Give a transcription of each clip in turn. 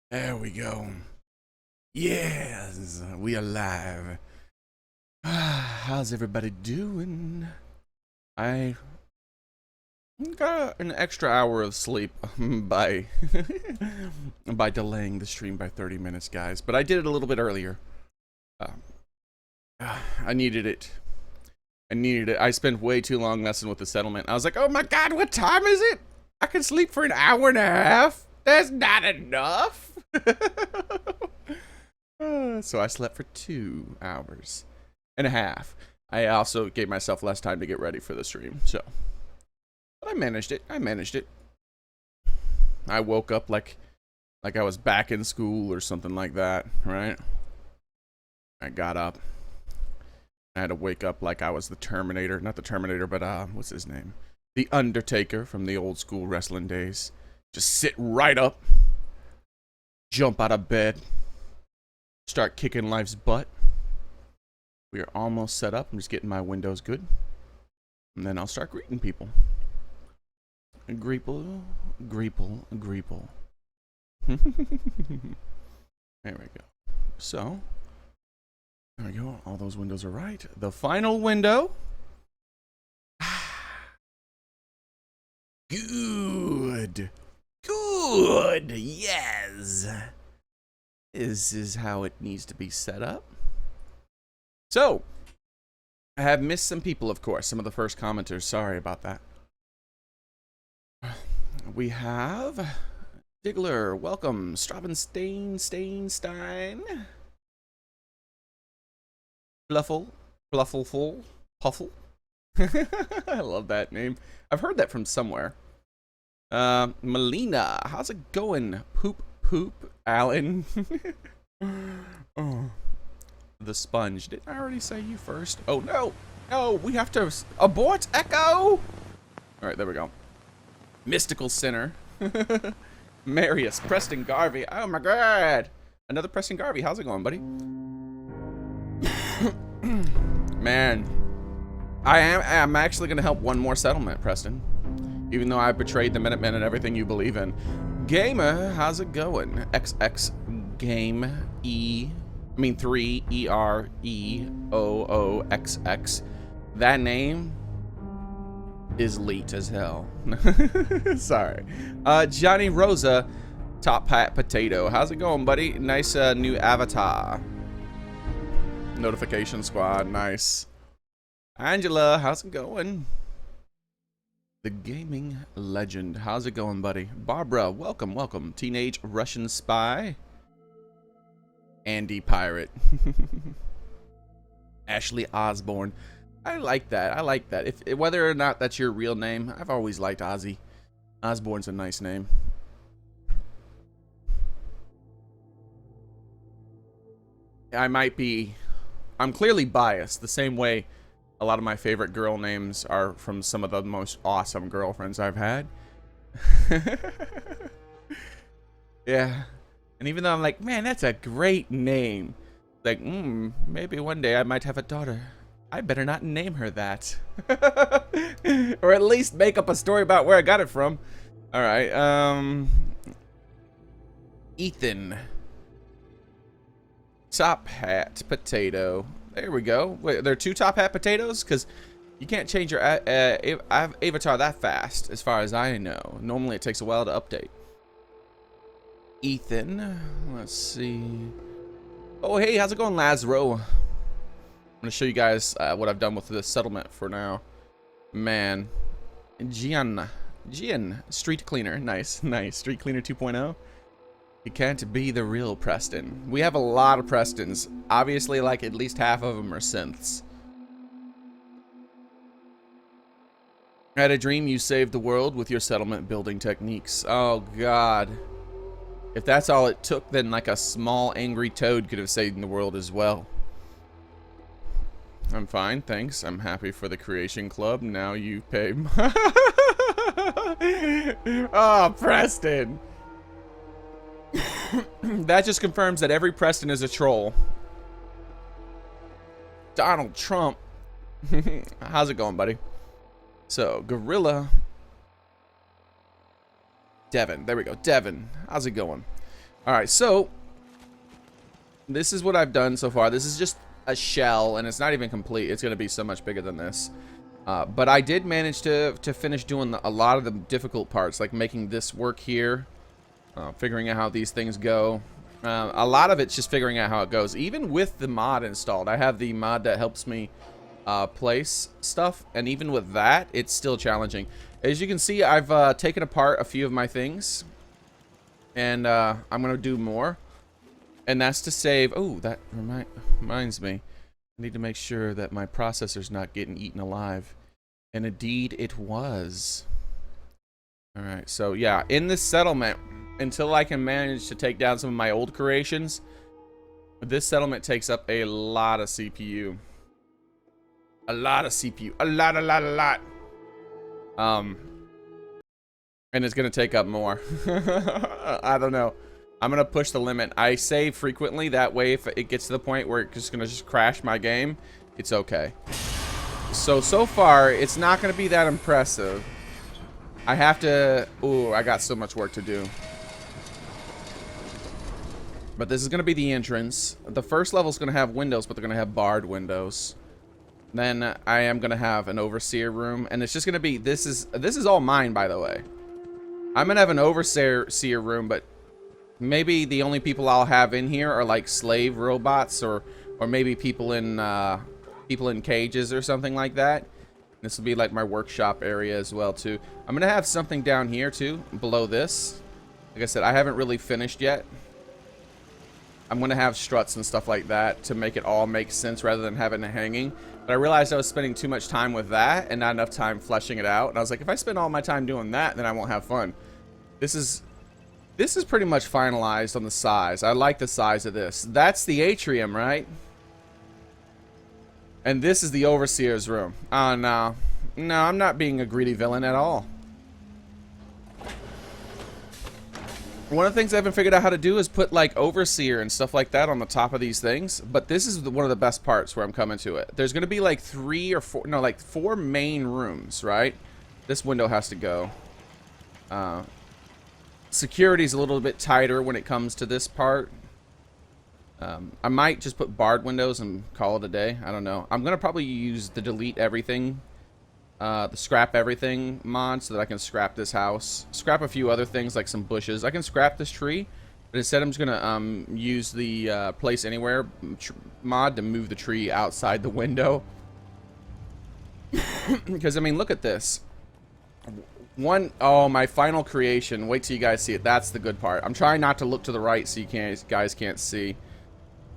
There we go. Yes, we are live. How's everybody doing? I got an extra hour of sleep by by delaying the stream by 30 minutes, guys. But I did it a little bit earlier. I needed it. I spent way too long messing with the settlement. I was like, oh my god, what time is it? I can sleep for an hour and a half? That's not enough. So I slept for 2 hours and a half. I also gave myself less time to get ready for the stream, so. But I managed it. I woke up like I was back in school or something like that, right? I got up. I had to wake up like I was the Terminator. Not the Terminator, but what's his name? The Undertaker from the old school wrestling days. Just sit right up. Jump out of bed. Start kicking life's butt. We are almost set up. I'm just getting my windows good. And then I'll start greeting people. Greeple. There we go. So, there we go. All those windows are right. The final window. Good. Yes. This is how it needs to be set up. So, I have missed some people, of course. Some of the first commenters. Sorry about that. We have Diggler. Welcome. Strabenstein. Puffle. I love that name. I've heard that from somewhere. Melina, how's it going? Poop, Alan. Oh, the sponge. Did I already say you first? Oh no, we have to abort Echo. All right, there we go. Mystical Sinner. Marius, Preston Garvey. Oh my god, another Preston Garvey. How's it going, buddy? Man, I'm actually gonna help one more settlement, Preston. Even though I betrayed the Minutemen and everything you believe in. Gamer, how's it going? XX Game 3 EREOOXX. That name is leet as hell. Sorry. Johnny Rosa, Top Hat Potato. How's it going, buddy? Nice new avatar. Notification Squad, nice. Angela, how's it going? The gaming legend. How's it going, buddy? Barbara, welcome. Teenage Russian spy. Andy Pirate. Ashley Osborne. I like that. If whether or not that's your real name, I've always liked Ozzy. Osborne's a nice name. I'm clearly biased, the same way a lot of my favorite girl names are from some of the most awesome girlfriends I've had. Yeah. And even though I'm like, man, that's a great name. Like, maybe one day I might have a daughter. I better not name her that. Or at least make up a story about where I got it from. Alright, Ethan. Top Hat Potato. There we go. Wait, there are 2 Top Hat Potatoes? Because you can't change your avatar that fast, as far as I know. Normally it takes a while to update. Ethan. Let's see. Oh, hey, how's it going, Lazaro? I'm going to show you guys what I've done with this settlement for now. Man. Gian. Street Cleaner. Nice. Street Cleaner 2.0. You can't be the real Preston. We have a lot of Prestons. Obviously, like, at least half of them are synths. I had a dream you saved the world with your settlement building techniques. Oh, God. If that's all it took, then, like, a small angry toad could have saved the world as well. I'm fine, thanks. I'm happy for the Creation Club. Now you pay. Oh, Preston. That just confirms that every Preston is a troll. Donald Trump. How's it going, buddy? So, Gorilla. Devin. There we go. Devin. How's it going? All right, so this is what I've done so far. This is just a shell, and it's not even complete. It's going to be so much bigger than this. But I did manage to finish doing a lot of the difficult parts, like making this work here, figuring out how these things go. A lot of it's just figuring out how it goes. Even with the mod installed, I have the mod that helps me place stuff, and even with that, it's still challenging. As you can see, I've taken apart a few of my things, and I'm going to do more. And that's to save... Oh, that reminds me. I need to make sure that my processor's not getting eaten alive. And indeed, it was. Alright, so yeah, in this settlement, until I can manage to take down some of my old creations, this settlement takes up a lot of CPU. A lot of CPU. A lot. And it's going to take up more. I don't know. I'm going to push the limit. I save frequently. That way, if it gets to the point where it's going to just crash my game, it's okay. So far, it's not going to be that impressive. I have to... Ooh, I got so much work to do. But this is going to be the entrance. The first level is going to have windows, but they're going to have barred windows. Then I am going to have an overseer room. And it's just going to be... This is all mine, by the way. I'm going to have an overseer room, but... Maybe the only people I'll have in here are like slave robots, or maybe people in cages or something like that. This will be like my workshop area as well too. I'm gonna have something down here too, below this. Like I said, I haven't really finished yet. I'm gonna have struts and stuff like that to make it all make sense rather than having it hanging. But I realized I was spending too much time with that and not enough time fleshing it out. And I was like, if I spend all my time doing that, then I won't have fun. This is pretty much finalized on the size. I like the size of this. That's the atrium, right? And this is the overseer's room. Oh, no. No, I'm not being a greedy villain at all. One of the things I haven't figured out how to do is put, like, overseer and stuff like that on the top of these things. But this is one of the best parts where I'm coming to it. There's going to be, like, 4 main rooms, right? This window has to go. Security's a little bit tighter when it comes to this part. I might just put barred windows and call it a day. I don't know. I'm going to probably use the delete everything, the scrap everything mod so that I can scrap this house. Scrap a few other things like some bushes. I can scrap this tree, but instead I'm just going to use the place anywhere mod to move the tree outside the window. Because, I mean, look at this. Oh, my final creation. Wait till you guys see it. That's the good part. I'm trying not to look to the right so you guys can't see.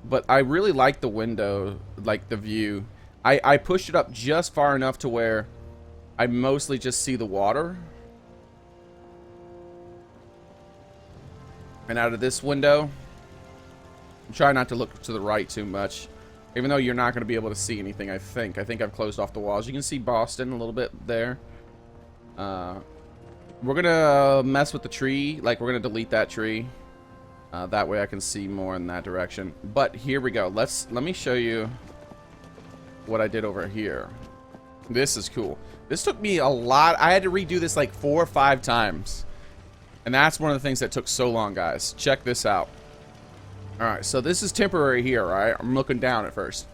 But I really like the window, like the view. I pushed it up just far enough to where I mostly just see the water. And out of this window, I'm trying not to look to the right too much. Even though you're not going to be able to see anything, I think. I think I've closed off the walls. You can see Boston a little bit there. We're gonna mess with the tree, like we're gonna delete that tree. That way I can see more in that direction. But here we go. Let me show you what I did over here. This is cool. This took me a lot. I had to redo this like 4 or 5 times. And that's one of the things that took so long, guys. Check this out. Alright, so this is temporary here, right? I'm looking down at first.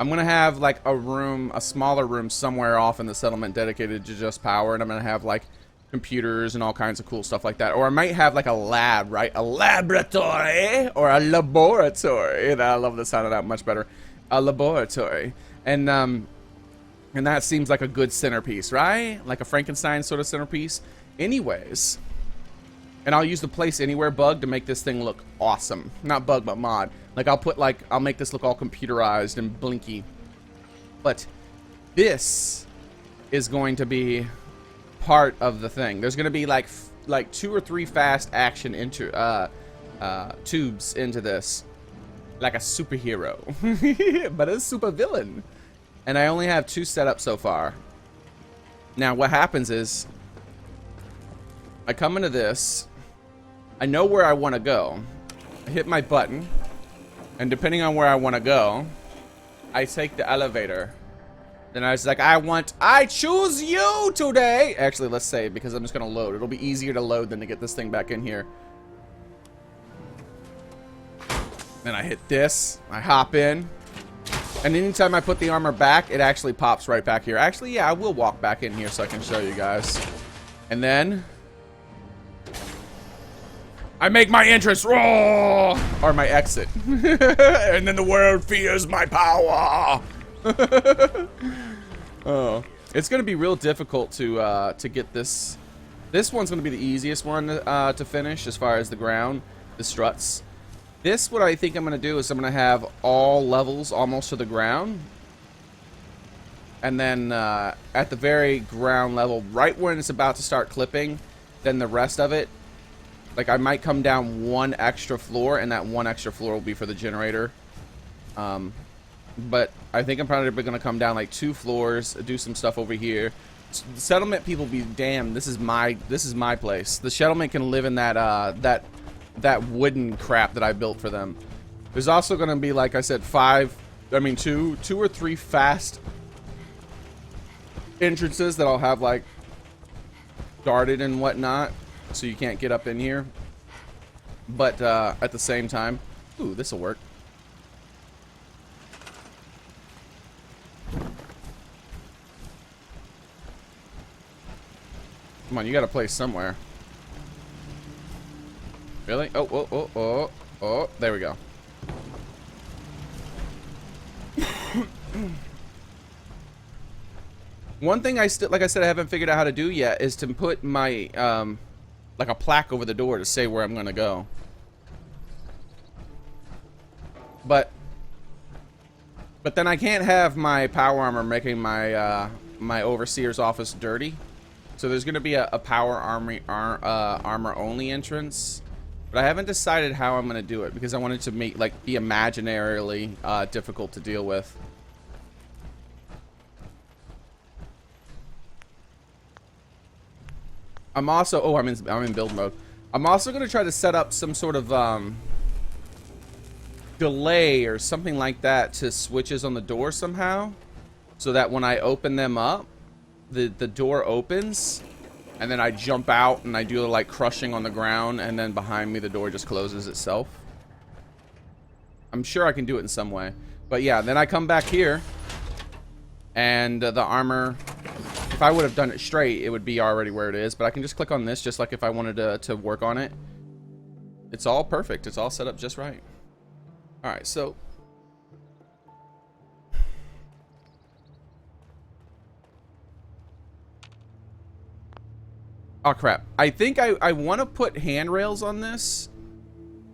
I'm going to have like a room, a smaller room somewhere off in the settlement dedicated to just power. And I'm going to have like computers and all kinds of cool stuff like that. Or I might have like a lab, right? A laboratory or a laboratory. And I love the sound of that much better. A laboratory. And that seems like a good centerpiece, right? Like a Frankenstein sort of centerpiece. Anyways. And I'll use the place anywhere bug to make this thing look awesome. Not bug, but mod. Like I'll make this look all computerized and blinky. But this is going to be part of the thing. There's going to be like 2 or 3 fast action tubes into this. Like a superhero. But a super villain. And I only have 2 set up so far. Now what happens is I come into this. I know where I want to go. I hit my button. And depending on where I want to go, I take the elevator. Then I was like, I choose you today. Actually, let's save because I'm just going to load. It'll be easier to load than to get this thing back in here. Then I hit this. I hop in. And anytime I put the armor back, it actually pops right back here. Actually, yeah, I will walk back in here so I can show you guys. And then I make my entrance, roar, or my exit. And then the world fears my power. Oh, it's gonna be real difficult to get this. This one's gonna be the easiest one to finish as far as the ground, the struts. This, what I think I'm gonna do is I'm gonna have all levels almost to the ground, and then at the very ground level, right when it's about to start clipping, then the rest of it, like I might come down one extra floor, and that one extra floor will be for the generator. But I think I'm probably gonna come down like 2 floors, do some stuff over here. Settlement people be damned. This is my place. The settlement can live in that that wooden crap that I built for them. There's also gonna be, like I said, 2 or 3 fast entrances that I'll have like guarded and whatnot, so you can't get up in here. But at the same time, ooh, this'll work. Come on, you got a place somewhere. Really? Oh, there we go. One thing like I said, I haven't figured out how to do yet is to put my, like a plaque over the door to say where I'm gonna go. But then I can't have my power armor making my, my overseer's office dirty. So there's gonna be a power armor only entrance. But I haven't decided how I'm gonna do it because I wanted to make be imaginarily difficult to deal with. I'm also I'm in build mode. I'm also gonna try to set up some sort of delay or something like that to switches on the door somehow, so that when I open them up, the door opens. And then I jump out and I do like crushing on the ground, and then behind me the door just closes itself. I'm sure I can do it in some way. But yeah, then I come back here, and the armor, if I would have done it straight, it would be already where it is. But I can just click on this just like if I wanted to work on it. It's all perfect. It's all set up just right. Alright, so oh crap. I think I want to put handrails on this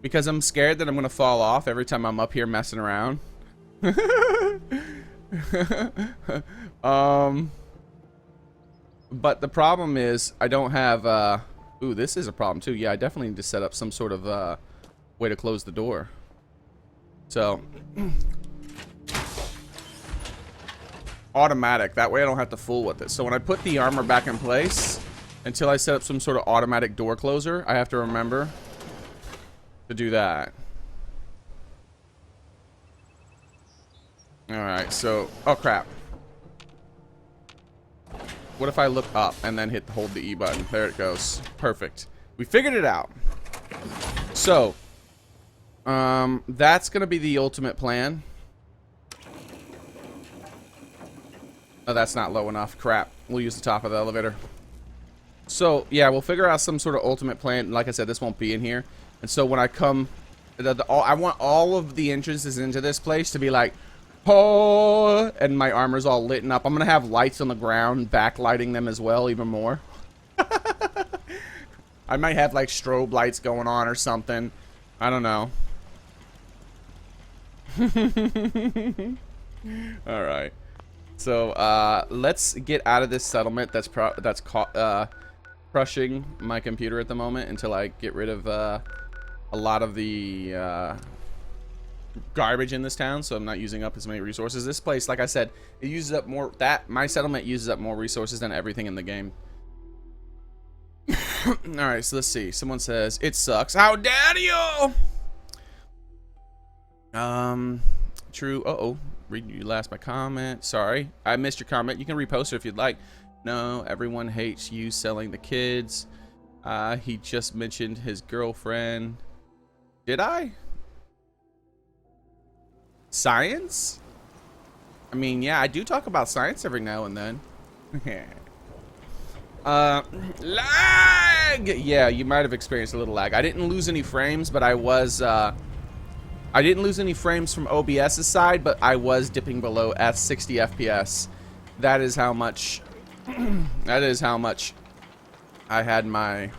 because I'm scared that I'm going to fall off every time I'm up here messing around. But the problem is I don't have ooh, this is a problem too. Yeah, I definitely need to set up some sort of way to close the door. So automatic, that way I don't have to fool with it. So when I put the armor back in place, until I set up some sort of automatic door closer, I have to remember to do that. Alright, so oh crap. What if I look up and then hold the E button? There it goes. Perfect. We figured it out. So that's gonna be the ultimate plan. Oh, that's not low enough. Crap. We'll use the top of the elevator. So yeah, we'll figure out some sort of ultimate plan. Like I said, this won't be in here. And so when I come, I want all of the entrances into this place to be like, oh, and my armor's all lit up. I'm gonna have lights on the ground, backlighting them as well, even more. I might have like strobe lights going on or something. I don't know. All right. So let's get out of this settlement that's crushing my computer at the moment until I get rid of a lot of the garbage in this town, so I'm not using up as many resources. This place, like I said, it uses up more. My settlement uses up more resources than everything in the game. All right, so let's see. Someone says it sucks. How dare you? True. Read you last my comment. Sorry, I missed your comment. You can repost it if you'd like. No, everyone hates you selling the kids. He just mentioned his girlfriend. Did I? Science? I mean, yeah, I do talk about science every now and then. Lag! Yeah, you might have experienced a little lag. I didn't lose any frames, but I didn't lose any frames from OBS's side, but I was dipping below at 60 FPS. That is how much, that is how much I had my,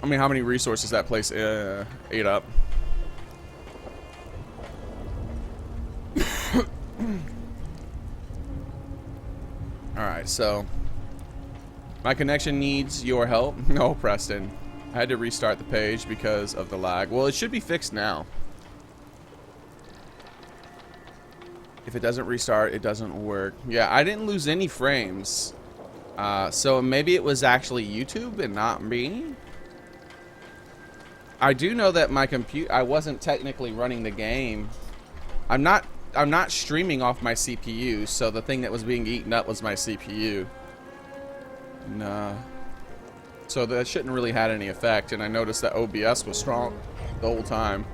I mean, how many resources that place ate up. Alright, so my connection needs your help. No, Preston. I had to restart the page because of the lag. Well, it should be fixed now. If it doesn't restart, it doesn't work. Yeah, I didn't lose any frames. So maybe it was actually YouTube and not me. I do know that my computer, I wasn't technically running the game. I'm not streaming off my CPU, so the thing that was being eaten up was my CPU. Nah. So that shouldn't really had any effect, and I noticed that OBS was strong the whole time.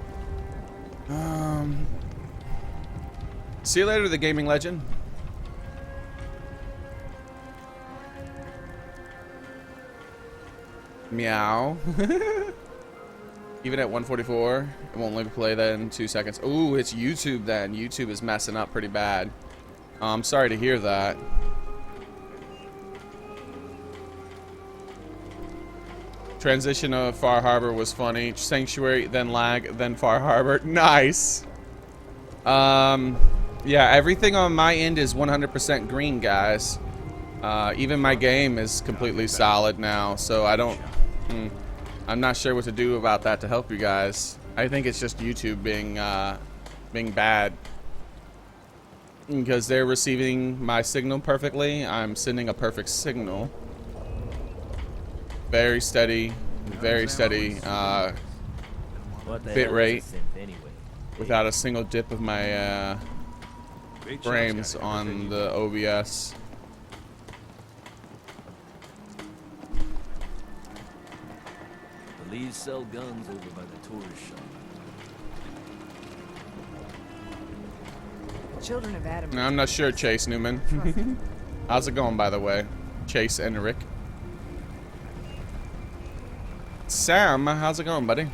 See you later, the gaming legend. Meow. Even at 144, it won't let me play that in 2 seconds. Ooh, it's YouTube then. YouTube is messing up pretty bad. I'm sorry to hear that. Transition of Far Harbor was funny. Sanctuary, then lag, then Far Harbor. Nice. Yeah, everything on my end is 100% green, guys. Even my game is completely solid now, so I don't... I'm not sure what to do about that to help you guys. I think it's just YouTube being bad. Because they're receiving my signal perfectly, I'm sending a perfect signal. Very steady bit rate without a single dip of my frames on the OBS. Police sell guns over by the tourist shop. The children of Adam. No, I'm not sure, Chase Newman. How's it going, by the way? Chase and Rick. Sam, how's it going, buddy?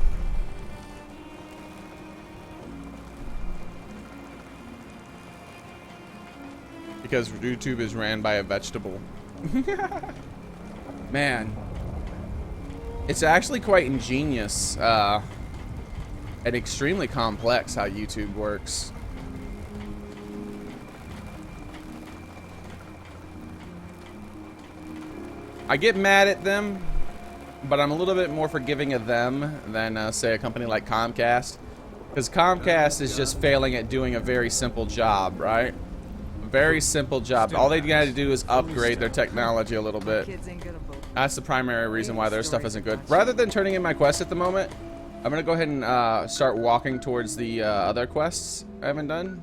Because YouTube is ran by a vegetable. Man. It's actually quite ingenious and extremely complex how YouTube works. I get mad at them, but I'm a little bit more forgiving of them than, say, a company like Comcast. Because Comcast is just failing at doing a very simple job, right? A very simple job. All they got to do is upgrade their technology a little bit. That's the primary reason why their stuff isn't good. Rather than turning in my quest at the moment, I'm going to go ahead and start walking towards the other quests I haven't done.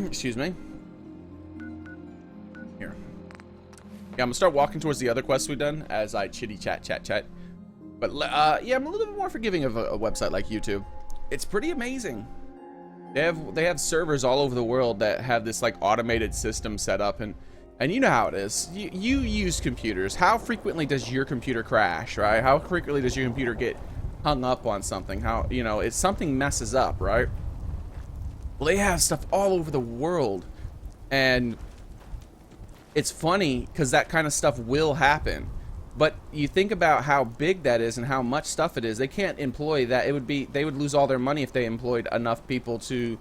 Excuse me. Here. Yeah, I'm going to start walking towards the other quests we've done as I chitty chat. But yeah, I'm a little bit more forgiving of a website like YouTube. It's pretty amazing. They have servers all over the world that have this like automated system set up, and you know how it is. You use computers. How frequently does your computer crash, right? How frequently does your computer get hung up on something? How, you know, it's something messes up, right? Well, they have stuff all over the world, and it's funny because that kind of stuff will happen. But you think about how big that is and how much stuff it is. They can't employ that. They would lose all their money if they employed enough people to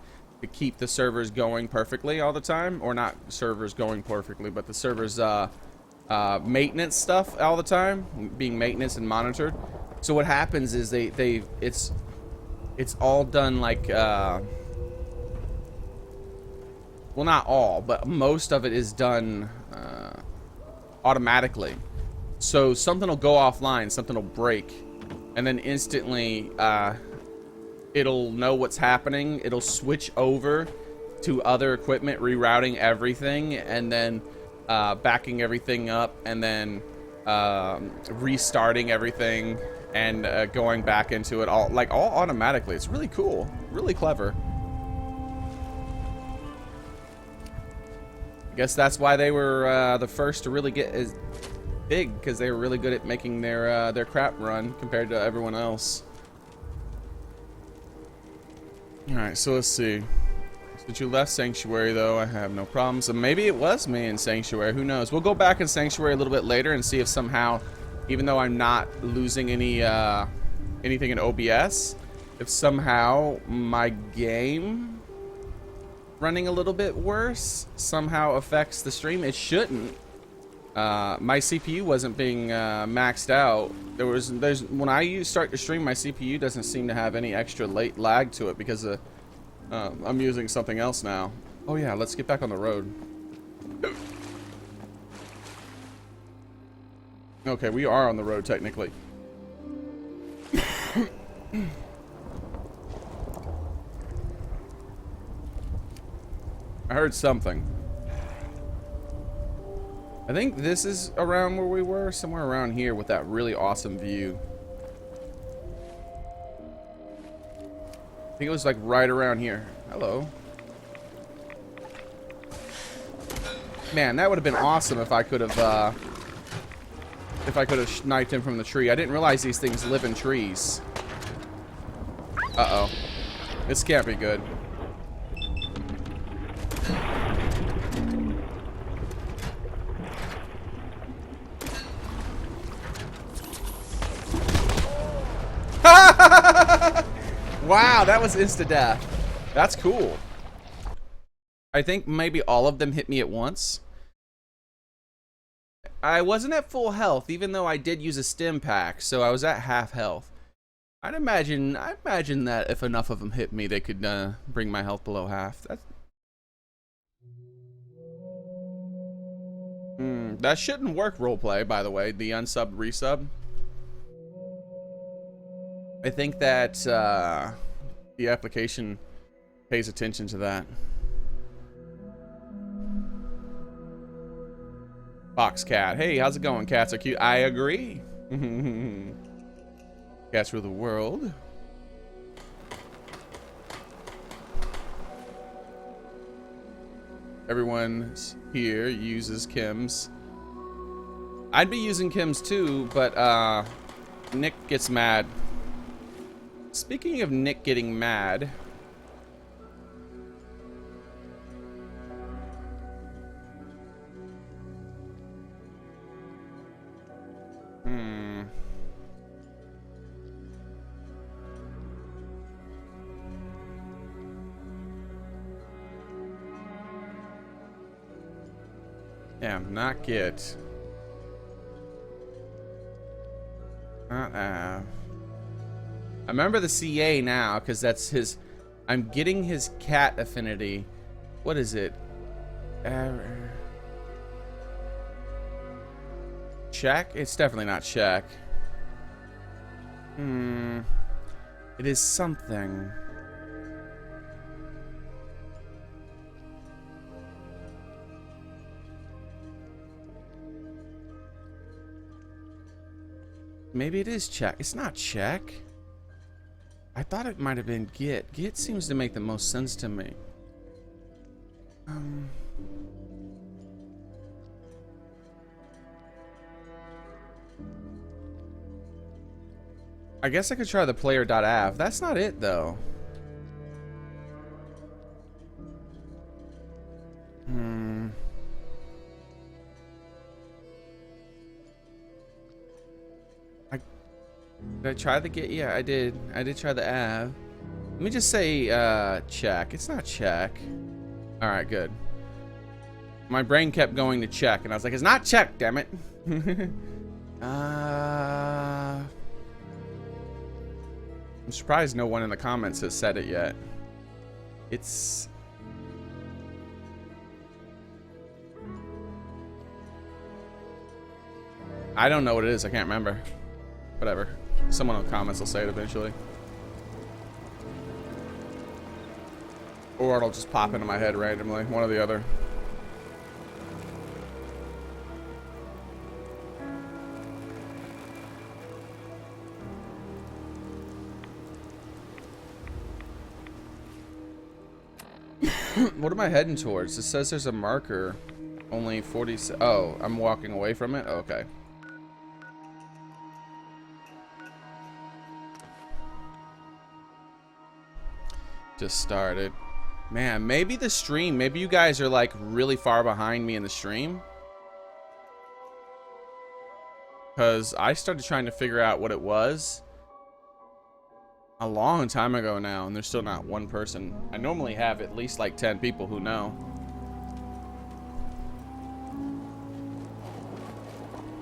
keep the servers going perfectly all the time, or not servers going perfectly, but the servers maintenance stuff all the time, being maintenance and monitored. So what happens is it's all done like well, not all, but most of it is done automatically. So something will go offline, something will break, and then instantly it'll know what's happening. It'll switch over to other equipment, rerouting everything, and then backing everything up, and then restarting everything and going back into it all automatically. It's really cool, really clever. I guess that's why they were the first to really get as big, because they were really good at making their crap run compared to everyone else. All right, so let's see. Since you left Sanctuary, though, I have no problems. So maybe it was me in Sanctuary. Who knows? We'll go back in Sanctuary a little bit later and see if somehow, even though I'm not losing any anything in OBS, if somehow my game running a little bit worse somehow affects the stream. It shouldn't. My CPU wasn't being maxed out. When I start to stream, my CPU doesn't seem to have any extra late lag to it because I'm using something else now. Oh yeah, let's get back on the road. Okay, we are on the road technically. I heard something. I think this is around where we were, somewhere around here with that really awesome view. I think it was like right around here. Hello. Man, that would have been awesome if I could have sniped him from the tree. I didn't realize these things live in trees. Uh-oh. This can't be good. Wow, that was insta-death. That's cool. I think maybe all of them hit me at once. I wasn't at full health, even though I did use a stim pack, so I was at half health. I imagine that if enough of them hit me, they could bring my health below half. That shouldn't work roleplay, by the way, the unsub resub. I think that the application pays attention to that. Fox cat. Hey, how's it going? Cats are cute. I agree. Cats rule the world. Everyone here uses Kim's. I'd be using Kim's too, but Nick gets mad. Speaking of Nick getting mad, yeah, not get. I remember the CA now, because that's his. I'm getting his cat affinity. What is it? Check? It's definitely not check. It is something. Maybe it is check. It's not check. I thought it might have been get. Get seems to make the most sense to me. I guess I could try the player.av. That's not it though. Did I try the get? Yeah, I did. I did try the av. Let me just say check. It's not check. All right, good. My brain kept going to check, and I was like, it's not check, damn it. I'm surprised no one in the comments has said it yet. It's... I don't know what it is. I can't remember. Whatever. Someone in the comments will say it eventually. Or it'll just pop into my head randomly. One or the other. What am I heading towards? It says there's a marker. Only 40. Oh, I'm walking away from it? Okay. Just started. Man, maybe the stream. Maybe you guys are like really far behind me in the stream. Because I started trying to figure out what it was a long time ago now, and there's still not one person. I normally have at least like 10 people who know.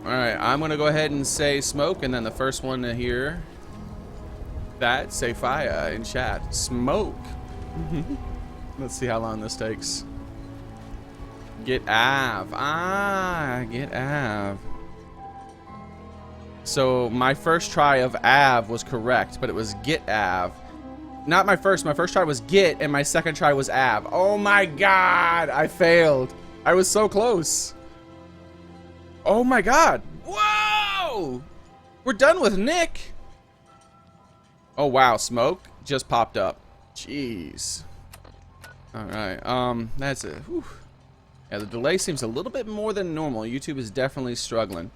Alright, I'm going to go ahead and say smoke, and then the first one to hear that, say fire in chat. Smoke. Let's see how long this takes. Get Av. Ah, get Av. So my first try of Av was correct, but it was get Av. Not my first. My first try was get, and my second try was Av. Oh my god, I failed. I was so close. Oh my god. Whoa! We're done with Nick. Oh wow, smoke just popped up. Jeez. Alright, that's it. Whew. Yeah, the delay seems a little bit more than normal. YouTube is definitely struggling.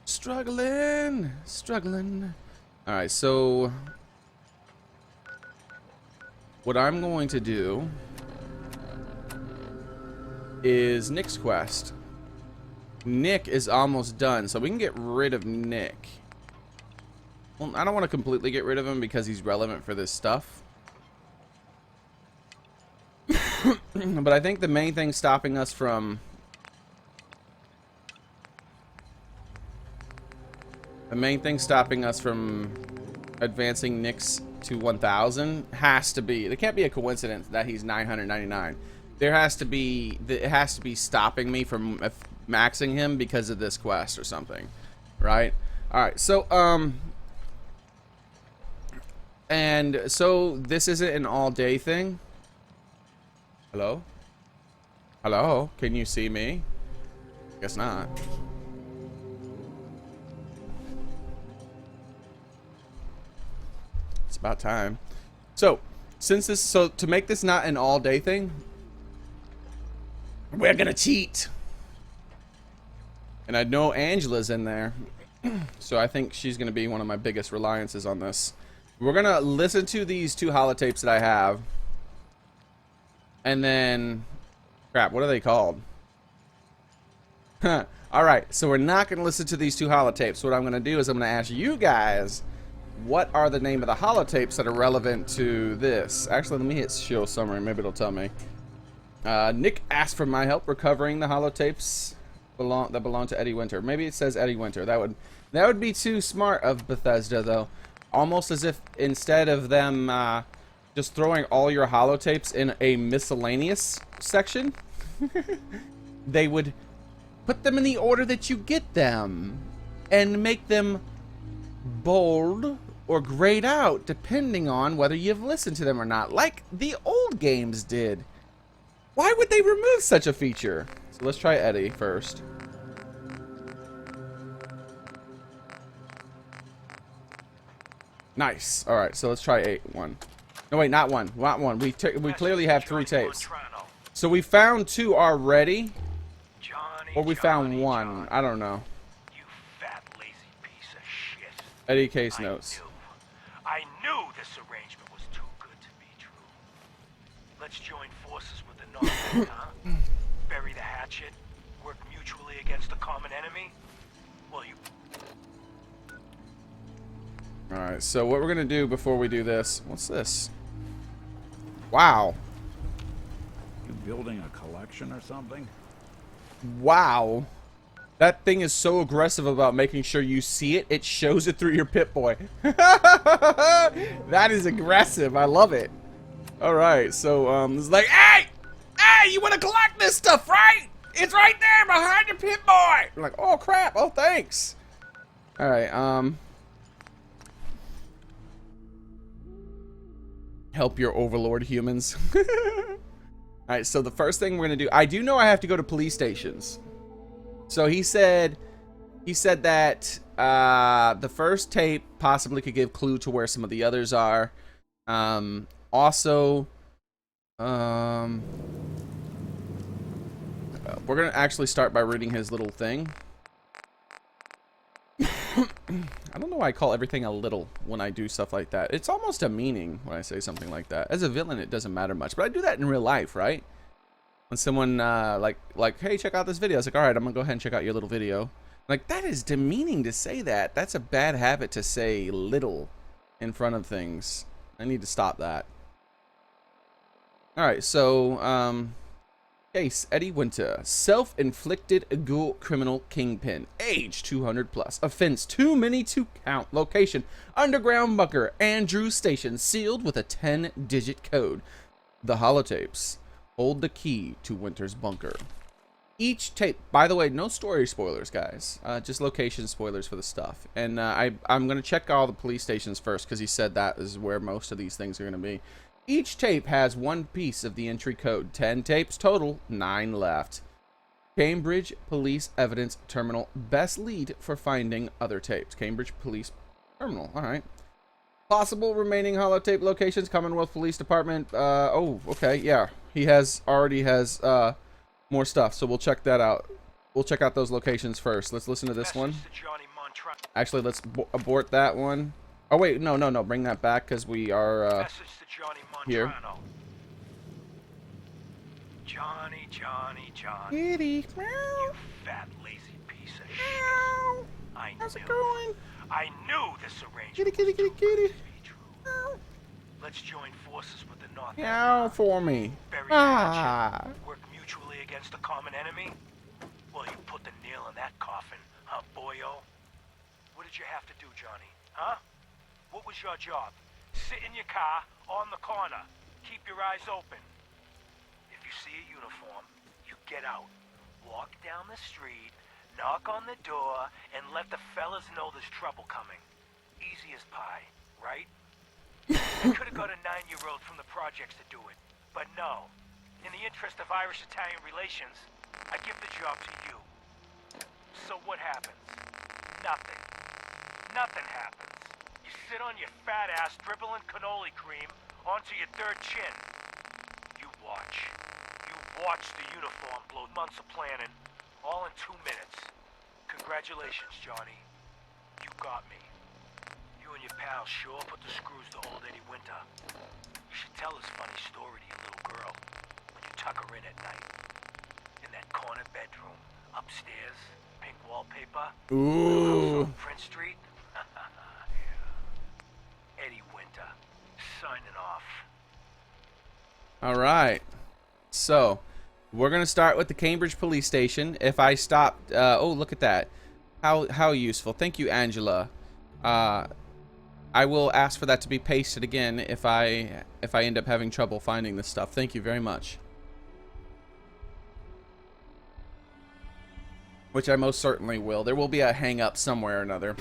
Struggling. Alright, so what I'm going to do is Nick's quest. Nick is almost done, so we can get rid of Nick. Well, I don't want to completely get rid of him because he's relevant for this stuff. But I think the main thing stopping us from advancing Nick's to 1000 has to be, there can't be a coincidence that he's 999. It has to be stopping me from maxing him because of this quest or something, right? All right, so and so this isn't an all-day thing. Hello? Hello? Can you see me? Guess not. It's about time. So, to make this not an all-day thing, we're gonna cheat. And I know Angela's in there, so I think she's gonna be one of my biggest reliances on this. We're gonna listen to these 2 holotapes that I have. And then, crap, what are they called? Alright, so we're not going to listen to these 2 holotapes. What I'm going to do is I'm going to ask you guys, what are the name of the holotapes that are relevant to this? Actually, let me hit show summary. Maybe it'll tell me. Nick asked for my help recovering the holotapes that belong to Eddie Winter. Maybe it says Eddie Winter. That would be too smart of Bethesda, though. Almost as if instead of them just throwing all your holotapes in a miscellaneous section, they would put them in the order that you get them and make them bold or grayed out depending on whether you've listened to them or not, like the old games did. Why would they remove such a feature? So let's try Eddie first. Nice. All right, so let's try 1. No, wait, not one. Not one. We clearly have 3 tapes. So we found 2 already, or we found 1. I don't know. You fat lazy piece of shit. Eddie case notes. I knew this arrangement was too good to be true. Let's join forces with the Northwood, huh? Bury the hatchet, work mutually against the common enemy. Well, you. All right. So what we're gonna do before we do this? What's this? Wow. You building a collection or something? Wow. That thing is so aggressive about making sure you see it. It shows it through your Pip-Boy. That is aggressive. I love it. All right. So it's like, hey, you want to collect this stuff, right? It's right there behind your Pip-Boy. I'm like, oh crap. Oh, thanks. All right. Help your overlord humans. Alright, so the first thing we're gonna do, I do know I have to go to police stations. So he said that the first tape possibly could give clue to where some of the others are. Also, We're gonna actually start by reading his little thing. I don't know why I call everything a little when I do stuff like that. It's almost a meaning when I say something like that. As a villain, it doesn't matter much, but I do that in real life, right? When someone like, hey, check out this video. It's like, all right, I'm gonna go ahead and check out your little video. Like, that is demeaning to say that. That's a bad habit to say little in front of things. I need to stop that. All right, so case Eddie Winter, self-inflicted ghoul criminal kingpin, age 200 plus, offense too many to count, location underground bunker, Andrews Station, sealed with a 10-digit code. The holotapes hold the key to Winter's bunker. Each tape, by the way, no story spoilers, guys, just location spoilers for the stuff. And I'm gonna check all the police stations first because he said that is where most of these things are gonna be. Each tape has one piece of the entry code. 10 tapes total, 9 left. Cambridge Police Evidence Terminal. Best lead for finding other tapes. Cambridge Police Terminal. All right. Possible remaining holotape locations. Commonwealth Police Department. Oh, okay. Yeah. He already has more stuff. So we'll check that out. We'll check out those locations first. Let's listen to this one. Actually, let's abort that one. Oh, wait. No. Bring that back because we are here. Johnny. Kitty. You fat, lazy piece of shit. How's it going? I knew this arrangement Kitty. was too good to be true. Let's join forces with the Northwood. Meow for me. Bury the hatchet. Work mutually against a common enemy. Well, you put the nail in that coffin, huh, boyo? What did you have to do, Johnny? Huh? What was your job? Sit in your car, on the corner. Keep your eyes open. If you see a uniform, you get out. Walk down the street, knock on the door, and let the fellas know there's trouble coming. Easy as pie, right? I could have got a 9-year-old from the projects to do it, but no. In the interest of Irish-Italian relations, I give the job to you. So what happens? Nothing. Nothing happens. You sit on your fat ass dribbling cannoli cream onto your third chin. You watch. You watch the uniform blow months of planning, all in 2 minutes. Congratulations, Johnny. You got me. You and your pals sure put the screws to old Eddie Winter. You should tell this funny story to your little girl when you tuck her in at night. In that corner bedroom, upstairs, pink wallpaper. Ooh. On Prince Street. Eddie Winter, signing off. All right. So, we're going to start with the Cambridge Police Station. If I stopped... oh, look at that. How useful. Thank you, Angela. I will ask for that to be pasted again if I end up having trouble finding this stuff. Thank you very much. Which I most certainly will. There will be a hang-up somewhere or another.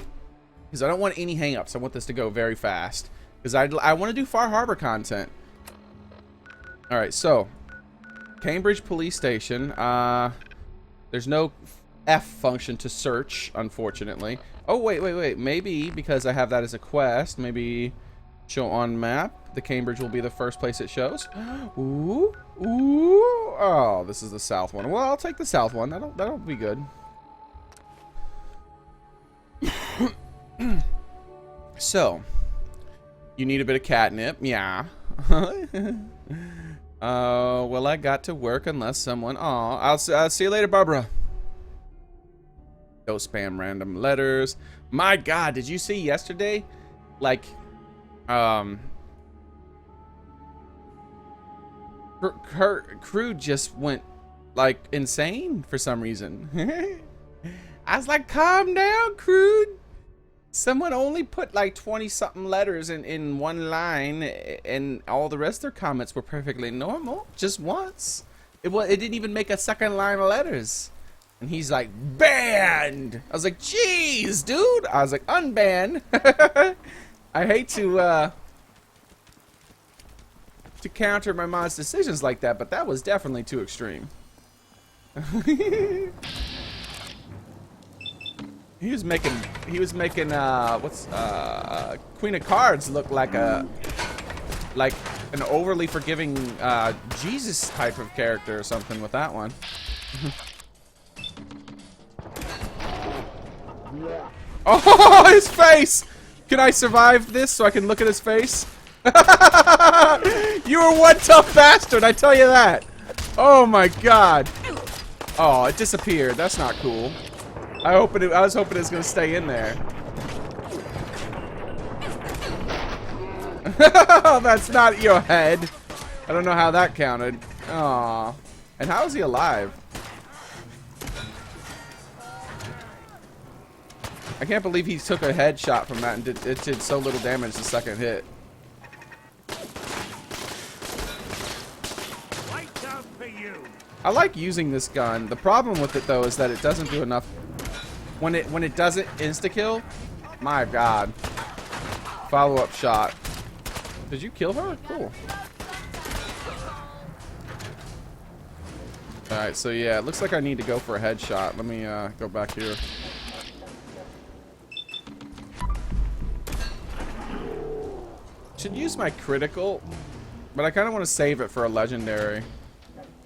Because I don't want any hang-ups. I want this to go very fast. Because I want to do Far Harbor content. Alright, so... Cambridge Police Station. There's no F function to search, unfortunately. Oh, wait. Maybe, because I have that as a quest, maybe show on map. The Cambridge will be the first place it shows. Ooh. Oh, this is the south one. Well, I'll take the south one. That'll be good. So, you need a bit of catnip. Yeah. Well, I got to work unless someone... Aw, I'll see you later, Barbara. Don't spam random letters. My God, did you see yesterday? Like, her crew just went, like, insane for some reason. I was like, calm down, crew. Someone only put like 20-something letters in one line, and all the rest of their comments were perfectly normal. Just once. It didn't even make a second line of letters. And he's like, banned. I was like, jeez, dude. I was like, unbanned. I hate to counter my mom's decisions like that, but that was definitely too extreme. He was making what's Queen of Cards look like an overly forgiving Jesus type of character or something with that one. Oh, his face! Can I survive this so I can look at his face? You were one tough bastard, I tell you that. Oh my god. Oh, it disappeared. That's not cool. I was hoping it was gonna stay in there. That's not your head. I don't know how that counted. Aw. And how is he alive? I can't believe he took a headshot from that and it did so little damage the second hit. I like using this gun. The problem with it though is that it doesn't do enough. When it doesn't insta-kill, my god. Follow-up shot. Did you kill her? Cool. Alright, so yeah, it looks like I need to go for a headshot. Let me go back here. Should use my critical, but I kind of want to save it for a legendary.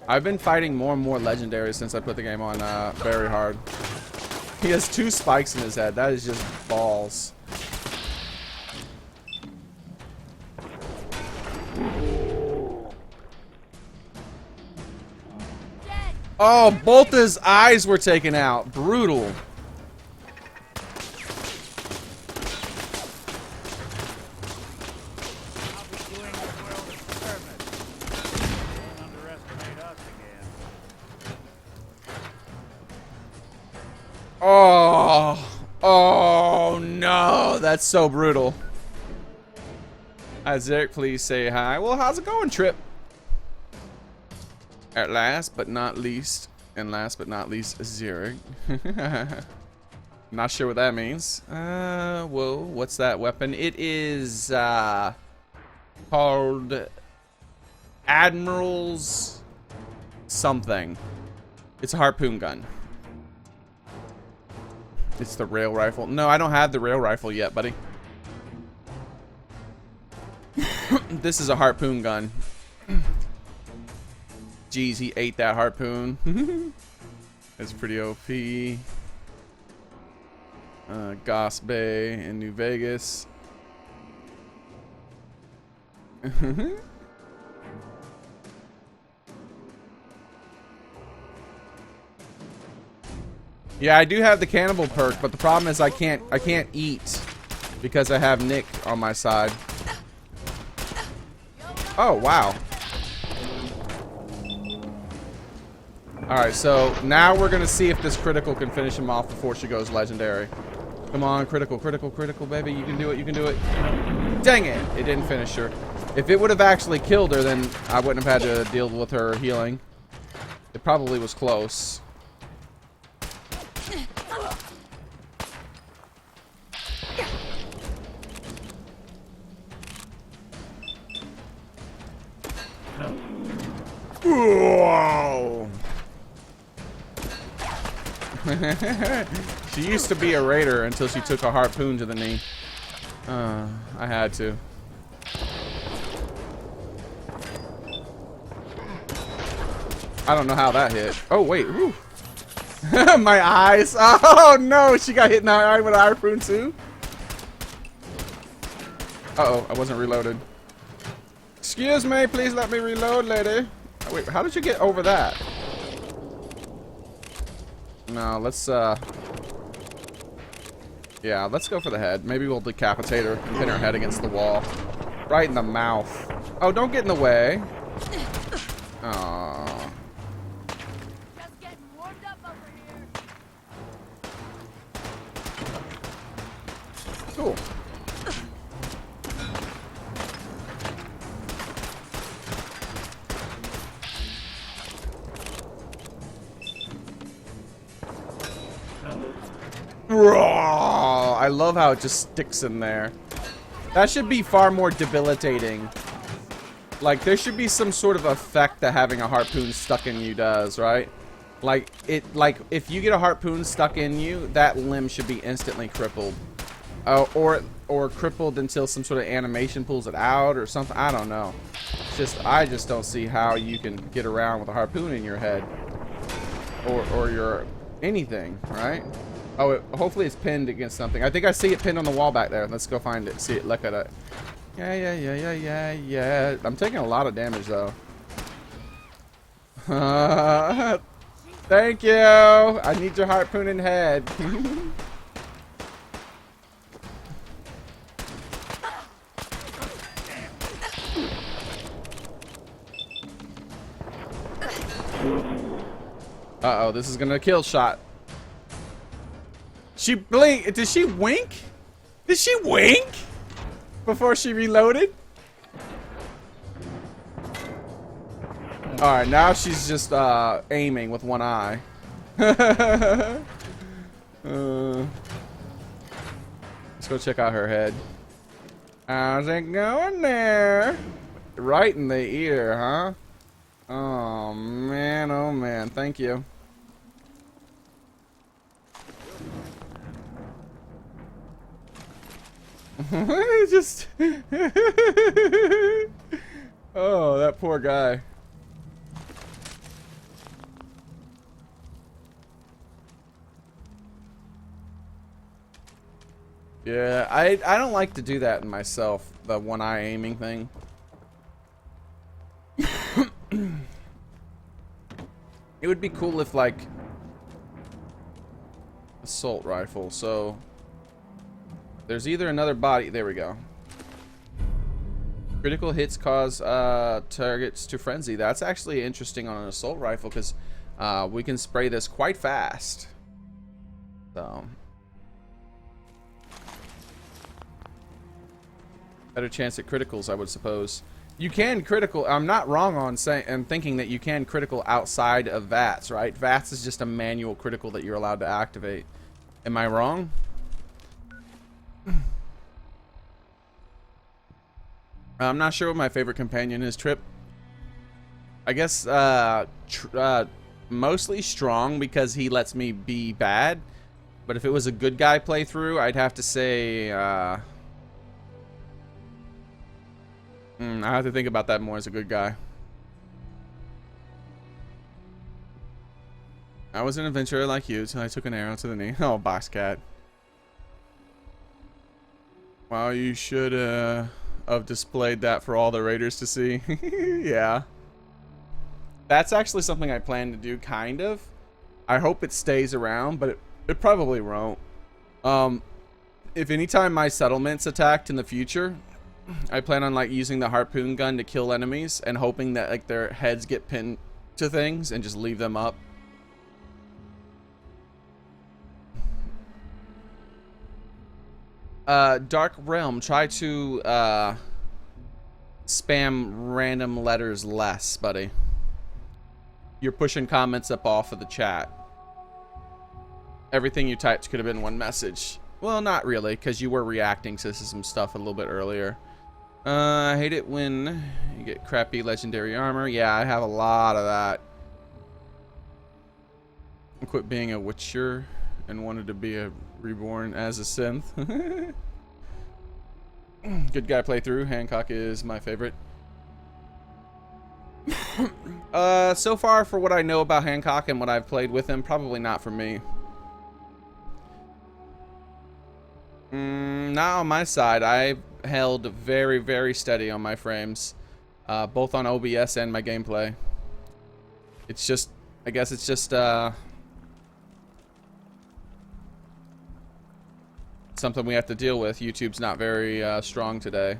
I've been fighting more and more legendaries since I put the game on very hard. He has 2 spikes in his head. That is just balls. Oh, both his eyes were taken out. Brutal. Oh no, that's so brutal. Hi, Xearrik, please say hi. Well, how's it going, Trip? At last but not least, and last but not least, Xearrik. Not sure what that means. Whoa, what's that weapon? It is called Admiral's something. It's a harpoon gun. It's the rail rifle. No, I don't have the rail rifle yet, buddy. This is a harpoon gun. Jeez, he ate that harpoon. That's pretty OP. Goss Bay in New Vegas. Yeah, I do have the cannibal perk, but the problem is I can't eat because I have Nick on my side. Oh, wow. Alright, so now we're gonna see if this critical can finish him off before she goes legendary. Come on, critical, critical, critical, baby. You can do it, you can do it. Dang it, it didn't finish her. If it would have actually killed her, then I wouldn't have had to deal with her healing. It probably was close. Whoa. She used to be a raider until she took a harpoon to the knee. I had to. I don't know how that hit. Oh, wait. Woo. My eyes. Oh, no. She got hit in the eye with a harpoon, too. Uh-oh. I wasn't reloaded. Excuse me. Please let me reload, lady. Oh, wait. How did you get over that? No, let's, yeah, let's go for the head. Maybe we'll decapitate her and pin her head against the wall. Right in the mouth. Oh, don't get in the way. Aww. Just getting warmed up over here. Cool. Raw. I love how it just sticks in there. That should be far more debilitating. Like, there should be some sort of effect that having a harpoon stuck in you does, right? Like, if you get a harpoon stuck in you, that limb should be instantly crippled. Or crippled until some sort of animation pulls it out or something. I don't know. It's just, I just don't see how you can get around with a harpoon in your head. Or your anything, right? Oh, hopefully it's pinned against something. I think I see it pinned on the wall back there. Let's go find it. See it. Look at it. Yeah. I'm taking a lot of damage though. Thank you. I need your harpooning head. Uh-oh, this is gonna kill shot. She blink. Did she wink? Did she wink before she reloaded? All right, now she's just aiming with one eye. Let's go check out her head. How's it going there? Right in the ear, huh? Oh man, thank you. Just oh, that poor guy. Yeah, I don't like to do that in myself, the one eye aiming thing. It would be cool if, like, assault rifle. So there's either another body. There we go. Critical hits cause targets to frenzy. That's actually interesting on an assault rifle because we can spray this quite fast. So better chance at criticals, I would suppose. You can critical. I'm not wrong on saying and thinking that you can critical outside of VATS, right? VATS is just a manual critical that you're allowed to activate. Am I wrong? I'm not sure what my favorite companion is, Trip. I guess mostly Strong because he lets me be bad. But if it was a good guy playthrough, I'd have to say I have to think about that more as a good guy. I was an adventurer like you till I took an arrow to the knee. Oh, box cat. Wow, you should have displayed that for all the raiders to see. Yeah. That's actually something I plan to do, kind of. I hope it stays around, but it probably won't. If anytime my settlement's attacked in the future, I plan on like using the harpoon gun to kill enemies and hoping that like their heads get pinned to things and just leave them up. Dark Realm, try to spam random letters less, buddy. You're pushing comments up off of the chat. Everything you typed could have been one message. Well, not really, because you were reacting to some stuff a little bit earlier. I hate it when you get crappy legendary armor. Yeah, I have a lot of that. I quit being a Witcher and wanted to be a reborn as a synth. Good guy playthrough. Hancock is my favorite. So far for what I know about Hancock and what I've played with him, probably not for me. Not on my side. I've held very, very steady on my frames, both on OBS and my gameplay. It's just, I guess it's just something we have to deal with. YouTube's not very strong today.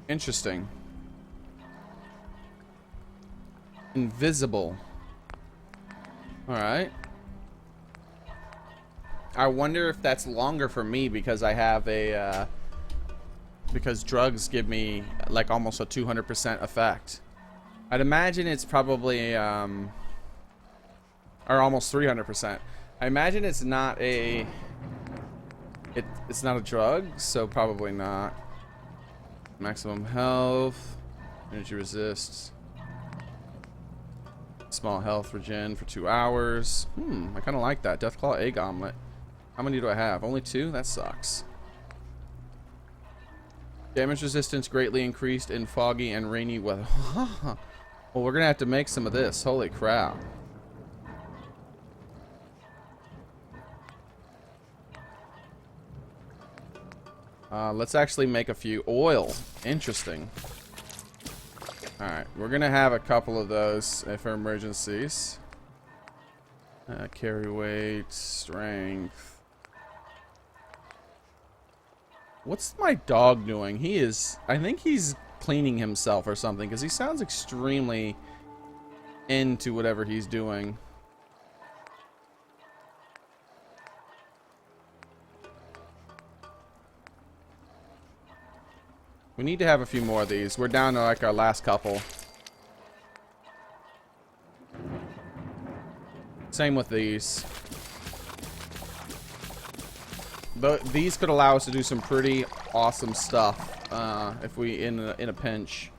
Interesting. Invisible. Alright. I wonder if that's longer for me because I have a because drugs give me like almost a 200% effect. I'd imagine it's probably or almost 300%. I imagine it's not a It's not a drug, so probably not. Maximum health. Energy resists. Small health regen for 2 hours. I kind of like that. Deathclaw egg omelet. How many do I have? Only 2? That sucks. Damage resistance greatly increased in foggy and rainy weather. Well, we're going to have to make some of this. Holy crap. Let's actually make a few. Oil. Interesting. Alright, we're going to have a couple of those for emergencies. Carry weight, strength. What's my dog doing? I think he's cleaning himself or something, because he sounds extremely into whatever he's doing. We need to have a few more of these. We're down to like our last couple. Same with these. These could allow us to do some pretty awesome stuff if we in a pinch.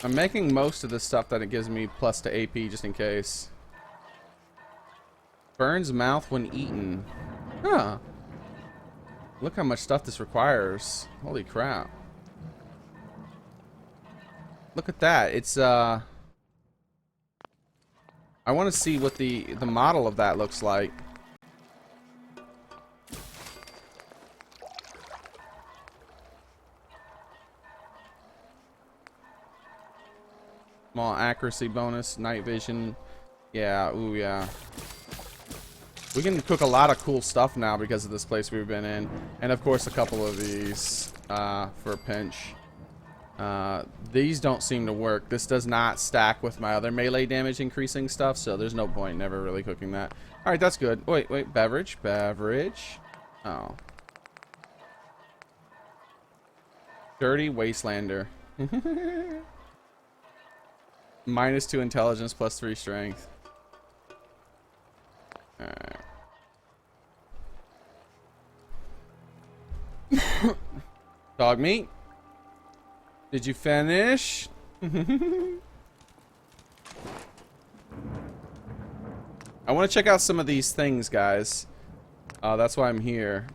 I'm making most of the stuff that it gives me plus to AP just in case. Burns mouth when eaten. Huh. Look how much stuff this requires. Holy crap. Look at that. It's I want to see what the model of that looks like. Small accuracy bonus, night vision. Yeah, ooh yeah. We can cook a lot of cool stuff now because of this place we've been in. And of course a couple of these for a pinch. These don't seem to work. This does not stack with my other melee damage increasing stuff, so there's no point never really cooking that. Alright, that's good. Wait, beverage. Oh. Dirty Wastelander. -2 intelligence, +3 strength. Alright. Dog meat. Did you finish? I want to check out some of these things, guys. That's why I'm here.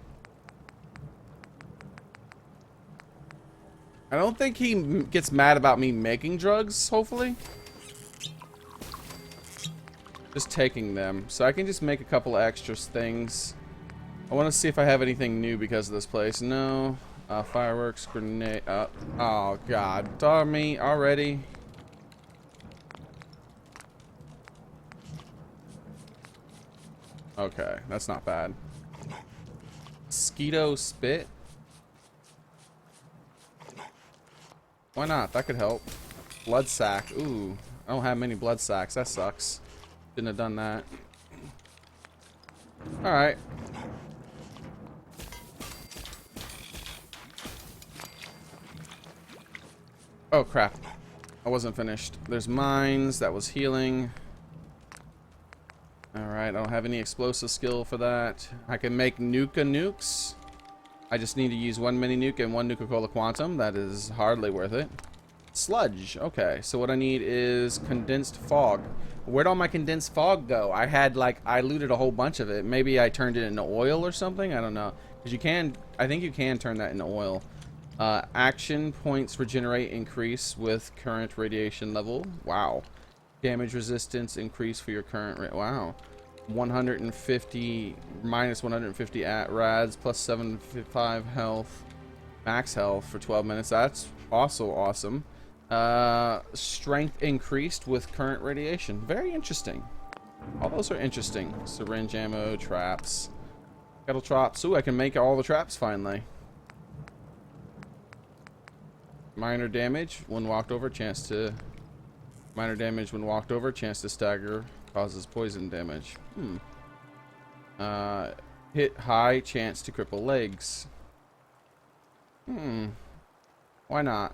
I don't think he gets mad about me making drugs, hopefully. Just taking them. So I can just make a couple of extra things. I want to see if I have anything new because of this place. No. Fireworks, grenade. Oh, God. Dog meat already. Okay, that's not bad. Mosquito spit. Why not? That could help. Blood sack. Ooh. I don't have many blood sacks. That sucks. Shouldn't have done that. Alright. Oh, crap. I wasn't finished. There's mines. That was healing. Alright, I don't have any explosive skill for that. I can make nukes. I just need to use 1 mini nuke and 1 Nuka-Cola Quantum. That is hardly worth it. Sludge. Okay, so what I need is condensed fog. Where'd all my condensed fog go? I looted a whole bunch of it. Maybe I turned it into oil or something? I don't know. Because you can, I think you can turn that into oil. Action points regenerate increase with current radiation level. Wow. Damage resistance increase for your current wow. 150 minus 150 at rads plus 75 health, max health for 12 minutes. That's also awesome. Strength increased with current radiation. Very interesting. All those are interesting. Syringe ammo, traps, kettle traps. Ooh, I can make all the traps finally. Minor damage when walked over. Minor damage when walked over. Chance to stagger. Causes poison damage. Hit high. Chance to cripple legs. Why not?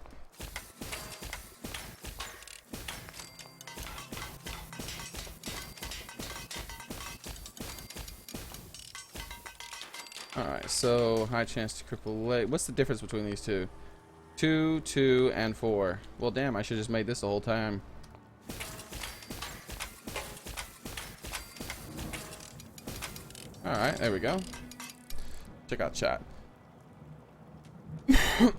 Alright, so high chance to cripple leg. What's the difference between these two? 2, 2, and 4. Well, damn, I should have just made this the whole time. Alright, there we go. Check out chat.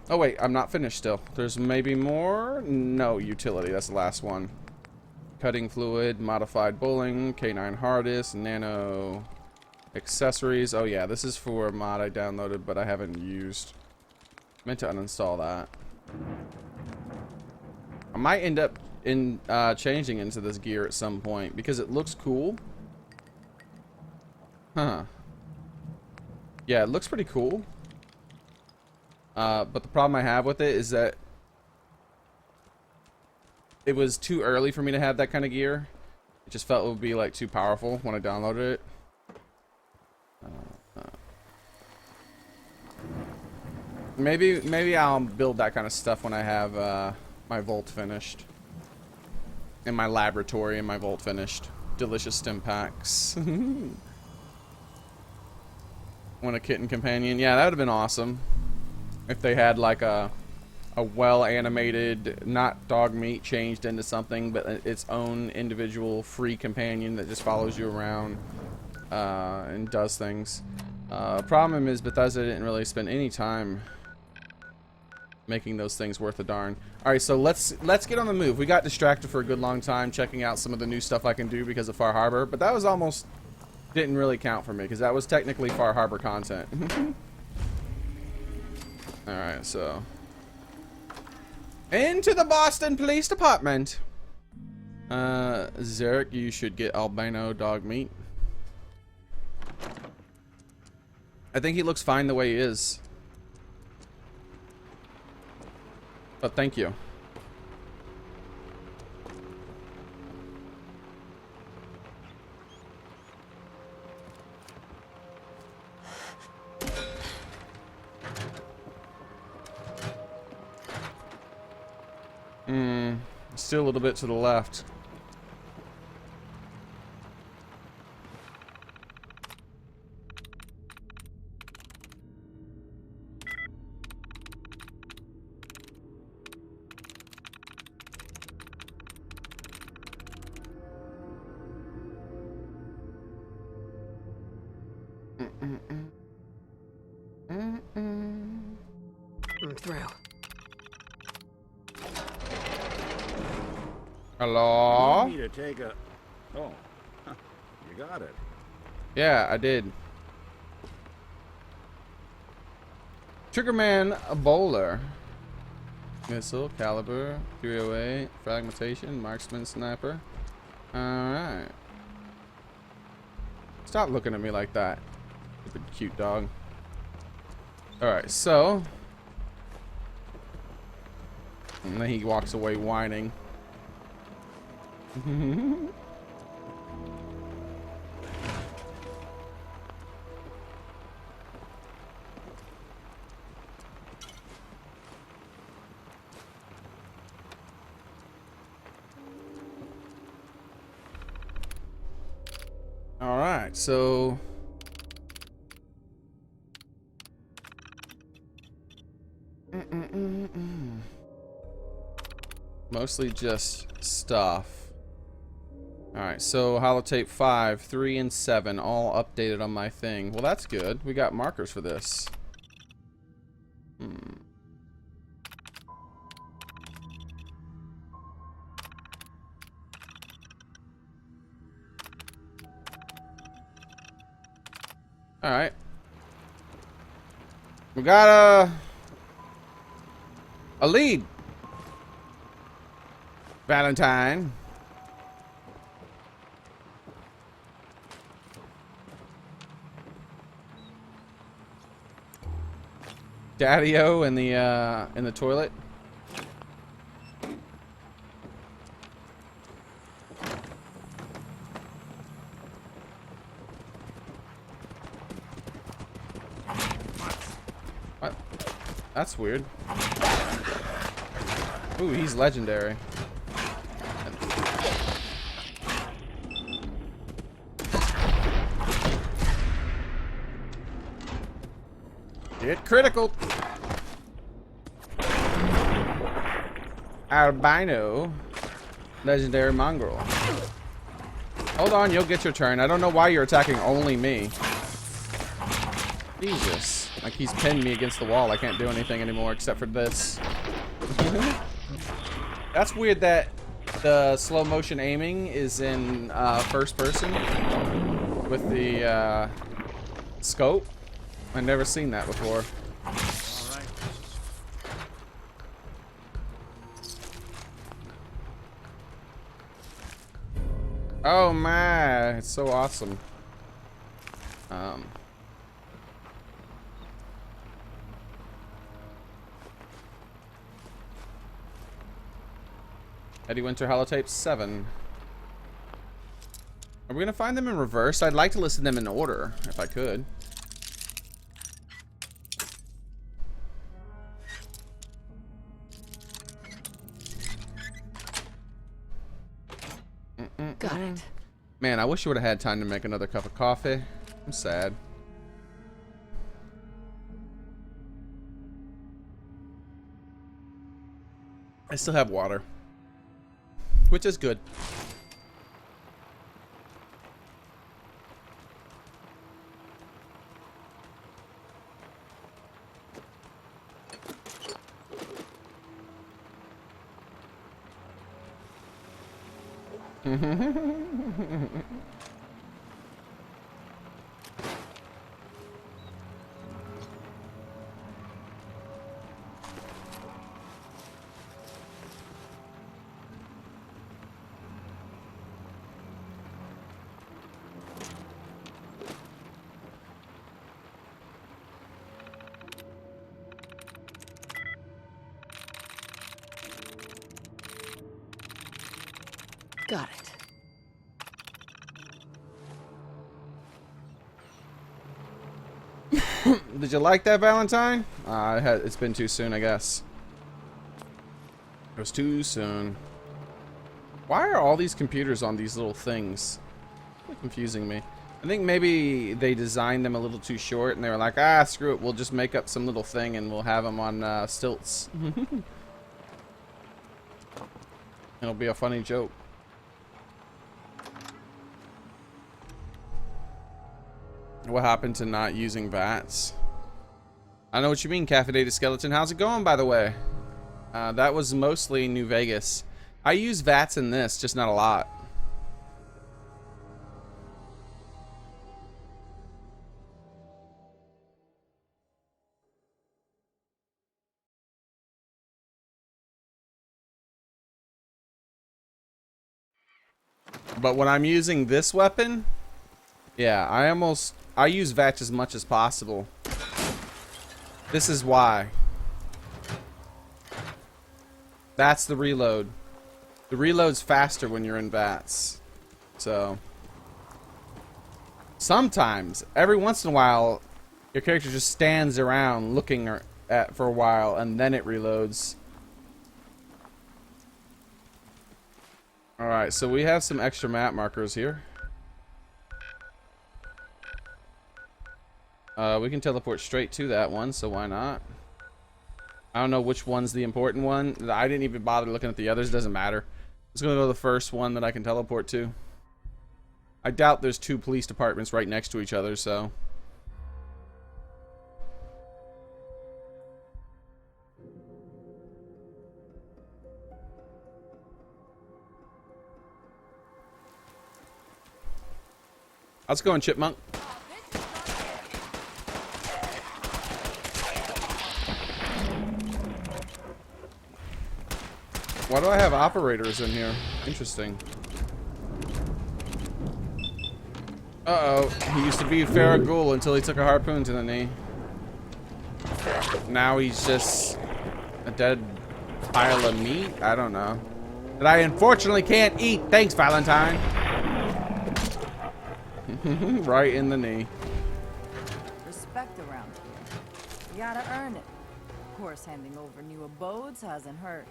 Oh, wait, I'm not finished still. There's maybe more? No, utility. That's the last one. Cutting fluid, modified bowling, K9 hardest, nano accessories. Oh, yeah, this is for a mod I downloaded, but I haven't used. Meant to uninstall that. I might end up changing into this gear at some point because it looks cool. Huh. Yeah, it looks pretty cool. But the problem I have with it is that it was too early for me to have that kind of gear. It just felt it would be like too powerful when I downloaded it. Maybe I'll build that kind of stuff when I have my vault finished. In my laboratory and my vault finished. Delicious stim packs. Want a kitten companion? Yeah, that would have been awesome. If they had like a well animated, not dog meat changed into something, but its own individual free companion that just follows you around and does things. Problem is Bethesda didn't really spend any time making those things worth a darn. Alright, so let's get on the move. We got distracted for a good long time checking out some of the new stuff I can do because of Far Harbor, but that was almost didn't really count for me because that was technically Far Harbor content. Alright, so into the Boston Police Department. Xearrik, you should get albino dog meat. I think he looks fine the way he is. But thank you. Still a little bit to the left. I'm through. Hello? You need to take a... Oh, you got it. Yeah, I did. Triggerman bowler. Missile, caliber, 308, fragmentation, marksman, sniper. Alright. Stop looking at me like that. Stupid cute dog. Alright, so. And then he walks away whining. All right, so mostly just stuff. All right, so holotape 5, 3, and 7 all updated on my thing. Well, that's good. We got markers for this. Alright. We got a lead. Valentine. Daddy-o in the toilet. What? That's weird. Ooh, he's legendary. Get critical. Albino. Legendary mongrel. Hold on, you'll get your turn. I don't know why you're attacking only me. Jesus. Like he's pinned me against the wall. I can't do anything anymore except for this. That's weird that the slow motion aiming is in first person with the scope. I've never seen that before. Oh my, it's so awesome. Eddie Winter Holotape 7. Are we gonna find them in reverse? I'd like to listen to them in order, if I could. Got it. Man, I wish you would have had time to make another cup of coffee. I'm sad. I still have water, which is good. Got it. Did you like that, Valentine? It's been too soon, I guess. It was too soon. Why are all these computers on these little things? It's confusing me. I think maybe they designed them a little too short, and they were like, ah, screw it, we'll just make up some little thing and we'll have them on stilts. It'll be a funny joke. What happened to not using VATs? I know what you mean, Caffeinated Skeleton. How's it going, by the way? That was mostly New Vegas. I use VATs in this, just not a lot. But when I'm using this weapon, yeah, I use VATs as much as possible. This is why. That's the reload. The reload's faster when you're in VATs. So sometimes, every once in a while, your character just stands around looking at for a while and then it reloads. Alright, so we have some extra map markers here. We can teleport straight to that one, so why not? I don't know which one's the important one. I didn't even bother looking at the others. Doesn't matter. Let's go to the first one that I can teleport to. I doubt there's two police departments right next to each other, so... How's it going, Chipmunk? Why do I have operators in here? Interesting. Uh-oh. He used to be Farragool until he took a harpoon to the knee. Now he's just a dead pile of meat? I don't know. That I unfortunately can't eat. Thanks, Valentine. Right in the knee. Respect around here. You gotta earn it. Of course, handing over new abodes hasn't hurt.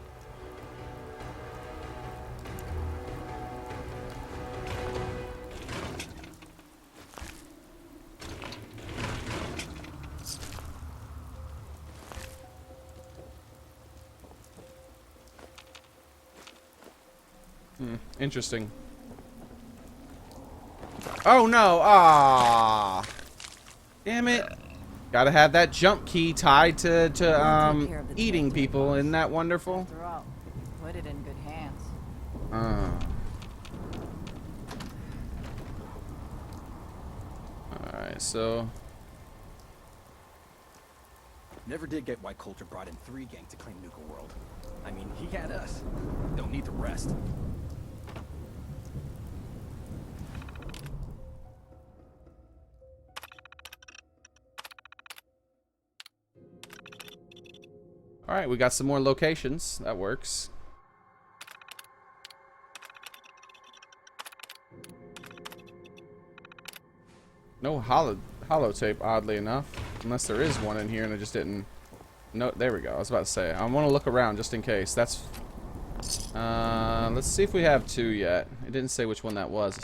Interesting. Oh no! Ah! Damn it! Gotta have that jump key tied to eating people. Isn't that wonderful? After all, put it in good hands. Alright, so Never did get why Coulter brought in 3 gangs to claim Nuka World. I mean, he had us. Don't need the rest. alright, we got some more locations. That works. No holotape, oddly enough. Unless there is one in here and I just didn't... No, there we go. I was about to say. I want to look around just in case. That's... let's see if we have 2 yet. It didn't say which one that was.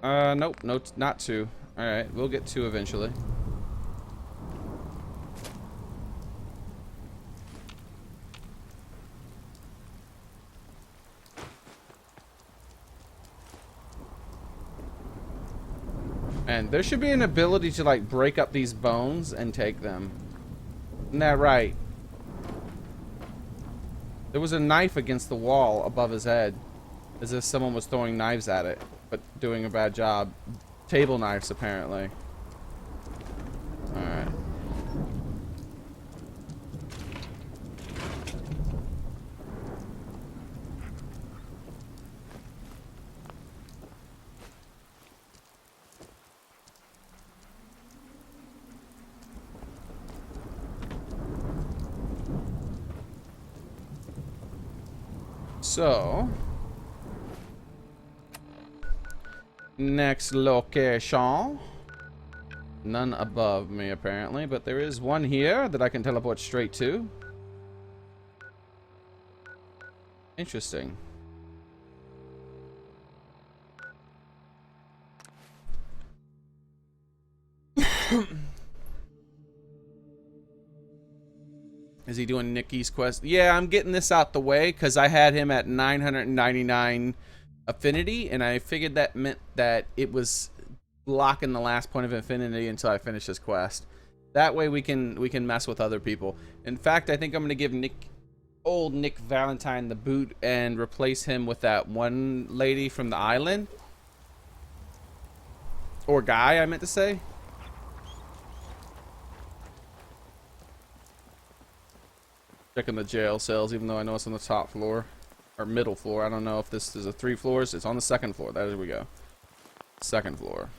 Nope. No, not 2. Alright, we'll get 2 eventually. And there should be an ability to, like, break up these bones and take them. Isn't that right? There was a knife against the wall above his head. As if someone was throwing knives at it, but doing a bad job. Table knives, apparently. Alright. So, next location. None above me, apparently, but there is one here that I can teleport straight to. Interesting. Is he doing Nikki's quest? Yeah, I'm getting this out the way because I had him at 999 affinity, and I figured that meant that it was blocking the last point of infinity until I finish this quest. That way we can mess with other people. In fact, I think I'm gonna give old Nick Valentine the boot and replace him with that one lady from the island. Or guy, I meant to say. Checking the jail cells, even though I know it's on the top floor. Or middle floor. I don't know if this is a 3 floors. It's on the 2nd floor. There we go. 2nd floor.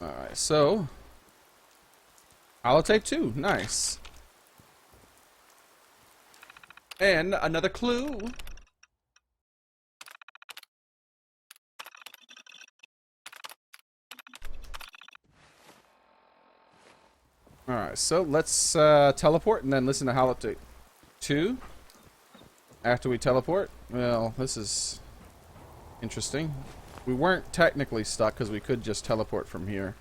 Alright, so Holotape 2, nice. And another clue. Alright, so let's teleport and then listen to Holotape 2 after we teleport. Well, this is interesting. We weren't technically stuck because we could just teleport from here.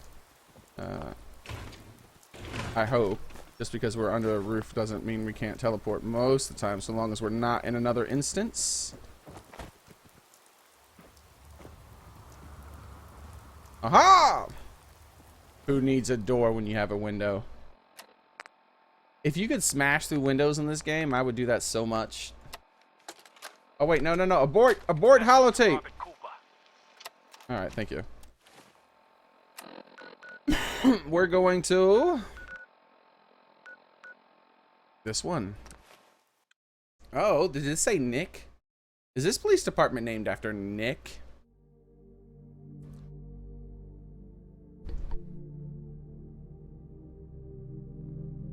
I hope. Just because we're under a roof doesn't mean we can't teleport most of the time, so long as we're not in another instance. Aha! Who needs a door when you have a window? If you could smash through windows in this game, I would do that so much. Oh wait, no, no, no. Abort! Abort holotape! Robert Cooper. Alright, thank you. We're going to this one. Oh, did it say Nick? Is this police department named after Nick?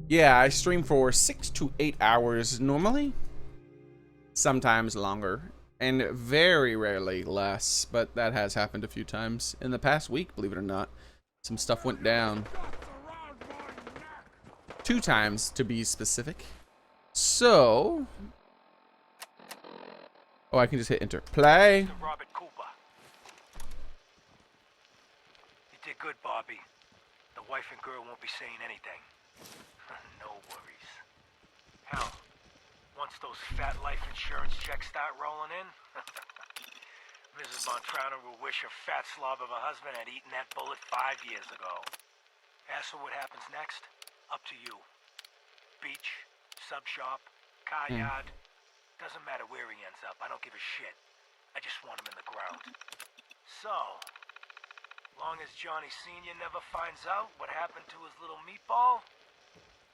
Yeah, I stream for 6 to 8 hours normally. Sometimes longer. And very rarely less. But that has happened a few times. In the past week, believe it or not. Some stuff went down. 2 times, to be specific. So... oh, I can just hit enter. Play. Mr. Robert Cooper. You did good, Bobby. The wife and girl won't be saying anything. No worries. Hell, once those fat life insurance checks start rolling in, Mrs. Montrano will wish her fat slob of a husband had eaten that bullet 5 years ago. As for what happens next, up to you. Beach, sub shop, car yard, doesn't matter where he ends up. I don't give a shit. I just want him in the ground. So, long as Johnny Sr. never finds out what happened to his little meatball,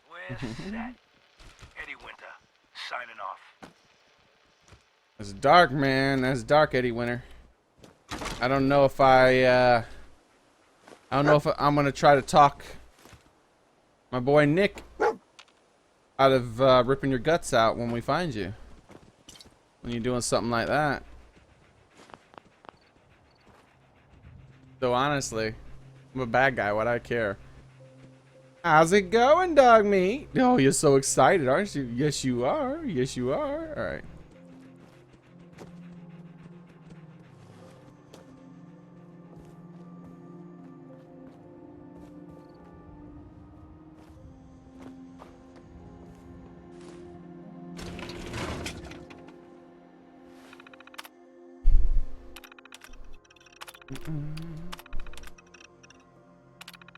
we're set. Eddie Winter, signing off. It's dark, man. That's dark, Eddie Winter. I don't know if I don't know if I'm gonna try to talk my boy Nick out of ripping your guts out when we find you. When you're doing something like that. So honestly, I'm a bad guy. What do I care? How's it going, dog meat? Oh, you're so excited, aren't you? Yes, you are. Yes, you are. All right.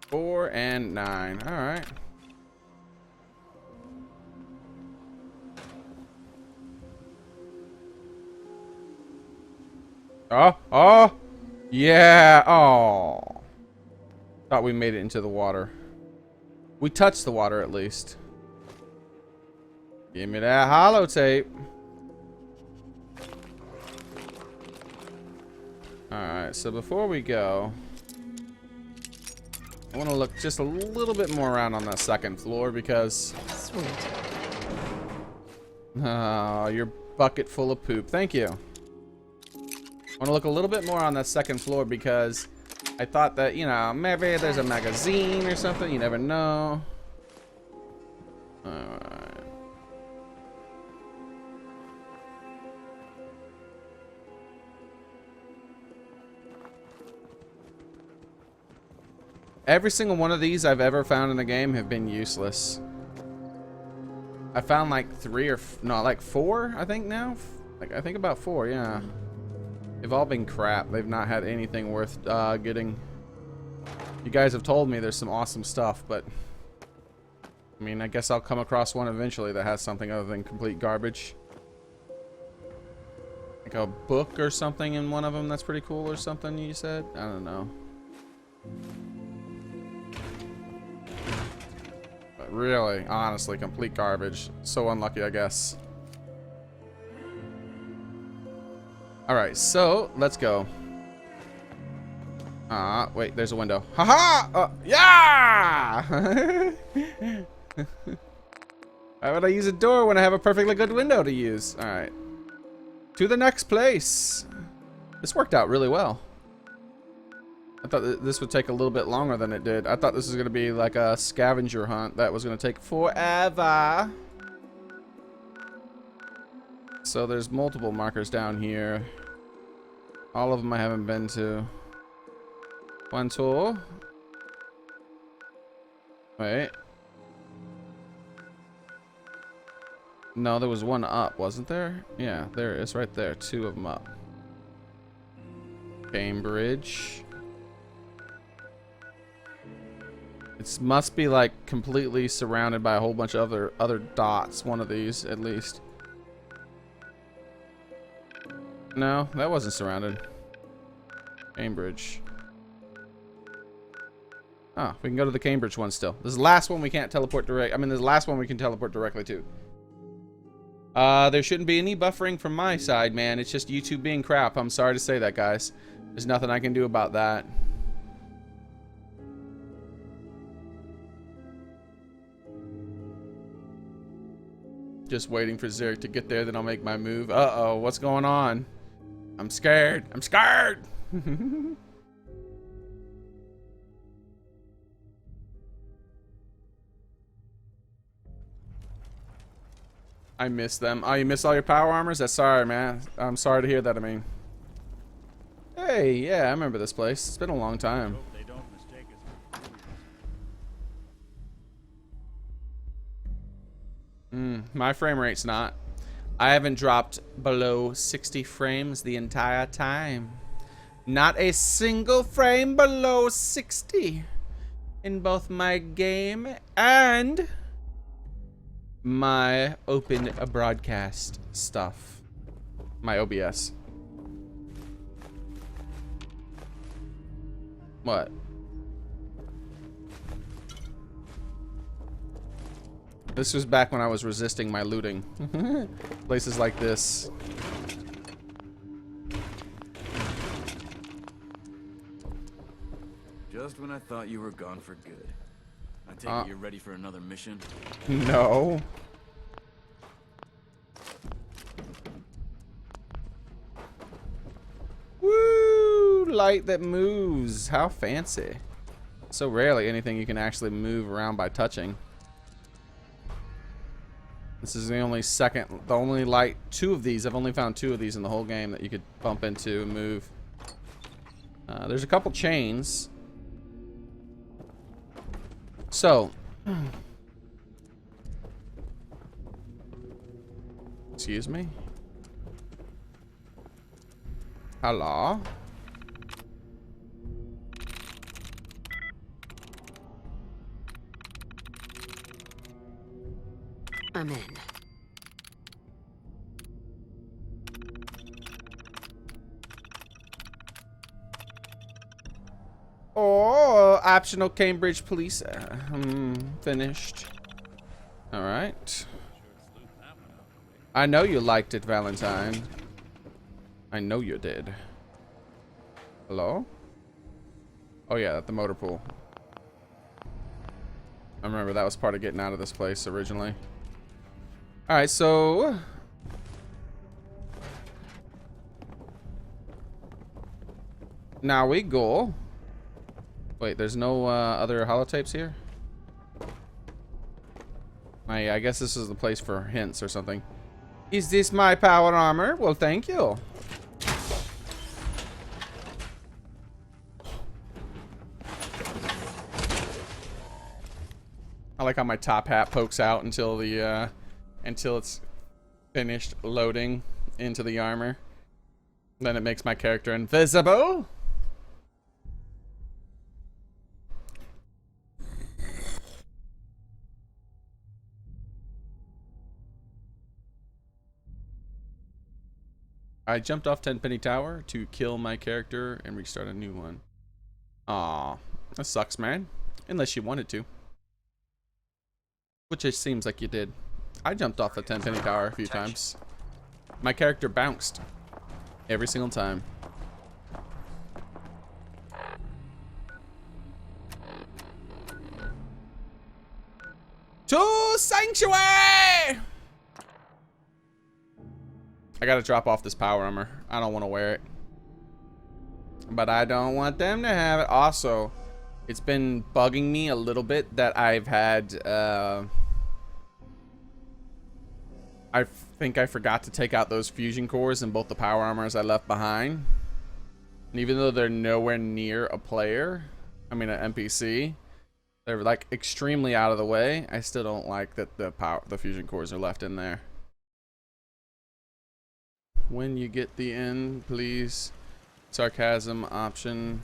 Four and 9. All right. Oh, yeah. Oh, thought we made it into the water. We touched the water at least. Give me that holotape. All right. So before we go, I want to look just a little bit more around on that second floor because... Sweet. oh, your bucket full of poop. Thank you. I want to look a little bit more on that second floor because I thought that, you know, maybe there's a magazine or something. You never know. Alright. Every single one of these I've ever found in the game have been useless. I found like 3 or no, like 4, I think now. Like I think about 4, yeah. They've all been crap. They've not had anything worth getting. You guys have told me there's some awesome stuff, but I mean, I guess I'll come across one eventually that has something other than complete garbage. Like a book or something in one of them that's pretty cool or something you said? I don't know. But really, honestly, complete garbage. So unlucky, I guess. Alright, so let's go. Wait, there's a window. Haha! Yeah! Why would I use a door when I have a perfectly good window to use? Alright. To the next place. This worked out really well. I thought this would take a little bit longer than it did. I thought this was going to be like a scavenger hunt that was going to take forever. So there's multiple markers down here. All of them I haven't been to. One tool. Wait. No, there was one up, wasn't there? Yeah, there it is right there. 2 of them up. Cambridge. It must be like completely surrounded by a whole bunch of other dots. One of these, at least. No, that wasn't surrounded. Cambridge. Oh, we can go to the Cambridge one still. This is the last one we can't teleport direct. I mean, this is the last one we can teleport directly to. There shouldn't be any buffering from my side, man. It's just YouTube being crap. I'm sorry to say that, guys. There's nothing I can do about that. Just waiting for Xearrik to get there, then I'll make my move. Uh-oh, what's going on? I'm scared. I'm scared! I miss them. Oh, you miss all your power armors? That's sorry, man. I'm sorry to hear that, I mean. Hey, yeah, I remember this place. It's been a long time. Hope they don't mistake us for couriers. My frame rate's not. I haven't dropped below 60 frames the entire time. Not a single frame below 60 in both my game and my open broadcast stuff. My OBS. What? This was back when I was resisting my looting. Places like this. Just when I thought you were gone for good. I take it you're ready for another mission? No. Woo! Light that moves. How fancy. So rarely anything you can actually move around by touching. This is the only light, two of these. I've only found two of these in the whole game that you could bump into and move. There's a couple chains. So, excuse me. Hello? I'm in. Oh, optional Cambridge police. Finished. All right. I know you liked it, Valentine. I know you did. Hello? Oh yeah, at the motor pool. I remember that was part of getting out of this place originally. All right, so now we go. Wait, there's no other holotapes here? I guess this is the place for hints or something. Is this my power armor? Well, thank you. I like how my top hat pokes out until the until it's finished loading into the armor. Then it makes my character invisible. I jumped off Tenpenny Tower to kill my character and restart a new one. Aw, that sucks, man. Unless you wanted to. Which it seems like you did. I jumped off the Tenpenny Tower a few times. My character bounced. Every single time. To Sanctuary! I gotta drop off this power armor. I don't want to wear it. But I don't want them to have it. Also, it's been bugging me a little bit that I've had, I think I forgot to take out those fusion cores in both the power armors I left behind. And even though they're nowhere near a player, I mean an NPC, they're like extremely out of the way. I still don't like that the fusion cores are left in there. When you get the end, please. Sarcasm option.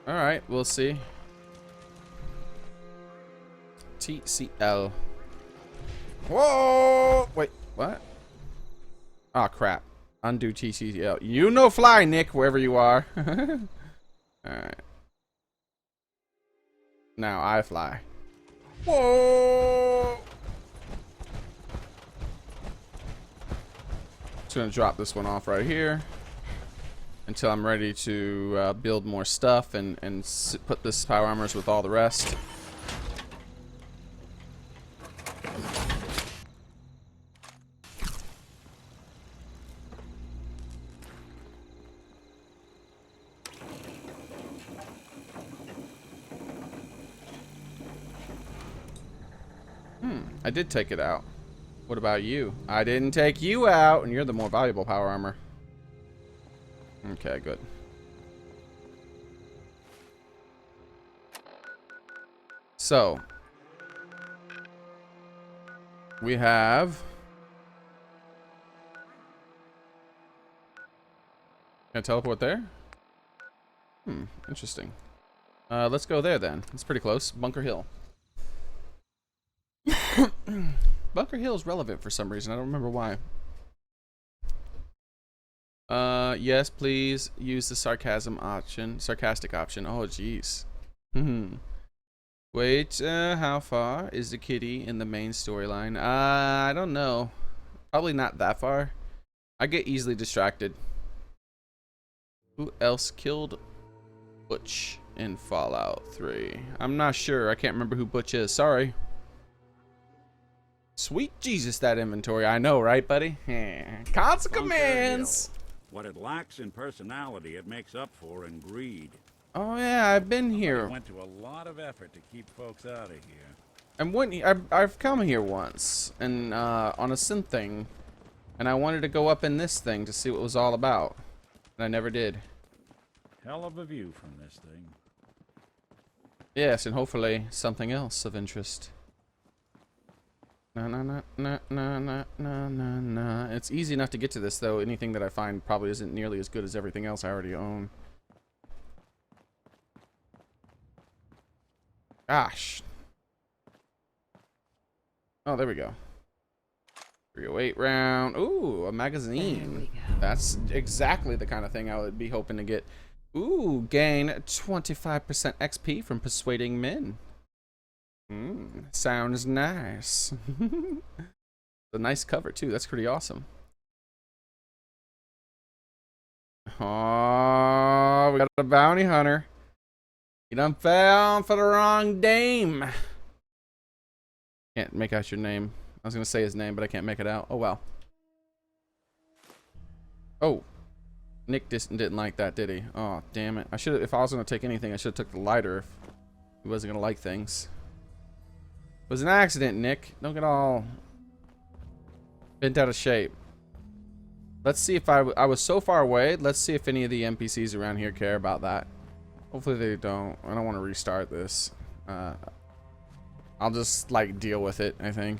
Alright, we'll see. TCL. Whoa! Wait, what? Oh crap! Undo TCL. You no fly, Nick, wherever you are. Alright. Now I fly. Whoa! Just gonna drop this one off right here until I'm ready to build more stuff and put this power armors with all the rest. I did take it out. What about you? I didn't take you out, and you're the more valuable power armor. Okay, good. So, we have... Can I teleport there? Interesting. Let's go there then. It's pretty close. Bunker Hill. Bunker Hill is relevant for some reason. I don't remember why. Yes, please use the sarcastic option. Oh, jeez. Wait, how far is the kitty in the main storyline? I don't know. Probably not that far. I get easily distracted. Who else killed Butch in Fallout 3? I'm not sure. I can't remember who Butch is. Sorry. Sweet Jesus, that inventory. I know, right, buddy? Constant commands. What it lacks in personality, it makes up for in greed. Oh yeah, I've been here. Went to a lot of effort to keep folks out of here. I've come here once, and on a synth thing, and I wanted to go up in this thing to see what it was all about, and I never did. Hell of a view from this thing. Yes, and hopefully something else of interest. It's easy enough to get to this, though. Anything that I find probably isn't nearly as good as everything else I already own. Gosh. Oh, there we go. 308 round. Ooh, a magazine. That's exactly the kind of thing I would be hoping to get. Ooh, gain 25% XP from persuading men. Sounds nice. A nice cover too. That's pretty awesome. Oh, we got a bounty hunter. You done fell for the wrong dame. Can't make out your name. I was gonna say his name, but I can't make it out. Oh well. Oh, Nick didn't like that, did he? Oh, damn it. I should. If I was gonna take anything, I should have took the lighter. If he wasn't gonna like things. It was an accident, Nick. Don't get all bent out of shape. Let's see if I was so far away. Let's see if any of the NPCs around here care about that. Hopefully they don't. I don't want to restart this. I'll just like deal with it, I think.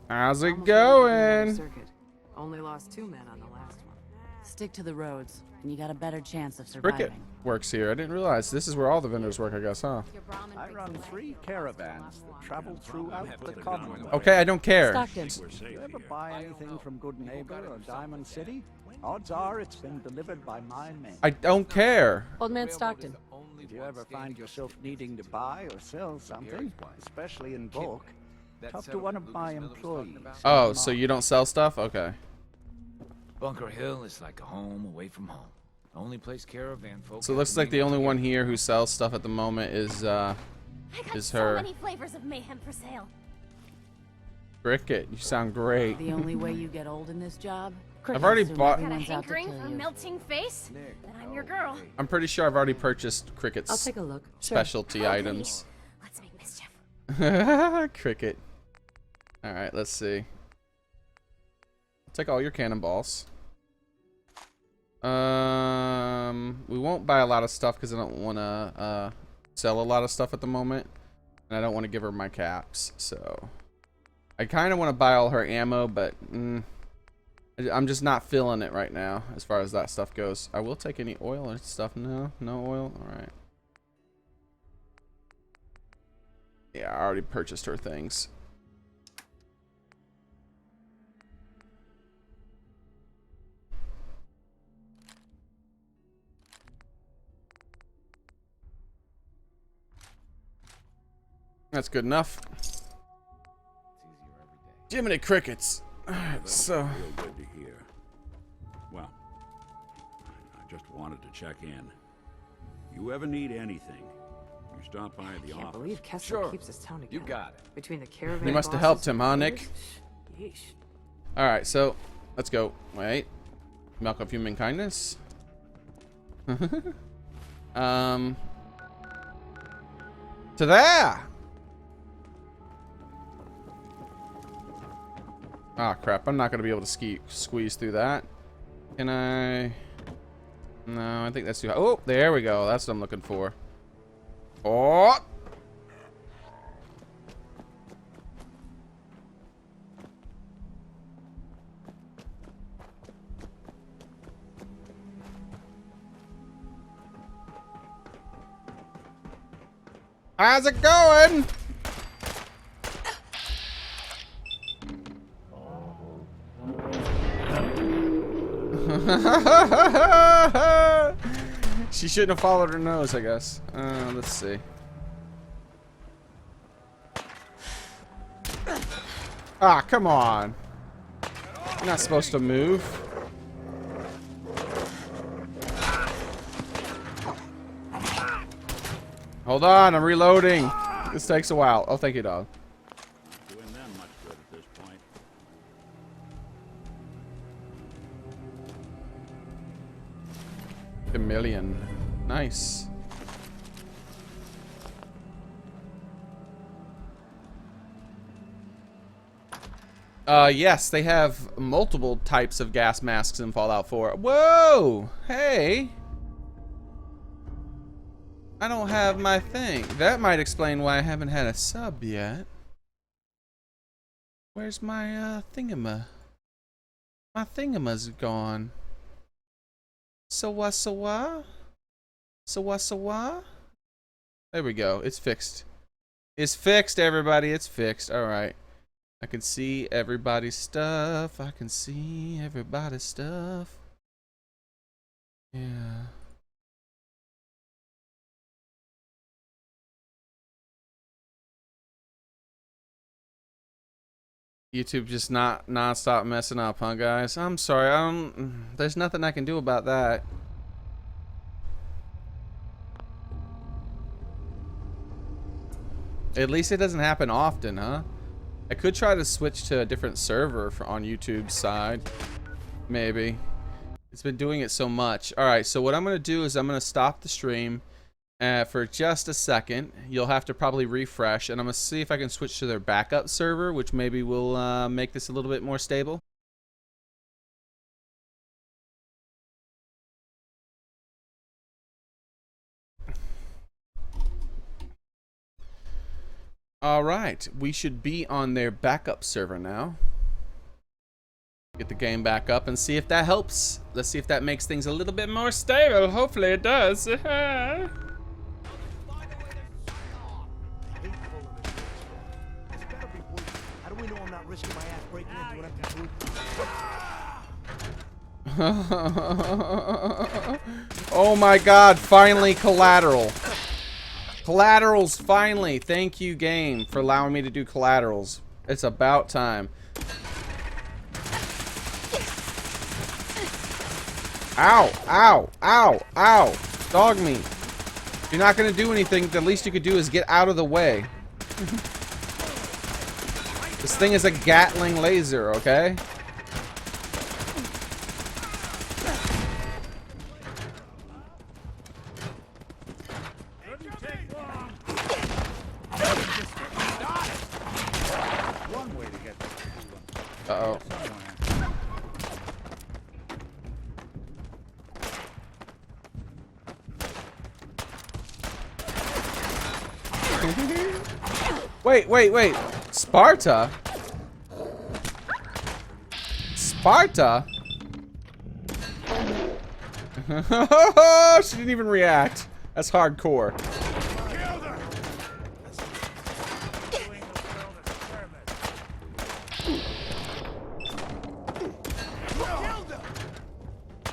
How's it going? Only lost 2 men on the last one. Stick to the roads, and you got a better chance of surviving. Cricket works here. I didn't realize this is where all the vendors work, I guess, huh? I run 3 caravans that travel throughout the Commonwealth. Okay, I don't care. Stockton. You ever buy anything from Good Neighbor or Diamond City? Odds are it's been delivered by my men. I don't care. Old Man Stockton. If you ever find yourself needing to buy or sell something, especially in bulk, talk to one of my employees. Oh, so you don't sell stuff? Okay. Bunker Hill is like a home away from home. Only place caravan folks. So it looks like the only one here who sells stuff at the moment is I got so her. many flavors of mayhem for sale. Cricket. You sound great. The only way you get old in this job? I've already bought. Got a Everyone's out to hankering kill for a you. melting face? Then I'm your girl. I'm pretty sure I've already purchased Cricket's I'll take a look. Sure. specialty Oh, items. Let's make mischief. Cricket. All right, let's see. I'll take all your cannonballs. We won't buy a lot of stuff because I don't want to sell a lot of stuff at the moment, and I don't want to give her my caps. So I kind of want to buy all her ammo, but I'm just not feeling it right now as far as that stuff goes. I will take any oil and stuff. No oil. All right. Yeah, I already purchased her things. That's good enough. Jiminy crickets. Alright, so. Real good to hear. Well, I just wanted to check in. You ever need anything, you stop by the I can't office. believe Kessler Sure. keeps this town together. You got it. Between the caravan You must have bosses helped him, and huh, the Nick? raiders. Yeesh. Alright, so let's go. Wait. Milk of human kindness. To there! Ah, crap. I'm not going to be able to squeeze through that. Can I? No, I think that's too high. Oh, there we go. That's what I'm looking for. Oh! How's it going? She shouldn't have followed her nose, I guess. Let's see. Ah, come on. You're not supposed to move. Hold on, I'm reloading. This takes a while. Oh, thank you, dog. Not doing them much good at this point. Chameleon. Nice. Yes, they have multiple types of gas masks in Fallout 4. Whoa! Hey! I don't have my thing. That might explain why I haven't had a sub yet. Where's my thingama? My thingama's gone. So what? There we go. It's fixed. It's fixed, everybody. It's fixed. Alright. I can see everybody's stuff. I can see everybody's stuff. Yeah. YouTube just non-stop messing up, huh, guys? I'm sorry. There's nothing I can do about that. At least it doesn't happen often, huh? I could try to switch to a different server on YouTube's side. Maybe. It's been doing it so much. Alright, so what I'm going to do is I'm going to stop the stream for just a second. You'll have to probably refresh, and I'm going to see if I can switch to their backup server, which maybe will make this a little bit more stable. Alright, we should be on their backup server now. Get the game back up and see if that helps. Let's see if that makes things a little bit more stable. Hopefully it does. Oh my god, finally collateral. Collaterals, finally. Thank you, game, for allowing me to do collaterals. It's about time. Ow, ow, ow, ow. Dog meat. If you're not going to do anything, the least you could do is get out of the way. This thing is a Gatling laser, okay? Uh-oh. Wait. Sparta? Sparta? She didn't even react. That's hardcore.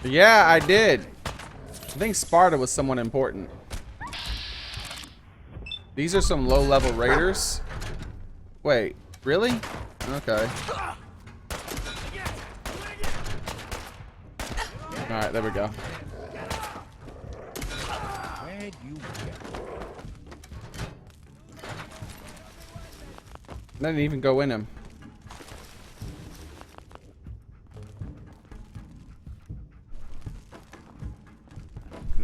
Yeah, I did. I think Sparta was someone important. These are some low-level raiders. Wait, really? Okay. Alright, there we go. Where'd you go? I didn't even go in him.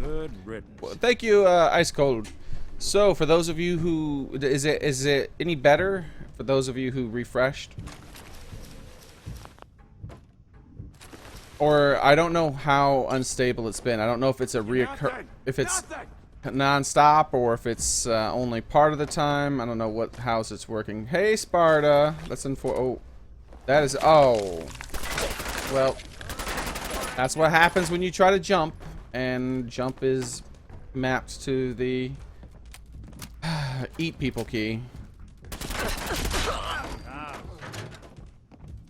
Good riddance. Well, thank you, Ice Cold. So, for those of you who... Is it any better? For those of you who refreshed? Or, I don't know how unstable it's been. I don't know if it's a if it's non-stop, or if it's only part of the time. I don't know how's it's working. Hey, Sparta! That's in for... Oh. That is... Oh. Well. That's what happens when you try to jump. And jump is mapped to the eat people key.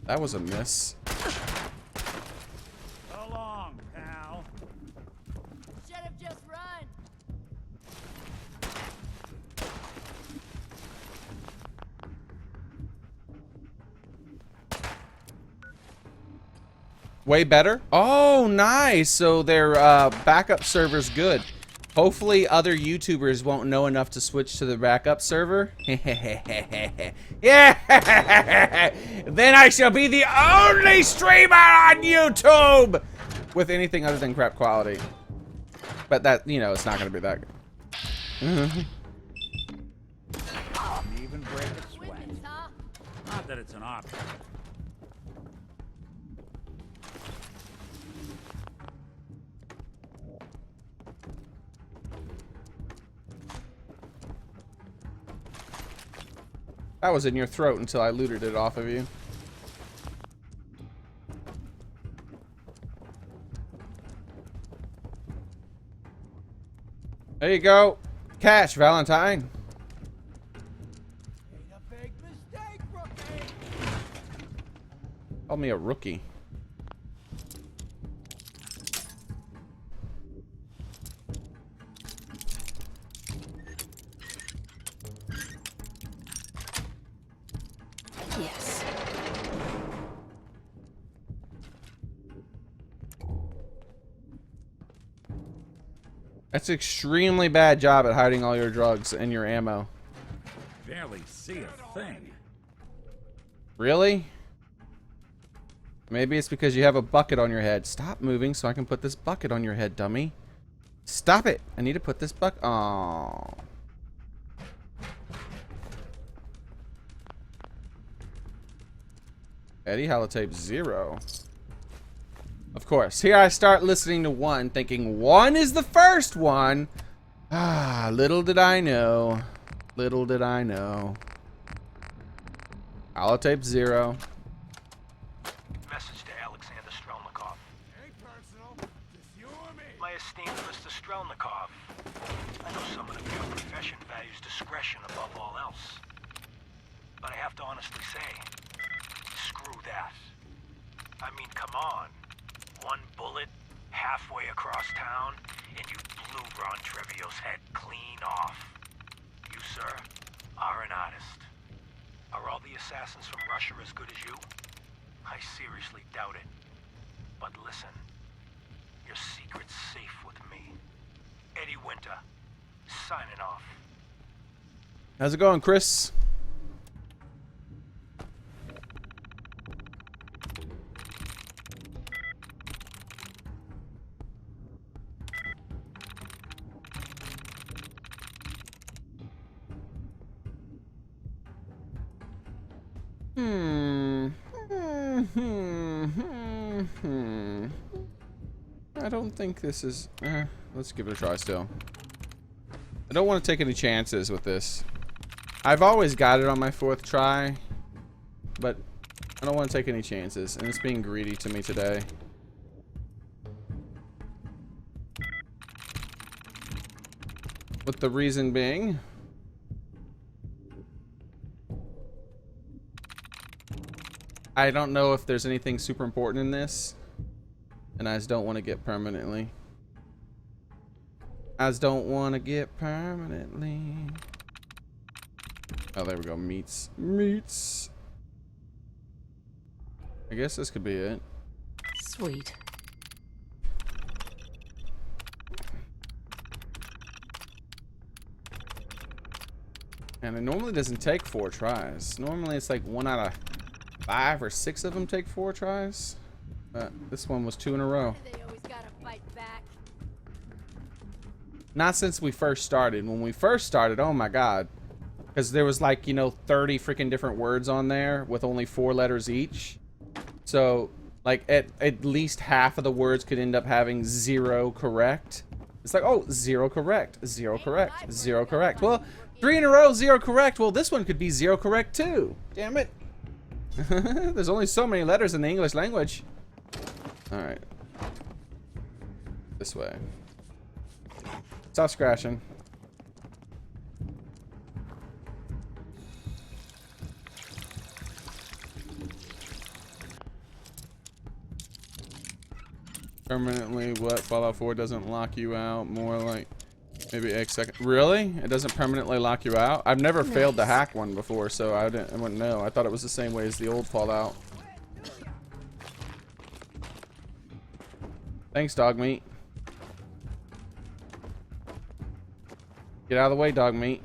That was a miss. So long, pal. Should have just run. Way better? Oh, nice. So their backup server's good. Hopefully other YouTubers won't know enough to switch to the backup server. Yeah! Then I shall be the only streamer on YouTube with anything other than crap quality. But that, you know, it's not going to be that good. Even break a sweat. Not that it's an option. That was in your throat until I looted it off of you. There you go. Cash, Valentine. Made a big mistake, rookie. Call me a rookie. Yes. That's an extremely bad job at hiding all your drugs and your ammo. Barely see a thing. Really? Maybe it's because you have a bucket on your head. Stop moving so I can put this bucket on your head, dummy. Stop it. I need to put this bucket. Oh. Eddie, holotape 0. Of course. Here I start listening to 1, thinking 1 is the first one. Ah, little did I know. Little did I know. Holotape 0. Message to Alexander Strelnikov. Ain't personal. Just you or me. My esteemed Mr. Strelnikov. I know someone of your profession values discretion above all else. But I have to honestly say, screw that. I mean, come on. 1 bullet, halfway across town, and you blew Ron Treviot's head clean off. You, sir, are an artist. Are all the assassins from Russia as good as you? I seriously doubt it. But listen, your secret's safe with me. Eddie Winter, signing off. How's it going, Chris? I don't think this is... let's give it a try still. I don't want to take any chances with this. I've always got it on my 4th try, but I don't want to take any chances, and it's being greedy to me today. With the reason being... I don't know if there's anything super important in this. And I just don't want to get permanently. I just don't want to get permanently. Oh, there we go. Meats. Meats. I guess this could be it. Sweet. And it normally doesn't take 4 tries. Normally it's like 1 out of 5 or 6 of them take 4 tries. But this one was 2 in a row. They always gotta fight back. Not since we first started. When we first started, oh my god. Because there was like, you know, 30 freaking different words on there with only 4 letters each. So, like, at least half of the words could end up having 0 correct. It's like, oh, 0 correct, 0 correct, 0 correct. Well, 3 in a row, 0 correct. Well, this one could be 0 correct too. Damn it. There's only so many letters in the English language. Alright. This way. Stop scratching. Permanently, what? Fallout 4 doesn't lock you out. More like maybe X second. Really? It doesn't permanently lock you out? I've never failed to hack one before, so I wouldn't know. I thought it was the same way as the old Fallout. Thanks, dog meat. Get out of the way, dog meat.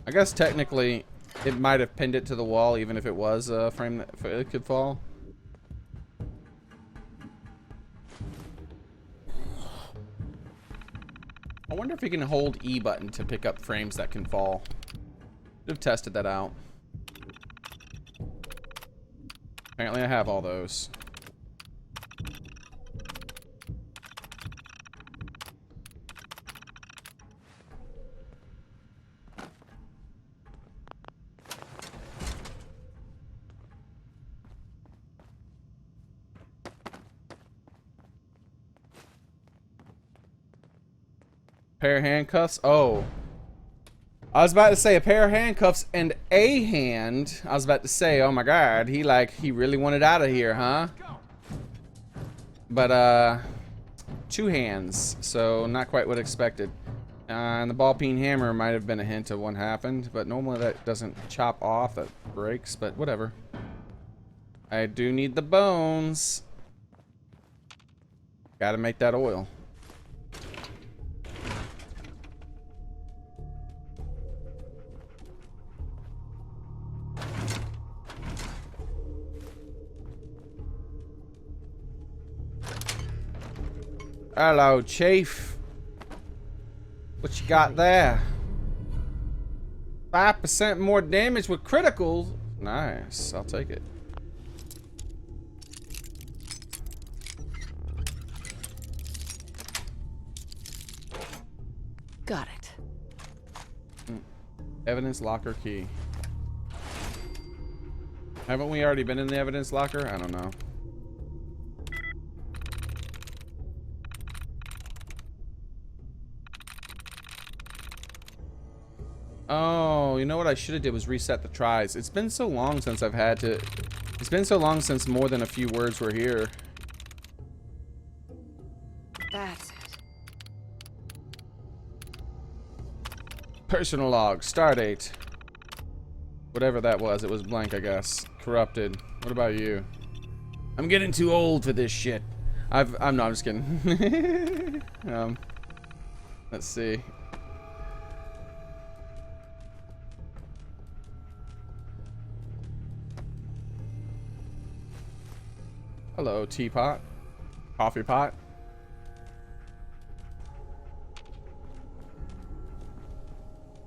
I guess technically it might have pinned it to the wall even if it was a frame that it could fall. I wonder if you can hold E button to pick up frames that can fall. Should have tested that out. Apparently I have all those. Pair of handcuffs? Oh. I was about to say a pair of handcuffs and a hand. I was about to say, oh my god, he really wanted out of here, huh? But 2 hands, so not quite what expected. And the ball peen hammer might have been a hint of what happened, but normally that doesn't chop off, that breaks, but whatever. I do need the bones. Gotta make that oil. Hello, Chief. What you got there? 5% more damage with criticals. Nice. I'll take it. Got it. Evidence locker key. Haven't we already been in the evidence locker? I don't know. Oh, you know what I should have did was reset the tries. It's been so long since I've had to... It's been so long since more than a few words were here. That's it. Personal log. Stardate. Whatever that was. It was blank, I guess. Corrupted. What about you? I'm getting too old for this shit. I'm not, I'm just kidding. Let's see. Hello, teapot. Coffee pot.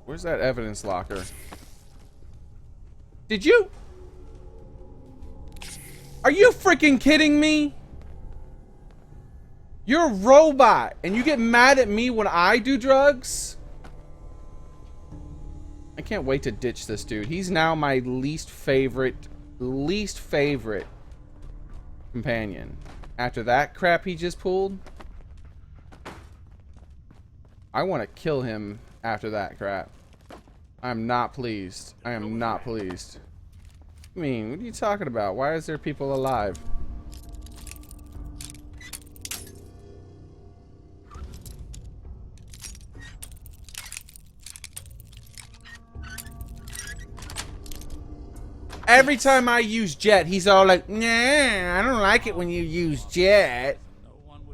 Where's that evidence locker? Did you? Are you freaking kidding me? You're a robot and you get mad at me when I do drugs? I can't wait to ditch this dude. He's now my least favorite companion. After that crap he just pulled, I want to kill him after that crap. I'm not pleased. I am not pleased. I mean, what are you talking about? Why is there people alive? Every time I use Jet, he's all like, nah, I don't like it when you use Jet.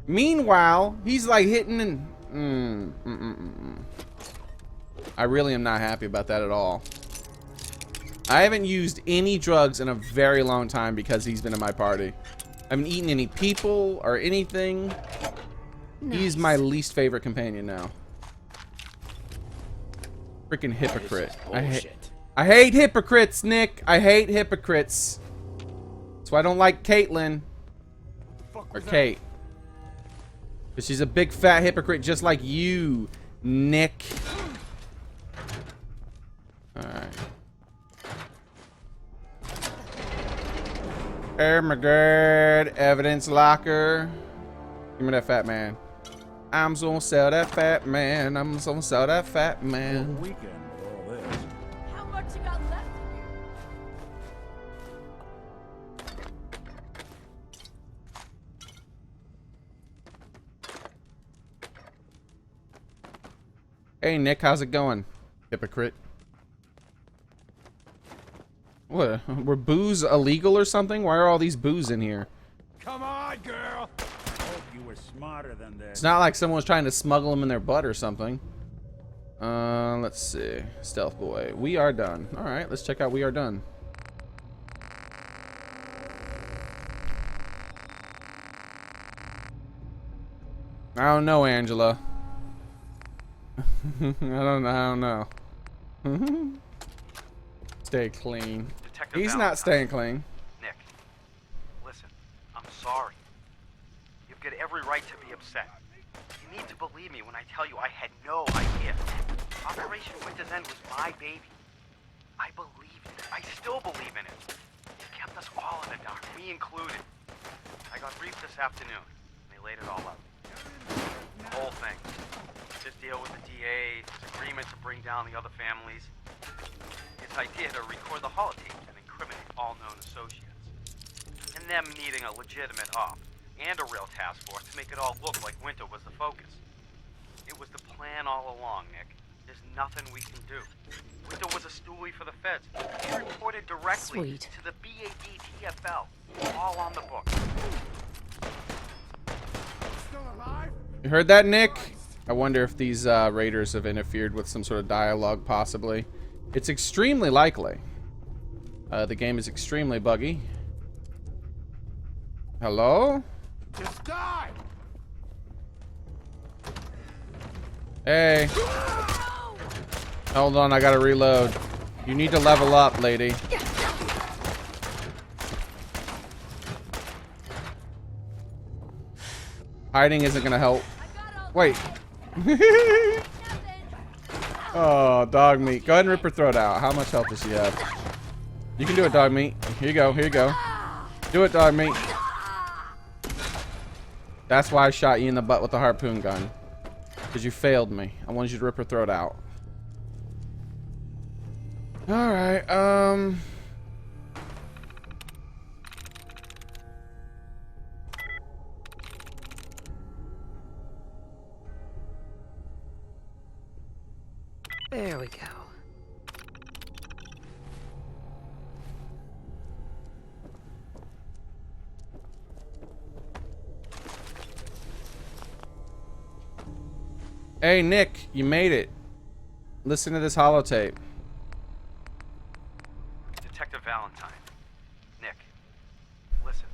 Meanwhile, he's like hitting and... I really am not happy about that at all. I haven't used any drugs in a very long time because he's been in my party. I haven't eaten any people or anything. Nice. He's my least favorite companion now. Freaking hypocrite. I hate hypocrites, Nick. I hate hypocrites. That's why I don't like Caitlyn. Or Kate. Because she's a big fat hypocrite just like you, Nick. Alright. Oh my god. Evidence locker. Give me that fat man. I'm gonna sell that fat man. I'm gonna sell that fat man. How much you got left Hey Nick, how's it going? Hypocrite. What? Were booze illegal or something? Why are all these booze in here? Come on, girl. Hope you were smarter than this. It's not like someone was trying to smuggle them in their butt or something. Let's see. Stealth boy. We are done. All right, let's check out We Are Done. I don't know, Angela. I don't know. Stay clean. Detective He's Valentine. not staying clean. Nick, listen, I'm sorry. You've got every right to be upset. You need to believe me when I tell you I had no idea. Operation Winter's End was my baby. I believed in it. I still believe in it. It kept us all in the dark, me included. I got briefed this afternoon. They laid it all out. The whole thing. His deal with the DA, his agreement to bring down the other families, his idea to record the holotapes and incriminate all known associates, and them needing a legitimate op and a real task force to make it all look like Winter was the focus. It was the plan all along, Nick. There's nothing we can do. Winter was a stoolie for the feds. He reported directly to the BADTFL. All on the book. Still alive? You heard that, Nick? I wonder if these raiders have interfered with some sort of dialogue, possibly. It's extremely likely. The game is extremely buggy. Hello? Just die! Hey. Hold on, I gotta reload. You need to level up, lady. Hiding isn't gonna help. Wait. Oh, dog meat. Go ahead and rip her throat out. How much health does she have? You can do it, dog meat. Here you go. Here you go. Do it, dog meat. That's why I shot you in the butt with the harpoon gun. Because you failed me. I wanted you to rip her throat out. Alright, There we go. Hey, Nick, you made it. Listen to this holotape. Detective Valentine. Nick, listen,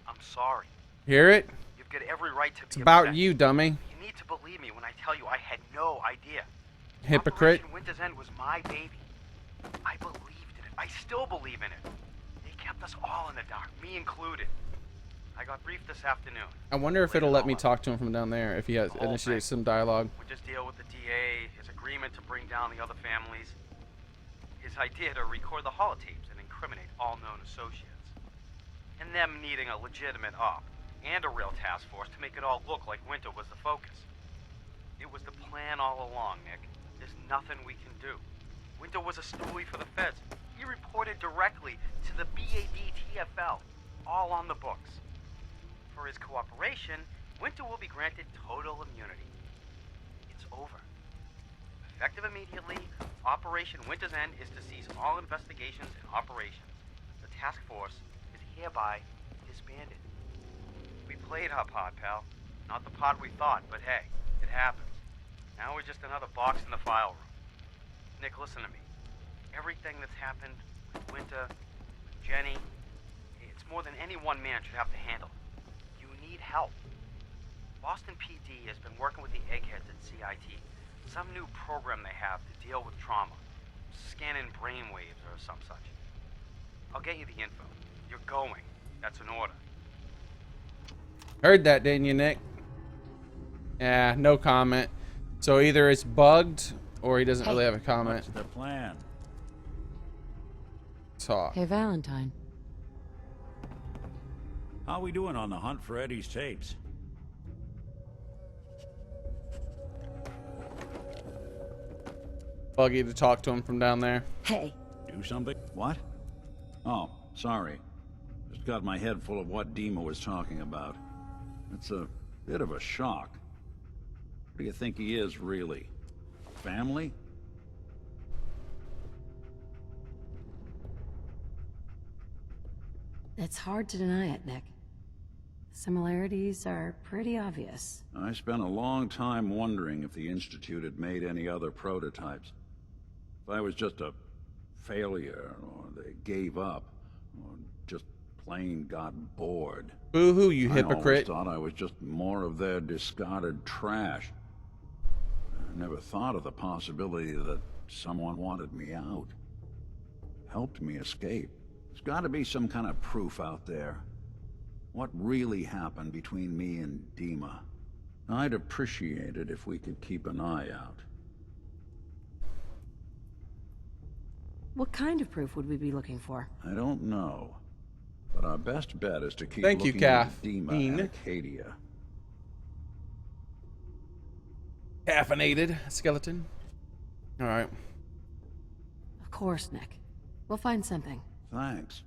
I'm sorry. Hear it? You've got every right to be It's about upset. you, dummy. You need to believe me when I tell you I had no idea. Hypocrite. Operation Winter's End was my baby. I believed in it. I still believe in it. They kept us all in the dark, me included. I got briefed this afternoon. I wonder if it'll let me talk to him from down there, if he has initiated some dialogue. We just deal with the DA, his agreement to bring down the other families, his idea to record the holotapes and incriminate all known associates, and them needing a legitimate op and a real task force to make it all look like Winter was the focus. It was the plan all along, Nick. There's nothing we can do. Winter was a stoolie for the feds. He reported directly to the BADTFL, all on the books. For his cooperation, Winter will be granted total immunity. It's over. Effective immediately, Operation Winter's End is to cease all investigations and operations. The task force is hereby disbanded. We played our part, pal. Not the part we thought, but hey, it happens. Now we're just another box in the file room. Nick, listen to me. Everything that's happened with Winter, with Jenny, it's more than any one man should have to handle. You need help. Boston PD has been working with the eggheads at CIT. Some new program they have to deal with trauma. Scanning brainwaves or some such. I'll get you the info. You're going. That's an order. Heard that, didn't you, Nick? Yeah, no comment. So either it's bugged or he doesn't really have a comment. What's the plan? Talk. Hey, Valentine. How we doing on the hunt for Eddie's tapes? Buggy to talk to him from down there. Hey. Do something? What? Oh, sorry. Just got my head full of what Dima was talking about. It's a bit of a shock. What do you think he is, really? Family? It's hard to deny it, Nick. Similarities are pretty obvious. I spent a long time wondering if the Institute had made any other prototypes. If I was just a failure, or they gave up, or just plain got bored. Boo-hoo, you hypocrite. I always thought I was just more of their discarded trash. I never thought of the possibility that someone wanted me out. Helped me escape. There's got to be some kind of proof out there. What really happened between me and Dima? I'd appreciate it if we could keep an eye out. What kind of proof would we be looking for? I don't know. But our best bet is to keep Thank you, looking at Kath. Dima and Acadia. Caffeinated skeleton. All right. Of course, Nick. We'll find something. Thanks.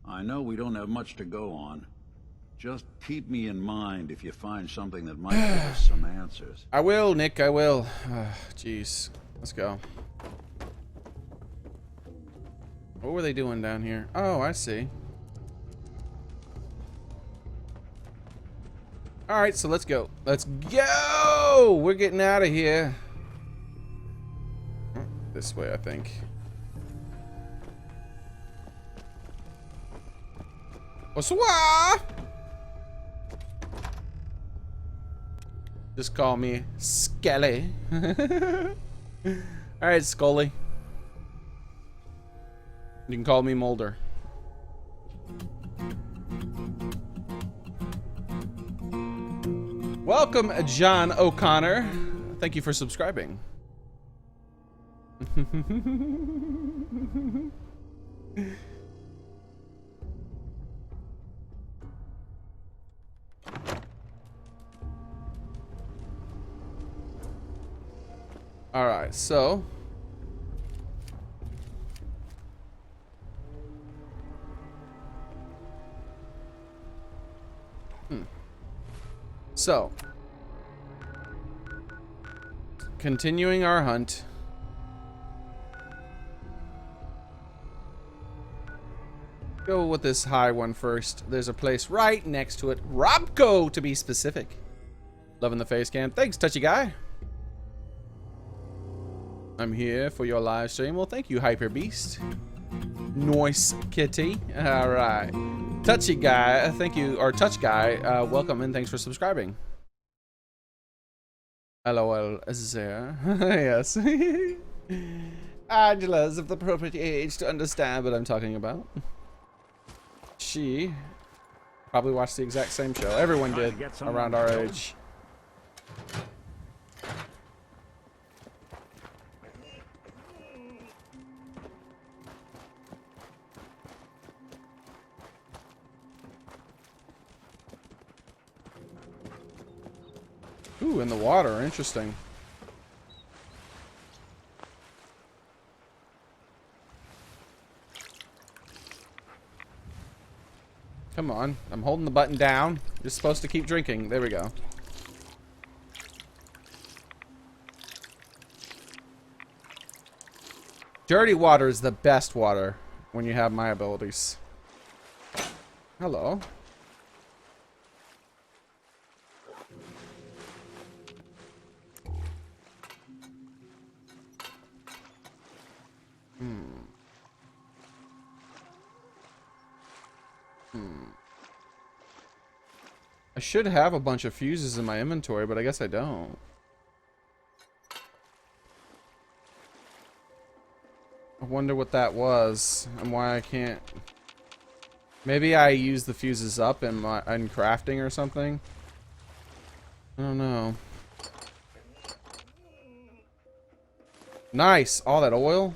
I know we don't have much to go on. Just keep me in mind if you find something that might give us some answers. I will, Nick, I will. Jeez. Let's go. What were they doing down here? Oh, I see. Alright, so let's go. Let's go! We're getting out of here. This way, I think. Bonsoir! Just call me Skelly. Alright, Scully. You can call me Mulder. Welcome, John O'Connor. Thank you for subscribing. All right, so continuing our hunt. Go with this high one first. There's a place right next to it. Robco, to be specific. Loving the face cam. Thanks, touchy guy. I'm here for your live stream. Well, thank you, Hyper Beast. Nice kitty. All right. Touchy guy, thank you, or touch guy, welcome and thanks for subscribing. LOL, there. Yes. Angela's of the appropriate age to understand what I'm talking about. She probably watched the exact same show. Everyone did around our age. Ooh, in the water. Interesting. Come on. I'm holding the button down. You're supposed to keep drinking. There we go. Dirty water is the best water when you have my abilities. Hello. I should have a bunch of fuses in my inventory, but I guess I don't. I wonder what that was and why I can't. Maybe I use the fuses up in crafting or something. I don't know. Nice, all that oil.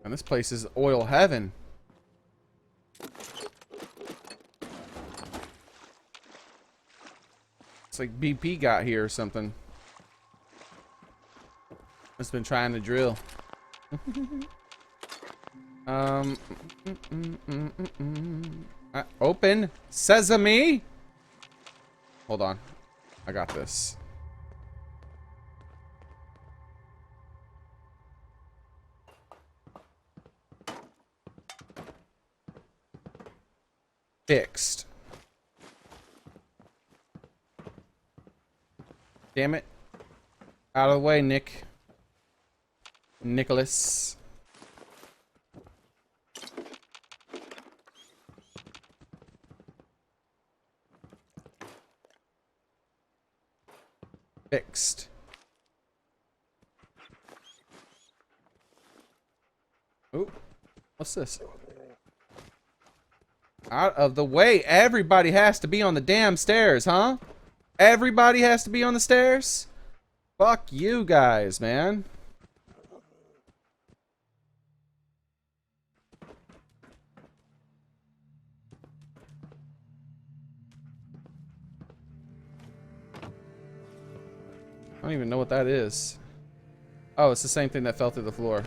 And this place is oil heaven. It's like BP got here or something. It's been trying to drill. Open sesame. Hold on, I got this. Fixed. Damn it. Out of the way, Nicholas. Fixed. Ooh. What's this? Out of the way. Everybody has to be on the damn stairs, huh? Everybody has to be on the stairs? Fuck you guys, man. I don't even know what that is. Oh, it's the same thing that fell through the floor.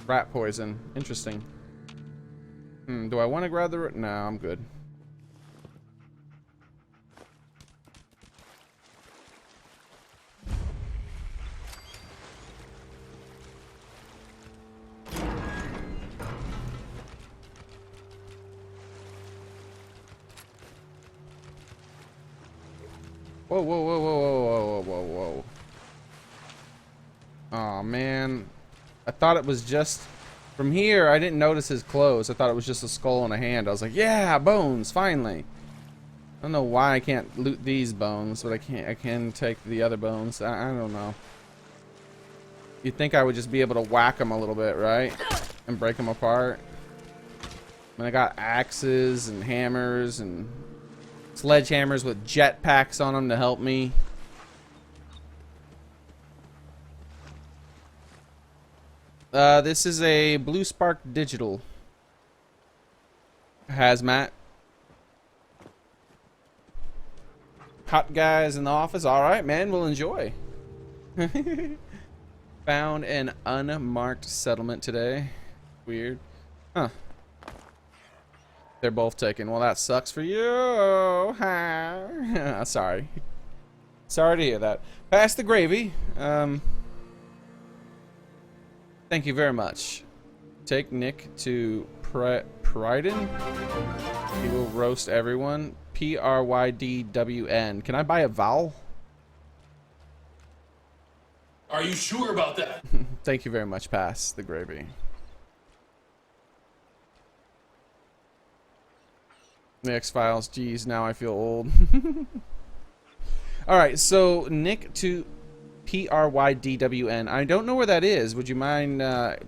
Rat poison. Interesting. Do I want to grab the... No, I'm good. Whoa, whoa, whoa, whoa, whoa, whoa, whoa, whoa. Aw, man. I thought it was just... From here, I didn't notice his clothes. I thought it was just a skull and a hand. I was like, yeah, bones, finally. I don't know why I can't loot these bones, but I can take the other bones. I don't know. You'd think I would just be able to whack them a little bit, right? And break them apart. I mean, I got axes and hammers and sledgehammers with jetpacks on them to help me. This is a Blue Spark Digital. Hazmat. Hot guys in the office. Alright, man. We'll enjoy. Found an unmarked settlement today. Weird. Huh. They're both taken. Well, that sucks for you. Sorry. Sorry to hear that. Pass the gravy. Thank you very much. Take Nick to Pryden. He will roast everyone. Prydwn. Can I buy a vowel? Are you sure about that? Thank you very much. Pass the gravy. The X-Files. Geez, now I feel old. Alright, so Nick to Prydwn. I don't know where that is. Would you mind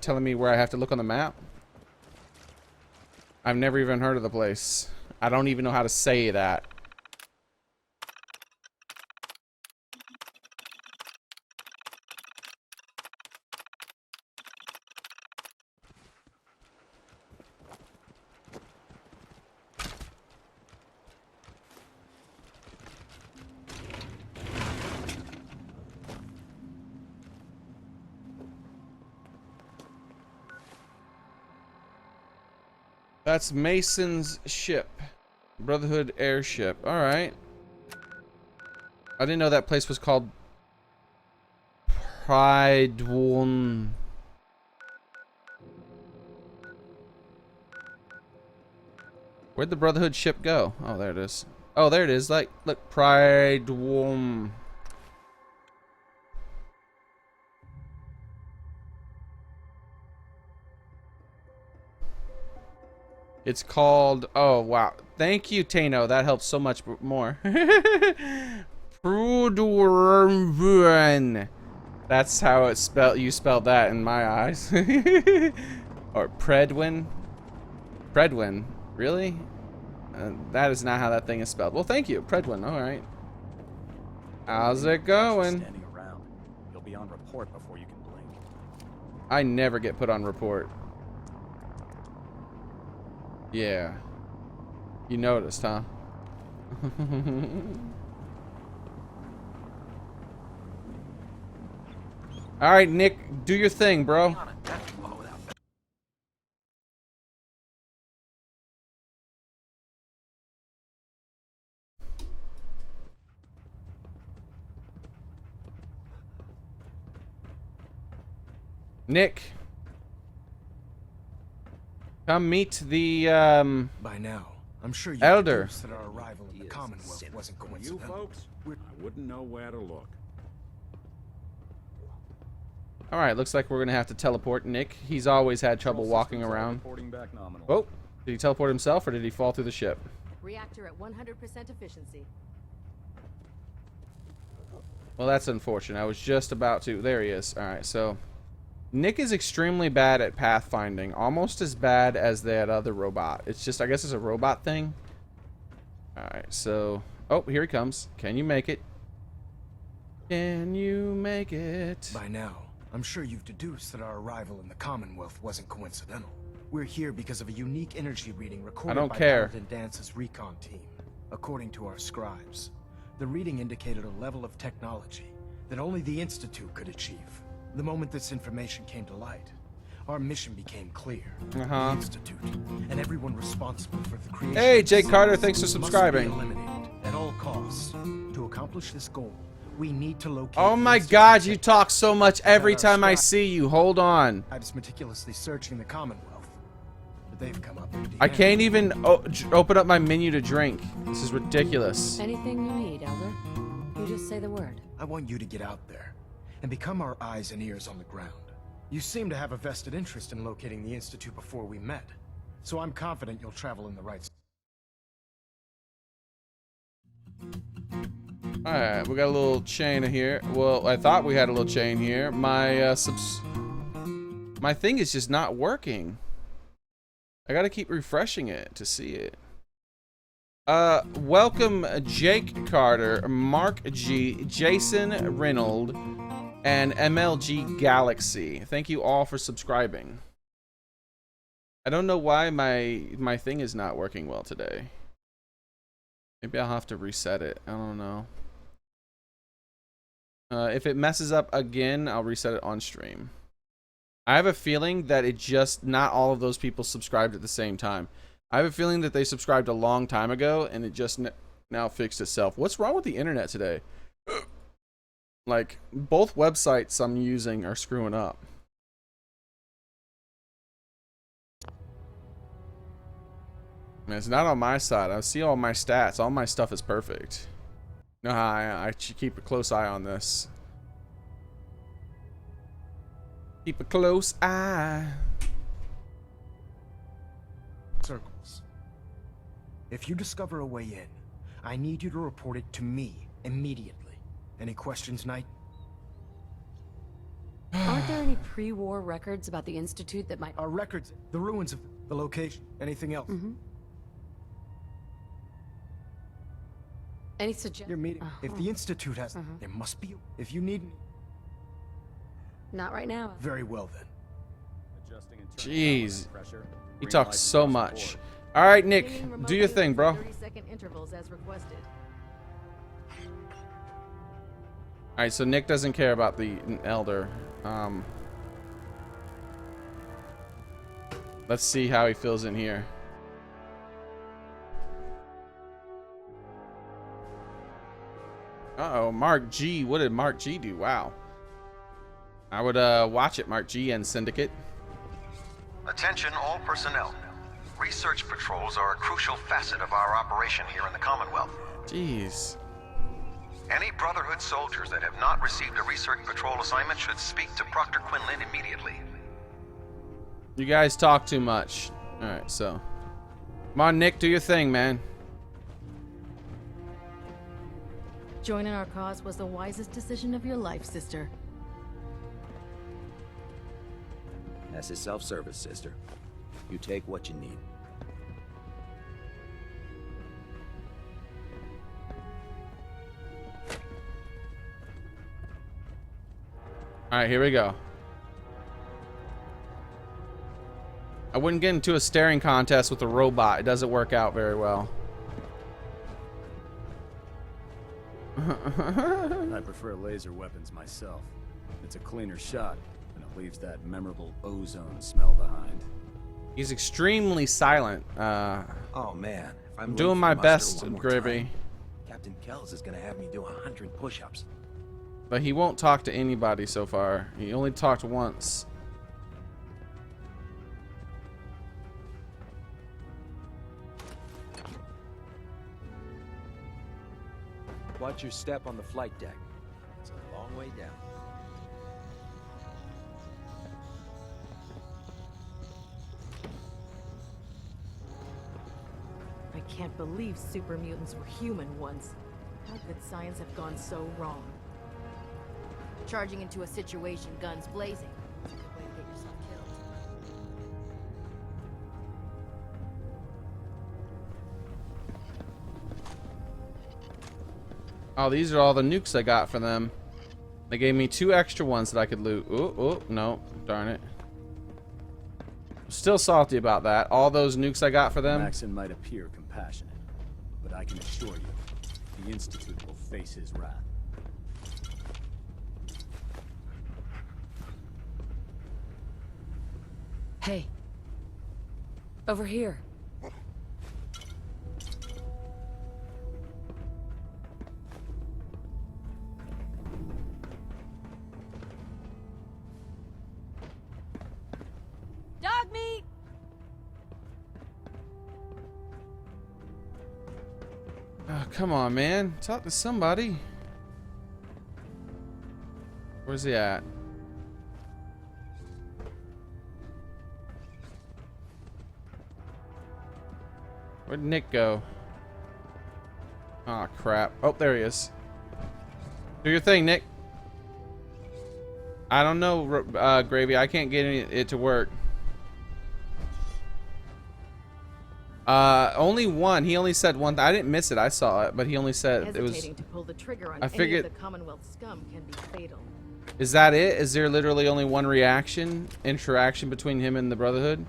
telling me where I have to look on the map? I've never even heard of the place. I don't even know how to say that. That's Mason's ship. Brotherhood airship. Alright. I didn't know that place was called Prydwen. Where'd the Brotherhood ship go? Oh, there it is. Oh, there it is. Like, look, Prydwen. It's called, oh wow, thank you Tano, that helps so much more. Prydwen. That's how it's spelled. You spelled that in my eyes. Or Predwin. Predwin, really? That is not how that thing is spelled. Well, thank you, Predwin. All right. How's it going? Standing around. You'll be on report before you can blink. I never get put on report. Yeah. You noticed, huh? Alright, Nick, do your thing, bro. Nick. Come meet the, By now, I'm sure you Elder. that our arrival in the Commonwealth wasn't coincidental. You folks, I wouldn't know where to look. Alright, looks like we're gonna have to teleport Nick. He's always had trouble walking around. Oh, did he teleport himself or did he fall through the ship? Reactor at 100% efficiency. Well, that's unfortunate. I was just about to. There he is. Alright, so Nick is extremely bad at pathfinding. Almost as bad as that other robot. It's just, I guess it's a robot thing. Alright, so... Oh, here he comes. Can you make it? Can you make it? By now, I'm sure you've deduced that our arrival in the Commonwealth wasn't coincidental. We're here because of a unique energy reading recorded by Valentine Dance's recon team. According to our scribes, the reading indicated a level of technology that only the Institute could achieve. The moment this information came to light, our mission became clear. The Institute and everyone responsible for the creation. Hey, Jake Carter, thanks for subscribing. Must be eliminated at all costs. To accomplish this goal, we need to locate. Oh my God, you talk so much every time I see you. Hold on. I was meticulously searching the Commonwealth, but they've come up empty. I can't even open up my menu to drink. This is ridiculous. Anything you need, Elder. You just say the word. I want you to get out there and become our eyes and ears on the ground. You seem to have a vested interest in locating the Institute before we met, so I'm confident you'll travel in the right. Alright, we got a little chain here. Well, I thought we had a little chain here. My my thing is just not working. I gotta keep refreshing it to see it. Welcome Jake Carter, Mark G, Jason Reynolds, and MLG Galaxy. Thank you all for subscribing. I don't know why my thing is not working well today. Maybe I'll have to reset it. I don't know. If it messes up again, I'll reset it on stream. I have a feeling that it just, not all of those people subscribed at the same time. I have a feeling that they subscribed a long time ago and it just now fixed itself. What's wrong with the internet today? Like, both websites I'm using are screwing up. Man, it's not on my side. I see all my stats. All my stuff is perfect. No, I should keep a close eye on this. Keep a close eye. Circles. If you discover a way in, I need you to report it to me immediately. Any questions, Knight? Aren't there any pre-war records about the Institute that might... Our records, the ruins of the location, anything else? Any suggestions? Your meeting. If the Institute has, there must be. If you need me. Not right now. Very well then. Jeez. He talks so much. Alright, Nick. Do your thing, bro. 30-second intervals as requested. Alright, so Nick doesn't care about the Elder. Let's see how he feels in here. Uh-oh, Mark G. What did Mark G do? Wow. I would watch it, Mark G and Syndicate. Attention all personnel. Research patrols are a crucial facet of our operation here in the Commonwealth. Jeez. Any Brotherhood soldiers that have not received a research patrol assignment should speak to Proctor Quinlan immediately. You guys talk too much. Alright, so. Come on, Nick, do your thing, man. Joining our cause was the wisest decision of your life, sister. This is self-service, sister. You take what you need. Alright, here we go. I wouldn't get into a staring contest with a robot. It doesn't work out very well. I prefer laser weapons myself. It's a cleaner shot, and it leaves that memorable ozone smell behind. He's extremely silent. Oh man, if I'm doing my best, Gravy. Captain Kells is gonna have me do 100 push-ups. But he won't talk to anybody so far. He only talked once. Watch your step on the flight deck. It's a long way down. I can't believe super mutants were human once. How could science have gone so wrong? Charging into a situation, guns blazing. It's a good way to get yourself killed. Oh, these are all the nukes I got for them. They gave me 2 extra ones that I could loot. Oh, no. Darn it. Still salty about that. All those nukes I got for them. Maxon might appear compassionate, but I can assure you, the Institute will face his wrath. Hey. Over here. Dog meat! Oh, come on, man. Talk to somebody. Where's he at? Where'd Nick go? Oh crap. Oh, there he is. Do your thing, Nick. I don't know, Gravy. I can't get it to work. Only one. He only said one. I didn't miss it. I saw it, but he only said it was. Hesitating to pull the trigger on I figured. any of the Commonwealth scum can be fatal. Is that it? Is there literally only one interaction between him and the Brotherhood,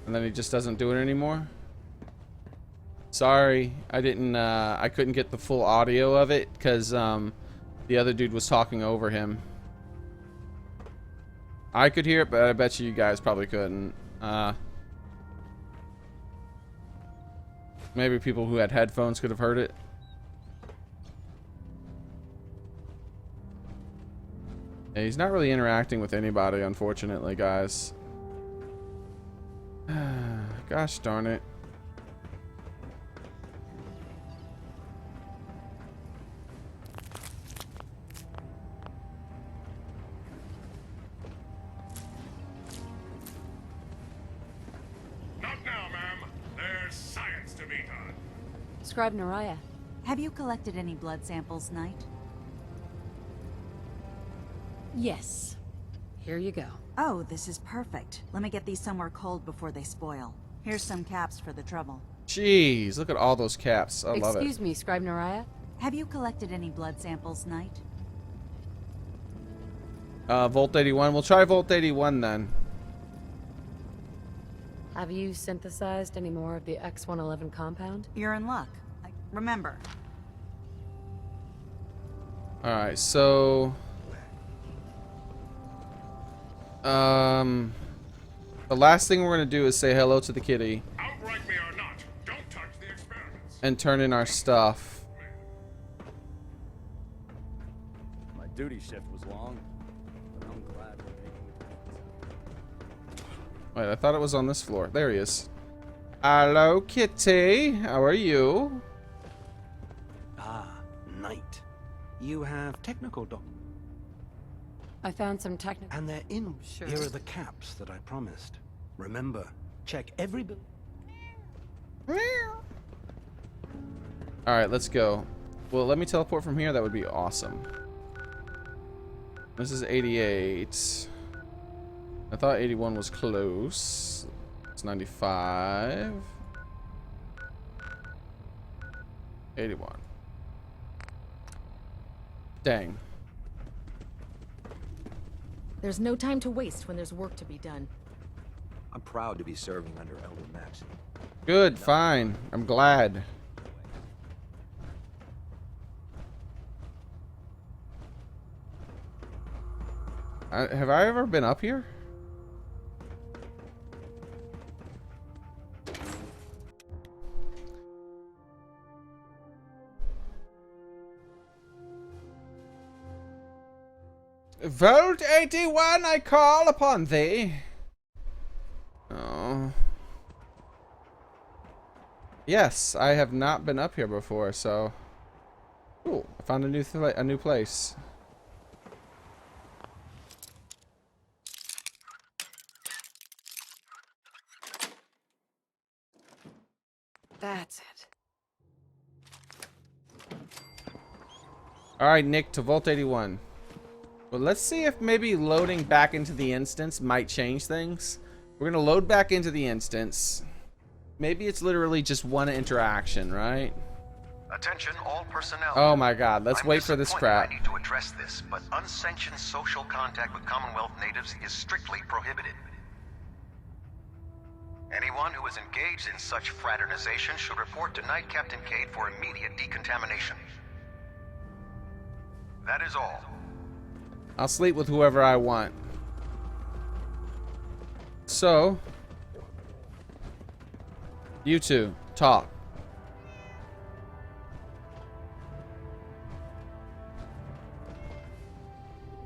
and then he just doesn't do it anymore? Sorry, I didn't. I couldn't get the full audio of it because the other dude was talking over him. I could hear it, but I bet you guys probably couldn't. Maybe people who had headphones could have heard it. Yeah, he's not really interacting with anybody, unfortunately, guys. Gosh darn it. Scribe Naraya. Have you collected any blood samples, Knight? Yes. Here you go. Oh, this is perfect. Let me get these somewhere cold before they spoil. Here's some caps for the trouble. Jeez, look at all those caps. I love it. Excuse me, Scribe Naraya. Have you collected any blood samples, Knight? Volt 81. We'll try Volt 81 then. Have you synthesized any more of the X-111 compound? You're in luck. Remember. Alright, so... the last thing we're going to do is say hello to the kitty. Outright me or not, don't touch the experiments. And turn in our stuff. duty shift was long, but I'm glad we're making it. Wait, I thought it was on this floor. There he is. Hello, Kitty. How are you? Ah, Knight. You have technical doc. I found some technical. And they're in. Sure. Here are the caps that I promised. Remember, check every bill. Alright, let's go. Well, let me teleport from here. That would be awesome. This is 88. I thought 81 was close. It's 95. 81. Dang. There's no time to waste when there's work to be done. I'm proud to be serving under Elder Maxie. Good, fine. I'm glad. Have I ever been up here? Vault 81, I call upon thee. Oh. Yes, I have not been up here before, so. Cool. I found a new place. That's it. All right, Nick, to Vault 81. Well, let's see if maybe loading back into the instance might change things. We're gonna load back into the instance. Maybe it's literally just one interaction, right? Attention, all personnel. Oh my God, let's wait for this crap. I need to address this, but unsanctioned social contact with Commonwealth natives is strictly prohibited. Anyone who is engaged in such fraternization should report to Night Captain Cade for immediate decontamination. That is all. I'll sleep with whoever I want. So, you two, talk.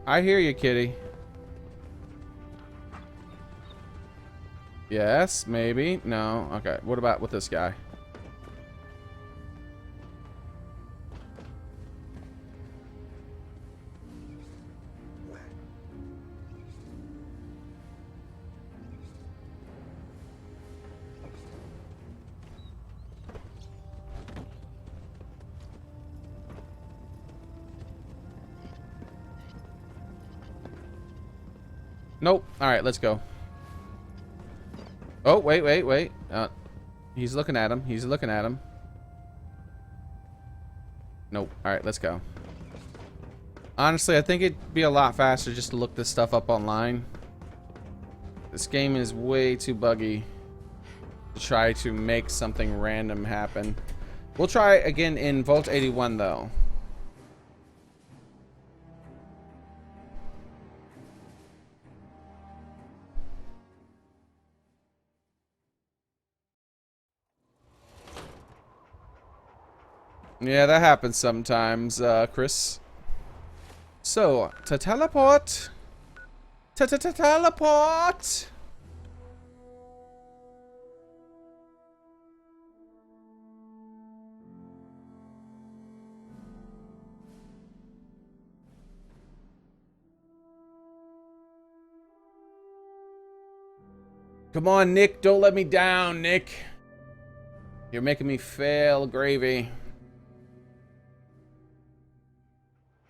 I hear you, kitty. Yes, maybe. No. Okay. What about with this guy? Nope. All right, let's go. Oh, wait. He's looking at him. He's looking at him. Nope. All right, let's go. Honestly, I think it'd be a lot faster just to look this stuff up online. This game is way too buggy to try to make something random happen. We'll try again in Vault 81, though. Yeah, that happens sometimes, Chris. So, to teleport. Teleport. Come on, Nick. Don't let me down, Nick. You're making me fail, gravy.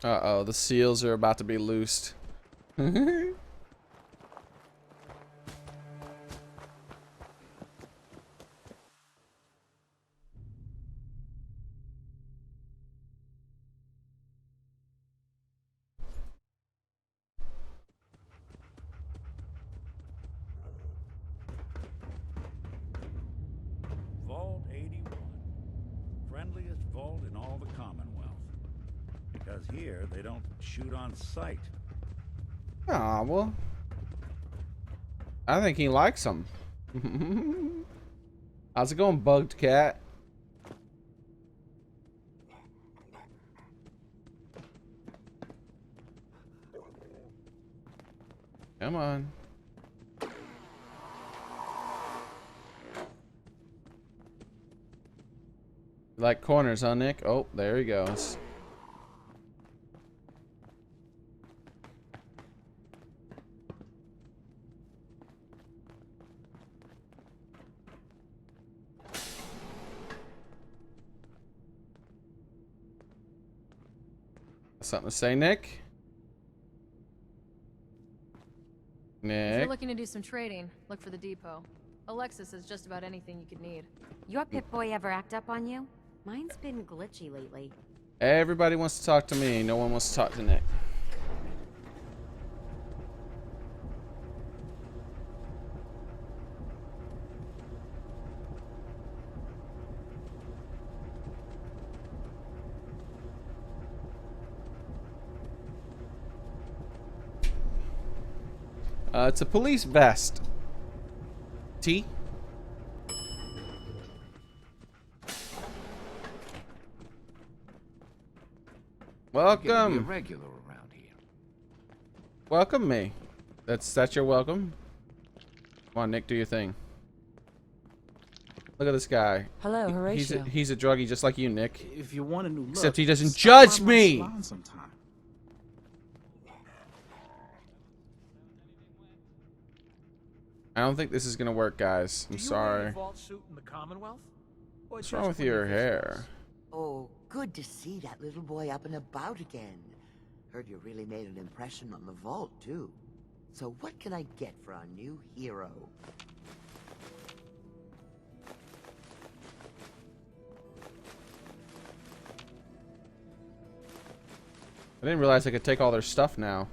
Uh-oh, the seals are about to be loosed. Vault 81. Friendliest vault in all the Commonwealth. Because here, they don't shoot on sight. Aw, well. I think he likes them. How's it going, bugged cat? Come on. Like corners, huh, Nick? Oh, there he goes. Something to say, Nick? If Nick? you're looking to do some trading, look for the depot. Alexis has just about anything you could need. Your Pip-Boy ever act up on you? Mine's been glitchy lately. Everybody wants to talk to me. No one wants to talk to Nick. It's a police vest. T. Welcome. Be a regular around here. Welcome me. That's your welcome. Come on, Nick, do your thing. Look at this guy. Hello, Horatio. He's a druggie just like you, Nick. If you want a new look, Except he doesn't stop judge by my me. salon sometime. I don't think this is gonna work, guys. I'm sorry. What's wrong with your hair? Oh, good to see that little boy up and about again. Heard you really made an impression on the vault, too. So what can I get for our new hero? I didn't realize I could take all their stuff now.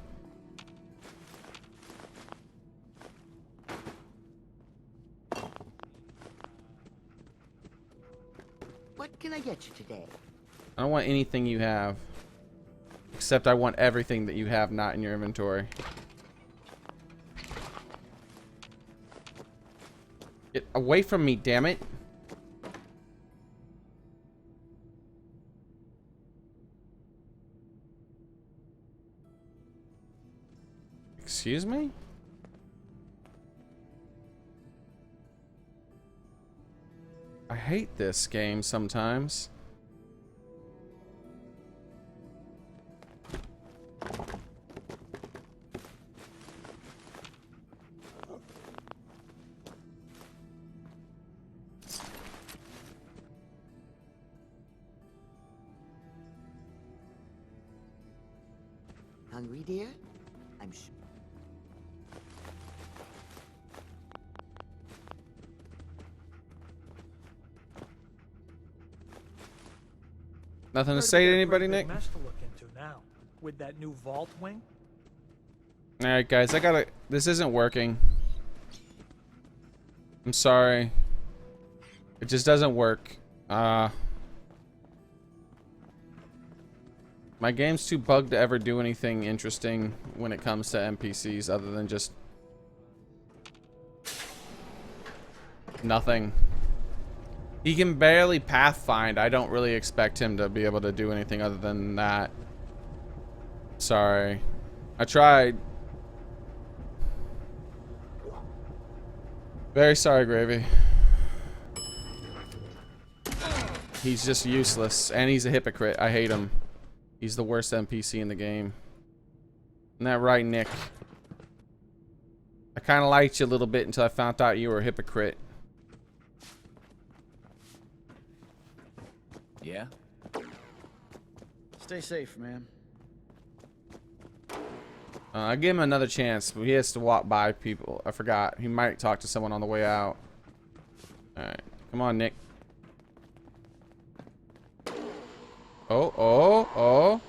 What can I get you today? I don't want anything you have. Except I want everything that you have not in your inventory. Get away from me, damn it. Excuse me? I hate this game sometimes. Hungry, dear? I'm sure. Nothing to say to anybody, Nick? Mess to look into now, with that new vault wing. Alright, guys, this isn't working. I'm sorry. It just doesn't work. My game's too bugged to ever do anything interesting when it comes to NPCs other than just nothing. He can barely pathfind. I don't really expect him to be able to do anything other than that. Sorry. I tried. Very sorry, Gravy. He's just useless, and he's a hypocrite. I hate him. He's the worst NPC in the game. Isn't that right, Nick? I kind of liked you a little bit until I found out you were a hypocrite. Yeah? Stay safe, man. I give him another chance, but he has to walk by people. I forgot. He might talk to someone on the way out. Alright. Come on, Nick. Oh.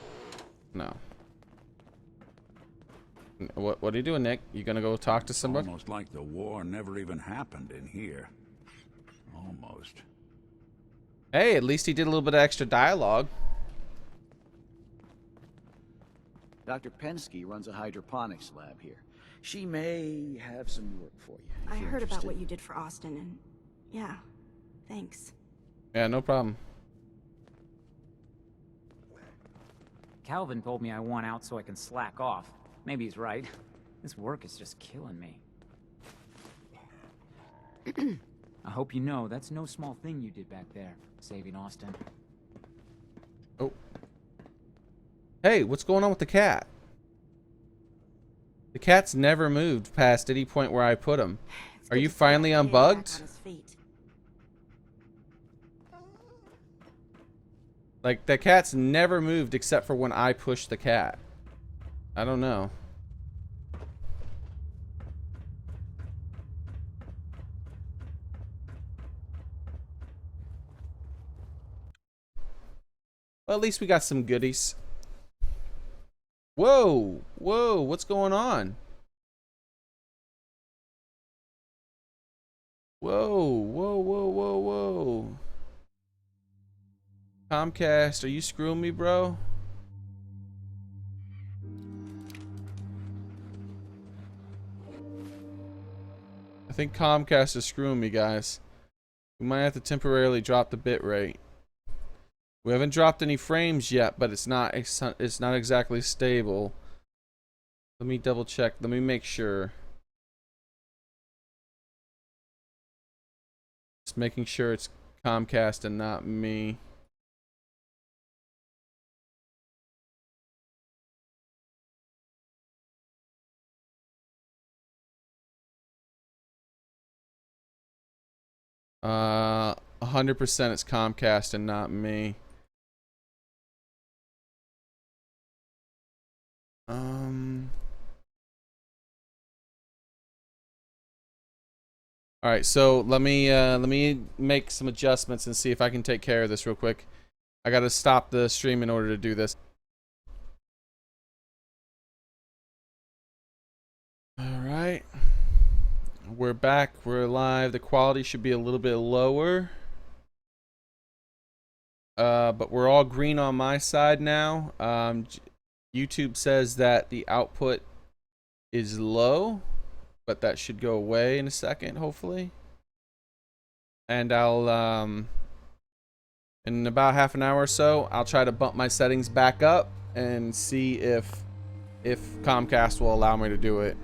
No. What are you doing, Nick? You gonna go talk to somebody? Almost like the war never even happened in here. Almost. Hey, at least he did a little bit of extra dialogue. Dr. Pensky runs a hydroponics lab here. She may have some work for you. I heard about what you did for Austin, and yeah, thanks. Yeah, no problem. Calvin told me I want out so I can slack off. Maybe he's right. This work is just killing me. I hope you know that's no small thing you did back there, saving Austin. Oh. Hey, what's going on with the cat? The cat's never moved past any point where I put him. Are you finally unbugged? Like, the cat's never moved except for when I push the cat. I don't know. Well, at least we got some goodies. Whoa, whoa, what's going on? Whoa, whoa, whoa, whoa, whoa. Comcast, are you screwing me, bro? I think Comcast is screwing me, guys. We might have to temporarily drop the bit rate. We haven't dropped any frames yet, but it's not exactly stable. Let me double check. Let me make sure. Just making sure it's Comcast and not me. Uh, 100% it's Comcast and not me. All right, so let me make some adjustments and see if I can take care of this real quick. I gotta stop the stream in order to do this. All right, we're back. We're live. The quality should be a little bit lower, but we're all green on my side now. YouTube says that the output is low, but that should go away in a second, hopefully. And I'll, in about half an hour or so, I'll try to bump my settings back up and see if Comcast will allow me to do it.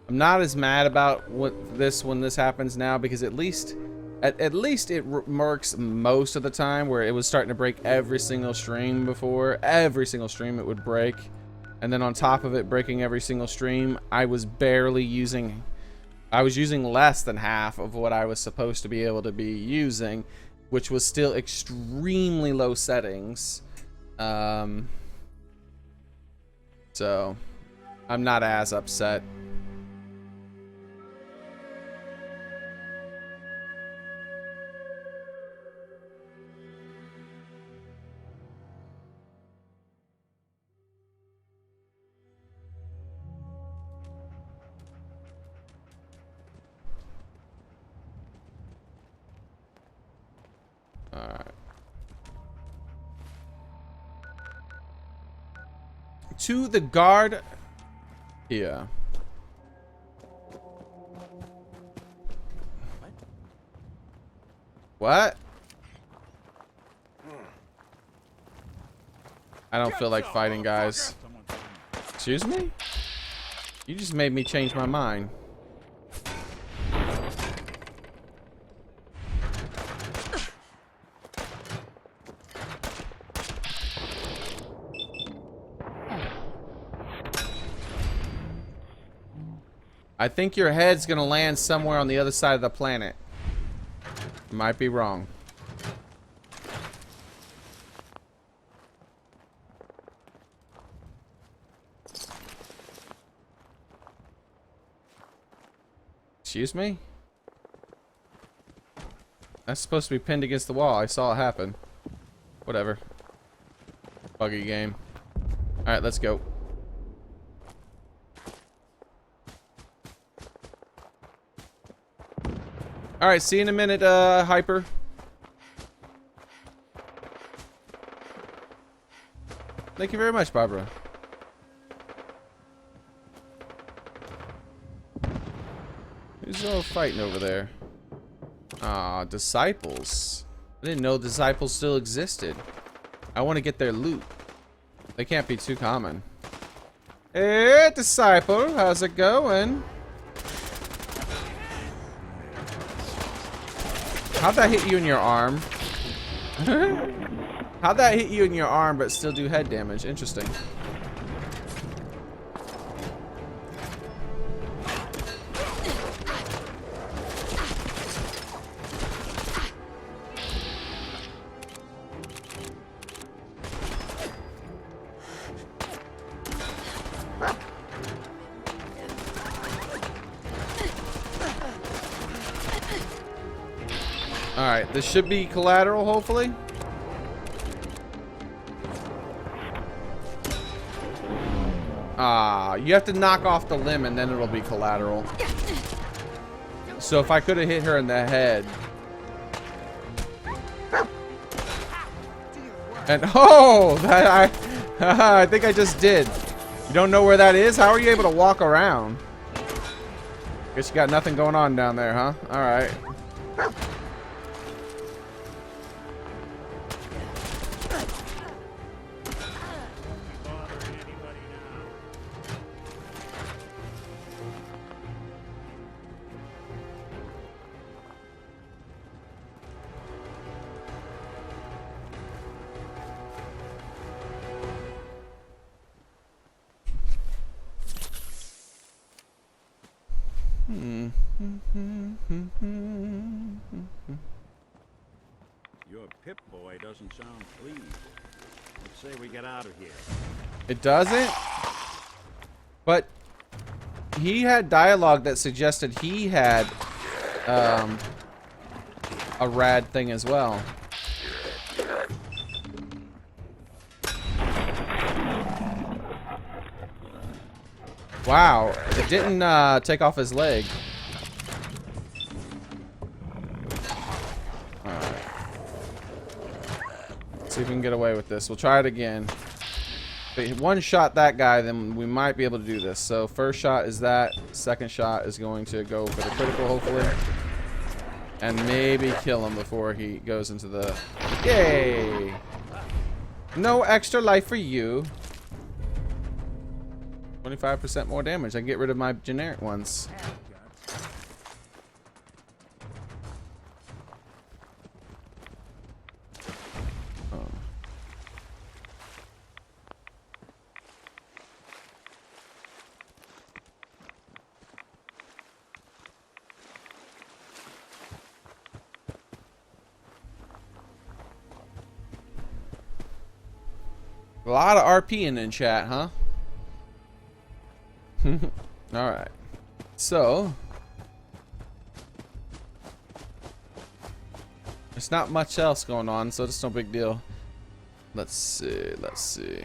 I'm not as mad about when this happens now, because at least it works most of the time, where it was starting to break every single stream before. Every single stream it would break. And then on top of it breaking every single stream, I was using less than half of what I was supposed to be able to be using, which was still extremely low settings. So I'm not as upset. Alright. To the guard. Yeah. What? I don't feel like fighting, guys. Excuse me? You just made me change my mind. I think your head's gonna land somewhere on the other side of the planet. Might be wrong. Excuse me? That's supposed to be pinned against the wall. I saw it happen. Whatever. Buggy game. Alright, let's go. Alright, see you in a minute, Hyper. Thank you very much, Barbara. Who's all fighting over there? Ah, disciples. I didn't know disciples still existed. I want to get their loot. They can't be too common. Hey, disciple, how's it going? How'd that hit you in your arm? How'd that hit you in your arm but still do head damage? Interesting. Alright, this should be collateral, hopefully. Ah, you have to knock off the limb and then it'll be collateral. So if I could have hit her in the head. And oh, that I think I just did. You don't know where that is? How are you able to walk around? Guess you got nothing going on down there, huh? Alright. Your Pip-Boy doesn't sound pleased. Let's say we get out of here. It doesn't? But he had dialogue that suggested he had a rad thing as well. Wow, it didn't take off his leg. Alright. Let's see if we can get away with this. We'll try it again. If we one shot that guy, then we might be able to do this. So first shot is that. Second shot is going to go for the critical, hopefully. And maybe kill him before he goes into the... Yay! No extra life for you. 25% more damage. I can get rid of my generic ones. Oh. A lot of RPing in chat, huh? Alright. So there's not much else going on, so it's no big deal. Let's see, let's see.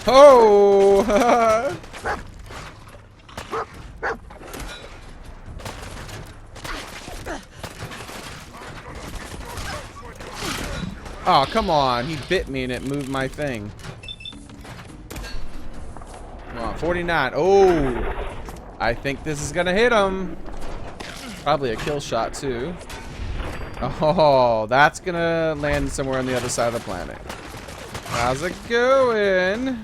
Oh! Oh, come on. He bit me and it moved my thing. Come on, 49. Oh! I think this is gonna hit him. Probably a kill shot, too. Oh, that's gonna land somewhere on the other side of the planet. How's it going?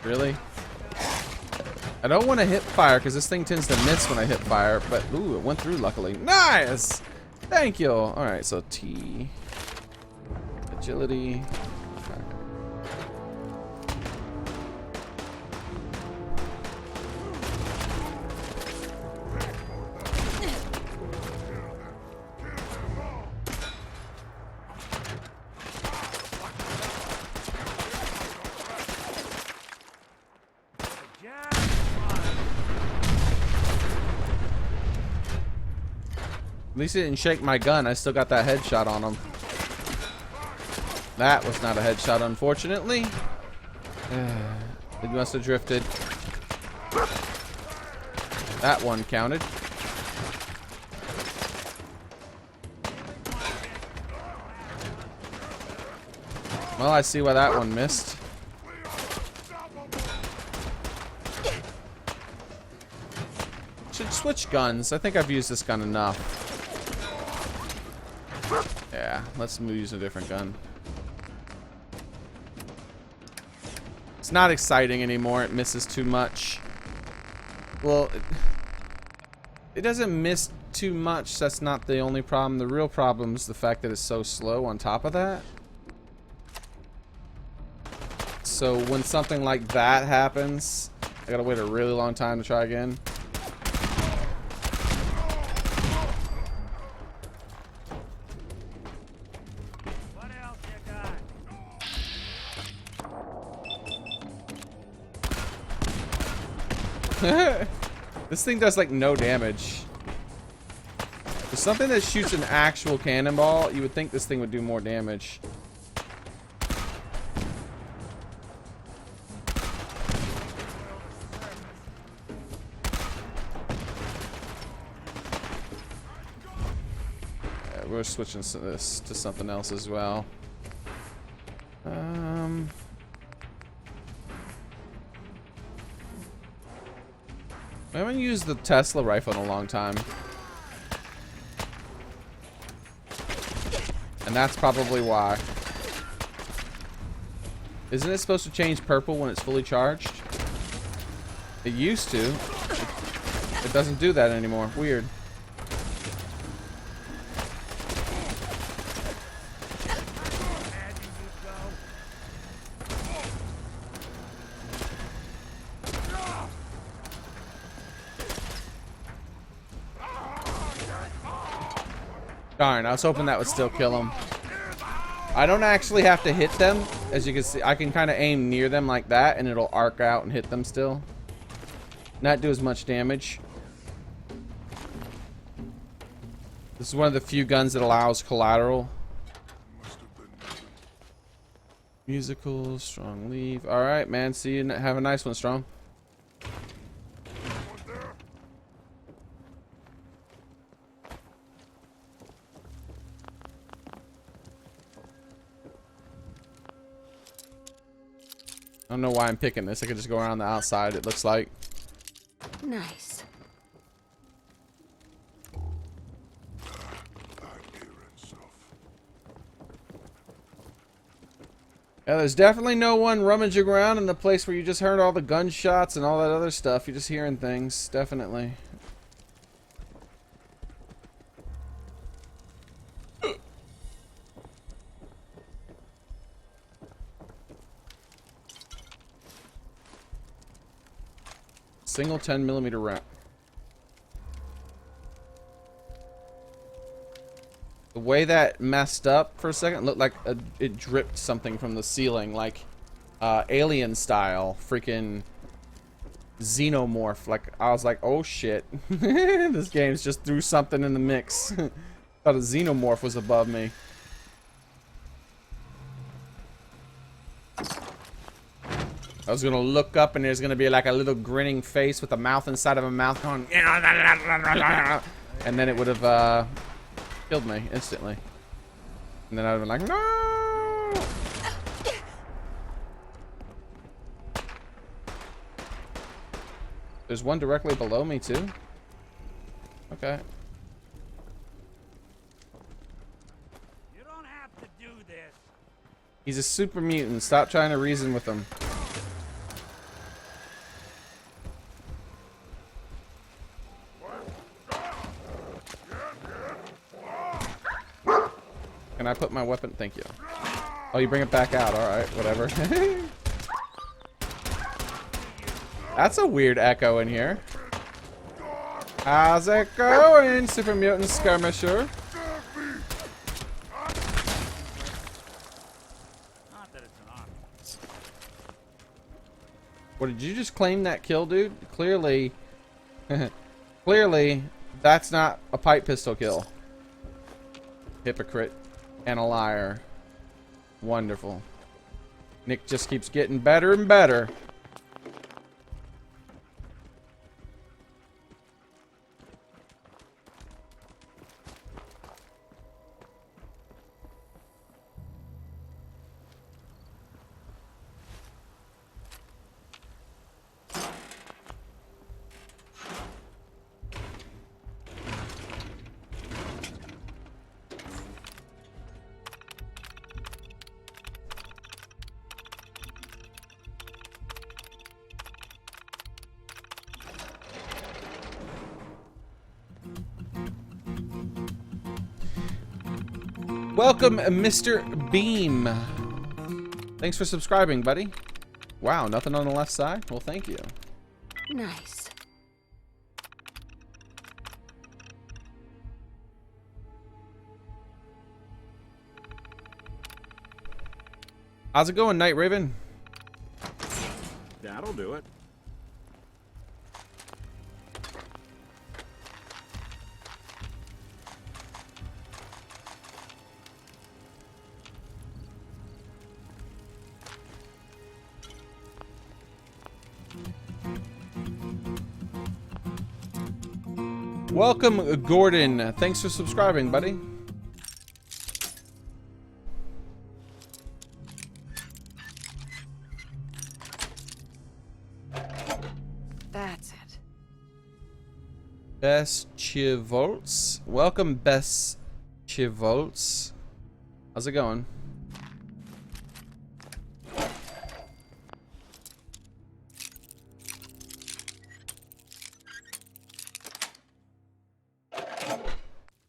Really? I don't want to hip fire because this thing tends to miss when I hip fire, but ooh, it went through luckily. Nice! Thank you. Alright, so T. Agility. At least it didn't shake my gun. I still got that headshot on him. That was not a headshot, unfortunately. It must have drifted. That one counted. Well, I see why that one missed. Should switch guns. I think I've used this gun enough. Yeah, let's use a different gun. It's not exciting anymore. It misses too much. Well, it doesn't miss too much. That's not the only problem. The real problem is the fact that it's so slow on top of that. So when something like that happens, I gotta wait a really long time to try again. This thing does like no damage. For something that shoots an actual cannonball, you would think this thing would do more damage. Yeah, we're switching this to something else as well. I haven't used the Tesla rifle in a long time. And that's probably why. Isn't it supposed to change purple when it's fully charged? It used to. It doesn't do that anymore. Weird. Darn, I was hoping that would still kill them. I don't actually have to hit them. As you can see, I can kind of aim near them like that, and it'll arc out and hit them still. Not do as much damage. This is one of the few guns that allows collateral. Musical, Strong leave. Alright, man. See you. Have a nice one, Strong. I don't know why I'm picking this. I could just go around the outside, it looks like. Nice. Yeah, there's definitely no one rummaging around in the place where you just heard all the gunshots and all that other stuff. You're just hearing things, definitely. Single 10mm round. The way that messed up for a second looked like it dripped something from the ceiling, like alien style, freaking xenomorph. Like I was like, oh shit, this game's just threw something in the mix. Thought a xenomorph was above me. I was gonna look up and there's gonna be like a little grinning face with a mouth inside of a mouth going, and then it would have killed me instantly. And then I'd have been like, no! There's one directly below me too. Okay. You don't have to do this. He's a super mutant. Stop trying to reason with him. Can I put my weapon? Thank you. Oh, you bring it back out. All right, whatever. That's a weird echo in here. How's it going, Super Mutant Skirmisher? What, did you just claim that kill, dude? Clearly, clearly, that's not a pipe pistol kill. Hypocrite. And a liar. Wonderful. Nick just keeps getting better and better. Welcome, Mr. Beam. Thanks for subscribing, buddy. Wow, nothing on the left side? Well, thank you. Nice. How's it going, Night Raven? That'll do it. Welcome, Gordon. Thanks for subscribing, buddy. That's it. Best Chivolts. Welcome, Best Chivolts. How's it going?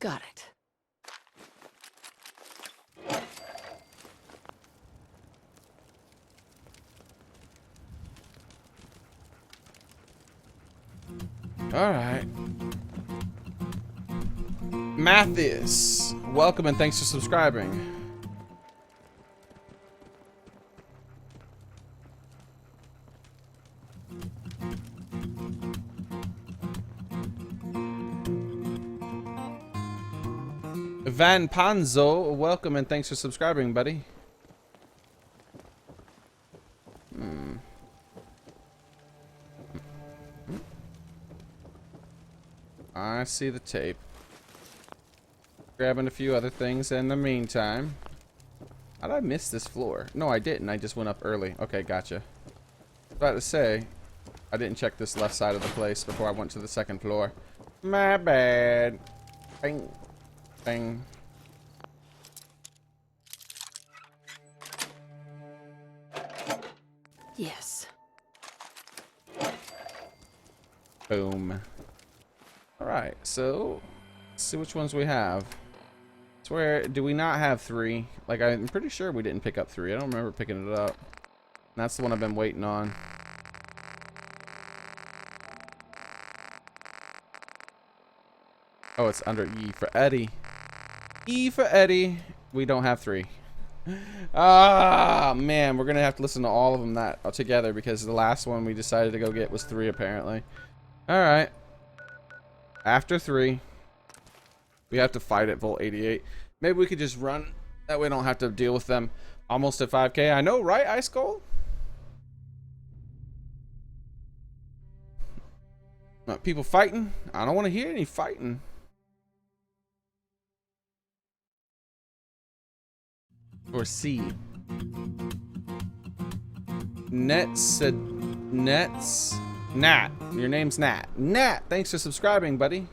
Got it. All right. Mathis, welcome and thanks for subscribing. Van Panzo, welcome and thanks for subscribing, buddy. I see the tape. Grabbing a few other things in the meantime. How did I miss this floor? No, I didn't. I just went up early. Okay, gotcha. I was about to say, I didn't check this left side of the place before I went to the second floor. My bad. Bang. Bang. Yes. Boom. Alright, so let's see which ones we have. Swear, do we not have 3? Like, I'm pretty sure we didn't pick up 3. I don't remember picking it up. And that's the one I've been waiting on. Oh, it's under E for Eddie. E for Eddie. We don't have 3. Ah, man, we're gonna have to listen to all of them that together because the last one we decided to go get was 3 apparently. All right. After 3, we have to fight at Volt 88. Maybe we could just run. That way we don't have to deal with them almost at 5K. I know, right, Ice Cold? People fighting? I don't want to hear any fighting. Or C. Nat. Your name's Nat. Nat, thanks for subscribing, buddy.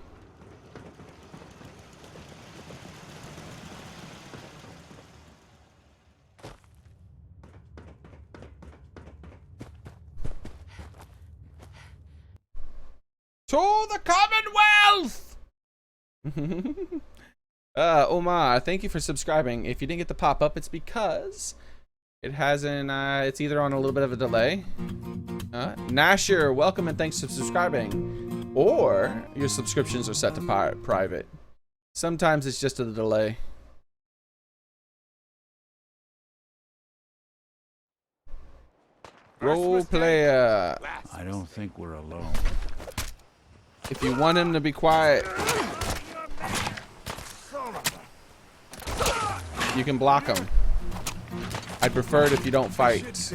To the Commonwealth! Omar, thank you for subscribing. If you didn't get the pop-up, it's because it hasn't, it's either on a little bit of a delay. Nasher, welcome and thanks for subscribing. Or your subscriptions are set to private. Sometimes it's just a delay. Role player. I don't think we're alone. If you want him to be quiet, you can block him. I'd prefer it if you don't fight.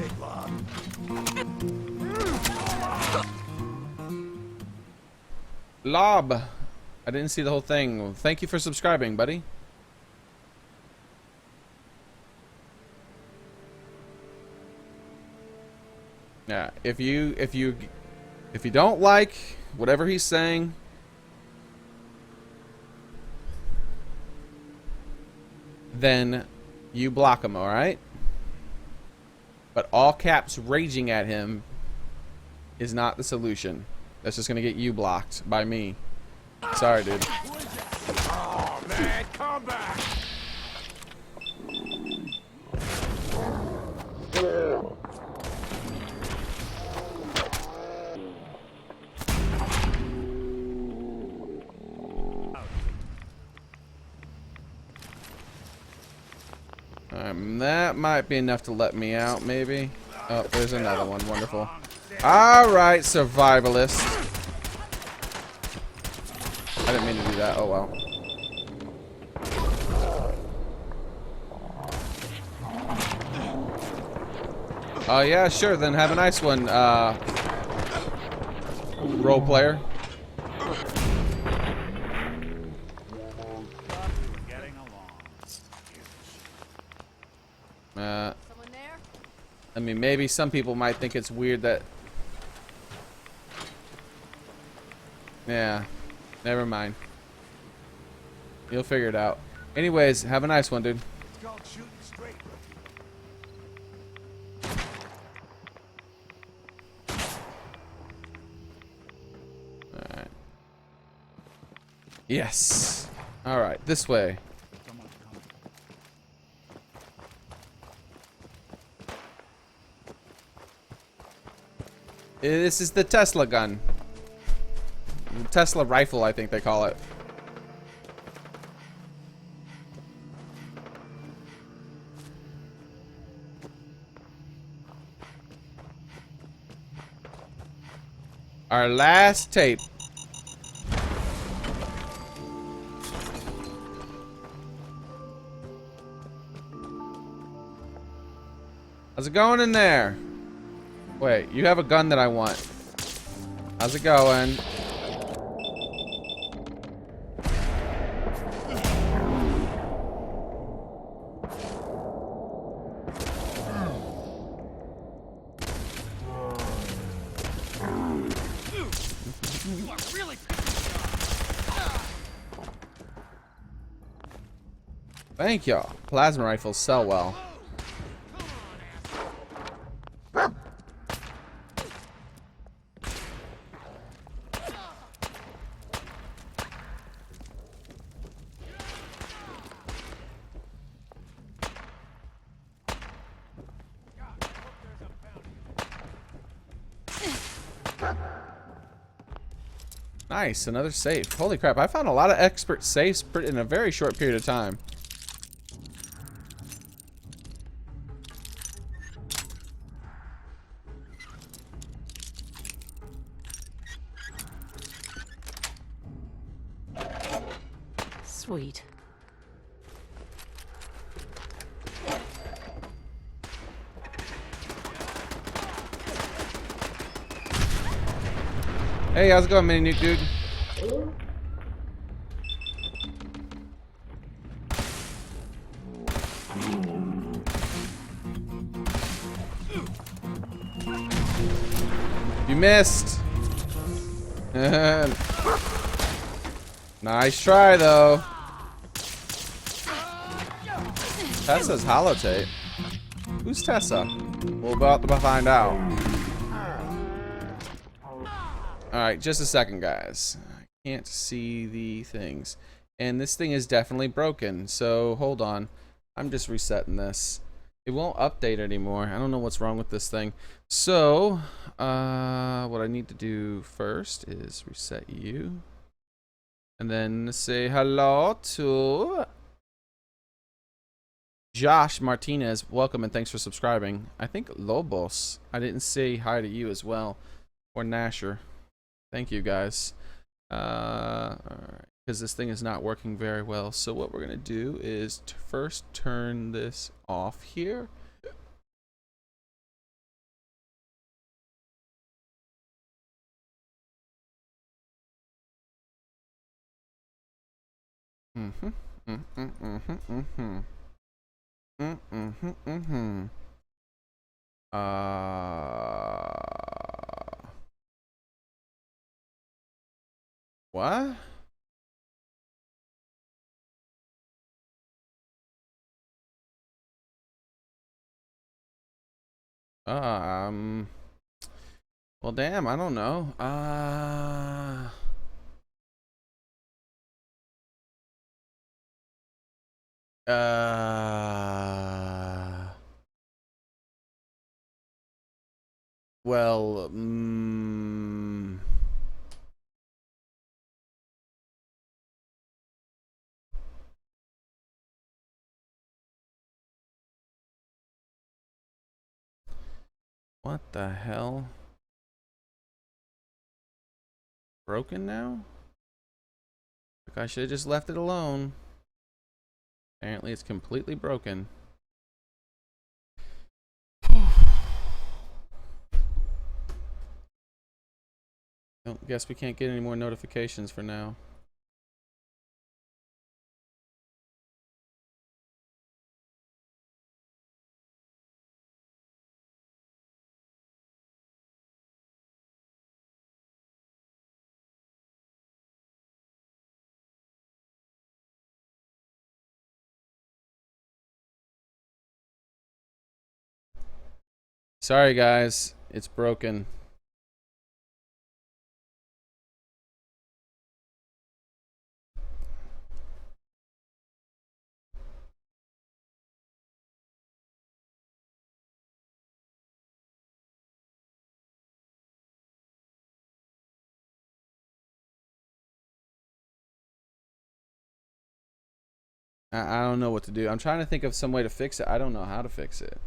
Lob. I didn't see the whole thing. Thank you for subscribing, buddy. Yeah, if you don't like whatever he's saying, then you block him, all right? But all caps raging at him is not the solution. That's just gonna get you blocked by me. Sorry, dude. Oh man, come back! That might be enough to let me out, maybe. Oh, there's another one. Wonderful. Alright, survivalist. I didn't mean to do that. Oh, well. Oh, yeah, sure. Then have a nice one, role player. I mean, maybe some people might think it's weird that... Yeah, never mind. You'll figure it out. Anyways, have a nice one, dude. Alright. Yes! Alright, this way. This is the Tesla gun. Tesla rifle, I think they call it. Our last tape. How's it going in there? Wait, you have a gun that I want. How's it going? Thank y'all. Plasma rifles sell well. Nice, another safe. Holy crap, I found a lot of expert safes in a very short period of time. Sweet. Hey, how's it going, mini nuke dude? You missed. Nice try, though. Tessa's holotape. Who's Tessa? We're about to find out. Alright, just a second, guys. I can't see the things. And this thing is definitely broken, so hold on. I'm just resetting this. It won't update anymore. I don't know what's wrong with this thing. So, what I need to do first is reset you. And then say hello to Josh Martinez. Welcome and thanks for subscribing. I think Lobos. I didn't say hi to you as well. Or Nasher. Thank you, guys. Alright, because this thing is not working very well. So what we're going to do is first turn this off here. What? Well, damn, I don't know. Well, What the hell? Broken now? Like I should have just left it alone. Apparently it's completely broken. Oh, guess we can't get any more notifications for now. Sorry guys, it's broken. I don't know what to do. I'm trying to think of some way to fix it. I don't know how to fix it.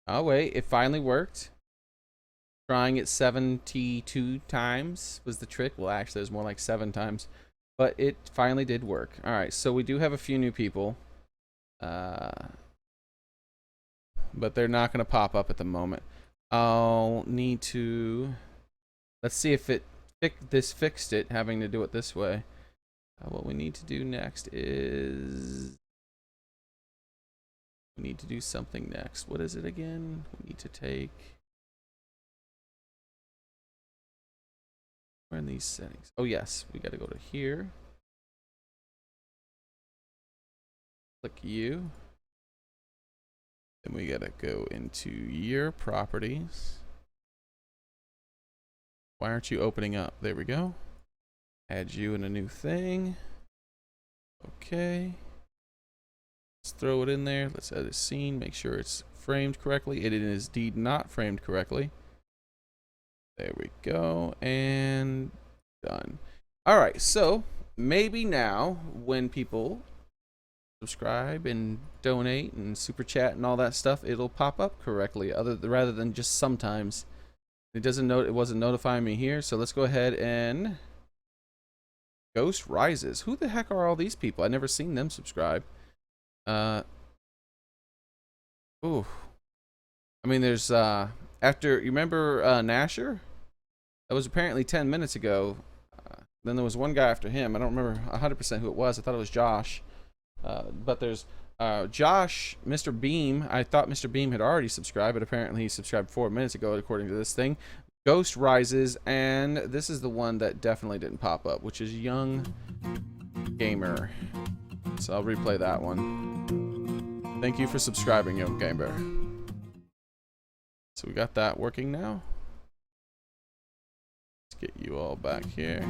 Oh wait, it finally worked. Trying it 72 times was the trick. Well, actually, it was more like 7 times. But it finally did work. Alright, so we do have a few new people. But they're not going to pop up at the moment. I'll need to... Let's see if this fixed it, having to do it this way. What we need to do next is... We need to do something next. What is it again? We need to take... Where in these settings? Oh yes, we got to go to here. Click you. Then we got to go into your properties. Why aren't you opening up? There we go. Add you in a new thing. Okay. Let's throw it in there. Let's edit scene. Make sure it's framed correctly. It is indeed not framed correctly. There we go. And done. Alright, so maybe now when people subscribe and donate and super chat and all that stuff, it'll pop up correctly rather than just sometimes. It wasn't notifying me here, so let's go ahead and Ghost Rises. Who the heck are all these people? I've never seen them subscribe. Ooh. I mean, there's after you remember Nasher? That was apparently 10 minutes ago. Then there was one guy after him. I don't remember 100% who it was. I thought it was Josh. But there's Josh, Mr. Beam. I thought Mr. Beam had already subscribed, but apparently he subscribed 4 minutes ago, according to this thing. Ghost Rises, and this is the one that definitely didn't pop up, which is Young Gamer. So I'll replay that one. Thank you for subscribing, Young Gamer. So we got that working now. Let's get you all back here.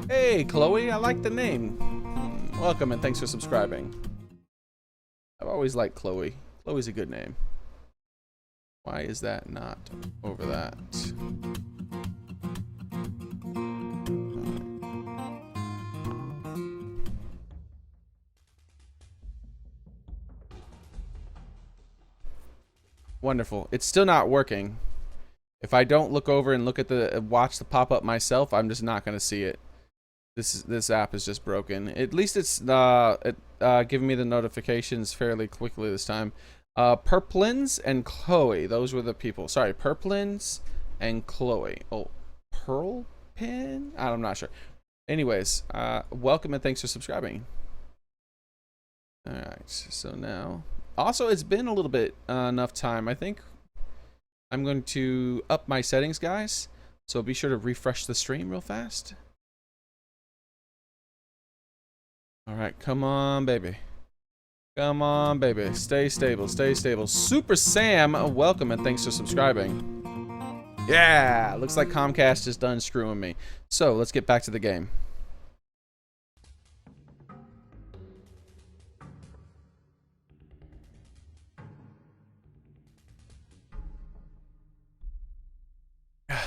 Hey, Chloe, I like the name. Welcome and thanks for subscribing. I've always liked Chloe. Chloe's a good name. Why is that not over that? Wonderful. It's still not working. If I don't look over and look at watch the pop-up myself, I'm just not going to see it. This app is just broken. At least it's giving me the notifications fairly quickly this time. Purplins and Chloe. Those were the people. Sorry, Purplins and Chloe. Oh, Pearl Pin? I'm not sure. Anyways, welcome and thanks for subscribing. Alright, so now... Also, it's been a little bit enough time. I think I'm going to up my settings, guys. So be sure to refresh the stream real fast. Alright, come on, baby. Come on, baby. Stay stable, stay stable. Super Sam, welcome and thanks for subscribing. Yeah, looks like Comcast is done screwing me. So, let's get back to the game.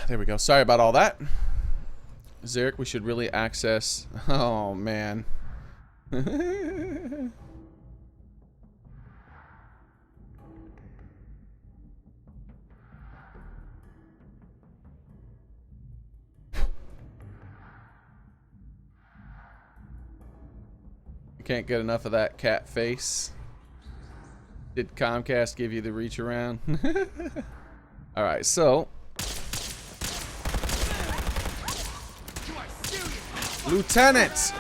There we go. Sorry about all that. Xearrik, we should really access... Oh, man. Can't get enough of that cat face. Did Comcast give you the reach around? Alright, so... Lieutenant!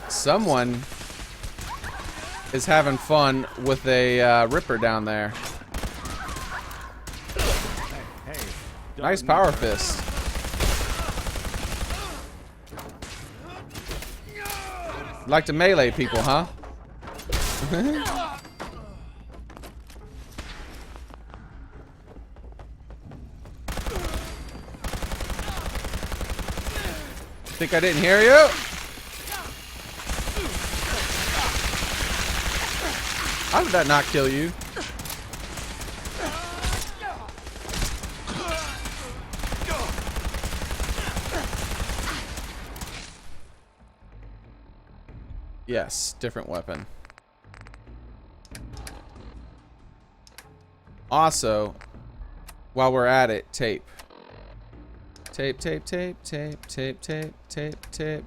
Someone is having fun with a Ripper down there. Nice power fist. Like to melee people, huh? Think I didn't hear you? How did that not kill you? Yes, different weapon. Also, while we're at it, tape. Tape, tape, tape, tape, tape, tape, tape, tape.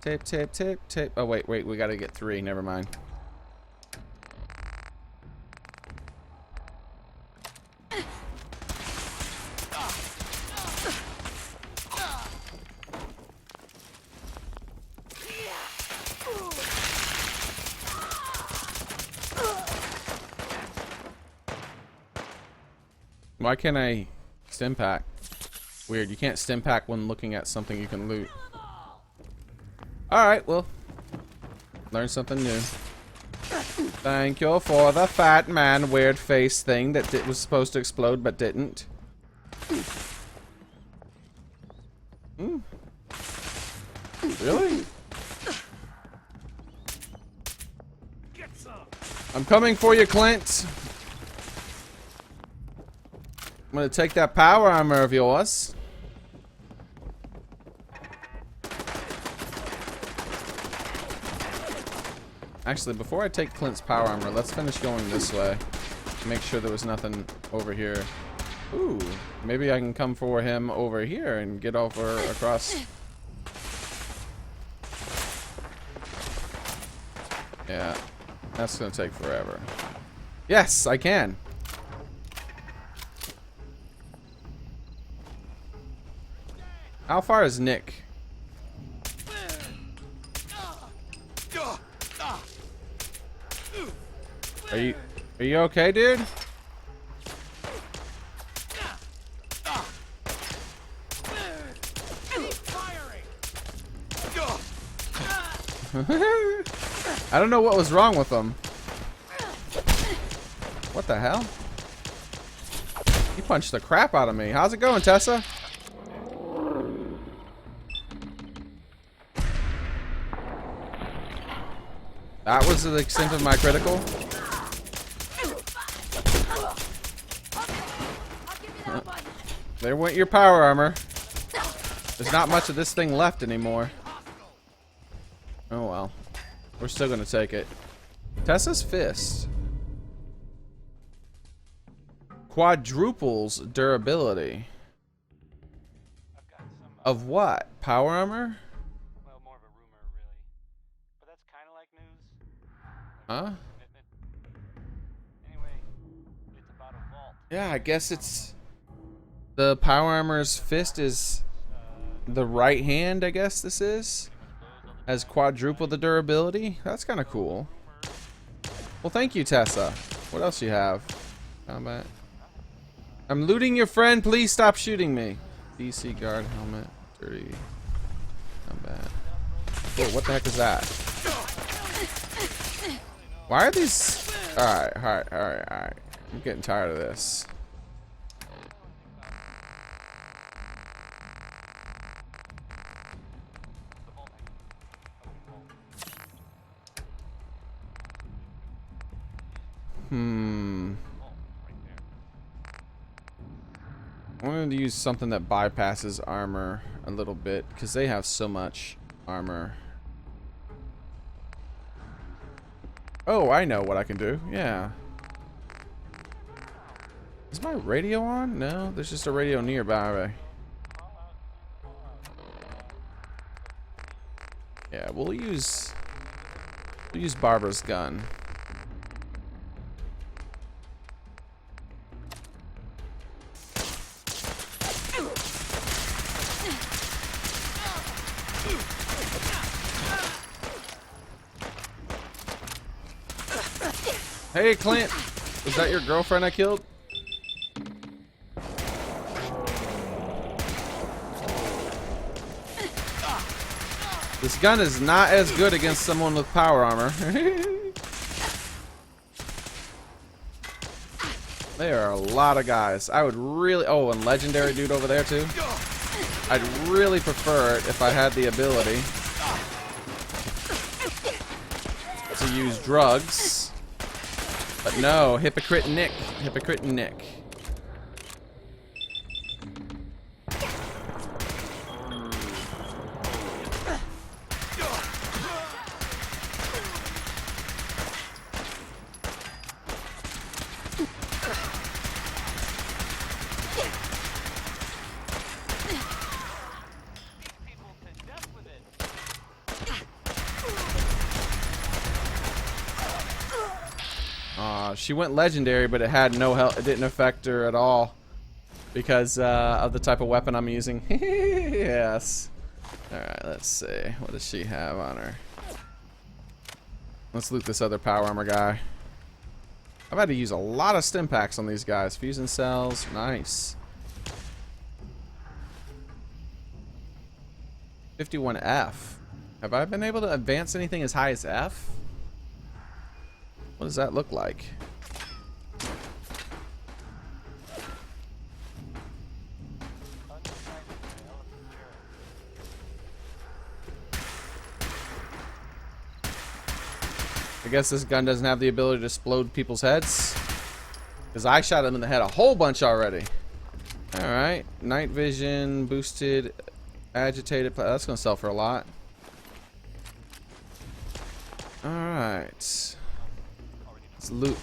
Tape, tape, tape, tape. Oh, wait, we gotta get 3. Never mind. Why can't I stim pack? Weird, you can't stim pack when looking at something you can loot. Alright, well, learn something new. Thank you for the fat man weird face thing that was supposed to explode but didn't. Really? I'm coming for you, Clint. I'm gonna take that power armor of yours. Actually, before I take Clint's power armor, let's finish going this way. Make sure there was nothing over here. Ooh, maybe I can come for him over here and get over across. Yeah, that's gonna take forever. Yes, I can. How far is Nick? Are you okay, dude? I don't know what was wrong with him. What the hell? He punched the crap out of me. How's it going, Tessa? That was the extent of my critical. There went your power armor. There's not much of this thing left anymore. Oh well. We're still gonna take it. Tessa's fist. Quadruples durability. Of what? Power armor? Well, more of a rumor, really. But that's kind of like news. Huh? Anyway, it's about a vault. Yeah, I guess it's... The power armor's fist is the right hand, I guess this is. Has quadruple the durability. That's kind of cool. Well, thank you, Tessa. What else you have? Combat. I'm looting your friend. Please stop shooting me. DC guard helmet. Dirty. Combat. Whoa, what the heck is that? Why are these... Alright. I'm getting tired of this. I wanted to use something that bypasses armor a little bit because they have so much armor. Oh, I know what I can do. Yeah. Is my radio on? No, there's just a radio nearby. Yeah, we'll use Barbara's gun. Hey, Clint! Was that your girlfriend I killed? This gun is not as good against someone with power armor. There are a lot of guys. I would really... Oh, and legendary dude over there too. I'd really prefer it if I had the ability to use drugs. But no, Hypocrite Nick. Hypocrite Nick. She went legendary, but it had no health. It didn't affect her at all because of the type of weapon I'm using. Yes. All right, let's see. What does she have on her? Let's loot this other power armor guy. I've had to use a lot of stim packs on these guys. Fusion cells, nice. 51F. Have I been able to advance anything as high as F? What does that look like? I guess this gun doesn't have the ability to explode people's heads. Because I shot him in the head a whole bunch already. Alright. Night vision, boosted, agitated. That's going to sell for a lot. Alright. Let's loot.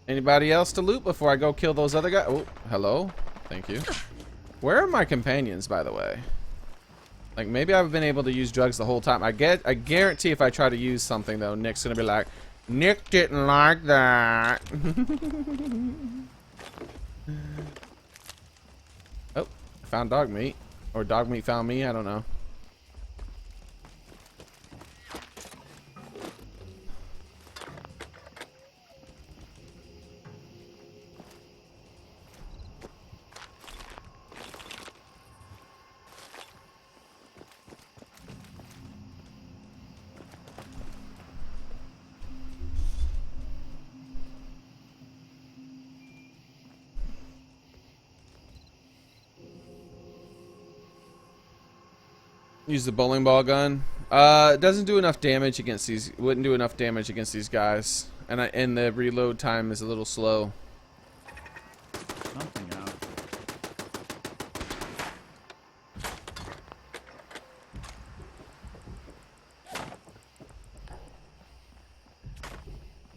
Anybody else to loot before I go kill those other guys? Oh, hello. Thank you. Where are my companions, by the way? Like, maybe I've been able to use drugs the whole time. I guarantee if I try to use something, though, Nick's gonna be like, Nick didn't like that. Oh, I found dog meat. Or dog meat found me, I don't know. Use the bowling ball gun. It doesn't do enough damage against these. Wouldn't do enough damage against these guys, and the reload time is a little slow. Something out.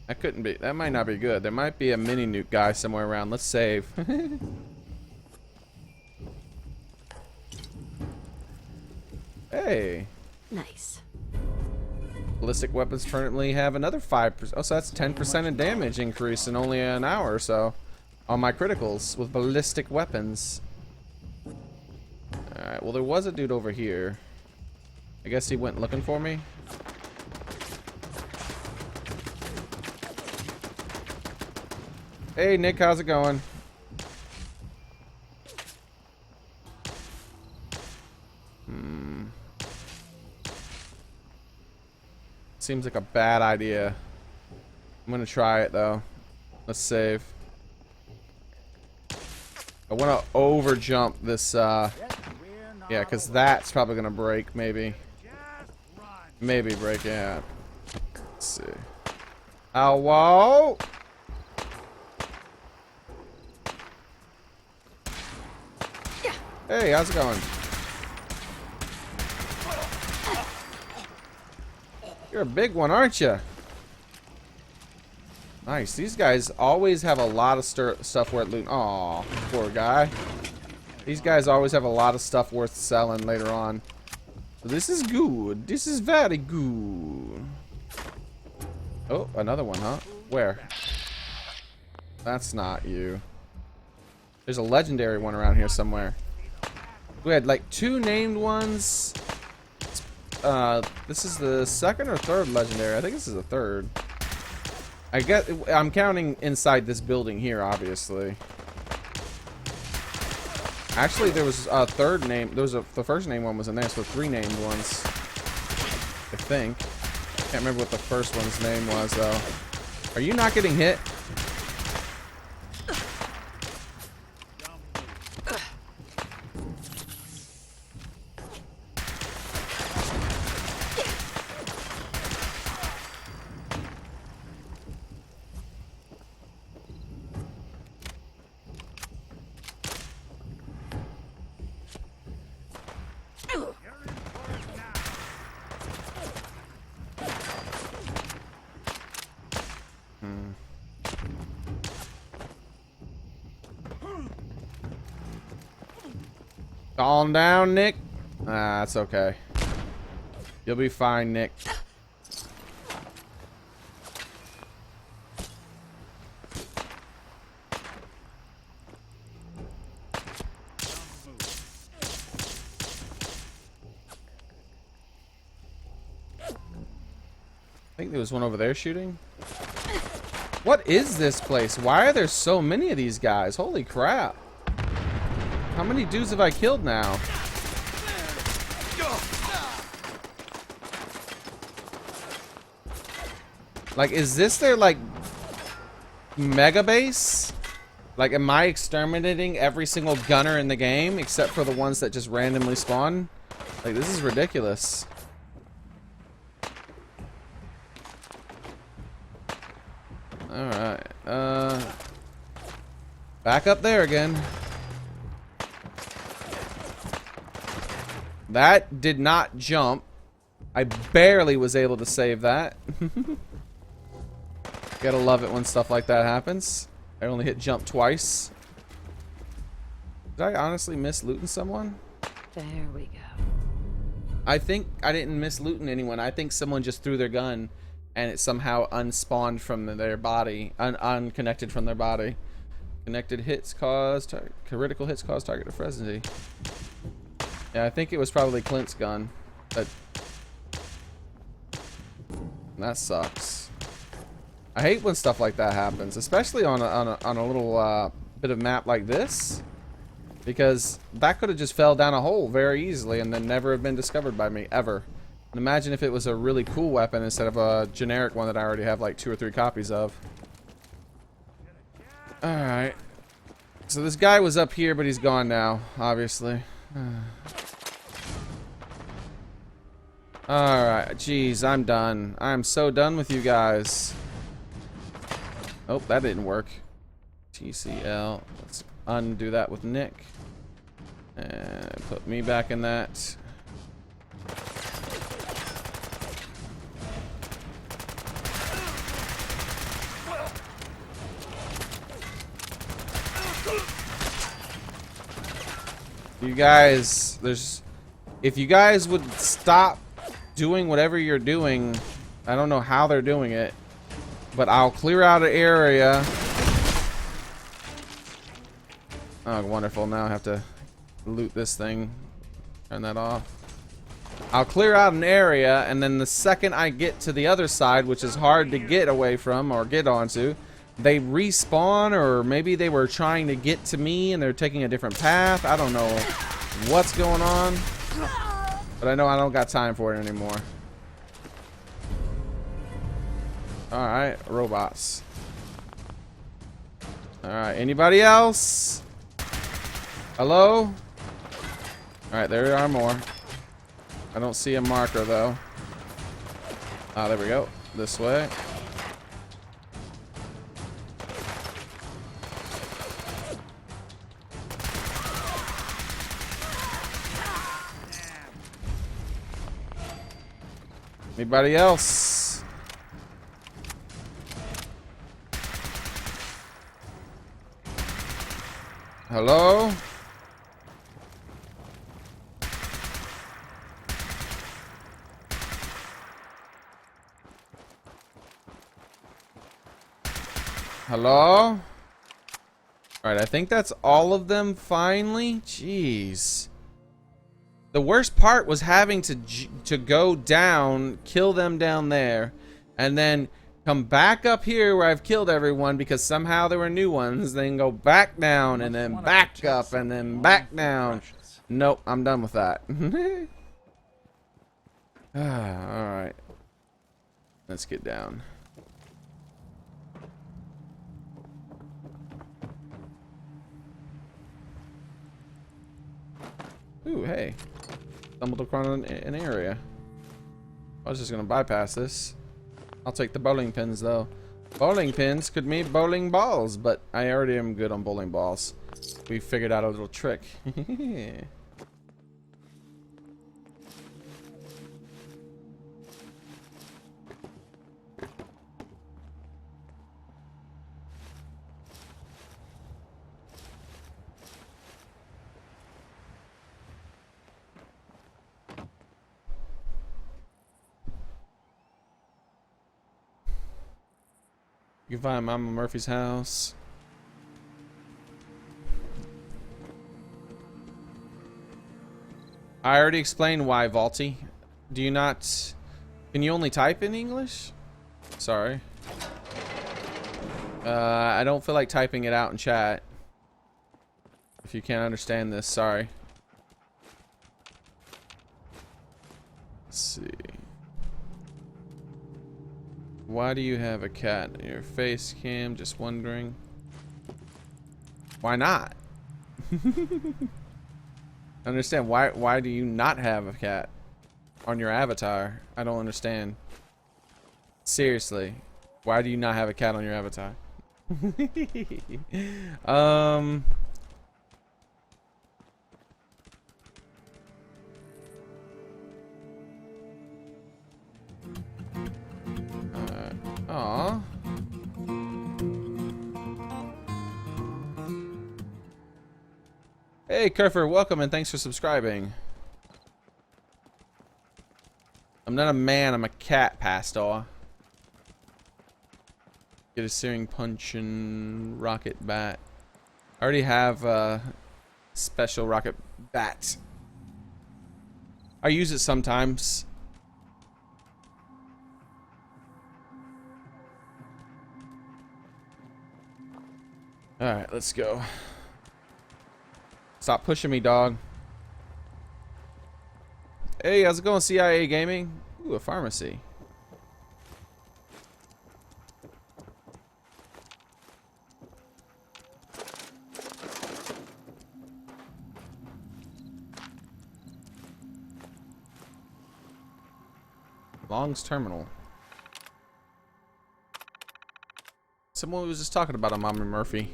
That couldn't be. That might not be good. There might be a mini nuke guy somewhere around. Let's save. Hey. Nice. Ballistic weapons currently have another 5%. Oh, so that's 10% in damage increase in only an hour or so on my criticals with ballistic weapons. Alright, well, there was a dude over here. I guess he went looking for me. Hey, Nick, how's it going? Seems like a bad idea. I'm gonna try it though. Let's save. I want to over jump this. Yeah, because that's probably gonna break. Maybe break. Yeah. Let's see. Oh, whoa! Hey, how's it going? You're a big one, aren't you? Nice. These guys always have a lot of stuff worth looting. Aw, poor guy. These guys always have a lot of stuff worth selling later on. So this is good. This is very good. Oh, another one, huh? Where? That's not you. There's a legendary one around here somewhere. We had like 2 named ones. This is the 2nd or 3rd legendary. I think this is the 3rd. I'm counting inside this building here, obviously. Actually, there was a 3rd name. The 1st name one was in there, so 3 named ones. I think. Can't remember what the first one's name was, though. Are you not getting hit? Calm down, Nick. Ah, that's okay. You'll be fine, Nick. I think there was one over there shooting. What is this place? Why are there so many of these guys? Holy crap. How many dudes have I killed now? Like, is this their, like, mega base? Like, am I exterminating every single gunner in the game except for the ones that just randomly spawn? Like, this is ridiculous. Alright, back up there again. That did not jump. I barely was able to save that. Gotta love it when stuff like that happens. I only hit jump twice. Did I honestly miss looting someone? There we go. I think I didn't miss looting anyone. I think someone just threw their gun and it somehow unspawned from their body. Unconnected from their body. Connected hits cause critical hits cause target to frenzy. Yeah, I think it was probably Clint's gun. But that sucks. I hate when stuff like that happens, especially on a little bit of map like this, because that could have just fell down a hole very easily and then never have been discovered by me ever. And imagine if it was a really cool weapon instead of a generic one that I already have like 2 or 3 copies of. All right. So this guy was up here, but he's gone now, obviously. Alright, jeez, I'm done. I'm so done with you guys. Oh, that didn't work. TCL. Let's undo that with Nick. And put me back in that. You guys, if you guys would stop doing whatever you're doing, I don't know how they're doing it, but I'll clear out an area. Oh, wonderful. Now I have to loot this thing. Turn that off. I'll clear out an area, and then the second I get to the other side, which is hard to get away from or get onto, they respawn, or maybe they were trying to get to me and they're taking a different path. I don't know what's going on, but I know I don't got time for it anymore. Alright, robots. Alright, anybody else? Hello? Alright, there are more. I don't see a marker though. Ah, there we go. This way. Anybody else? Hello? Hello? Alright, I think that's all of them finally. Jeez. The worst part was having to go down, kill them down there, and then come back up here where I've killed everyone because somehow there were new ones, then go back down, and then back up, and then back down. Nope, I'm done with that. Alright. Let's get down. Ooh, hey. Stumbled across an area. I was just gonna bypass this. I'll take the bowling pins though. Bowling pins could mean bowling balls, but I already am good on bowling balls. We figured out a little trick. You can find Mama Murphy's house. I already explained why, Vaulty. Do you not... Can you only type in English? Sorry. I don't feel like typing it out in chat. If you can't understand this, sorry. Let's see. Why do you have a cat in your face cam? Just wondering. Why not? Understand why do you not have a cat on your avatar? I don't understand. Seriously. Why do you not have a cat on your avatar? Aw. Hey, Kerfer, welcome and thanks for subscribing. I'm not a man, I'm a cat, Pastor. Get a searing punch and rocket bat. I already have a special rocket bat. I use it sometimes. Alright, let's go. Stop pushing me, dog. Hey, how's it going, CIA Gaming? Ooh, a pharmacy. Long's Terminal. Someone was just talking about a Mama Murphy.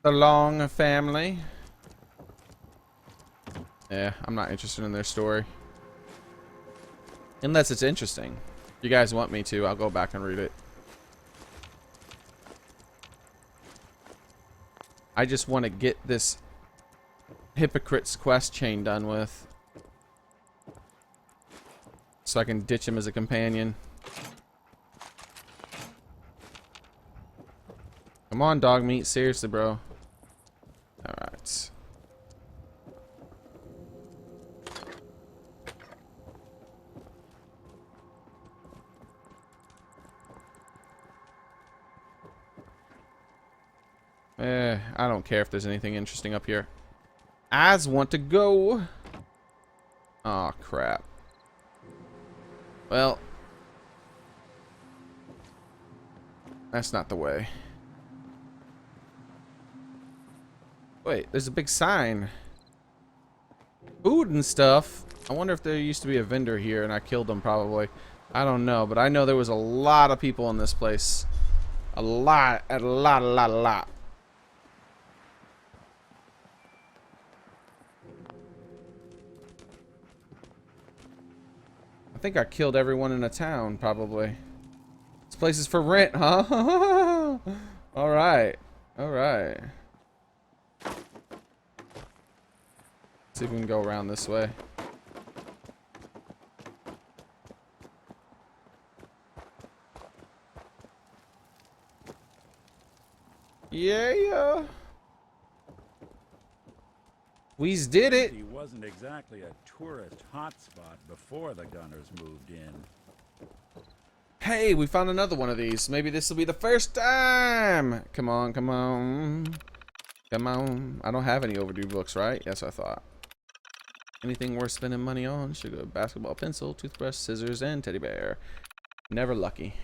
The Long family. Yeah, I'm not interested in their story. Unless it's interesting. If you guys want me to, I'll go back and read it. I just want to get this hypocrite's quest chain done with. So I can ditch him as a companion. Come on, dog meat. Seriously, bro. Alright. I don't care if there's anything interesting up here. Eyes want to go. Oh crap. Well, that's not the way. Wait, there's a big sign. Food and stuff. I wonder if there used to be a vendor here and I killed them probably. I don't know, but I know there was a lot of people in this place. A lot. I think I killed everyone in a town, probably. This place is for rent, huh? Alright. Alright. See if we can go around this way. Yeah. We's did it. He wasn't exactly a tourist hotspot before the gunners moved in. Hey, we found another one of these. Maybe this will be the first time. Come on, come on. Come on. I don't have any overdue books, right? Yes, I thought. Anything worth spending money on? Sugar, basketball, pencil, toothbrush, scissors, and teddy bear. Never lucky.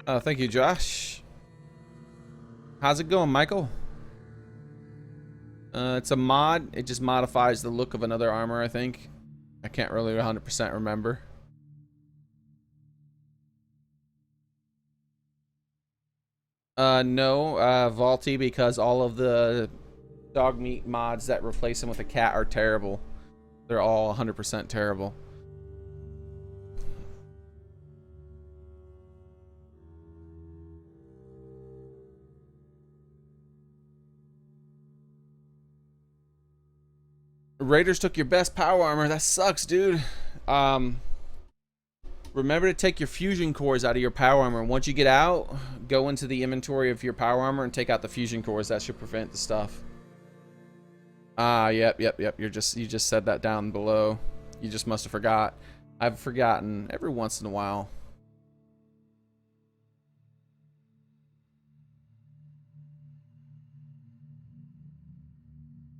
Oh, thank you, Josh. How's it going, Michael? It's a mod. It just modifies the look of another armor, I think. I can't really 100% remember. No, Vaulty, because all of the dog meat mods that replace him with a cat are terrible. They're all 100% terrible. Raiders took your best power armor. That sucks, dude. Remember to take your fusion cores out of your power armor. Once you get out, go into the inventory of your power armor and take out the fusion cores. That should prevent the stuff. Yep. You just said that down below. You just must have forgot. I've forgotten every once in a while.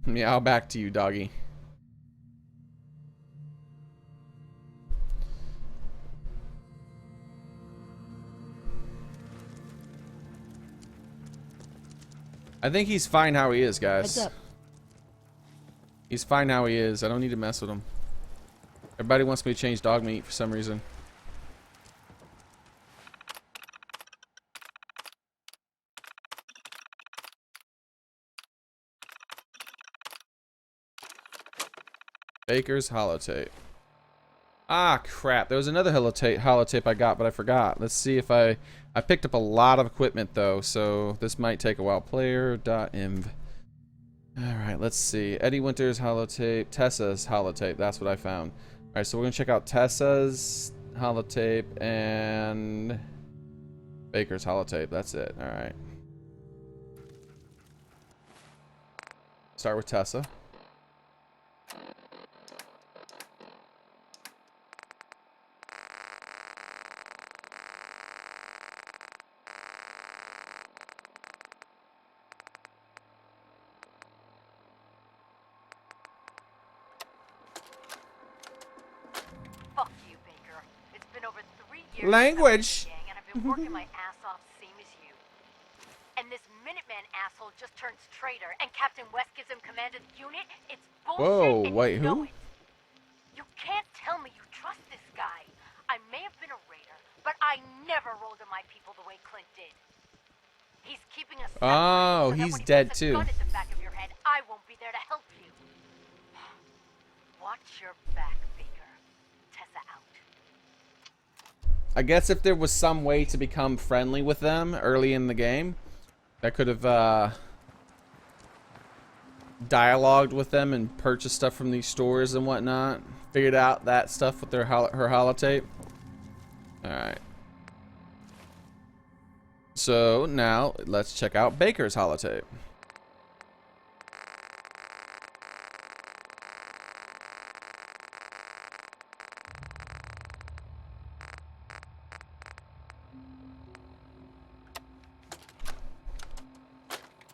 Meow back to you, doggy. I think he's fine how he is, guys. What's up? He's fine how he is. I don't need to mess with him. Everybody wants me to change dog meat for some reason. Baker's holotape. Ah, crap. There was another holotape I got, but I forgot. Let's see if I picked up a lot of equipment, though, so this might take a while. Player.inv. Alright, let's see. Eddie Winter's holotape. Tessa's holotape. That's what I found. Alright, so we're going to check out Tessa's holotape and Baker's holotape. That's it. Alright. Start with Tessa. Language. And I've been working my ass off, same as you. And this Minuteman asshole just turns traitor, and Captain West gives him command of the unit. It's bullshit. Whoa, wait, who? You can't tell me you trust this guy. I may have been a raider, but I never rolled on my people the way Clint did. He's keeping us. Oh, so he's when he dead puts a too. gun at the back of your head, I won't be there to help you. Watch your back, Baker. Tessa out. I guess if there was some way to become friendly with them early in the game, I could have dialogued with them and purchased stuff from these stores and whatnot. Figured out that stuff with her holotape. Alright. So now let's check out Baker's holotape.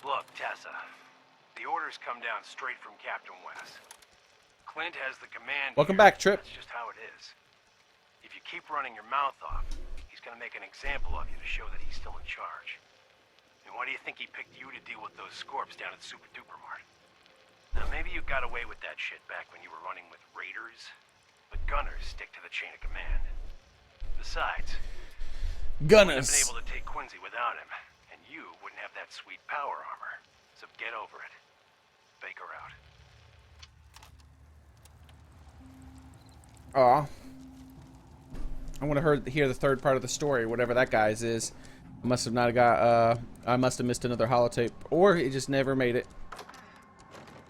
Look, Tessa. The orders come down straight from Captain West. Clint has the command. Welcome here. back, Trip. That's just how it is. If you keep running your mouth off, he's gonna make an example of you to show that he's still in charge. And why do you think he picked you to deal with those scorps down at Super Duper Mart? Now, maybe you got away with that shit back when you were running with raiders, but gunners stick to the chain of command. Besides, Gunners. Wouldn't have been able to take Quincy without him, and you wouldn't have that sweet power armor. So get over it. Baker out. Aw. I want to hear the third part of the story, whatever that guy's is. I must have not got, I must have missed another holotape, or he just never made it.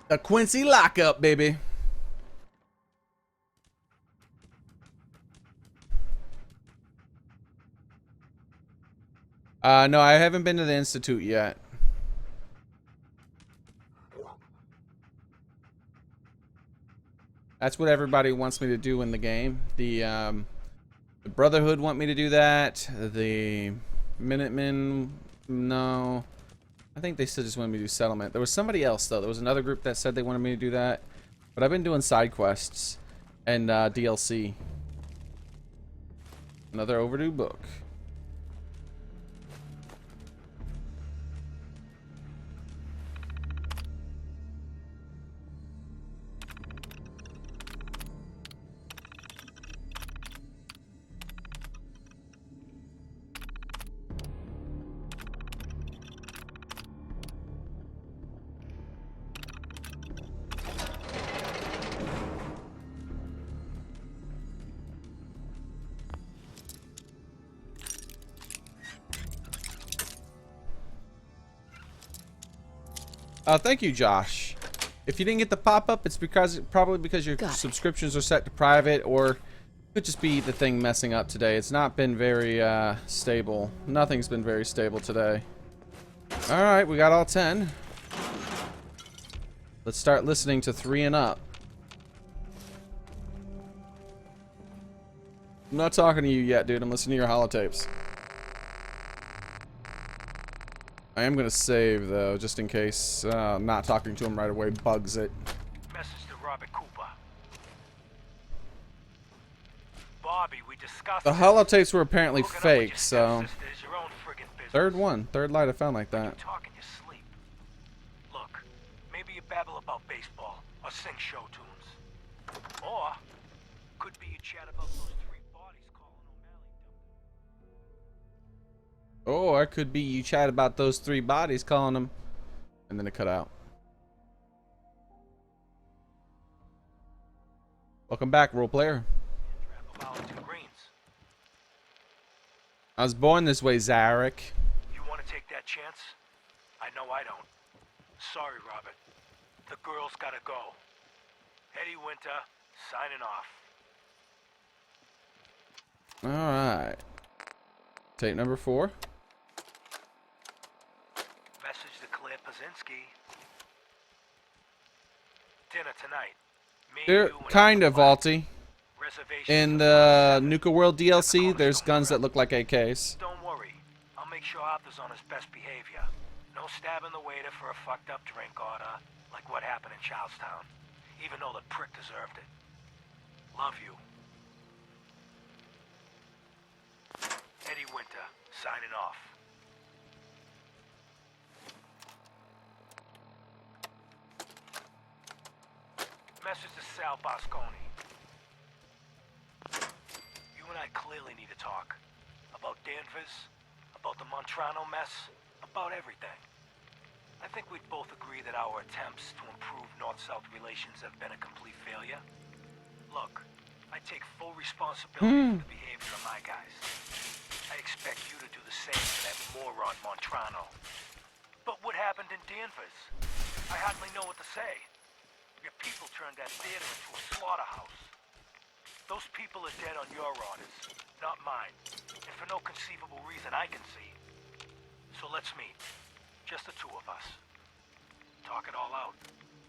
A Quincy lockup, baby. No, I haven't been to the Institute yet. That's what everybody wants me to do in the game. The Brotherhood want me to do that. The Minutemen, no. I think they still just wanted me to do Settlement. There was somebody else, though. There was another group that said they wanted me to do that. But I've been doing side quests and DLC. Another overdue book. Thank you, Josh. If you didn't get the pop-up, it's probably because your subscriptions are set to private, or it could just be the thing messing up today. It's not been very stable. Nothing's been very stable today. Alright, we got all 10. Let's start listening to 3 and up. I'm not talking to you yet, dude. I'm listening to your holotapes. I am going to save, though, just in case not talking to him right away bugs it. Message to Robert Cooper. Bobby, we discussed The holotapes were apparently fake, so... Third light I found like that. Talk in your sleep. Look, maybe you babble about baseball or sing show tunes. Or could be you chat about those 3 bodies calling O'Malley. Or it could be you chat about those 3 bodies calling them, and then it cut out. Welcome back, role player. I was born this way, Xearrik. You want to take that chance? I know I don't. Sorry, Robert. The girl's gotta go. Eddie Winter, signing off. Alright. Tape number 4. Message to Claire Pazinski. Dinner tonight. Me, They're you, and kind of Uncle Mike. vaulty. In the Nuka World DLC, there's guns that look like AKs. Don't worry. I'll make sure Arthur's on his best behavior. No stabbing the waiter for a fucked up drink order, like what happened in Charlestown. Even though the prick deserved it. Love you. Eddie Winter, signing off. Message to Sal Bosconi. You and I clearly need to talk. About Danvers, about the Montrano mess, about everything. I think we'd both agree that our attempts to improve North-South relations have been a complete failure. Look, I take full responsibility for the behavior of my guys. I expect you to do the same to that moron Montrano. But what happened in Danvers? I hardly know what to say. Your people turned that theater into a slaughterhouse. Those people are dead on your orders, not mine. And for no conceivable reason I can see. So let's meet. Just the 2 of us. Talk it all out.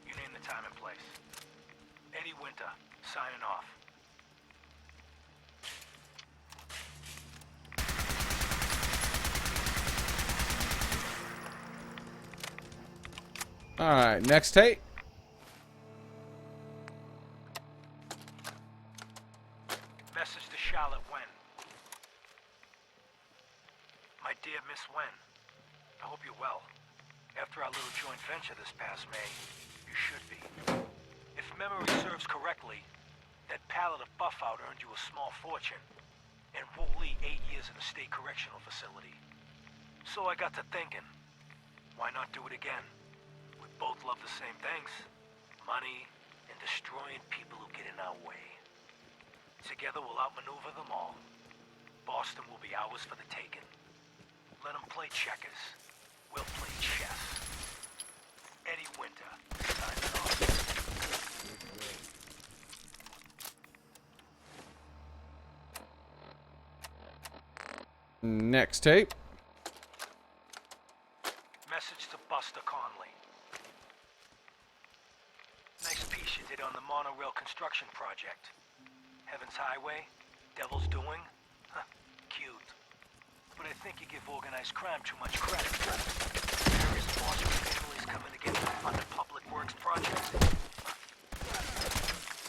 You name the time and place. Eddie Winter, signing off. Alright, next tape. Message to Charlotte Wen. My dear Miss Wen, I hope you're well. After our little joint venture this past May, you should be. If memory serves correctly, that pallet of buff out earned you a small fortune. and Woolley 8 years in a state correctional facility. So I got to thinking, why not do it again? We both love the same things. Money and destroying people who get in our way. Together we'll outmaneuver them all. Boston will be ours for the taking. Let them play checkers. We'll play chess. Eddie Winter, signing off. Next tape. Message to Buster Conley. Nice piece you did on the monorail construction project. Heaven's Highway, Devil's Doing. Huh, cute. But I think you give organized crime too much credit. Various Boston families coming together to fund a public works project.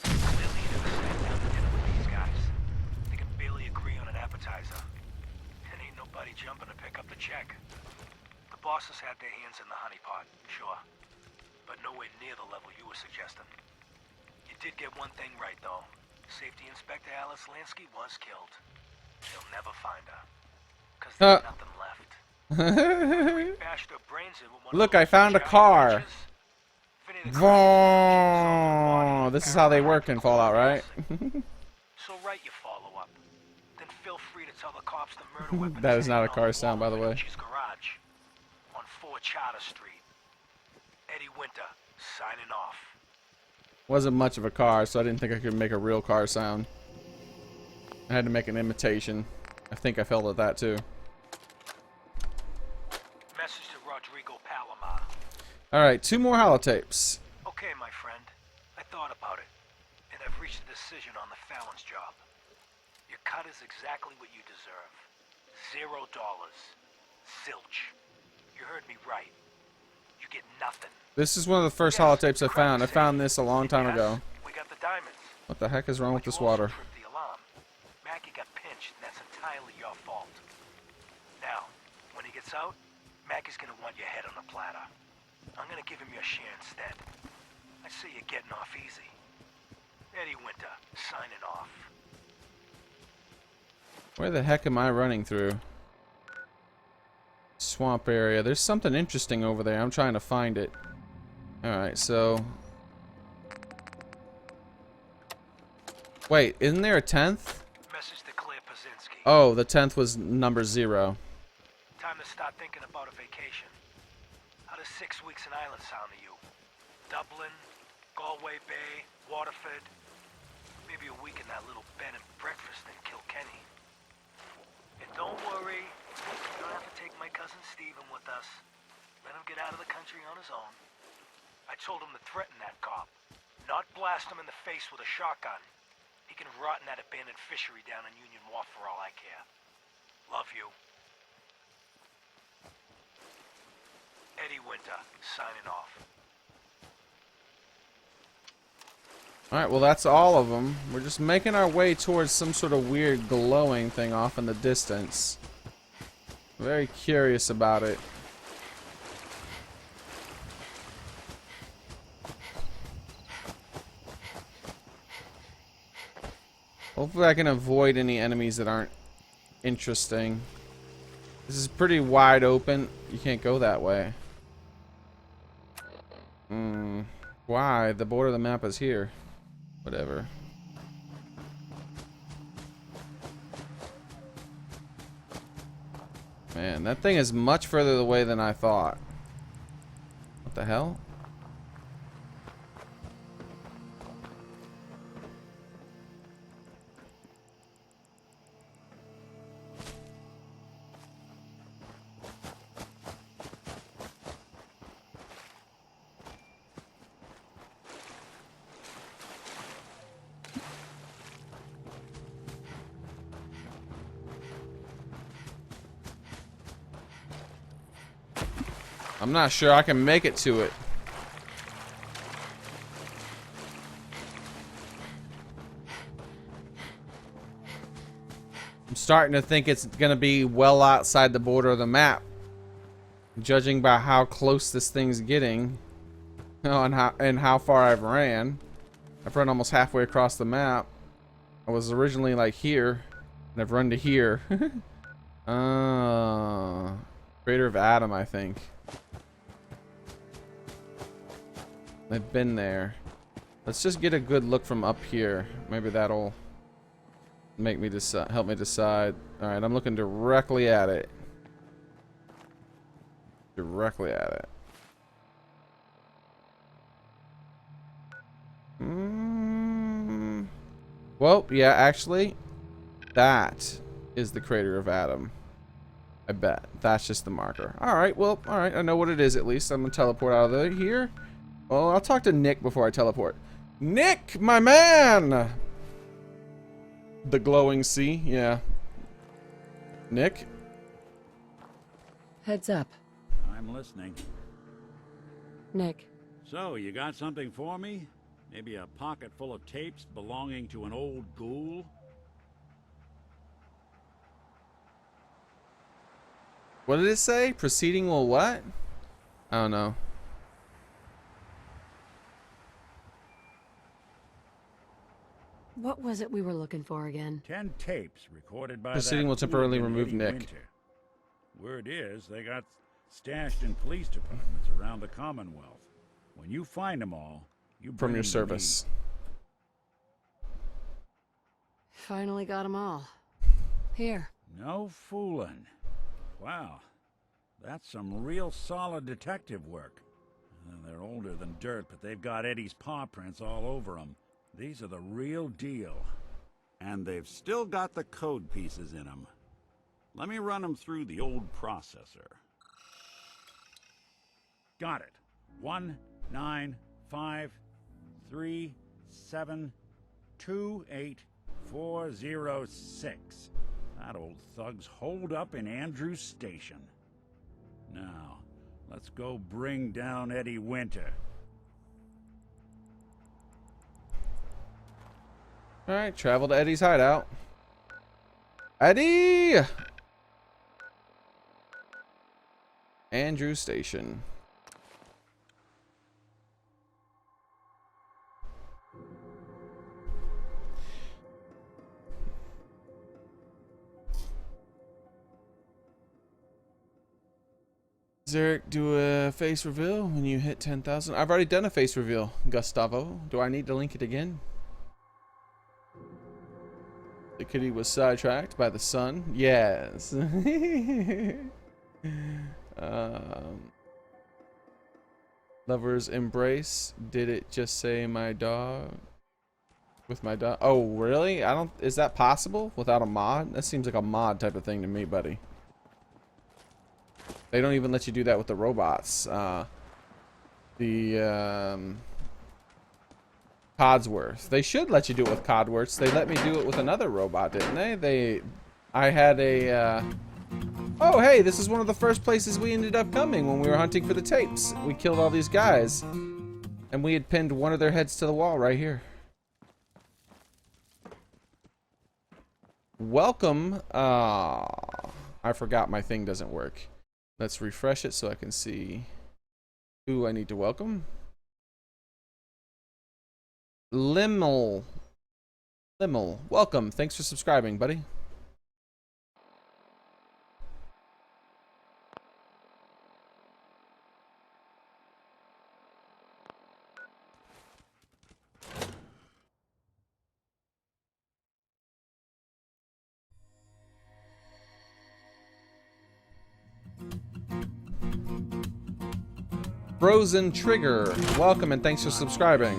Clearly you never sat down to dinner with these guys. They can barely agree on an appetizer. And ain't nobody jumping to pick up the check. The bosses had their hands in the honeypot, sure. But nowhere near the level you were suggesting. You did get one thing right, though. Safety Inspector Alice Lansky was killed. They'll never find her. Because there's nothing left. Bashed her brains in with one Look, of I those found a giant car. wrenches. Vroom. This is how they work in Fallout, right? So write your follow-up. Then feel free to tell the cops the murder weapon That is is not a hidden car on the sound, wall by the in way. Richie's garage on 4 Charter Street. Eddie Winter, signing off. Wasn't much of a car, so I didn't think I could make a real car sound. I had to make an imitation. I think I failed at that too. Message to Rodrigo Palomar. Alright, 2 more holotapes. Okay, my friend. I thought about it, and I've reached a decision on the Fallon's job. Your cut is exactly what you deserve. $0. Zilch. You heard me right. You get nothing. This is one of the first holotapes I found. I found this a long time ago. We got the diamonds. What the heck is wrong with this water? Tripped the alarm. Mackie got pinched, and that's entirely your fault. Now, when he gets out, Mackie's gonna want your head on a platter. I'm gonna give him your share instead. I see you're getting off easy. Eddie Winter, signing off. Where the heck am I running through? Swamp area. There's something interesting over there. I'm trying to find it. Alright, so... Wait, isn't there a 10th? Message to Claire Pazinski. Oh, the 10th was number 0. Time to start thinking about a vacation. How does 6 weeks in Ireland sound to you? Dublin, Galway Bay, Waterford. Maybe a week in that little bed and breakfast in Kilkenny. And don't worry, you don't have to take my cousin Stephen with us. Let him get out of the country on his own. I told him to threaten that cop, not blast him in the face with a shotgun. He can rot in that abandoned fishery down in Union Wharf for all I care. Love you. Eddie Winter, signing off. Alright, well that's all of them. We're just making our way towards some sort of weird glowing thing off in the distance. Very curious about it. Hopefully I can avoid any enemies that aren't interesting. This is pretty wide open. You can't go that way. Why? The border of the map is here. Whatever. Man, that thing is much further away than I thought. What the hell? I'm not sure I can make it to it. I'm starting to think it's gonna be well outside the border of the map, judging by how close this thing's getting, and how far I've ran. I've run almost halfway across the map. I was originally like here. And I've run to here. Crater of Adam, I think. I've been there. Let's just get a good look from up here. Maybe that'll make me decide, help me decide. All right, I'm looking directly at it. Directly at it. Well, yeah, actually, that is the crater of Adam. I bet. That's just the marker. Alright, well, alright. I know what it is at least. I'm going to teleport out of here. Well, I'll talk to Nick before I teleport. Nick, my man! The glowing sea, yeah. Nick? Heads up. I'm listening. Nick. So, you got something for me? Maybe a pocket full of tapes belonging to an old ghoul? What did it say? Proceeding will what? I don't know. What was it we were looking for again? 10 tapes recorded by Proceeding that will temporarily hooligan remove Eddie Nick. Winter. Word is, they got stashed in police departments around the Commonwealth. When you find them all, you bring From your them to service. me. Finally got them all. Here. No fooling. Wow. That's some real solid detective work. They're older than dirt, but they've got Eddie's paw prints all over them. These are the real deal. And they've still got the code pieces in them. Let me run them through the old processor. Got it. 19553728406. That old thug's holed up in Andrews Station. Now, let's go bring down Eddie Winter. Alright, travel to Eddie's hideout. Eddie! Andrew Station. Xearrik, do a face reveal when you hit 10,000. I've already done a face reveal, Gustavo. Do I need to link it again? The kitty was sidetracked by the sun. Yes. Lovers embrace. Did it just say my dog? With my dog? Oh, really? I don't. Is that possible without a mod? That seems like a mod type of thing to me, buddy. They don't even let you do that with the robots. Codsworth. They should let you do it with Codsworth. They let me do it with another robot, didn't they? I had a, oh, hey, this is one of the first places we ended up coming when we were hunting for the tapes. We killed all these guys. And we had pinned one of their heads to the wall right here. Welcome. I forgot my thing doesn't work. Let's refresh it so I can see who I need to welcome. Limmel. Welcome. Thanks for subscribing, buddy. Frozen Trigger, welcome and thanks for subscribing.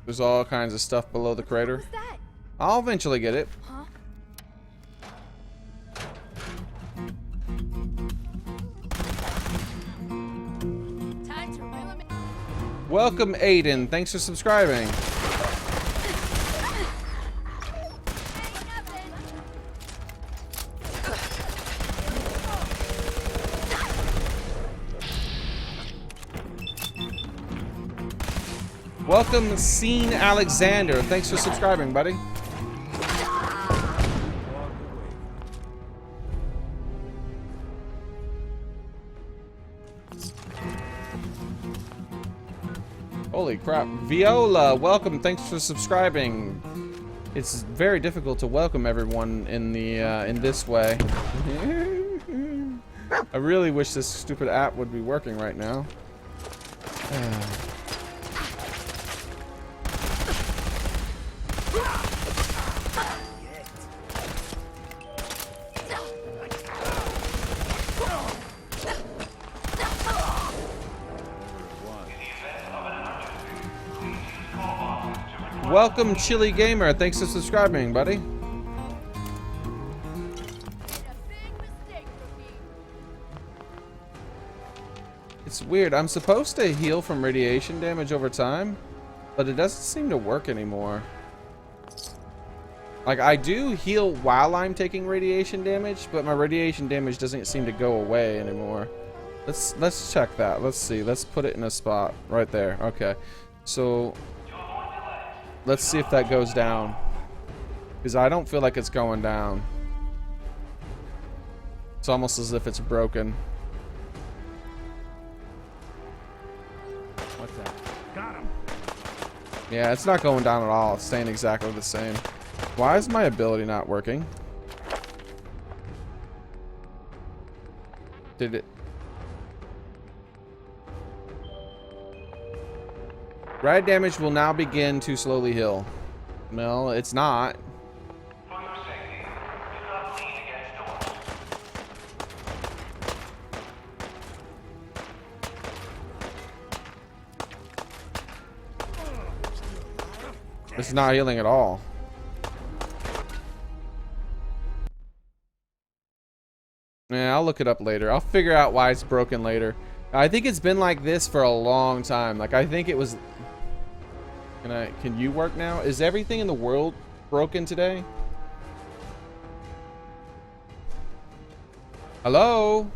There's all kinds of stuff below the crater. I'll eventually get it. Huh? Welcome, Aiden. Thanks for subscribing. Welcome, Scene Alexander. Thanks for subscribing, buddy. Holy crap. Viola, welcome. Thanks for subscribing. It's very difficult to welcome everyone in the in this way. I really wish this stupid app would be working right now. Welcome, Chili Gamer. Thanks for subscribing, buddy. It's weird. I'm supposed to heal from radiation damage over time, but it doesn't seem to work anymore. Like, I do heal while I'm taking radiation damage, but my radiation damage doesn't seem to go away anymore. Let's check that. Let's see. Let's put it in a spot right there. Okay. So let's see if that goes down, because I don't feel like it's going down. It's almost as if it's broken. What's that? Got him. Yeah, it's not going down at all. It's staying exactly the same. Why is my ability not working? Did it? Rad damage will now begin to slowly heal. No, it's not. It's not healing at all. Yeah, I'll look it up later. I'll figure out why it's broken later. I think it's been like this for a long time. Like, I think it was... Can you work now? Is everything in the world broken today? Hello?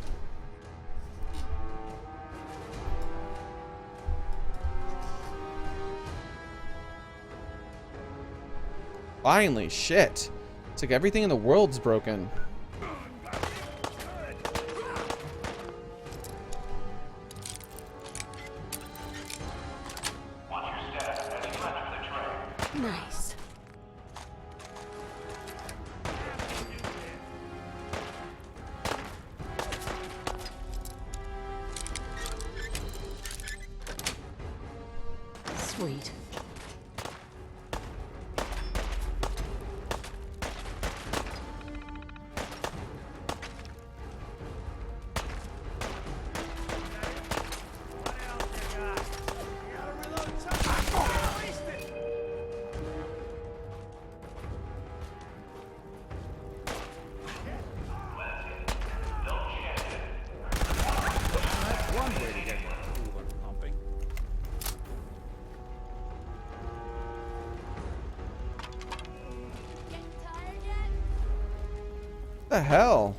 Finally, shit. It's like everything in the world's broken. Nice. Sweet. What the hell?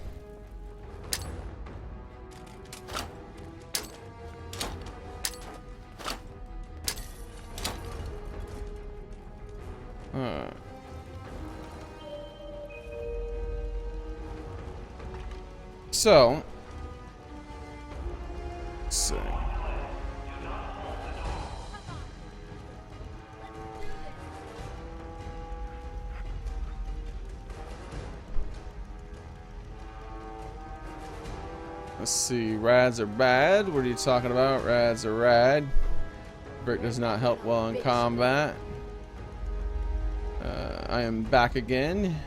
So, let's see. Let's see. Rads are bad. What are you talking about? Rads are rad. Brick does not help well in combat. I am back again.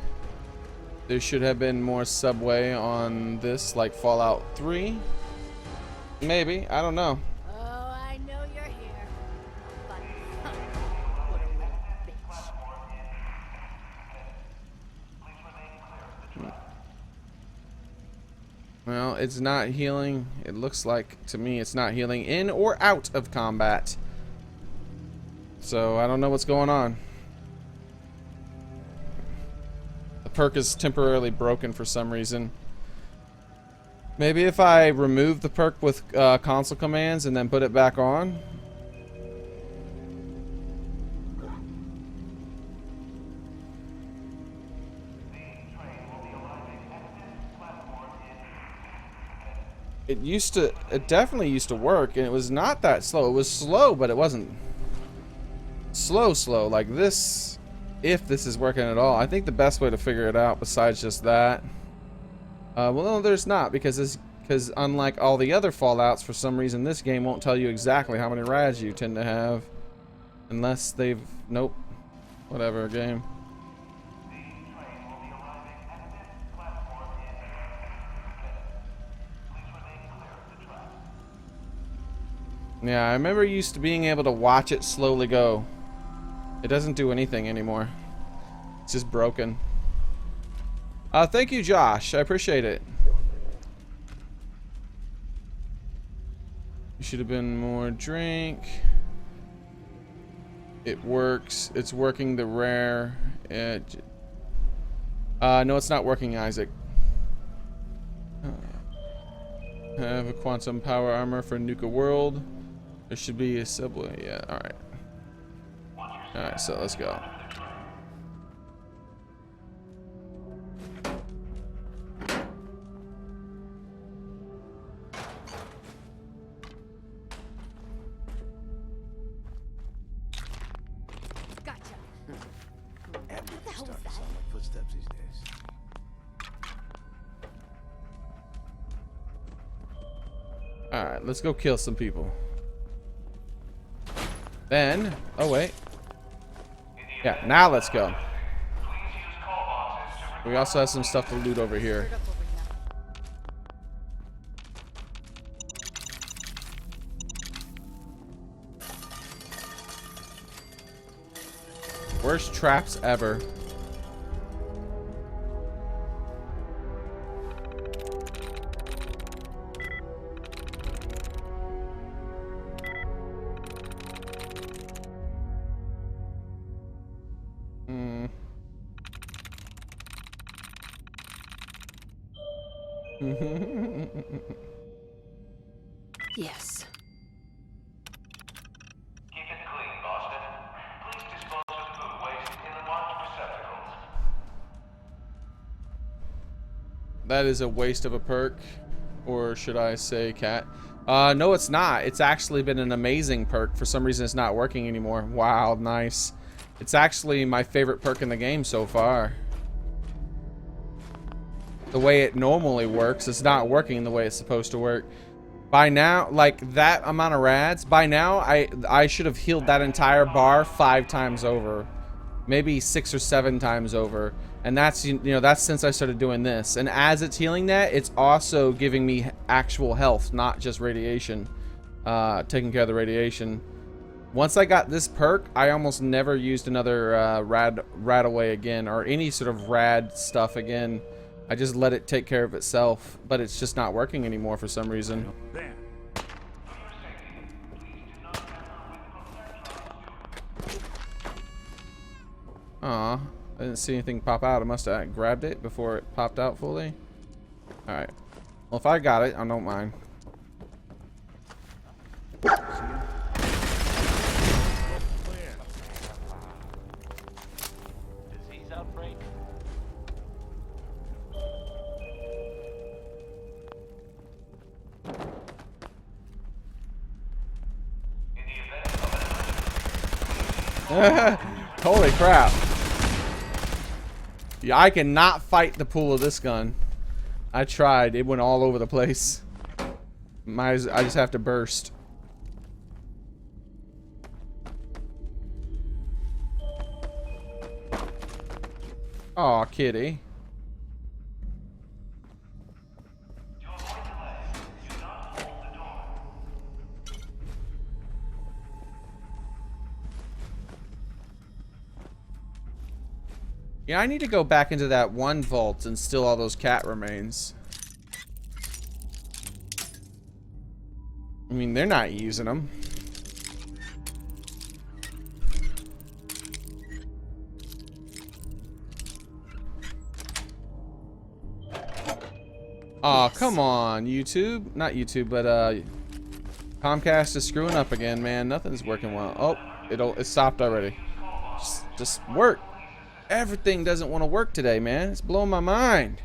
There should have been more subway on this, like Fallout 3. Maybe. I don't know. Oh, I know you're here. But, Well, it's not healing. It looks like, to me, it's not healing in or out of combat. So, I don't know what's going on. The perk is temporarily broken for some reason. Maybe if I remove the perk with console commands and then put it back on. It definitely used to work, and it was not that slow. It was slow, but it wasn't slow. Like this, if this is working at all. I think the best way to figure it out, besides just that, well, no, there's not, because unlike all the other Fallouts, for some reason this game won't tell you exactly how many rads you tend to have, unless they've, nope, whatever game. Yeah, I remember used to being able to watch it slowly go. It doesn't do anything anymore. It's just broken. Thank you, Josh. I appreciate it. You should have been more drink. It works. It's working the rare. No, it's not working, Isaac. Have a quantum power armor for Nuka World. There should be a subway. Yeah, alright. Alright, so let's go. Alright, let's go kill some people. Then, oh wait. Yeah, now let's go. We also have some stuff to loot over here. Worst traps ever. Yes. Keep it clean, Boston. Please dispose of food waste in the marked receptacles. That is a waste of a perk, or should I say cat? No, it's not. It's actually been an amazing perk. For some reason, it's not working anymore. Wow, nice. It's actually my favorite perk in the game so far. The way it normally works, it's not working the way it's supposed to work. By now, like that amount of rads, by now I should have healed that entire bar 5 times over, maybe 6 or 7 times over, and that's, you know, that's since I started doing this. And as it's healing that, it's also giving me actual health, not just radiation, taking care of the radiation. Once I got this perk, I almost never used another rad away again, or any sort of rad stuff again. I just let it take care of itself, but it's just not working anymore for some reason. Aw, I didn't see anything pop out. I must have grabbed it before it popped out fully. Alright. Well, if I got it, I don't mind. Disease outbreak. Holy crap. Yeah, I cannot fight the pull of this gun. I tried. It went all over the place. I just have to burst. Aw, kitty. Yeah, I need to go back into that one vault and steal all those cat remains. I mean, they're not using them. Aw, come on, YouTube. Not YouTube, but Comcast is screwing up again, man. Nothing's working well. Oh, it stopped already. Just work. Everything doesn't want to work today, man. It's blowing my mind.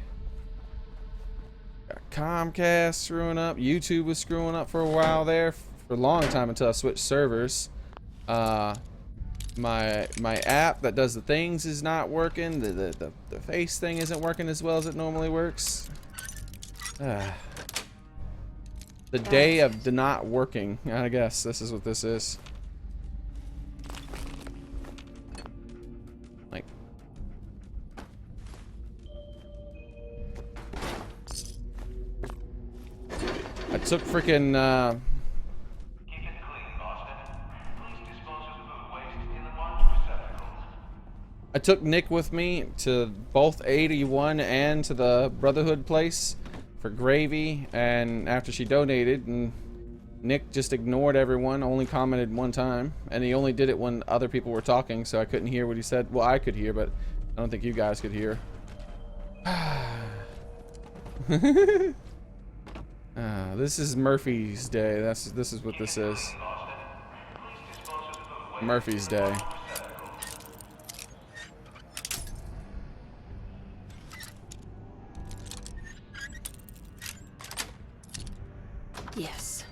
Got Comcast screwing up. YouTube was screwing up for a while there. For a long time until I switched servers. my app that does the things is not working. The face thing isn't working as well as it normally works. The day of the not working. I guess this is what this is. Like, I took freaking I took Nick with me to both 81 and to the Brotherhood place for gravy, and after she donated, and Nick just ignored everyone, only commented one time, and he only did it when other people were talking, so I couldn't hear what he said. Well, I could hear, but I don't think you guys could hear. This is Murphy's Day. This is what this is. Murphy's Day. Yes.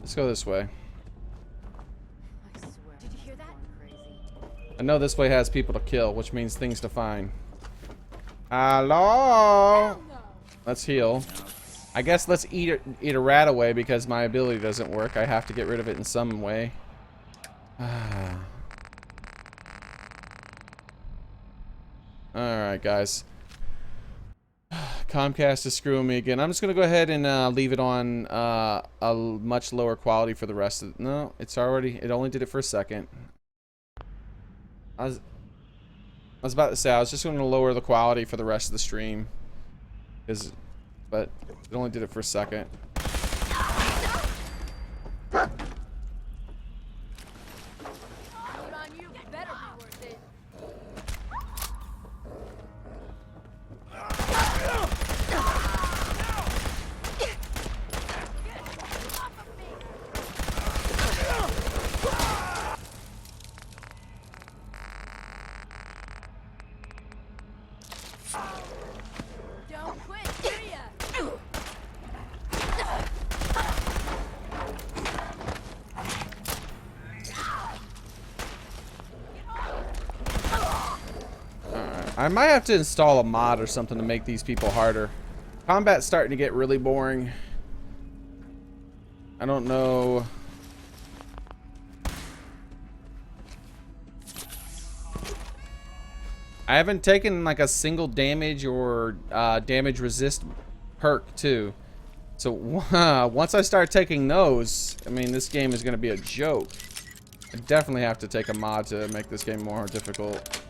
Let's go this way. Did you hear that? I know this way has people to kill, which means things to find. Hello? Let's heal. I guess let's eat a rat away because my ability doesn't work. I have to get rid of it in some way. Alright, guys. Comcast is screwing me again. I'm just going to go ahead and leave it on a much lower quality for the rest of it. No, it only did it for a second. I was about to say, I was just going to lower the quality for the rest of the stream. But it only did it for a second. I might have to install a mod or something to make these people harder. Combat's starting to get really boring. I don't know. I haven't taken like a single damage or damage resist perk too. So once I start taking those, I mean, this game is going to be a joke. I definitely have to take a mod to make this game more difficult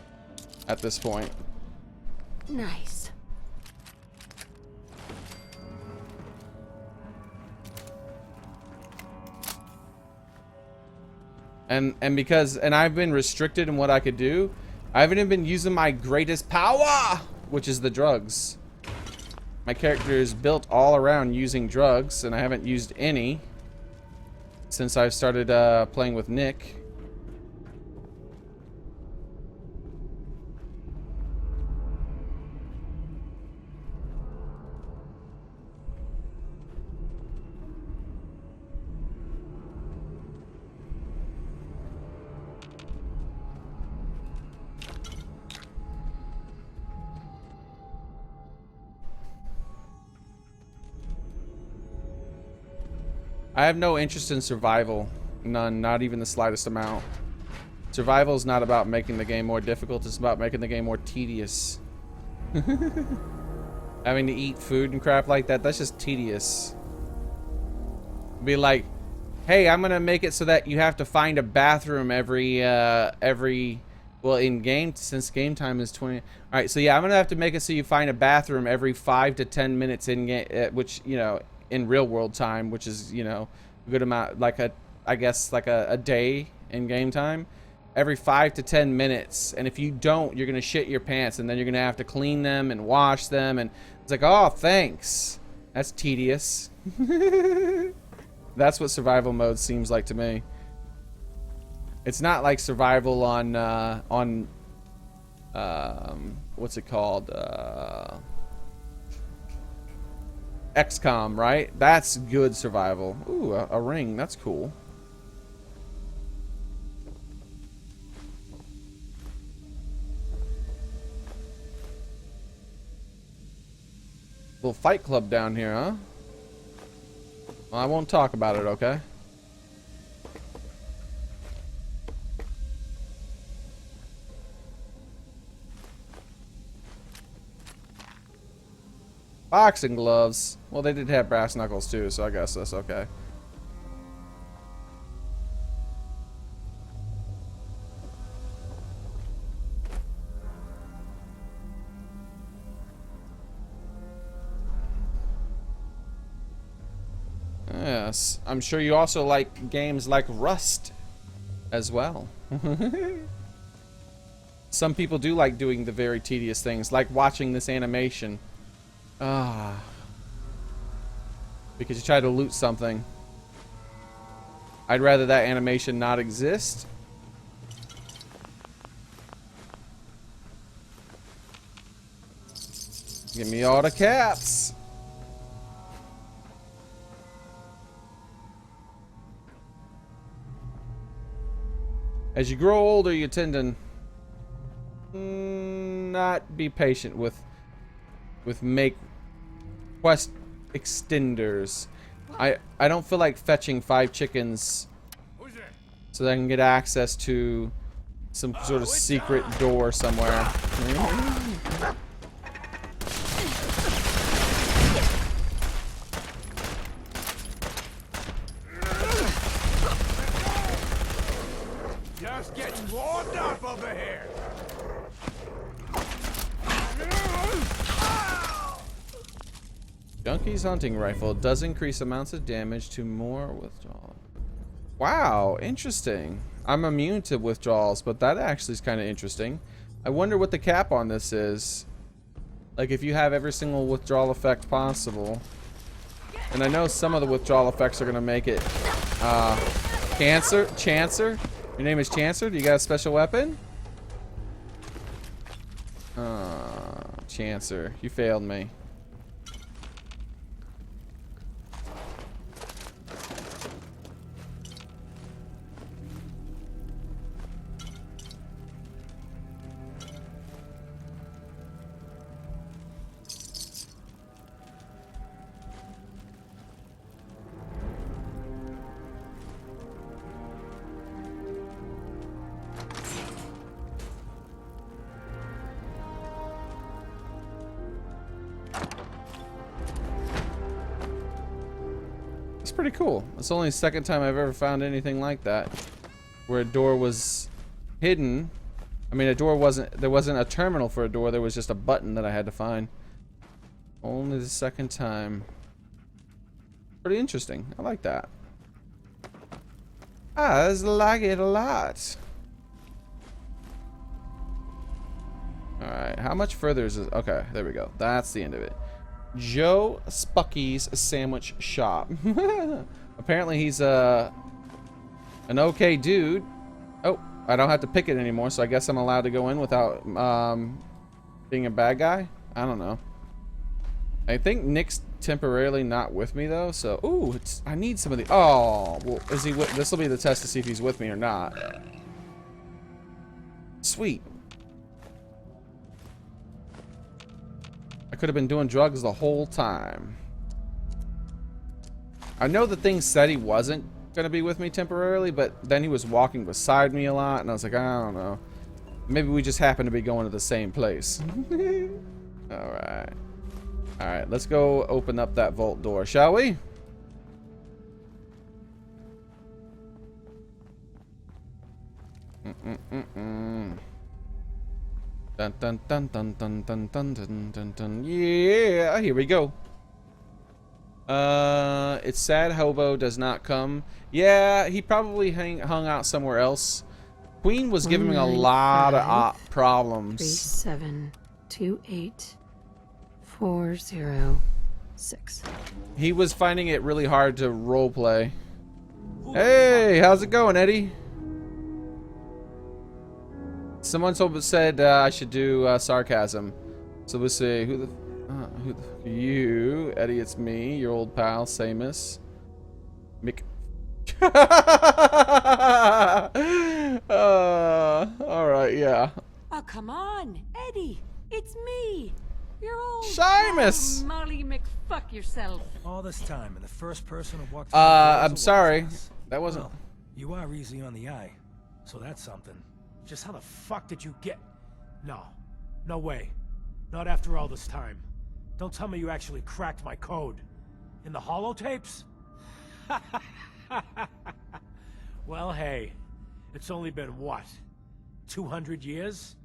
at this point. Nice. And I've been restricted in what I could do. I haven't even been using my greatest power, which is the drugs. My character is built all around using drugs, and I haven't used any since I've started playing with Nick. I have no interest in survival. None, not even the slightest amount. Survival is not about making the game more difficult, it's about making the game more tedious. Having to eat food and crap like that, that's just tedious. Be like, hey, I'm gonna make it so that you have to find a bathroom every well, in game, since game time is 20. Alright, so yeah, I'm gonna have to make it so you find a bathroom every 5 to 10 minutes in game, which, you know, in real world time, which is, you know, a good amount, like I guess like a day in game time, every 5 to 10 minutes. And if you don't, you're gonna shit your pants, and then you're gonna have to clean them and wash them, and it's like, oh, thanks. That's tedious. That's what survival mode seems like to me. It's not like survival on what's it called? XCOM, right? That's good survival. Ooh, a ring. That's cool. Little fight club down here, huh? Well, I won't talk about it, okay? Boxing gloves. Well, they did have brass knuckles too, so I guess that's okay. Yes, I'm sure you also like games like Rust as well. Some people do like doing the very tedious things, like watching this animation. Because you try to loot something. I'd rather that animation not exist. Give me all the caps. As you grow older, you tend to not be patient with make quest extenders. I don't feel like fetching 5 chickens so that I can get access to some sort of secret door somewhere. Just getting warmed up over here. Junkie's hunting rifle does increase amounts of damage to more withdrawal. Wow, interesting. I'm immune to withdrawals, but that actually is kind of interesting. I wonder what the cap on this is. Like if you have every single withdrawal effect possible. And I know some of the withdrawal effects are going to make it Chancer? Your name is Chancer? Do you got a special weapon? Chancer, you failed me. Pretty cool. It's only the second time I've ever found anything like that, where a door was hidden. I mean, there wasn't a terminal for a door. There was just a button that I had to find. Only the second time. Pretty interesting. I like that. I like it a lot. All right, how much further is this? Okay, there we go. That's the end of it. Joe Spucky's sandwich shop. Apparently he's an okay dude. Oh, I don't have to pick it anymore, so I guess I'm allowed to go in without being a bad guy. I don't know. I think Nick's temporarily not with me though, so ooh, I need some of the. Oh, well, is he? This will be the test to see if he's with me or not. Sweet. I could have been doing drugs the whole time. I know the thing said he wasn't going to be with me temporarily, but then he was walking beside me a lot, and I was like, I don't know. Maybe we just happen to be going to the same place. Alright. Alright, let's go open up that vault door, shall we? Dun dun dun dun dun dun dun dun dun dun. Yeah, here we go. It's sad Hobo does not come. Yeah, he probably hung out somewhere else. Queen was giving me a lot of problems. 3728406. He was finding it really hard to roleplay. Hey, how's it going, Eddie? Someone said I should do sarcasm. So we'll say, who the you, Eddie, it's me, your old pal, Samus. Mick. Alright, yeah. Oh, come on, Eddie. It's me. Your old Seamus. Molly McFuck yourself. All this time, and the first person who walked. I'm sorry. That wasn't. Well, you are easy on the eye, so that's something. Just how the fuck did you get? No, no way. Not after all this time. Don't tell me you actually cracked my code. In the holotapes? Well, hey, it's only been what? 200 years?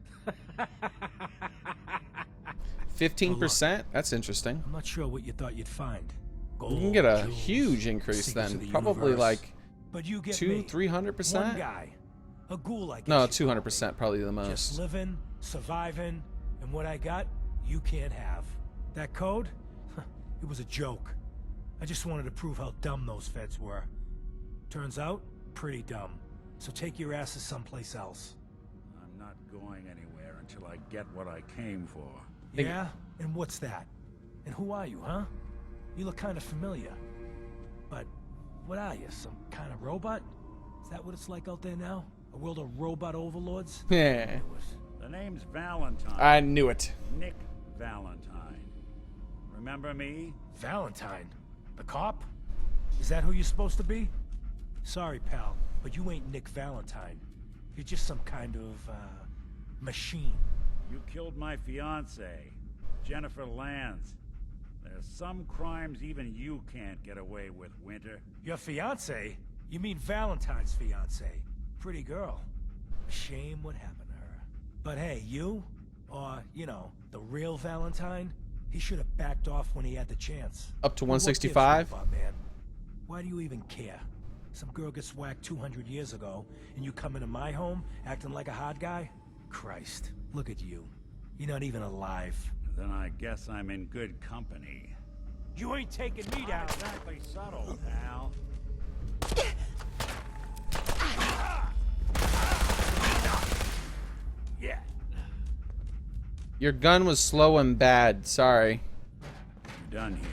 15%? That's interesting. I'm not sure what you thought you'd find. Gold, You can get a jewels, huge increase secrets then. of the Probably universe. like But you get 200-300%? One guy, a ghoul, I guess. No, you call me. 200% probably the most. Just living, surviving, and what I got, you can't have. That code? It was a joke. I just wanted to prove how dumb those feds were. Turns out, pretty dumb. So take your asses someplace else. I'm not going anywhere until I get what I came for. Yeah? And what's that? And who are you, huh? You look kind of familiar. But what are you, some kind of robot? Is that what it's like out there now? A world of robot overlords? Yeah. The name's Valentine. I knew it. Nick Valentine. Remember me? Valentine? The cop? Is that who you're supposed to be? Sorry, pal, but you ain't Nick Valentine. You're just some kind of, machine. You killed my fiancée, Jennifer Lance. There's some crimes even you can't get away with, Winter. Your fiancée? You mean Valentine's fiancée? Pretty girl. Shame what happened to her. But hey, you? Or, you know, the real Valentine? He should have backed off when he had the chance. Up to What gives, 165? robot man? Why do you even care? Some girl gets whacked 200 years ago, and you come into my home acting like a hot guy? Christ, look at you. You're not even alive. Then I guess I'm in good company. You ain't taking me down. Not exactly subtle, pal. Yeah. Your gun was slow and bad. Sorry. You're done here.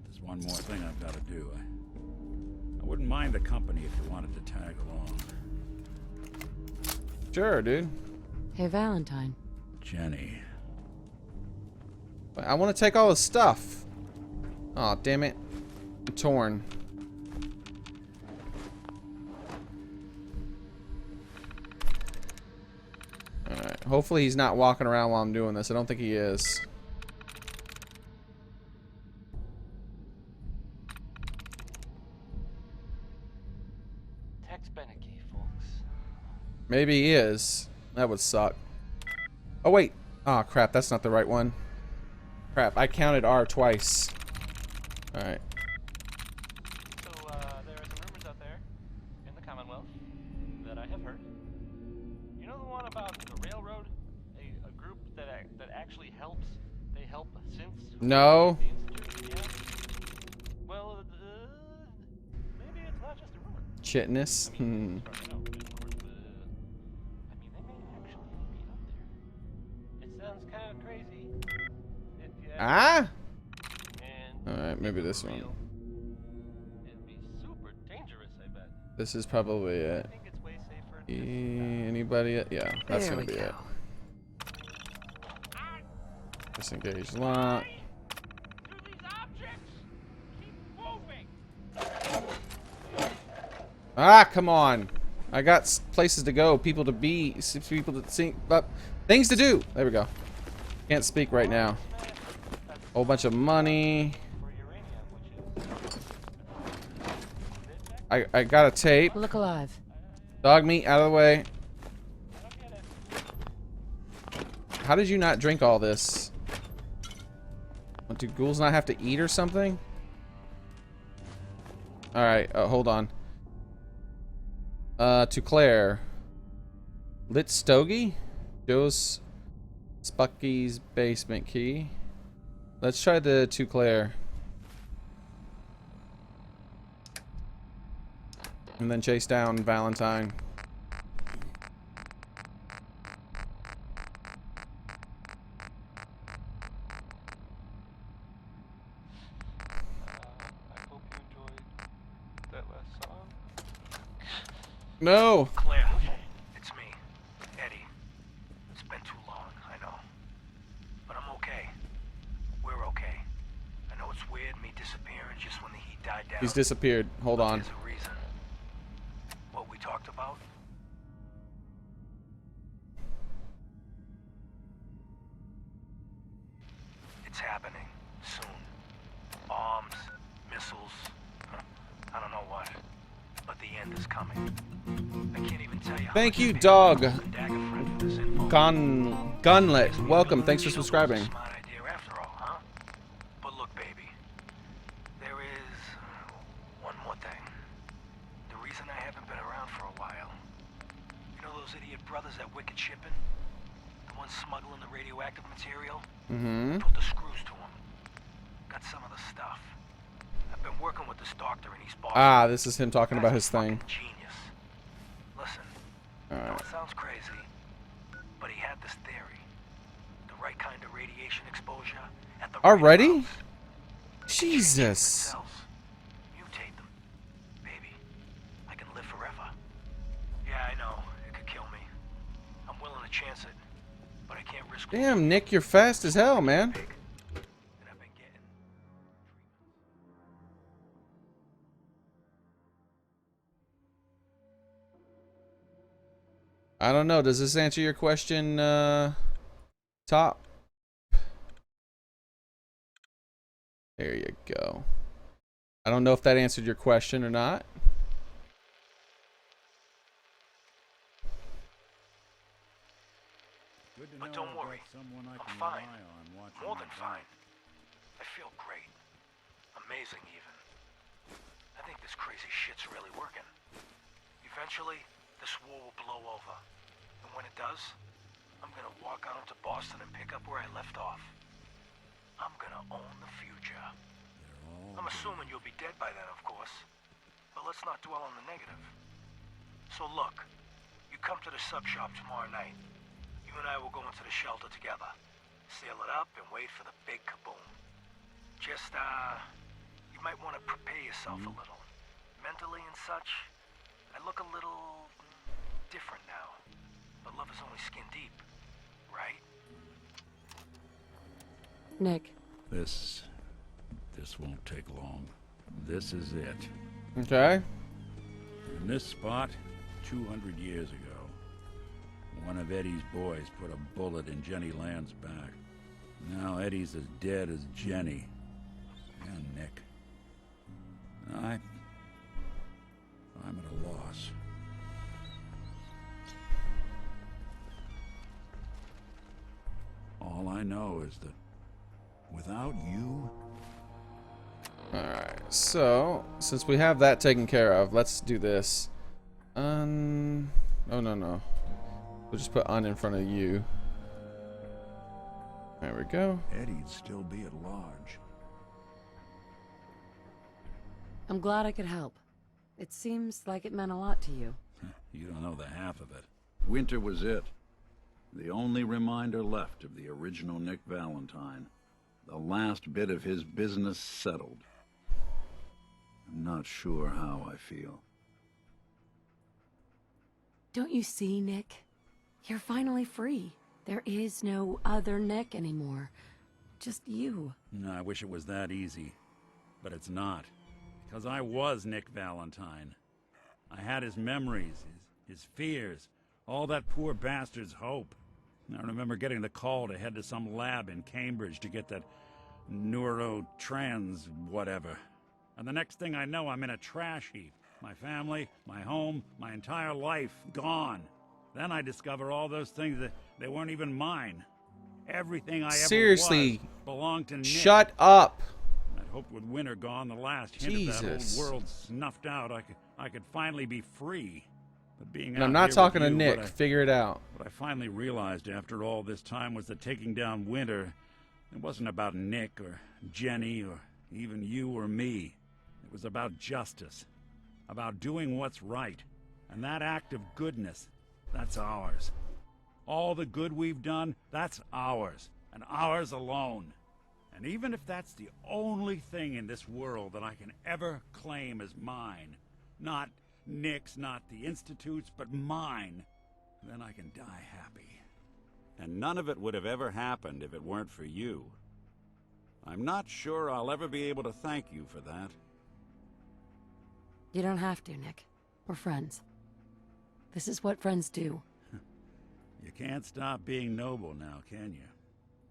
There's one more thing I've got to do. I wouldn't mind the company if you wanted to tag along. Sure, dude. Hey, Valentine. Jenny. I want to take all the stuff. Aw, damn it. I'm torn. Alright. Hopefully he's not walking around while I'm doing this. I don't think he is. Text Beneke, folks. Maybe he is. That would suck. Oh, wait. Oh, crap. That's not the right one. Crap. I counted R twice. Alright. So, there are some rumors out there in the Commonwealth that I have heard. You know the one about the railroad? A group that actually helps? They help synths? No. Yeah. Well, maybe it's not just a rumor. Chitness. Hmm. Sounds kind of crazy. Ah? Alright, maybe this one. It'd be super dangerous, I bet. This is probably it. Anybody? Yeah, that's There gonna we be go. it. Disengage lock. Ah, come on. I got places to go, people to be, people to see, things to do. There we go. Can't speak right now. Whole bunch of money. I got a tape. Look alive. Dog meat out of the way. How did you not drink all this? What, do ghouls not have to eat or something? Alright, hold on. To Claire. Lit Stogie? Joe's Spucky's basement key. Let's try the to Claire. And then chase down Valentine. No. Claire, it's me, Eddie. It's been too long, I know. But I'm okay. We're okay. I know it's weird, me disappearing just when the heat died down. He's disappeared. Hold on. There's a reason. What we talked about? It's happening. Soon. Bombs, missiles, I don't know what. But the end is coming. I can't even tell you how Thank much you, pain dog. the dagger friend for this info. Gunlet. Welcome. Thanks for subscribing. Smart idea after all, huh? But look, baby. There is one more thing. The reason I haven't been around for a while. You know those idiot brothers at Wicked Shipping? The ones smuggling the radioactive material? Mm-hmm. Put the screws to them. Got some of the stuff. I've been working with this doctor and he's Boston. Ah, this is him talking about his thing. Genius. Listen, All I know right. it sounds crazy, but he had this theory. The right kind of radiation exposure at the Already? right amounts. Jesus. Cells. Mutate them. Baby, I can live forever. Yeah, I know. It could kill me. I'm willing to chance it, but I can't risk. Damn, Nick, you're fast as hell, man. I don't know. Does this answer your question, Top? There you go. I don't know if that answered your question or not. But don't worry. I'm fine. More than fine. I feel great. Amazing, even. I think this crazy shit's really working. Eventually, this war will blow over. And when it does, I'm gonna walk out into Boston and pick up where I left off. I'm gonna own the future. I'm assuming you'll be dead by then, of course. But let's not dwell on the negative. So look, you come to the sub shop tomorrow night. You and I will go into the shelter together. Seal it up and wait for the big kaboom. Just, you might want to prepare yourself a little. Mentally and such. I look a little different now. But love is only skin deep, right? Nick. This won't take long. This is it. Okay. In this spot, 200 years ago, one of Eddie's boys put a bullet in Jenny Land's back. Now Eddie's as dead as Jenny. And Nick. I'm at a loss. All I know is that without you... Alright, so, since we have that taken care of, let's do this. Oh, no. We'll just put in front of you. There we go. Eddie'd still be at large. I'm glad I could help. It seems like it meant a lot to you. You don't know the half of it. Winter was it. The only reminder left of the original Nick Valentine. The last bit of his business settled. I'm not sure how I feel. Don't you see, Nick? You're finally free. There is no other Nick anymore. Just you. No, I wish it was that easy. But it's not. Because I was Nick Valentine. I had his memories, his fears, all that poor bastard's hope. I remember getting the call to head to some lab in Cambridge to get that neurotrans whatever. And the next thing I know, I'm in a trash heap. My family, my home, my entire life gone. Then I discover all those things that they weren't even mine. Everything I Seriously, ever was belonged to Nick. Shut up. I'd hoped with winter gone, the last hint of that old world snuffed out, I could finally be free. But being And out I'm not here talking with to you, Nick. Figure it out. What I finally realized after all this time was that taking down winter, it wasn't about Nick or Jenny or even you or me. It was about justice. About doing what's right. And that act of goodness, that's ours. All the good we've done, that's ours. And ours alone. And even if that's the only thing in this world that I can ever claim as mine, not Nick's not the Institute's, but mine, then I can die happy. And none of it would have ever happened if it weren't for you. I'm not sure I'll ever be able to thank you for that. You don't have to, Nick. We're friends. This is what friends do. You can't stop being noble now, can you?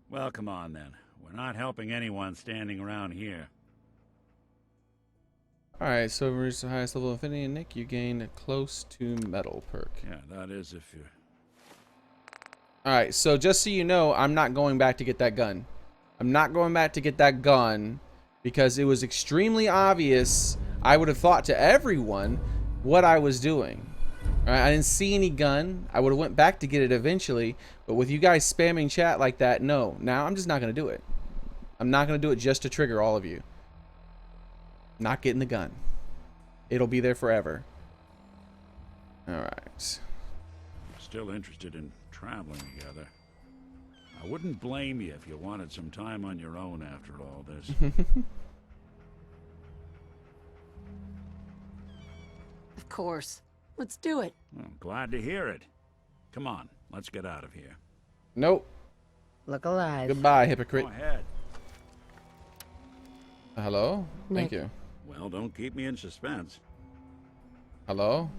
Well, come on then. We're not helping anyone standing around here. Alright, so we reached the highest level of affinity, and Nick, you gained close to metal perk. Yeah, that is if you... Alright, so just so you know, I'm not going back to get that gun. I'm not going back to get that gun because it was extremely obvious. I would have thought to everyone what I was doing. All right, I didn't see any gun. I would have went back to get it eventually, but with you guys spamming chat like that, no. Now I'm just not going to do it. I'm not going to do it just to trigger all of you. Not getting the gun. It'll be there forever. All right. Still interested in traveling together. I wouldn't blame you if you wanted some time on your own after all this. Of course. Let's do it. Well, glad to hear it. Come on, let's get out of here. Nope. Look alive. Goodbye, hypocrite. Go ahead. Hello? Nick. Thank you. Well, don't keep me in suspense. Hello?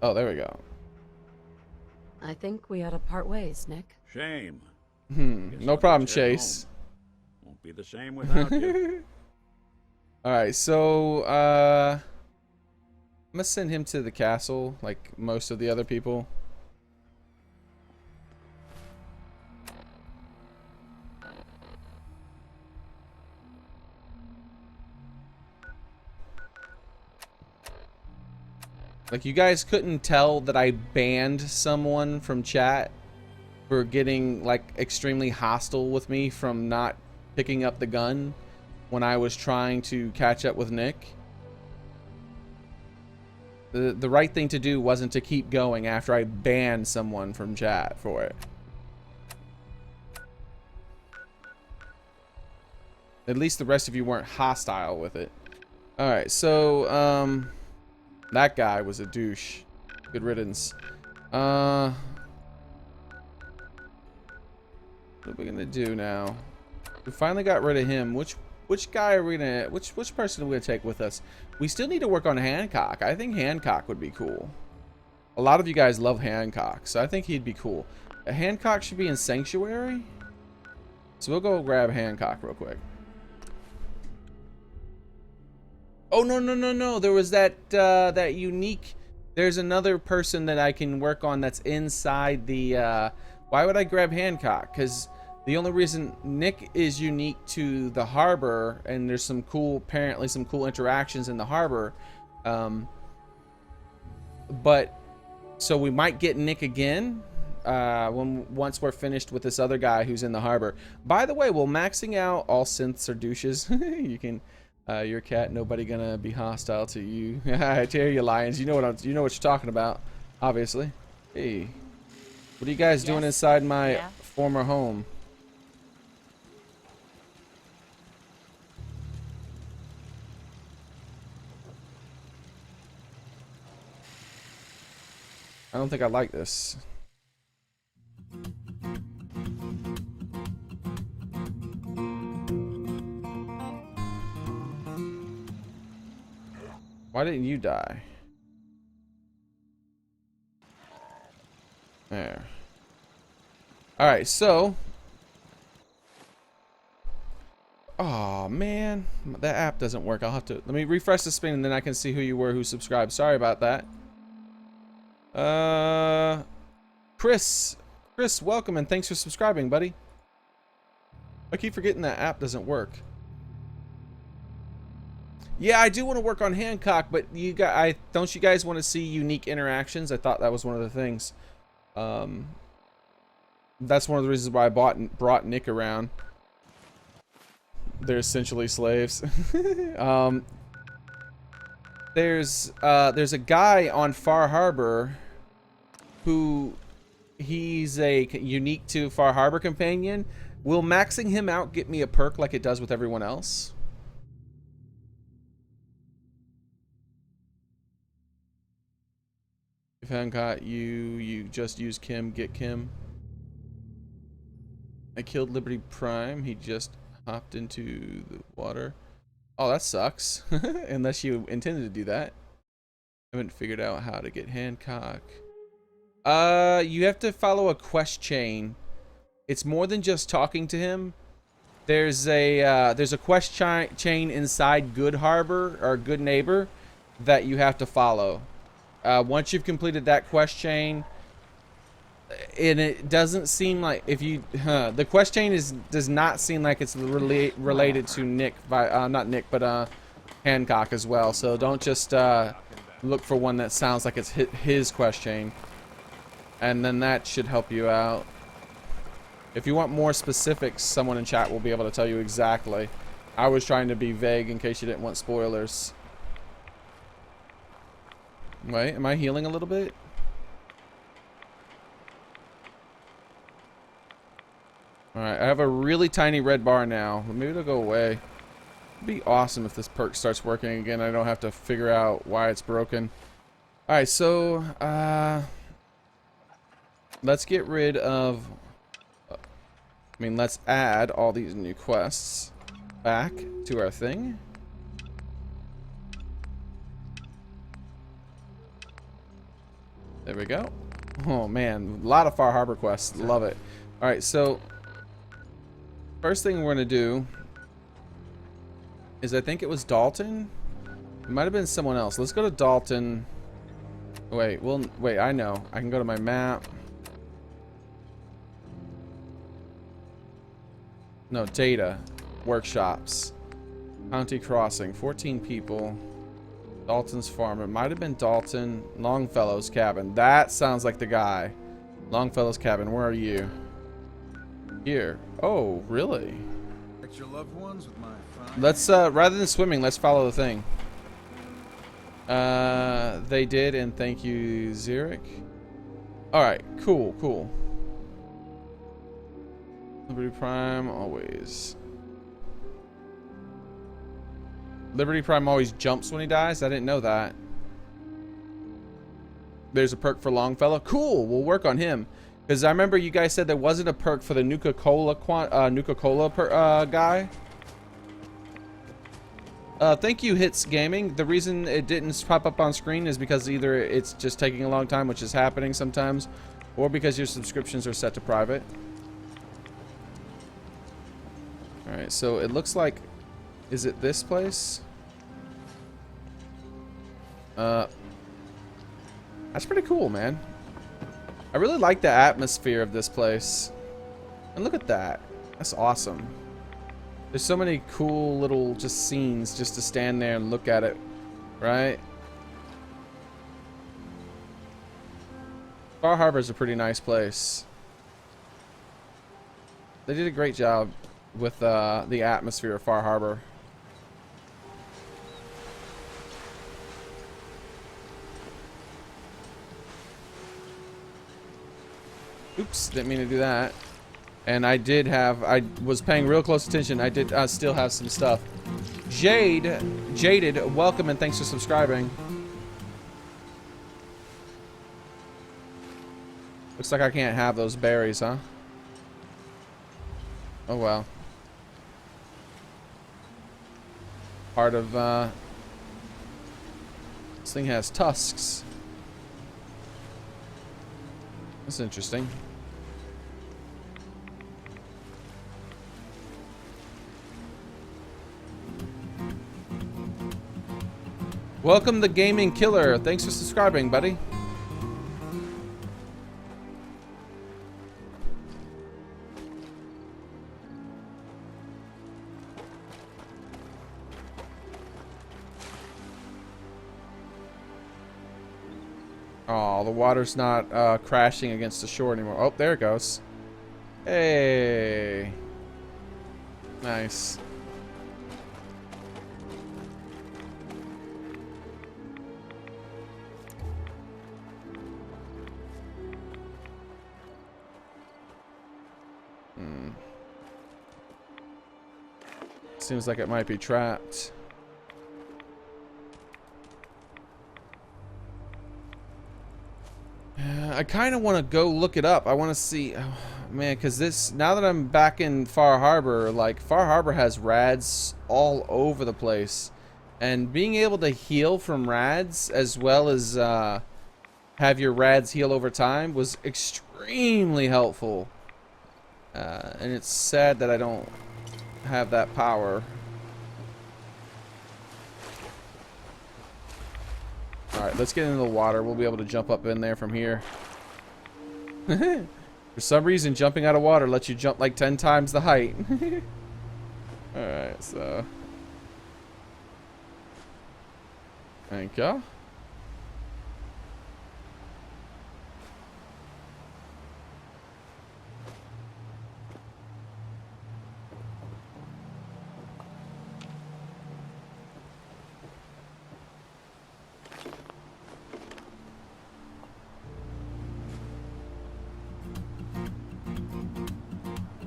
Oh, there we go. I think we ought to part ways, Nick. Shame. No problem, Chase. Won't be the same without you. Alright, so, I'm gonna send him to the castle, like most of the other people. Like, you guys couldn't tell that I banned someone from chat for getting, like, extremely hostile with me from not picking up the gun when I was trying to catch up with Nick. The right thing to do wasn't to keep going after I banned someone from chat for it. At least the rest of you weren't hostile with it. Alright, so, that guy was a douche. Good riddance. What are we gonna do now? We finally got rid of him. Which guy are we gonna... Which person are we gonna take with us? We still need to work on Hancock. I think Hancock would be cool. A lot of you guys love Hancock, so I think he'd be cool. Hancock should be in Sanctuary. So we'll go grab Hancock real quick. Oh, no. There was that that unique... There's another person that I can work on that's inside the... Why would I grab Hancock? Because the only reason Nick is unique to the harbor, and there's some cool, apparently some cool interactions in the harbor. But, so we might get Nick again once we're finished with this other guy who's in the harbor. By the way, while maxing out all synths are douches, you can... your cat, nobody gonna be hostile to you. I tell you, Lions, you know what you're talking about, obviously. Hey, what are you guys doing inside my former home? I don't think I like this. Why didn't you die? There. Alright, so... Oh man, that app doesn't work. I'll have to... Let me refresh the screen and then I can see who you were who subscribed. Sorry about that. Chris, welcome and thanks for subscribing, buddy. I keep forgetting that app doesn't work. Yeah, I do want to work on Hancock, but don't you guys want to see unique interactions? I thought that was one of the things. That's one of the reasons why I brought Nick around. They're essentially slaves. There's a guy on Far Harbor who he's a unique to Far Harbor companion. Will maxing him out get me a perk like it does with everyone else? Hancock, you just use Kim, get Kim. I killed Liberty Prime. He just hopped into the water. Oh, that sucks. Unless you intended to do that. I haven't figured out how to get Hancock. You have to follow a quest chain. It's more than just talking to him. There's a quest chain inside Good Harbor or Good Neighbor that you have to follow. Once you've completed that quest chain, and it doesn't seem like if you the quest chain does not seem like it's related to Nick not Nick but Hancock as well. So don't just look for one that sounds like it's his quest chain, and then that should help you out. If you want more specifics, someone in chat will be able to tell you exactly. I was trying to be vague in case you didn't want spoilers. Wait, am I healing a little bit? Alright, I have a really tiny red bar now. Maybe it'll go away. It'd be awesome if this perk starts working again. I don't have to figure out why it's broken. Alright, so let's get rid of let's add all these new quests back to our thing. There we go. Oh man, a lot of Far Harbor quests. Love it. Alright, so first thing we're gonna do is I think it was Dalton. It might have been someone else. Let's go to Dalton. Wait, I know. I can go to my map. No, data. Workshops. County Crossing. 14 people. Dalton's farm. It might have been Dalton. Longfellow's cabin. That sounds like the guy. Longfellow's cabin. Where are you? Here. Oh, really? Your loved ones with my let's rather than swimming, let's follow the thing. They did, and thank you, Xearrik. Alright, cool. Liberty Prime always. Liberty Prime always jumps when he dies? I didn't know that. There's a perk for Longfellow. Cool, we'll work on him. Because I remember you guys said there wasn't a perk for the Nuka-Cola guy. Thank you, Hits Gaming. The reason it didn't pop up on screen is because either it's just taking a long time, which is happening sometimes, or because your subscriptions are set to private. Alright, so it looks like... Is it this place? That's pretty cool, man. I really like the atmosphere of this place. And look at that. That's awesome. There's so many cool little just scenes just to stand there and look at it, right? Far Harbor is a pretty nice place. They did a great job with the atmosphere of Far Harbor. Oops, didn't mean to do that. And I was paying real close attention. I did still have some stuff. Jaded, welcome and thanks for subscribing. Looks like I can't have those berries, huh? Oh well. Part of, this thing has tusks. That's interesting. Welcome the Gaming Killer. Thanks for subscribing, buddy. Oh, the water's not crashing against the shore anymore. Oh, there it goes. Hey. Nice. Seems like it might be trapped. I kind of want to go look it up. I want to see, oh, man, because this, now that I'm back in Far Harbor, like, Far Harbor has rads all over the place. And being able to heal from rads, as well as have your rads heal over time, was extremely helpful. And it's sad that I don't have that power. Alright, let's get into the water. We'll be able to jump up in there from here. For some reason, jumping out of water lets you jump like 10 times the height. Alright, so... Thank you.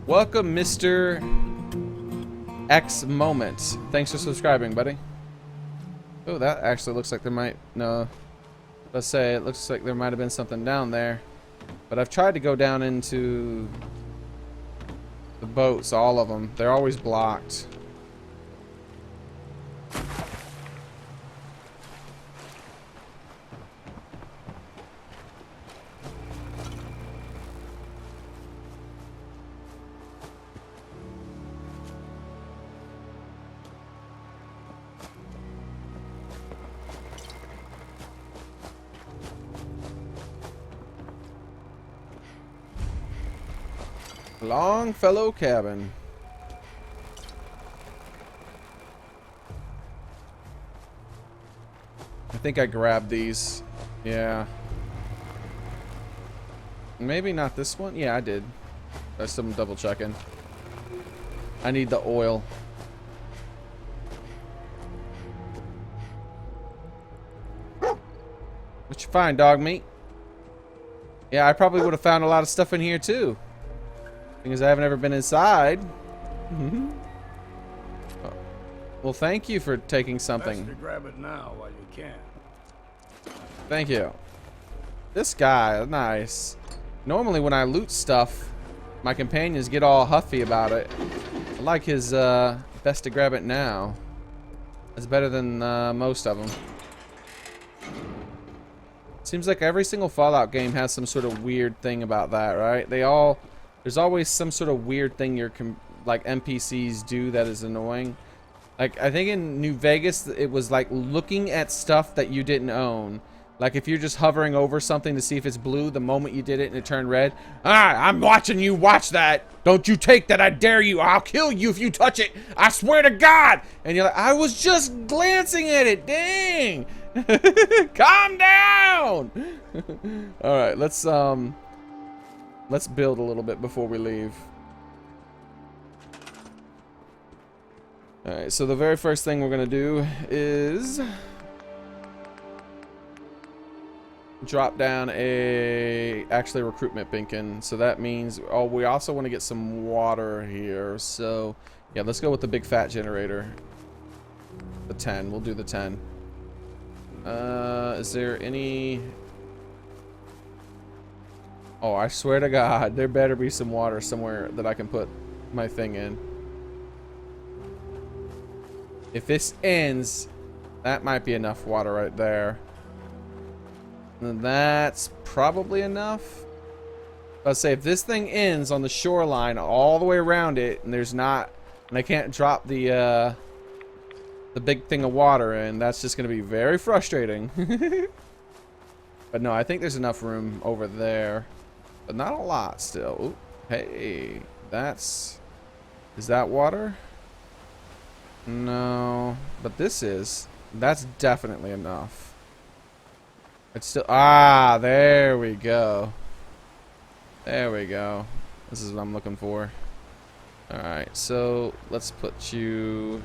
Welcome, Mr. X Moment. Thanks for subscribing, buddy. Oh, that actually looks like there might... No. Let's say it looks like there might have been something down there. But I've tried to go down into the boats, all of them. They're always blocked. Longfellow cabin. I think I grabbed these. Yeah. Maybe not this one. Yeah, I did. That's some double checking. I need the oil. What you find, dog meat? Yeah, I probably would have found a lot of stuff in here too. Because I haven't ever been inside. Well, thank you for taking something. Best to grab it now while you can. Thank you. This guy, nice. Normally when I loot stuff, my companions get all huffy about it. I like his best to grab it now. It's better than most of them. Seems like every single Fallout game has some sort of weird thing about that, right? There's always some sort of weird thing like NPCs do that is annoying. Like, I think in New Vegas, it was like looking at stuff that you didn't own. Like, if you're just hovering over something to see if it's blue, the moment you did it and it turned red. Ah, I'm watching you watch that. Don't you take that, I dare you. I'll kill you if you touch it. I swear to God. And you're like, I was just glancing at it. Dang. Calm down. All right, let's build a little bit before we leave. Alright, so the very first thing we're going to do is drop down actually a recruitment beacon. So that means, oh, we also want to get some water here. So, yeah, let's go with the big fat generator. The 10. We'll do the 10. Is there any... Oh, I swear to God, there better be some water somewhere that I can put my thing in. If this ends, that might be enough water right there. And that's probably enough. Let's say if this thing ends on the shoreline all the way around it, and there's not, and I can't drop the big thing of water in, that's just going to be very frustrating. But no, I think there's enough room over there. But not a lot still. Ooh, hey, is that water? No, but that's definitely enough. It's still, there we go. There we go. This is what I'm looking for. Alright, so let's put you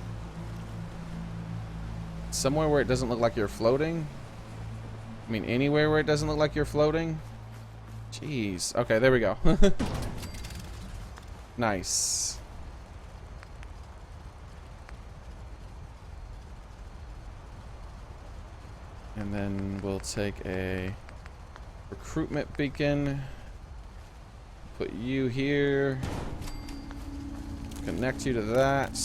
somewhere where it doesn't look like you're floating. I mean, anywhere where it doesn't look like you're floating. Jeez. Okay, there we go. Nice. And then we'll take a Recruitment beacon. Put you here. Connect you to that.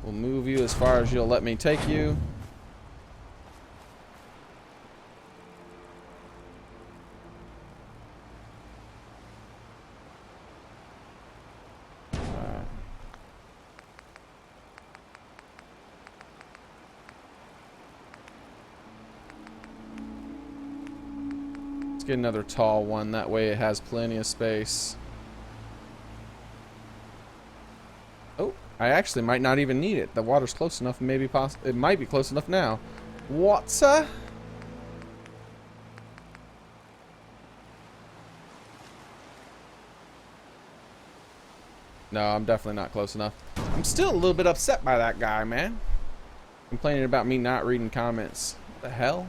We'll move you as far as you'll let me take you. Get another tall one, that way it has plenty of space. Oh, I actually might not even need it. The water's close enough, maybe it might be close enough now. What? No, I'm definitely not close enough. I'm still a little bit upset by that guy, man. Complaining about me not reading comments. What the hell?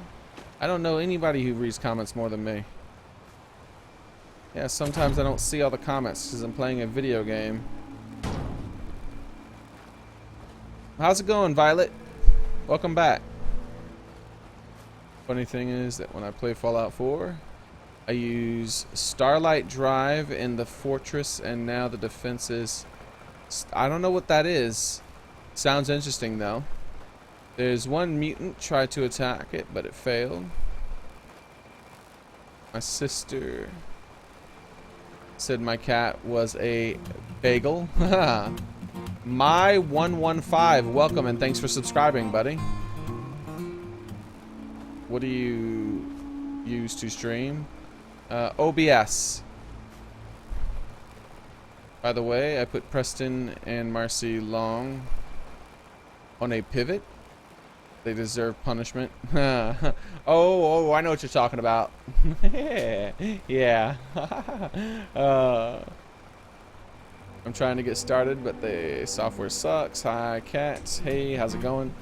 I don't know anybody who reads comments more than me. Yeah, sometimes I don't see all the comments because I'm playing a video game. How's it going, Violet? Welcome back. Funny thing is that when I play Fallout 4, I use Starlight Drive in the fortress, and now the defenses. I don't know what that is. Sounds interesting though. There's one mutant tried to attack it, but it failed. My sister said my cat was a bagel. My 115, welcome and thanks for subscribing, buddy. What do you use to stream? OBS. By the way, I put Preston and Marcy Long on a pivot. They deserve punishment. Oh, I know what you're talking about. Yeah. I'm trying to get started, but the software sucks. Hi, cats. Hey, how's it going?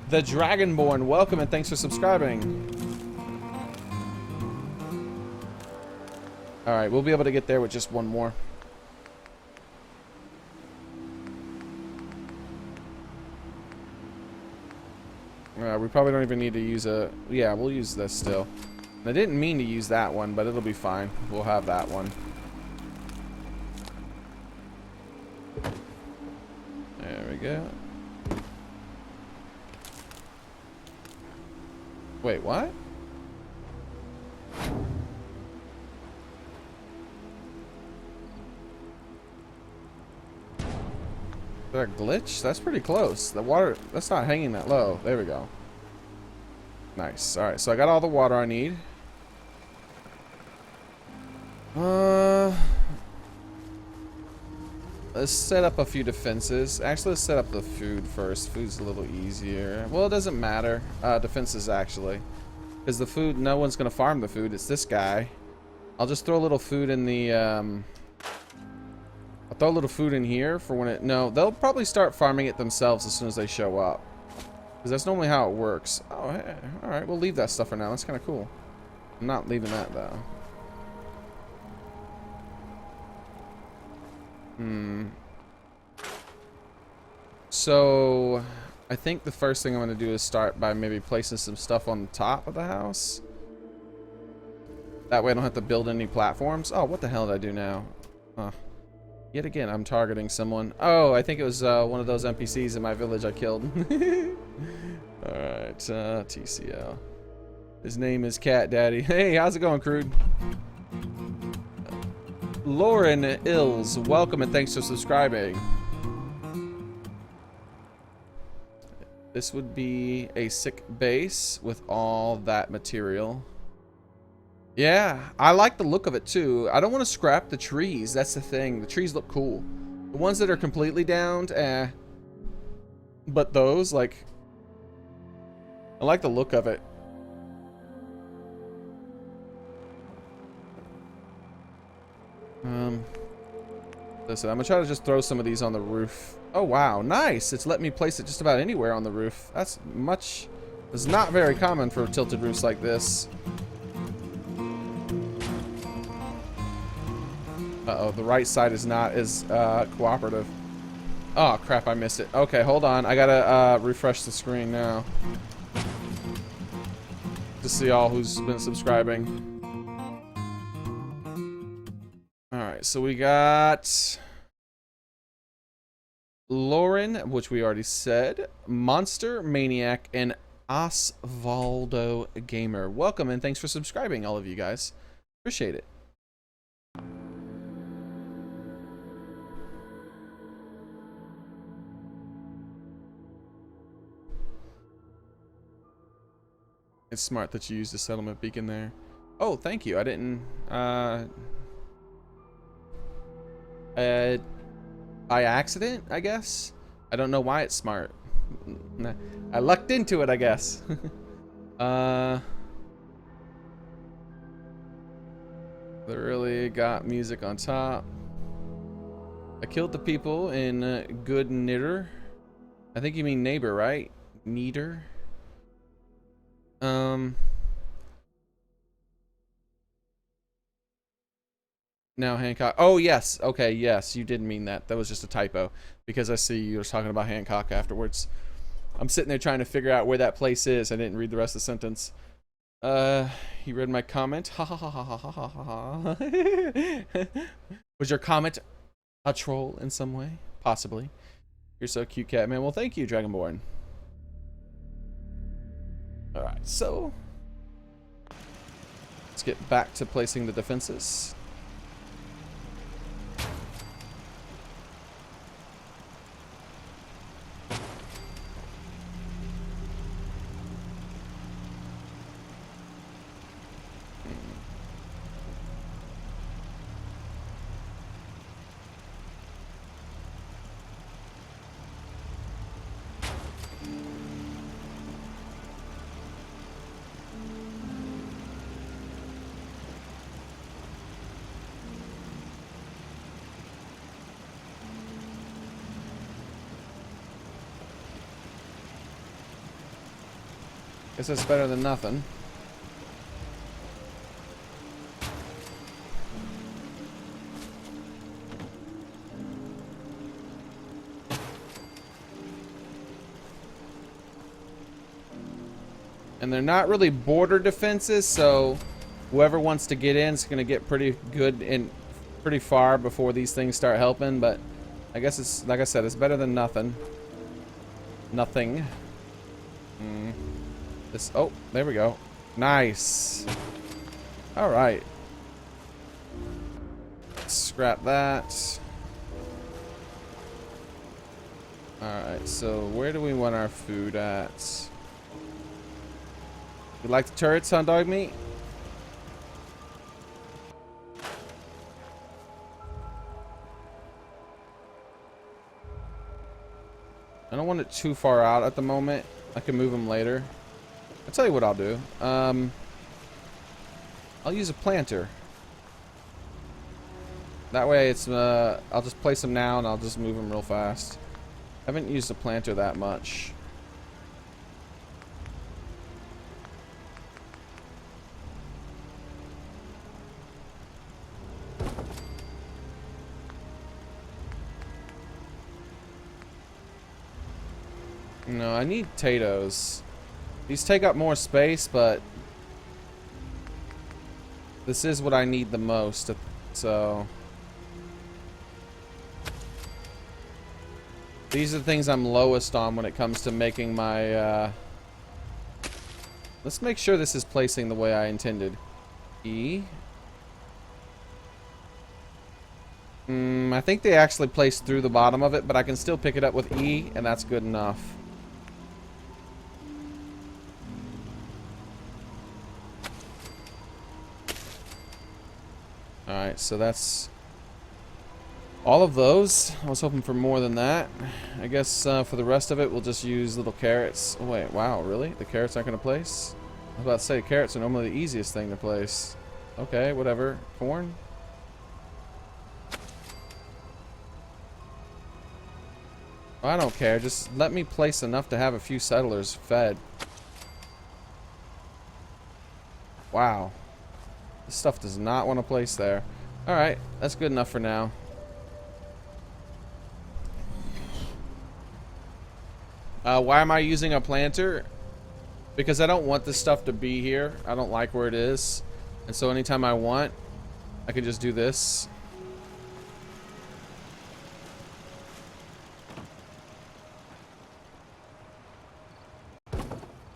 The Dragonborn, welcome and thanks for subscribing. All right, we'll be able to get there with just one more. We probably don't even need to use a... Yeah, we'll use this still. I didn't mean to use that one, but it'll be fine. We'll have that one. There we go. Wait, what? Is that a glitch? That's pretty close. The water, that's not hanging that low. There we go. Nice. Alright, so I got all the water I need. Let's set up a few defenses. Actually, let's set up the food first. Food's a little easier. Well, it doesn't matter. Defenses, actually. Because the food, no one's going to farm the food. It's this guy. I'll just throw a little food in the... I'll throw a little food in here for when it... No, they'll probably start farming it themselves as soon as they show up. Because that's normally how it works. Oh, hey. Alright, we'll leave that stuff for now. That's kind of cool. I'm not leaving that, though. So, I think the first thing I'm going to do is start by maybe placing some stuff on the top of the house. That way I don't have to build any platforms. Oh, what the hell did I do now? Huh. Yet again, I'm targeting someone. Oh, I think it was one of those NPCs in my village I killed. Alright, TCL. His name is Cat Daddy. Hey, how's it going, Crude? Lauren Ills, welcome and thanks for subscribing. This would be a sick base with all that material. Yeah, I like the look of it too. I don't want to scrap the trees. That's the thing. The trees look cool. The ones that are completely downed, eh. But those, like, I like the look of it. Listen, I'm gonna try to just throw some of these on the roof. Oh wow, nice! It's let me place it just about anywhere on the roof. That's much... It's not very common for tilted roofs like this. Uh-oh, the right side is not as cooperative. Oh crap, I missed it. Okay, hold on. I gotta refresh the screen now. to see all who's been subscribing. Alright, so we got Lauren, which we already said, Monster Maniac, and Osvaldo Gamer. Welcome and thanks for subscribing, all of you guys. Appreciate it. It's smart that you used the settlement beacon there. Oh, thank you. I didn't, by accident, I guess? I don't know why it's smart. I lucked into it, I guess. Literally got music on top. I killed the people in Good Knitter. I think you mean neighbor, right? Knitter. Now Hancock. Oh, yes. Okay, yes, you did mean that. That was just a typo. Because I see you were talking about Hancock afterwards. I'm sitting there trying to figure out where that place is. I didn't read the rest of the sentence. You read my comment? Ha ha ha ha ha ha ha ha. Was your comment a troll in some way? Possibly. You're so cute, Catman. Well, thank you, Dragonborn. Alright, so let's get back to placing the defenses. Guess that's better than nothing. And they're not really border defenses, so whoever wants to get in is going to get pretty good and pretty far before these things start helping, but I guess it's, like I said, it's better than nothing. Nothing. This, oh, there we go. Nice. All right. Scrap that. All right, so where do we want our food at? You like the turrets on dog meat? I don't want it too far out at the moment. I can move them later. I'll tell you what I'll do. I'll use a planter. That way it's, I'll just place them now and I'll just move them real fast. I haven't used a planter that much. No, I need potatoes. These take up more space, but this is what I need the most, so these are the things I'm lowest on when it comes to making my let's make sure this is placing the way I intended. E. I think they actually placed through the bottom of it, but I can still pick it up with E, and that's good enough. Alright, so that's all of those. I was hoping for more than that. I guess for the rest of it, we'll just use little carrots. Oh, wait, wow, really? The carrots aren't going to place? I was about to say, carrots are normally the easiest thing to place. Okay, whatever. Corn? I don't care. Just let me place enough to have a few settlers fed. Wow. This stuff does not want to place there. Alright, that's good enough for now. Why am I using a planter? Because I don't want this stuff to be here. I don't like where it is. And so anytime I want, I can just do this.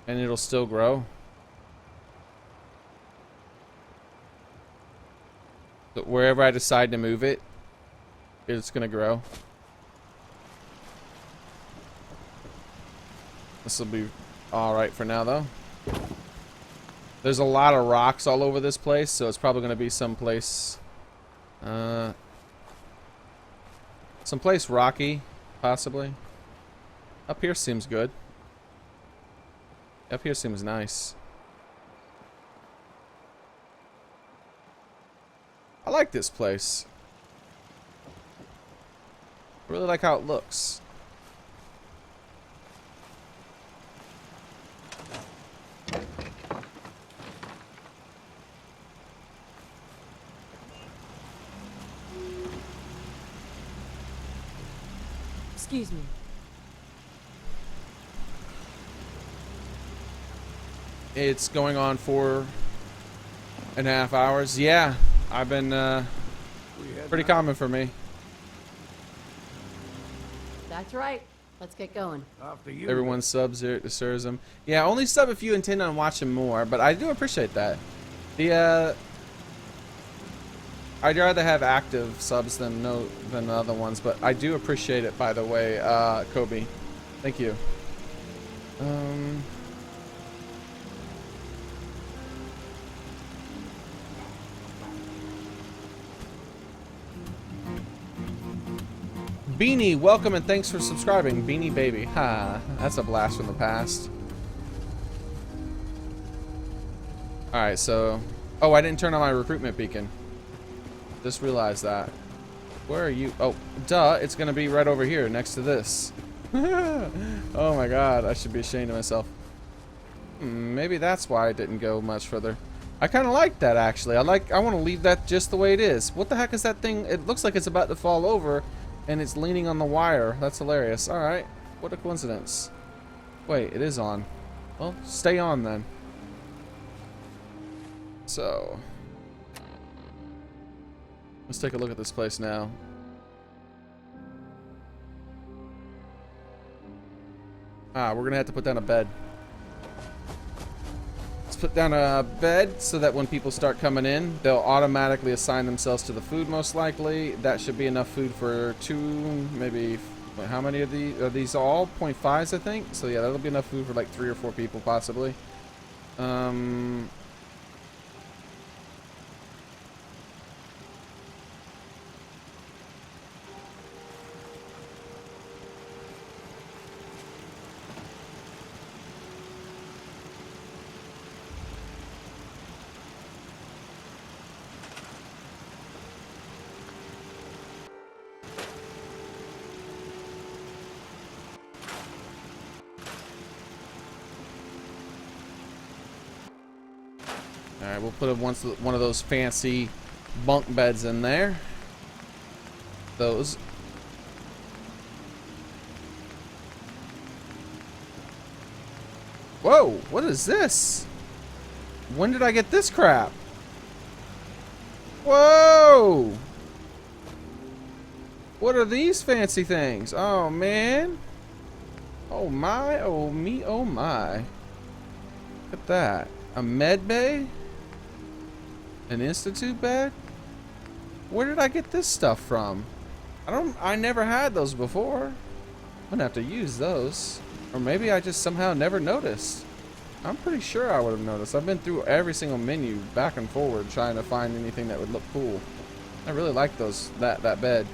And it'll still grow. So wherever I decide to move it, it's gonna grow. This will be alright for now though. There's a lot of rocks all over this place, so it's probably gonna be someplace someplace rocky, possibly. Up here seems good. Up here seems nice. I like this place. I really like how it looks. Excuse me. It's going on 4.5 hours. Yeah, I've been pretty common for me. That's right. Let's get going. After you. Everyone subs it, serves them. Yeah, only sub if you intend on watching more, but I do appreciate that. The I'd rather have active subs than the other ones, but I do appreciate it, by the way, Kobe. Thank you. Beanie, welcome and thanks for subscribing. Beanie Baby. Ha, that's a blast from the past. Alright, so... Oh, I didn't turn on my recruitment beacon. Just realized that. Where are you? Oh, duh, it's gonna be right over here next to this. Oh my god, I should be ashamed of myself. Maybe that's why I didn't go much further. I kind of like that, actually. I want to leave that just the way it is. What the heck is that thing? It looks like it's about to fall over. And it's leaning on the wire. That's hilarious. Alright. What a coincidence. Wait, it is on. Well, stay on then. So. Let's take a look at this place now. Ah, we're gonna have to put down a bed. Let's put down a bed so that when people start coming in, they'll automatically assign themselves to the food most likely. That should be enough food for 2, maybe, wait, how many of these? Are these all 0.5s, I think? So yeah, that'll be enough food for like 3 or 4 people possibly. Alright, we'll put one of those fancy bunk beds in there. Those. Whoa, what is this? When did I get this crap? Whoa! What are these fancy things? Oh, man. Oh, my. Oh, me. Oh, my. Look at that. A med bay? An institute bed? Where did I get this stuff from? I never had those before. I'm gonna have to use those. Or maybe I just somehow never noticed. I'm pretty sure I would have noticed. I've been through every single menu back and forward trying to find anything that would look cool. I really like that bed.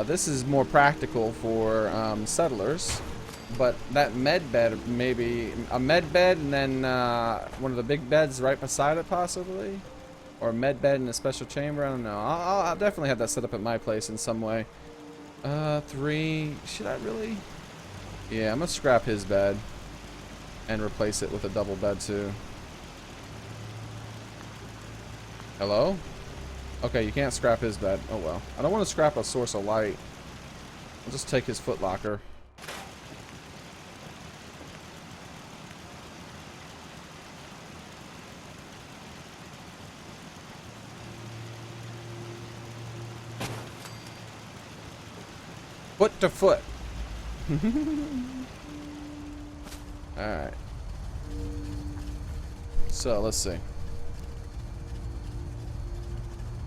This is more practical for settlers. But that med bed, maybe a med bed and then one of the big beds right beside it possibly. Or a med bed in a special chamber, I don't know. I'll definitely have that set up at my place in some way. 3, should I really? Yeah, I'm gonna scrap his bed and replace it with a double bed too. Hello? Okay, you can't scrap his bed. Oh well. I don't want to scrap a source of light. I'll just take his footlocker. Foot to foot. Alright. So, let's see.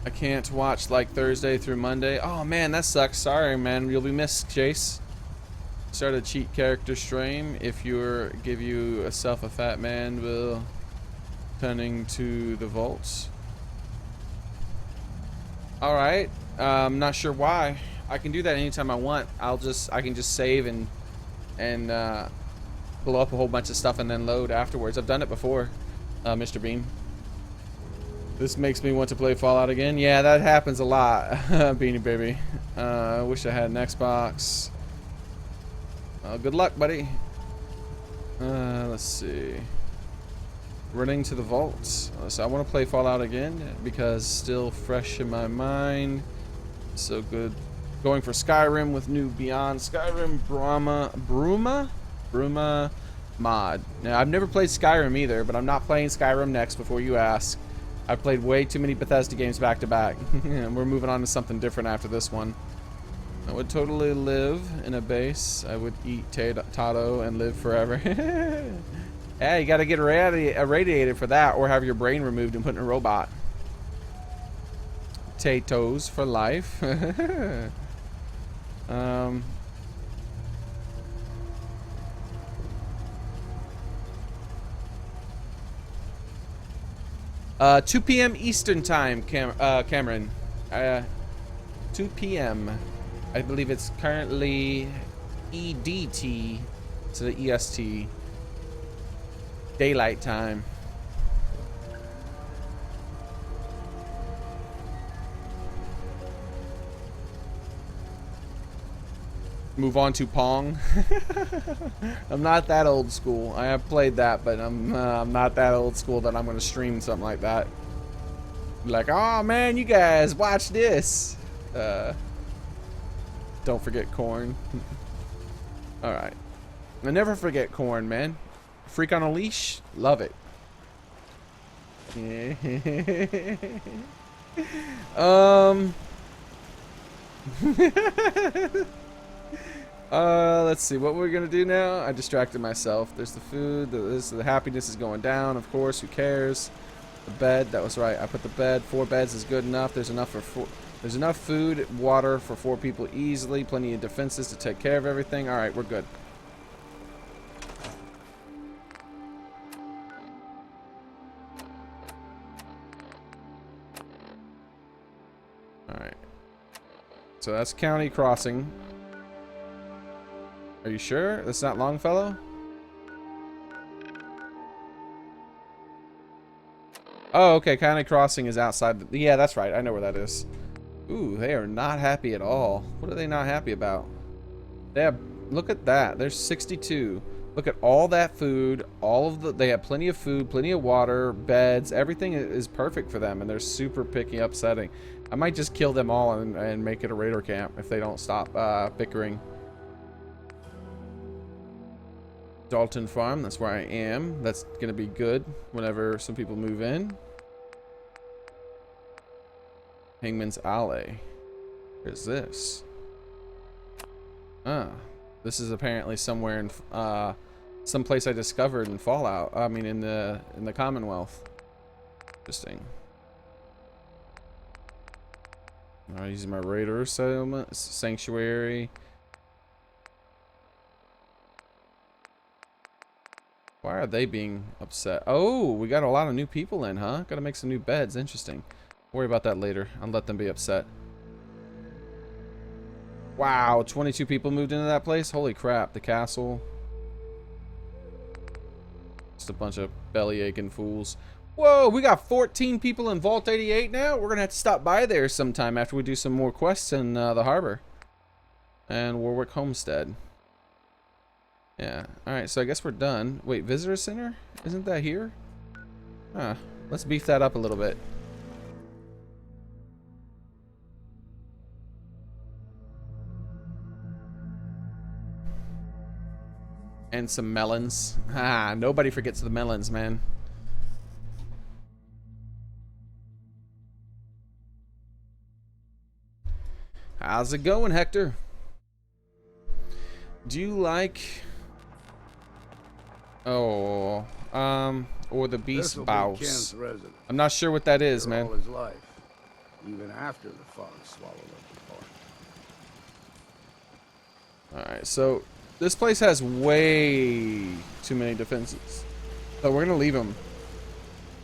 I can't watch like Thursday through Monday. Oh man, that sucks. Sorry, man. You'll be missed, Chase. Start a cheat character stream. If you give you a self a fat man will turning to the vaults. Alright. I'm not sure why. I can do that anytime I want. I can just save and blow up a whole bunch of stuff and then load afterwards. I've done it before, Mr. Bean. This makes me want to play Fallout again. Yeah, that happens a lot, Beanie Baby. I wish I had an Xbox. Good luck, buddy. Let's see. Running to the vaults. So I want to play Fallout again because still fresh in my mind. So good. Going for Skyrim with new Beyond Skyrim Bruma mod. Now I've never played Skyrim either, but I'm not playing Skyrim next before you ask. I've played way too many Bethesda games back to back. And we're moving on to something different after this one. I would totally live in a base. I would eat Tato and live forever. Yeah, you gotta get irradiated for that, or have your brain removed and put in a robot. Potatoes for life. 2 p.m. Eastern time, Cameron. 2 p.m. I believe it's currently EDT to the EST. Daylight time. Move on to Pong. I'm not that old school. I have played that, but I'm not that old school that I'm going to stream something like that. Like, oh man, you guys watch this. Don't forget corn. All right. I never forget corn, man. Freak on a leash, love it. Let's see what we're gonna do now. I distracted myself. There's the food. The happiness is going down. Of course, who cares? The bed. That was right. I put the bed. 4 beds is good enough. There's enough for 4. There's enough food, water for 4 people easily. Plenty of defenses to take care of everything. All right, we're good. All right. So that's County Crossing. Are you sure? That's not Longfellow? Oh, okay. County Crossing is outside. Yeah, that's right. I know where that is. Ooh, they are not happy at all. What are they not happy about? They have. Look at that. There's 62. Look at all that food. All of the. They have plenty of food, plenty of water, beds. Everything is perfect for them, and they're super picky, upsetting. I might just kill them all and make it a raider camp if they don't stop bickering. Dalton Farm, that's where I am. That's gonna be good whenever some people move in. Hangman's Alley. Where's this? Ah, this is apparently somewhere in some place I discovered in Fallout. I mean, in the Commonwealth. Interesting. I'm using my raider settlement, sanctuary. Why are they being upset? Oh, we got a lot of new people in, huh? Gotta make some new beds. Interesting. Worry about that later. I'll let them be upset. Wow, 22 people moved into that place? Holy crap. The castle. Just a bunch of belly aching fools. Whoa, we got 14 people in Vault 88 now? We're gonna have to stop by there sometime after we do some more quests in the harbor. And Warwick Homestead. Yeah, alright, so I guess we're done. Wait, Visitor Center? Isn't that here? Huh, let's beef that up a little bit. And some melons. Ah, nobody forgets the melons, man. How's it going, Hector? Do you like... Oh, or the beast This'll be bouse? Ken's residence. I'm not sure what that is, Here man. all his life, even after the fog swallowed up the park. Alright, so this place has way too many defenses. So we're gonna leave them.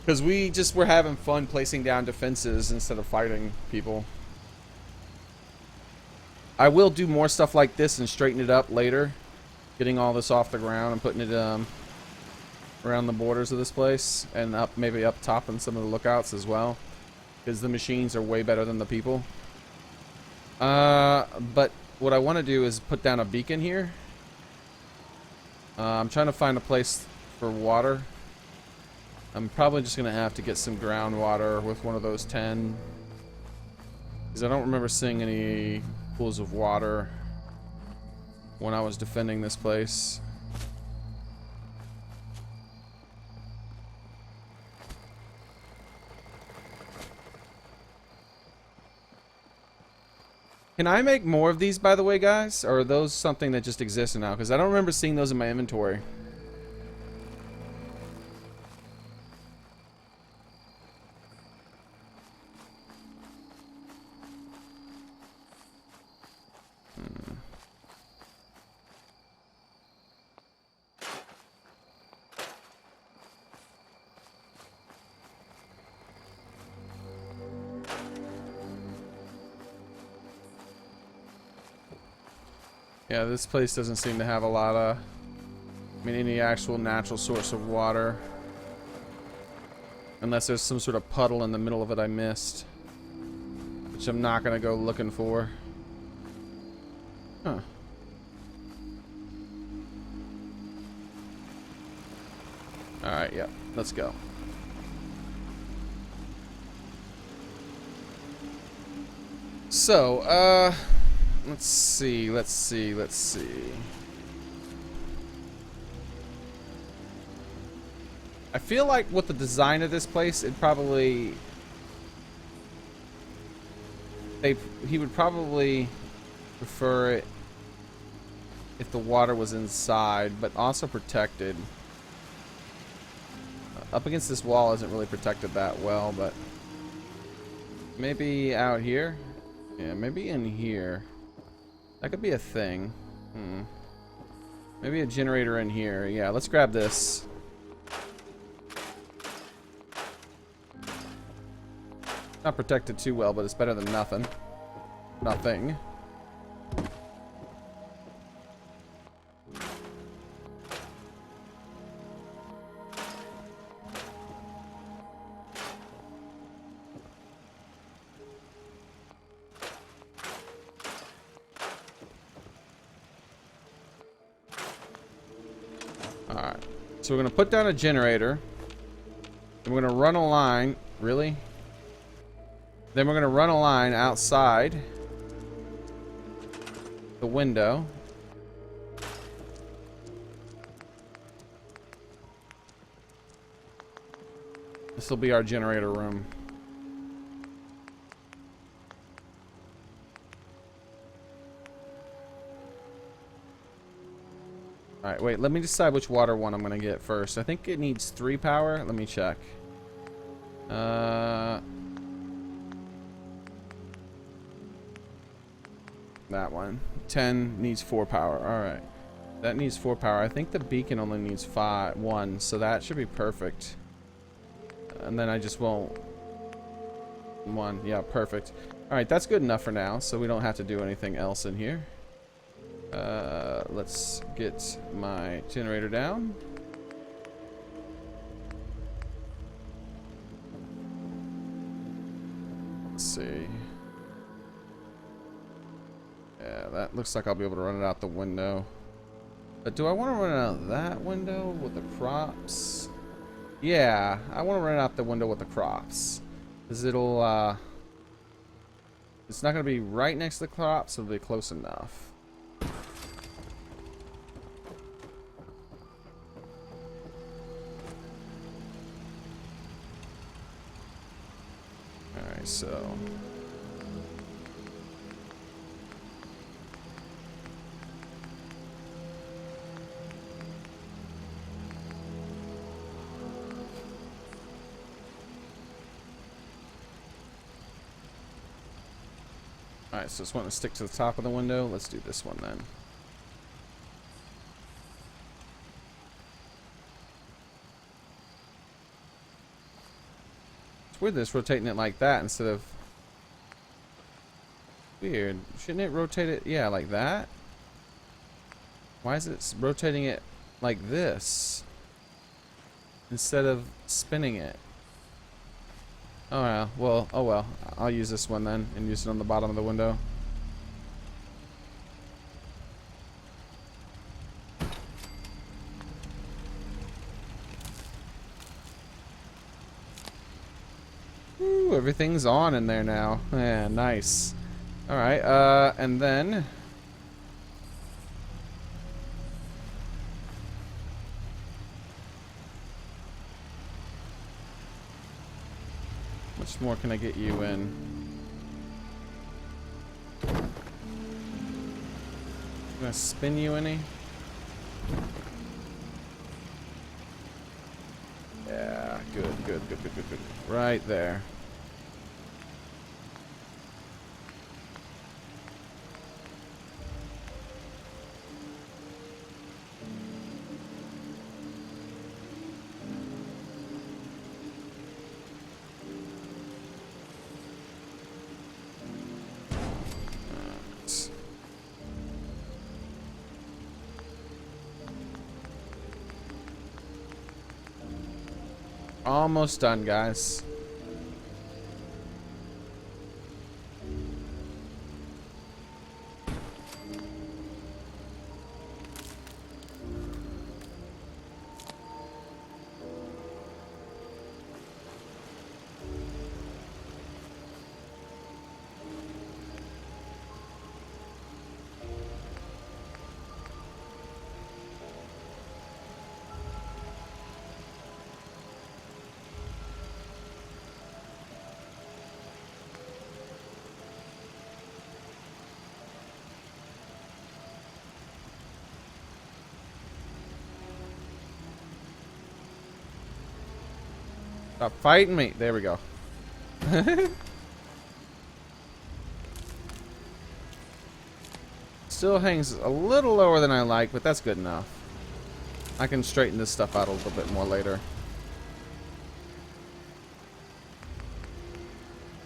Because we just were having fun placing down defenses instead of fighting people. I will do more stuff like this and straighten it up later. Getting all this off the ground and putting it around the borders of this place. And up, maybe up top in some of the lookouts as well. Because the machines are way better than the people. But what I want to do is put down a beacon here. I'm trying to find a place for water. I'm probably just going to have to get some groundwater with one of those 10. Because I don't remember seeing any pools of water when I was defending this place. Can I make more of these, by the way, guys? Or are those something that just exists now? Because I don't remember seeing those in my inventory. Yeah, this place doesn't seem to have a lot of, any actual natural source of water. Unless there's some sort of puddle in the middle of it I missed. Which I'm not going to go looking for. Huh. Alright, yep. Let's go. So, let's see. I feel like with the design of this place, it probably... he would probably prefer it if the water was inside, but also protected. Up against this wall isn't really protected that well, but... maybe out here? Yeah, maybe in here. That could be a thing. Maybe a generator in here. Yeah, let's grab this. Not protected too well, but it's better than nothing. Nothing. Alright. So we're going to put down a generator. And we're going to run a line. Really? Then we're going to run a line outside the window. This will be our generator room. Alright, wait, let me decide which water one I'm going to get first. I think it needs 3 power. Let me check. That one. 10 needs 4 power. Alright. That needs 4 power. I think the beacon only needs 1, so that should be perfect. And then I just won't... 1. Yeah, perfect. Alright, that's good enough for now, so we don't have to do anything else in here. Let's get my generator down. Let's see. Yeah, that looks like I'll be able to run it out the window. But do I want to run it out that window with the crops? Yeah, I want to run it out the window with the crops. Because it'll, it's not going to be right next to the crops, it'll be close enough. Alright, so... Alright, so just want to stick to the top of the window. Let's do this one then. It's weird that it's rotating it like that instead of... Weird. Shouldn't it rotate it, yeah, like that? Why is it rotating it like this instead of spinning it? Oh well, oh well. I'll use this one then and use it on the bottom of the window. Ooh, everything's on in there now. Yeah, nice. Alright, and then... Much more can I get you in? Gonna spin you any? Yeah, good. Right there. Almost done, guys. Stop fighting me. There we go. Still hangs a little lower than I like, but that's good enough. I can straighten this stuff out a little bit more later.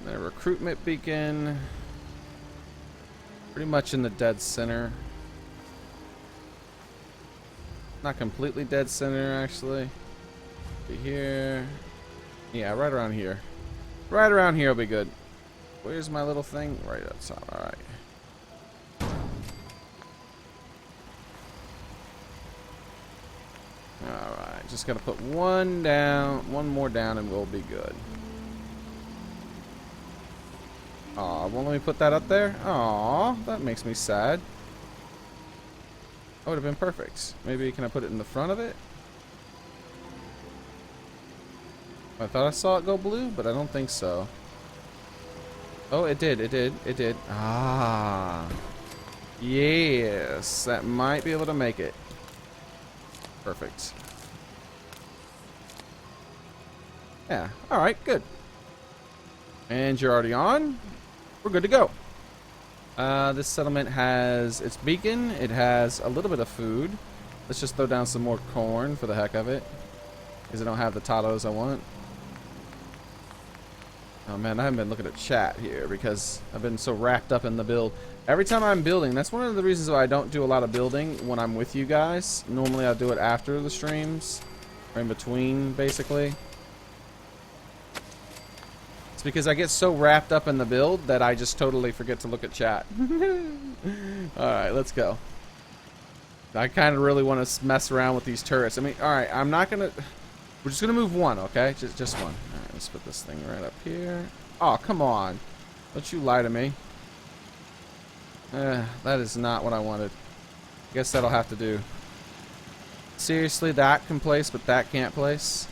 The recruitment beacon. Pretty much in the dead center. Not completely dead center, actually. Be here. Yeah, right around here. Right around here will be good. Where's my little thing? Right up top. Alright. Alright. Just gotta put one down, one more down, and we'll be good. Aw, won't let me put that up there? Aw, that makes me sad. That would have been perfect. Maybe can I put it in the front of it? I thought I saw it go blue, but I don't think so. Oh, it did. Ah. Yes. That might be able to make it. Perfect. Yeah. Alright, good. And you're already on. We're good to go. This settlement has its beacon. It has a little bit of food. Let's just throw down some more corn for the heck of it. Because I don't have the tottos I want. Oh man, I haven't been looking at chat here because I've been so wrapped up in the build. Every time I'm building, that's one of the reasons why I don't do a lot of building when I'm with you guys. Normally I'll do it after the streams, or in between, basically. It's because I get so wrapped up in the build that I just totally forget to look at chat. Alright, let's go. I kind of really want to mess around with these turrets. I mean, alright, I'm not going to... We're just going to move one, okay? Just one. Alright, let's put this thing right up here. Oh, come on. Don't you lie to me. That is not what I wanted. Guess that'll have to do. Seriously, that can place, but that can't place?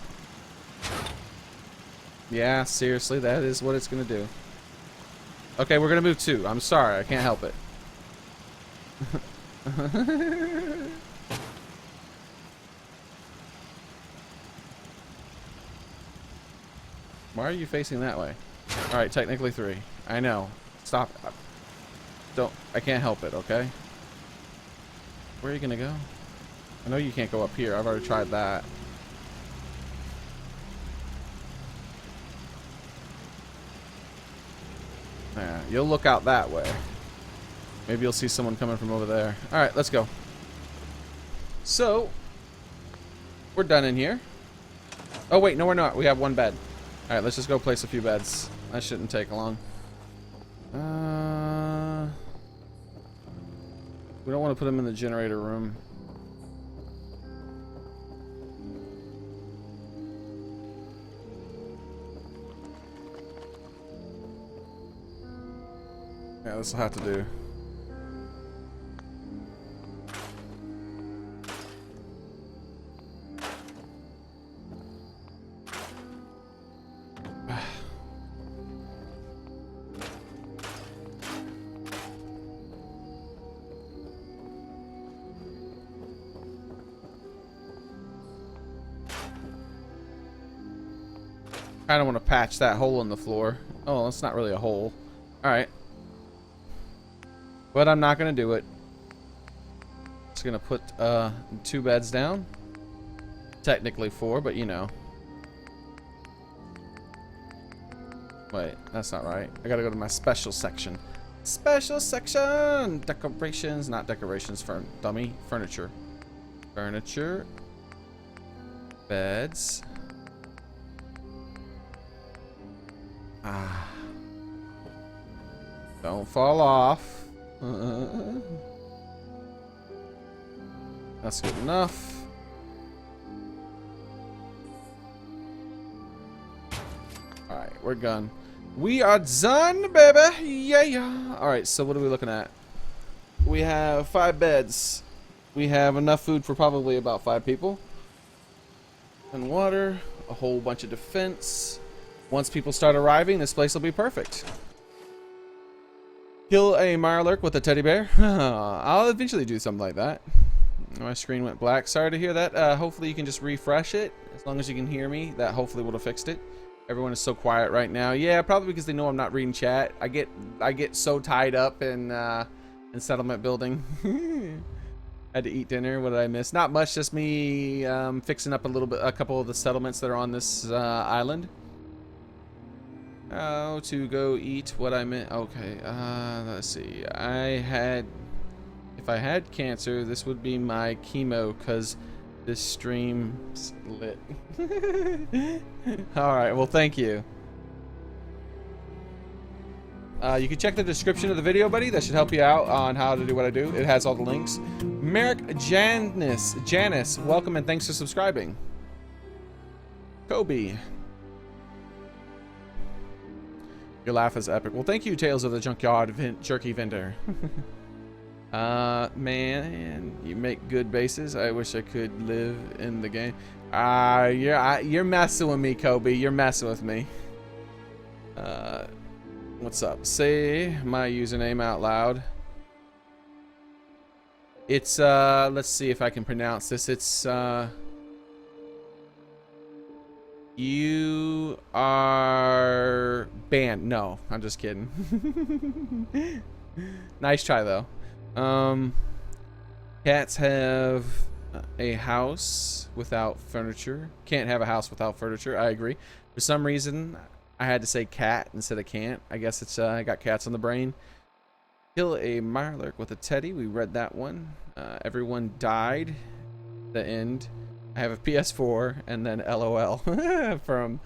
Yeah, seriously, that is what it's going to do. Okay, we're going to move two. I'm sorry, I can't help it. Why are you facing that way? Alright, technically three. I know. Stop. don't. I can't help it. Okay. Where are you gonna go? I know you can't go up here. I've already tried that. Yeah, you'll look out that way. Maybe you'll see someone coming from over there. All right, let's go. So, we're done in here. Oh wait, no we're not. We have one bed. All right, let's just go place a few beds. That shouldn't take long. We don't want to put them in the generator room. Yeah, this will have to do. I don't want to patch that hole in the floor. Oh, that's not really a hole. Alright. But I'm not going to do it. Just going to put 2 beds down. Technically 4, but you know. Wait, that's not right. I got to go to my special section. Special section! Decorations, not decorations, dummy. Furniture. Furniture. Beds. Ah. Don't fall off. That's good enough. Alright, we're done. We are done, baby! Yeah! Alright, so what are we looking at? We have 5 beds. We have enough food for probably about 5 people. And water. A whole bunch of defense. Once people start arriving, this place will be perfect. Kill a Mirelurk with a teddy bear. I'll eventually do something like that. My screen went black. Sorry to hear that. Hopefully you can just refresh it. As long as you can hear me, that hopefully would have fixed it. Everyone is so quiet right now. Yeah, probably because they know I'm not reading chat. I get so tied up in settlement building. Had to eat dinner. What did I miss? Not much. Just me fixing up a couple of the settlements that are on this island. How to go eat what I meant. Okay, let's see. If I had cancer, this would be my chemo, because this stream's lit. Alright, well, thank you. You can check the description of the video, buddy. That should help you out on how to do what I do. It has all the links. Merrick Janice, welcome and thanks for subscribing. Kobe. Your laugh is epic. Well, thank you, Tales of the Junkyard Jerky Vendor. Man, you make good bases. I wish I could live in the game. You're messing with me, Kobe. You're messing with me. What's up? Say my username out loud. It's, let's see if I can pronounce this. It's, you are banned. No, I'm just kidding. Nice try, though. Cats have a house without furniture. Can't have a house without furniture. I agree. For some reason, I had to say cat instead of can't. I guess it's I got cats on the brain. Kill a Mirelurk with a teddy. We read that one. Everyone died. The end. I have a PS4 and then LOL from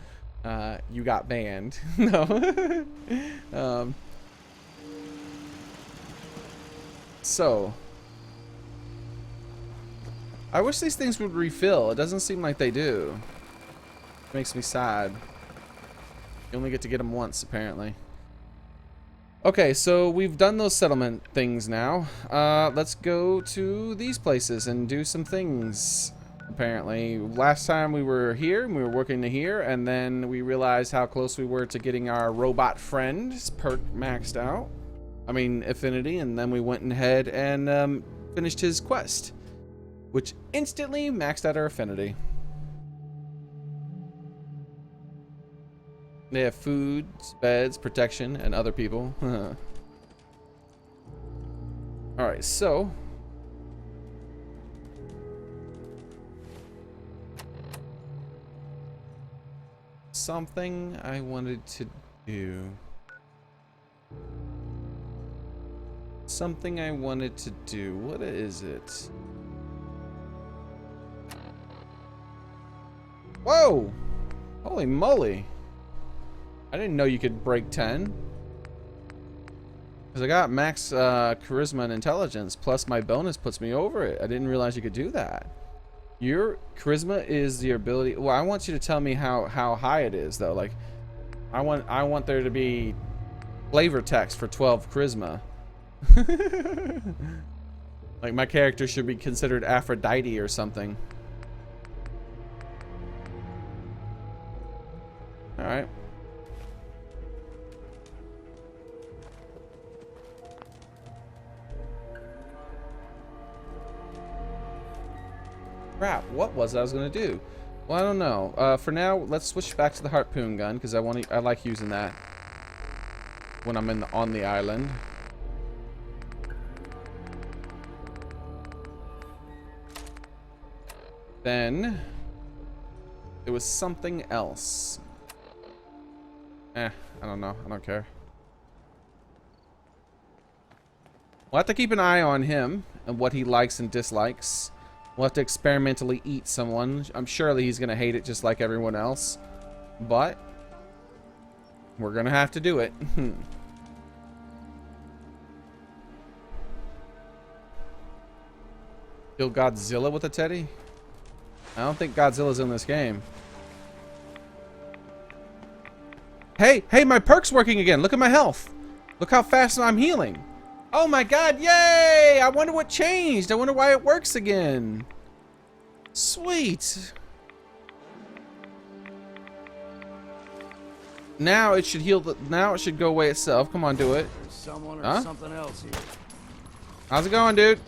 you got banned. No. So I wish these things would refill. It doesn't seem like they do. It makes me sad. You only get to get them once, apparently. Okay, so we've done those settlement things now. Let's go to these places and do some things. Apparently, last time we were here, we were working to here, and then we realized how close we were to getting our robot friend perk maxed out. I mean, affinity, and then we went ahead and finished his quest, which instantly maxed out our affinity. They have food, beds, protection, and other people. Alright, so something I wanted to do. Something I wanted to do. What is it? Whoa! Holy moly. I didn't know you could break 10. Because I got max charisma and intelligence, plus my bonus puts me over it. I didn't realize you could do that. Your charisma is the ability. Well, I want you to tell me how high it is, though. Like, I want there to be flavor text for 12 charisma. Like, my character should be considered Aphrodite or something. All right. Crap, what was I was gonna do? Well, I don't know. For now, let's switch back to the harpoon gun because I like using that when I'm on the island. Then there was something else. I don't know. I don't care. We'll have to keep an eye on him and what he likes and dislikes. We'll have to experimentally eat someone. I'm sure that he's going to hate it just like everyone else. But we're going to have to do it. Kill Godzilla with a teddy? I don't think Godzilla's in this game. Hey, my perk's working again. Look at my health. Look how fast I'm healing. Oh my god, yay! I wonder what changed. I wonder why it works again. Sweet. Now it should heal. Now it should go away itself. Come on, do it. Someone or something else here. How's it going, dude?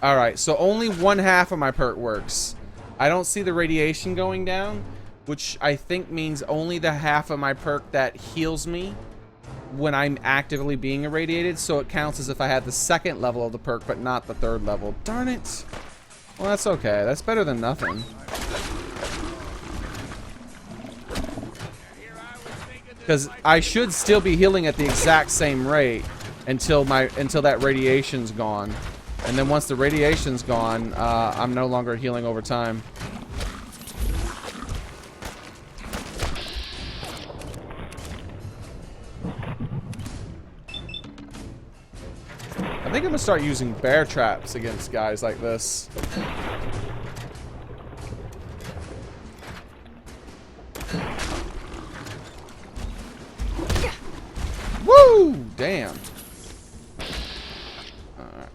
Alright, so only 1/2 of my perk works. I don't see the radiation going down, which I think means only the half of my perk that heals me when I'm actively being irradiated, so it counts as if I had the 2nd level of the perk, but not the 3rd level. Darn it. Well, that's okay. That's better than nothing. Because I should still be healing at the exact same rate until that radiation's gone. And then once the radiation's gone, I'm no longer healing over time. I think I'm gonna start using bear traps against guys like this. Woo! Damn.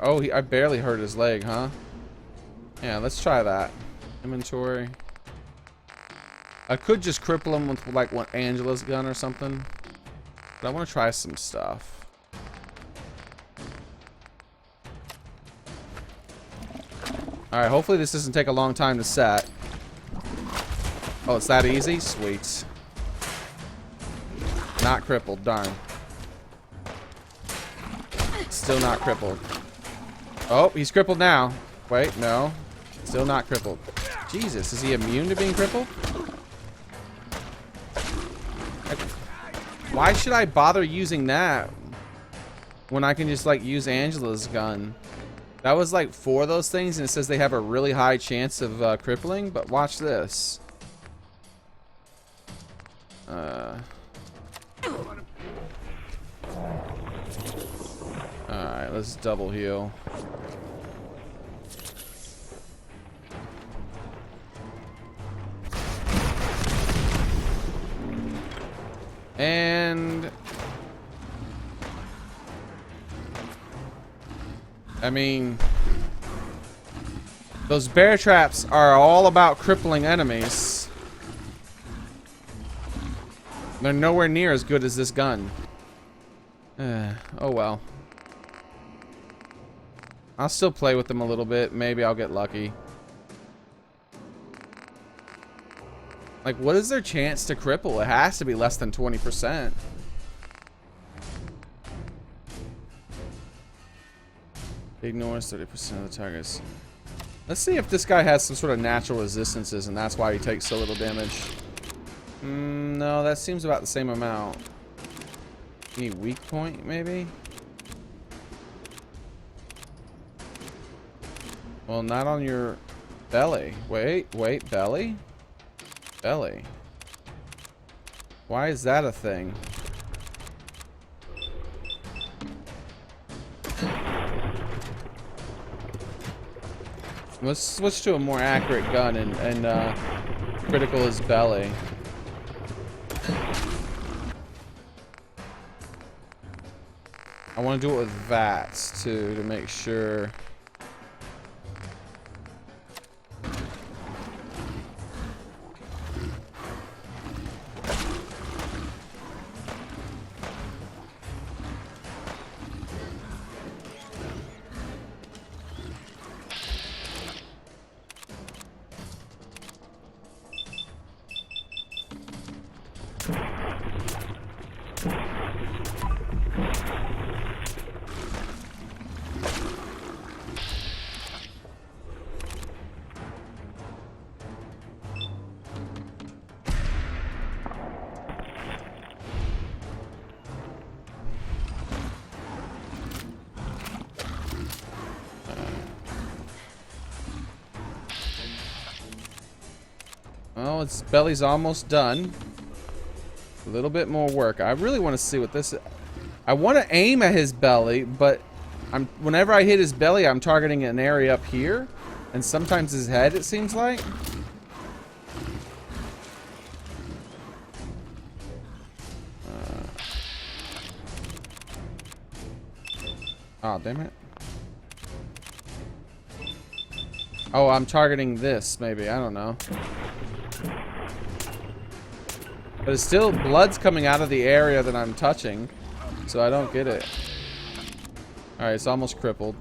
Oh, I barely hurt his leg, huh? Yeah, let's try that. Inventory. I could just cripple him with, like, Angela's gun or something. But I want to try some stuff. Alright, hopefully this doesn't take a long time to set. Oh, it's that easy? Sweet. Not crippled, darn. Still not crippled. Oh, he's crippled now. Wait, no. Still not crippled. Jesus, is he immune to being crippled? Why should I bother using that when I can just, like, use Angela's gun? That was, like, 4 of those things, and it says they have a really high chance of crippling, but watch this. Alright, let's double heal. And I mean, those bear traps are all about crippling enemies. They're nowhere near as good as this gun. Oh well. I'll still play with them a little bit. Maybe I'll get lucky. Like, what is their chance to cripple? It has to be less than 20%. Ignores 30% of the targets. Let's see if this guy has some sort of natural resistances and that's why he takes so little damage. No, that seems about the same amount. Any weak point, maybe? Well, not on your belly. Wait, belly? Belly. Why is that a thing? Let's switch to a more accurate gun and critical his belly. I want to do it with VATS too to make sure. Well, its belly's almost done. A little bit more work. I really want to see what this is. I want to aim at his belly, but whenever I hit his belly, I'm targeting an area up here, and sometimes his head, it seems like. Oh, damn it. Oh, I'm targeting this, maybe. I don't know. But it's still, blood's coming out of the area that I'm touching, so I don't get it. Alright, it's almost crippled.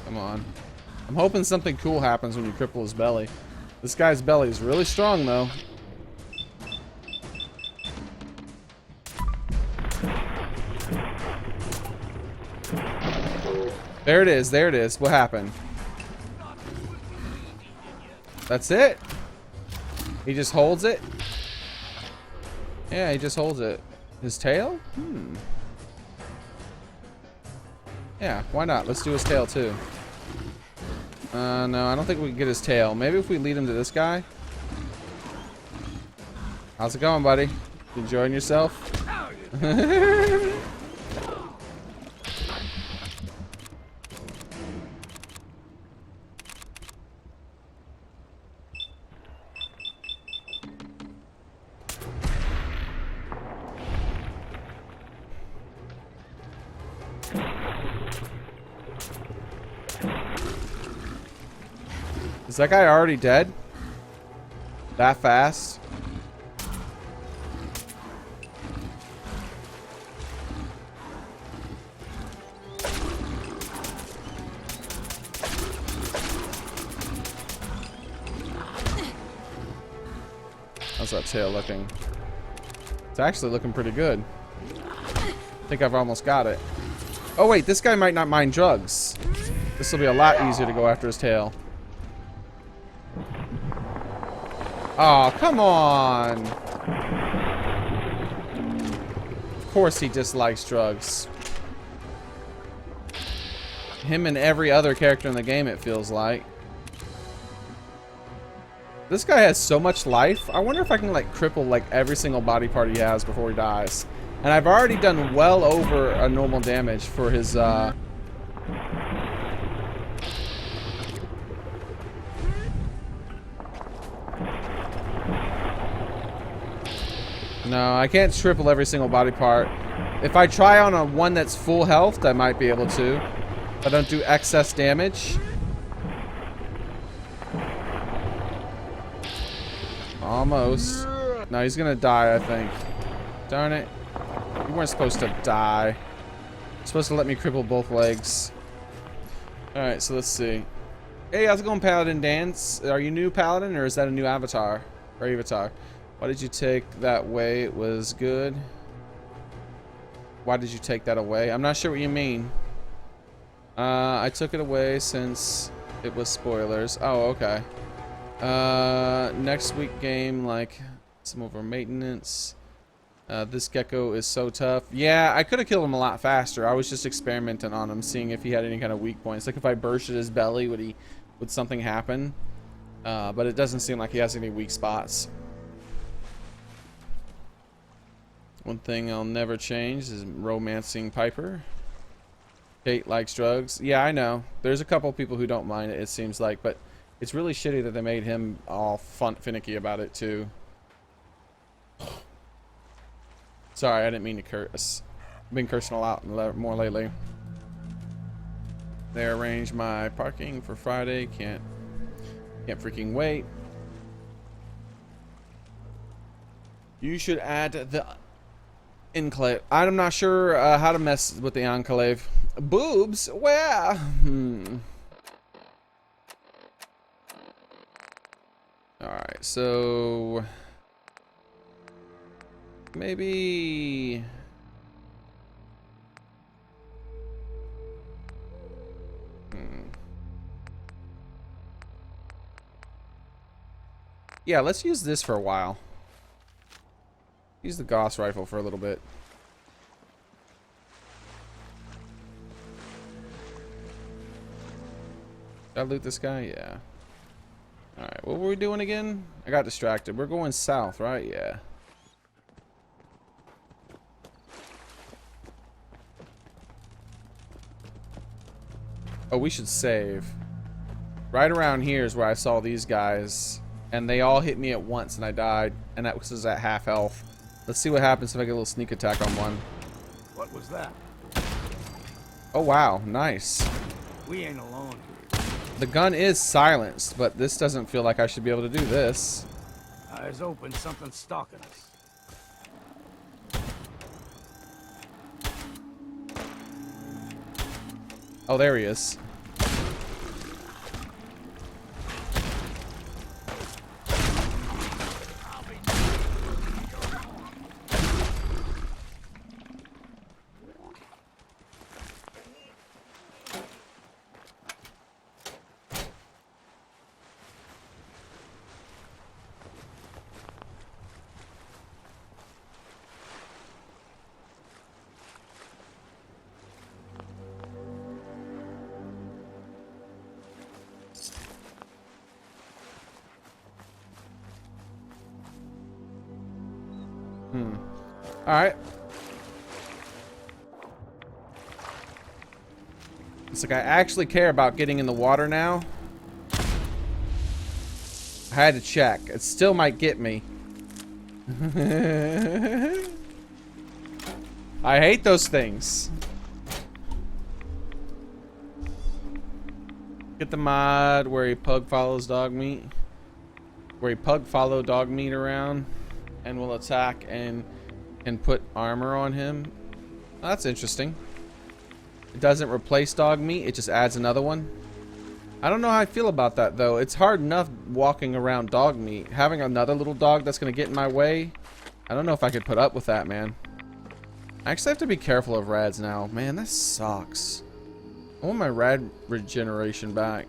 Come on. I'm hoping something cool happens when you cripple his belly. This guy's belly is really strong, though. There it is. There it is. What happened? That's it? He just holds it? Yeah, he just holds it. His tail? Yeah, why not? Let's do his tail, too. No, I don't think we can get his tail. Maybe if we lead him to this guy. How's it going, buddy? You enjoying yourself? Is that guy already dead? That fast? How's that tail looking? It's actually looking pretty good. I think I've almost got it. Oh wait, this guy might not mind drugs. This will be a lot easier to go after his tail. Oh, come on. Of course he dislikes drugs. Him and every other character in the game, it feels like. This guy has so much life. I wonder if I can, like, cripple, like, every single body part he has before he dies. And I've already done well over a normal damage for his, No, I can't triple every single body part. If I try on a one that's full health, I might be able to. If I don't do excess damage. Almost. No, he's gonna die, I think. Darn it. You weren't supposed to die. You're supposed to let me cripple both legs. Alright, so let's see. Hey, how's it going, Paladin Dance? Are you new, Paladin, or is that a new avatar? Or avatar? Why did you take that way? It was good. Why did you take that away? I'm not sure what you mean. I took it away since it was spoilers. Oh, okay. Next week game, like some over maintenance. This gecko is so tough. Yeah, I could have killed him a lot faster. I was just experimenting on him, seeing if he had any kind of weak points. Like if I bursted his belly, would something happen? But it doesn't seem like he has any weak spots. One thing I'll never change is romancing Piper. Kate likes drugs. Yeah, I know. There's a couple people who don't mind it, it seems like, but it's really shitty that they made him all finicky about it too. Sorry, I didn't mean to curse. I've been cursing a lot more lately. They arranged my parking for Friday. Can't freaking wait. You should add the enclave. I'm not sure how to mess with the enclave. Boobs? Where? Alright, so maybe yeah, let's use this for a while. Use the Gauss rifle for a little bit. Did I loot this guy? Yeah. Alright, what were we doing again? I got distracted. We're going south, right? Yeah. Oh, we should save. Right around here is where I saw these guys, and they all hit me at once and I died, and that was at half health. Let's see what happens if I get a little sneak attack on one. What was that? Oh wow, nice. We ain't alone here. The gun is silenced, but this doesn't feel like I should be able to do this. Eyes open, something's stalking us. Oh, there he is. Alright. It's like I actually care about getting in the water now. I had to check. It still might get me. I hate those things. Get the mod where he pug follows dog meat. Where he pug follow dog meat around and will attack and put armor on him. Oh, that's interesting. It doesn't replace dog meat, it just adds another one. I don't know how I feel about that though. It's hard enough walking around dog meat. Having another little dog that's gonna get in my way, I don't know if I could put up with that, man. I actually have to be careful of rads now. Man, that sucks. I want my rad regeneration back.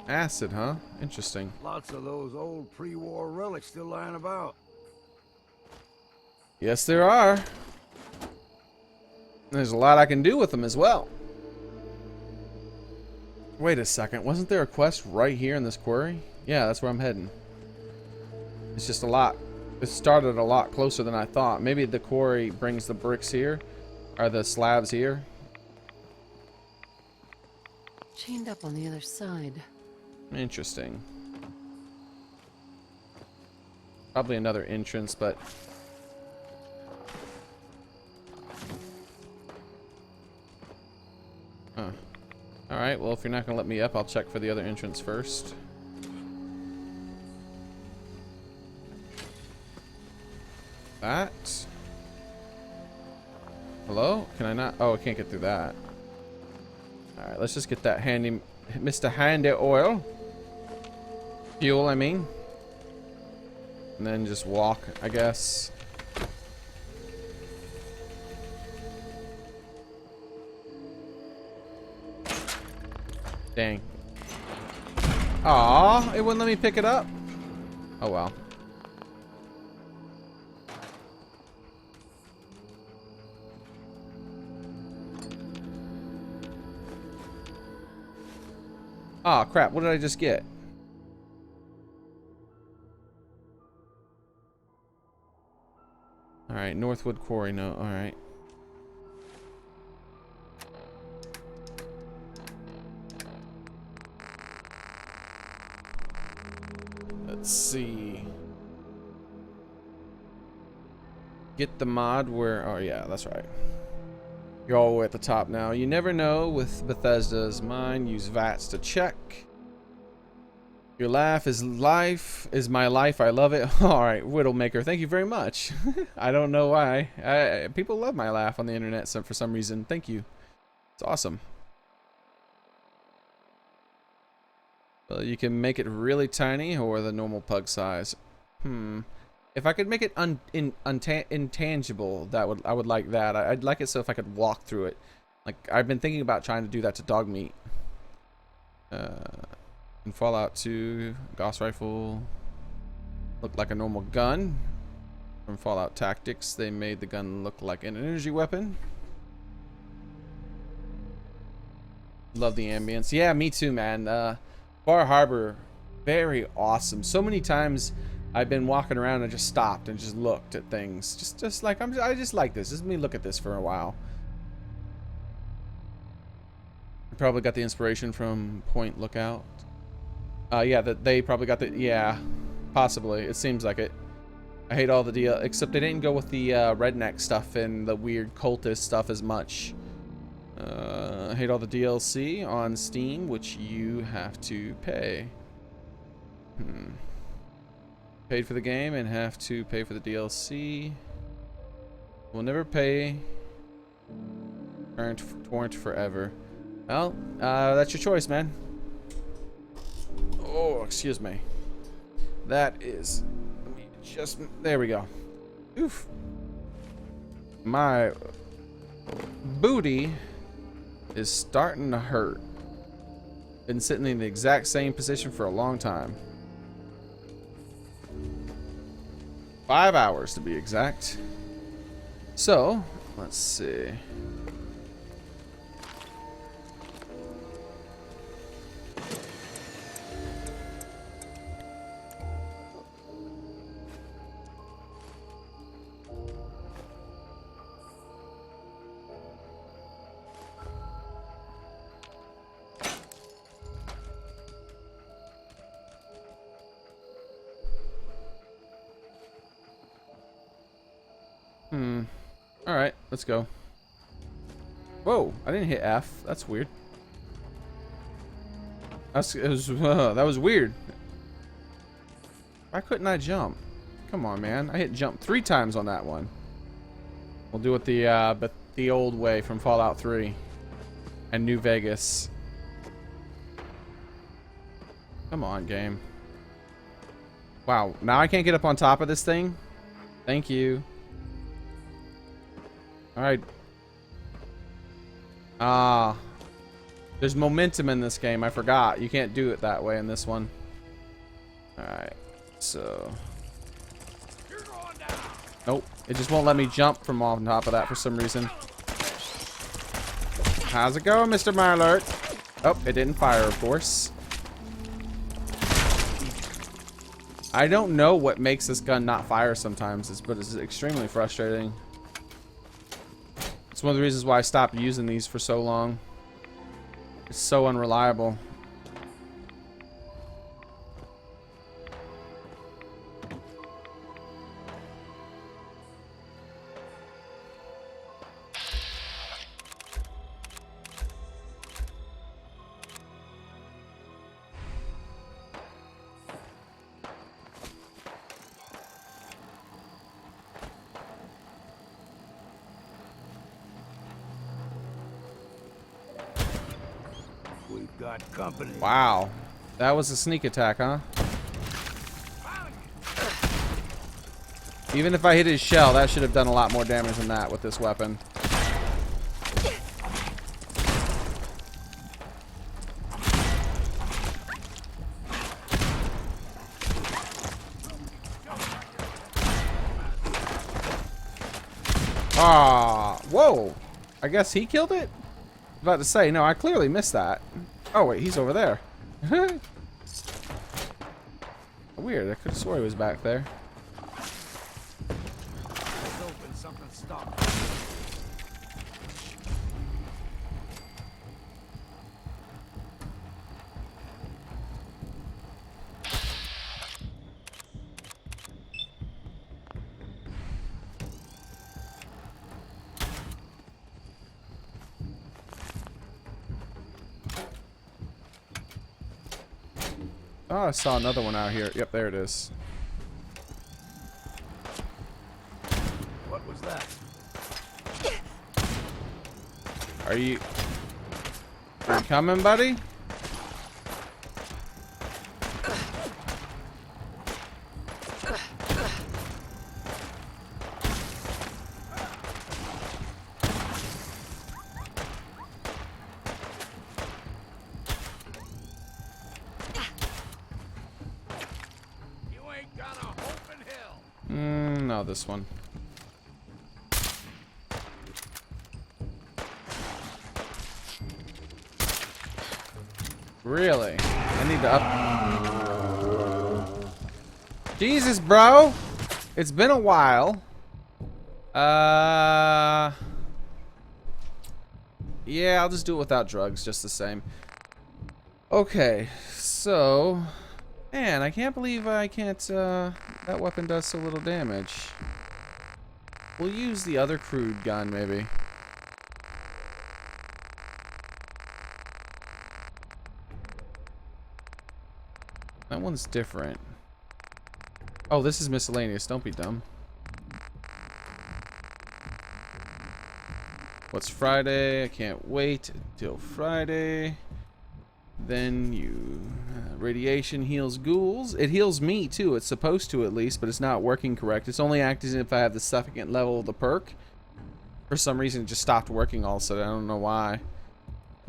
Acid, huh? Interesting. Lots of those old pre-war relics still lying about. Yes, there are. There's a lot I can do with them as well. Wait a second. Wasn't there a quest right here in this quarry? Yeah, that's where I'm heading. It's just a lot. It started a lot closer than I thought. Maybe the quarry brings the bricks here. Are the slabs here? Chained up on the other side. Interesting. Probably another entrance, but... Huh. Alright, well, if you're not going to let me up, I'll check for the other entrance first. That. Hello? Can I not? Oh, I can't get through that. Alright, let's just get that handy... Mr. Handy Oil. Fuel, I mean. And then just walk, I guess. Dang. Aw, it wouldn't let me pick it up. Oh well. Aw, crap, what did I just get? Alright, Northwood Quarry, no, alright. Let's see. Get the mod where... Oh, yeah, that's right. You're all the way at the top now. You never know with Bethesda's mind. Use VATS to check. Your laugh is life. Is my life. I love it. Alright, Widowmaker. Thank you very much. I don't know why. People love my laugh on the internet for some reason. Thank you. It's awesome. Well, you can make it really tiny or the normal pug size. If I could make it intangible, I would like that. I'd like it so if I could walk through it. Like, I've been thinking about trying to do that to dog meat. In Fallout 2, Gauss rifle looked like a normal gun. From Fallout Tactics, they made the gun look like an energy weapon. Love the ambience. Yeah, me too, man. Bar Harbor, very awesome. So many times I've been walking around and just stopped and just looked at things. Just like I just like this. Let me look at this for a while. I probably got the inspiration from Point Lookout. Yeah, they probably got the... Yeah, possibly. It seems like it. I hate all the deal, except they didn't go with the redneck stuff and the weird cultist stuff as much. I hate all the DLC on Steam, which you have to pay. Paid for the game and have to pay for the DLC. Will never pay. Torrent forever. Well, that's your choice, man. Oh, excuse me. That is... Let me just... There we go. Oof. My booty is starting to hurt. Been sitting in the exact same position for a long time. 5 hours to be exact. So, let's see. Alright, let's go. Whoa, I didn't hit F. That's weird. That was weird. Why couldn't I jump? Come on, man. I hit jump 3 times on that one. We'll do it the old way from Fallout 3 and New Vegas. Come on, game. Wow, now I can't get up on top of this thing? Thank you. Alright. There's momentum in this game. I forgot. You can't do it that way in this one. Alright. So. Nope. It just won't let me jump from on top of that for some reason. How's it going, Mr. Marlert? Oh, it didn't fire, of course. I don't know what makes this gun not fire sometimes, but it's extremely frustrating. That's one of the reasons why I stopped using these for so long. It's so unreliable. We've got company. Wow. That was a sneak attack, huh? Even if I hit his shell, that should have done a lot more damage than that with this weapon. Ah, whoa. I guess he killed it? About to say, no, I clearly missed that. Oh, wait, he's over there. Weird, I could have swore he was back there. Oh, I saw another one out here. Yep, there it is. What was that? Are you coming, buddy? No, this one. Really? I need to up. Jesus, bro! It's been a while. Yeah, I'll just do it without drugs, just the same. Okay, so... Man, I can't believe I can't, that weapon does so little damage. We'll use the other crude gun, maybe. That one's different. Oh, this is miscellaneous. Don't be dumb. What's Friday? I can't wait until Friday. Then you... radiation heals ghouls. It heals me, too. It's supposed to, at least, but it's not working correct. It's only acting if I have the second level of the perk. For some reason, it just stopped working all of a sudden. I don't know why.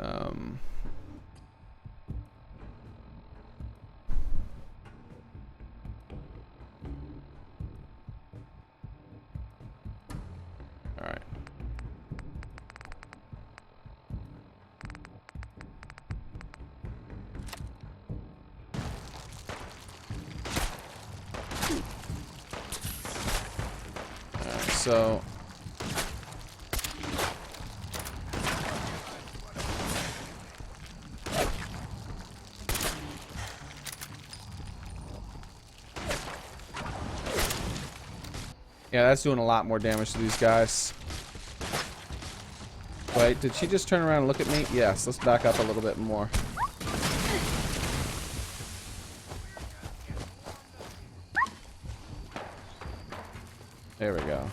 Alright. So yeah, that's doing a lot more damage to these guys. Wait, did she just turn around and look at me? Yes, let's back up a little bit more. There we go.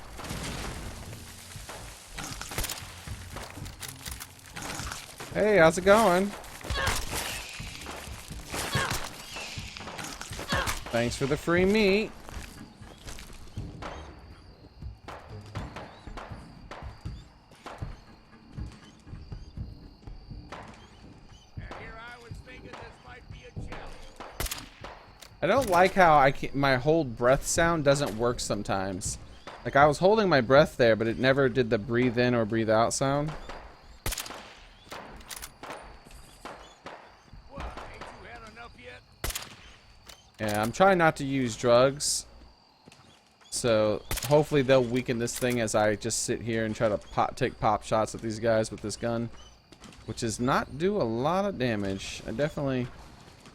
Hey, how's it going? Thanks for the free meat. I don't like how my hold breath sound doesn't work sometimes. Like, I was holding my breath there, but it never did the breathe in or breathe out sound. Yeah, I'm trying not to use drugs. So hopefully they'll weaken this thing as I just sit here and try to take pop shots at these guys with this gun, which does not do a lot of damage. I definitely,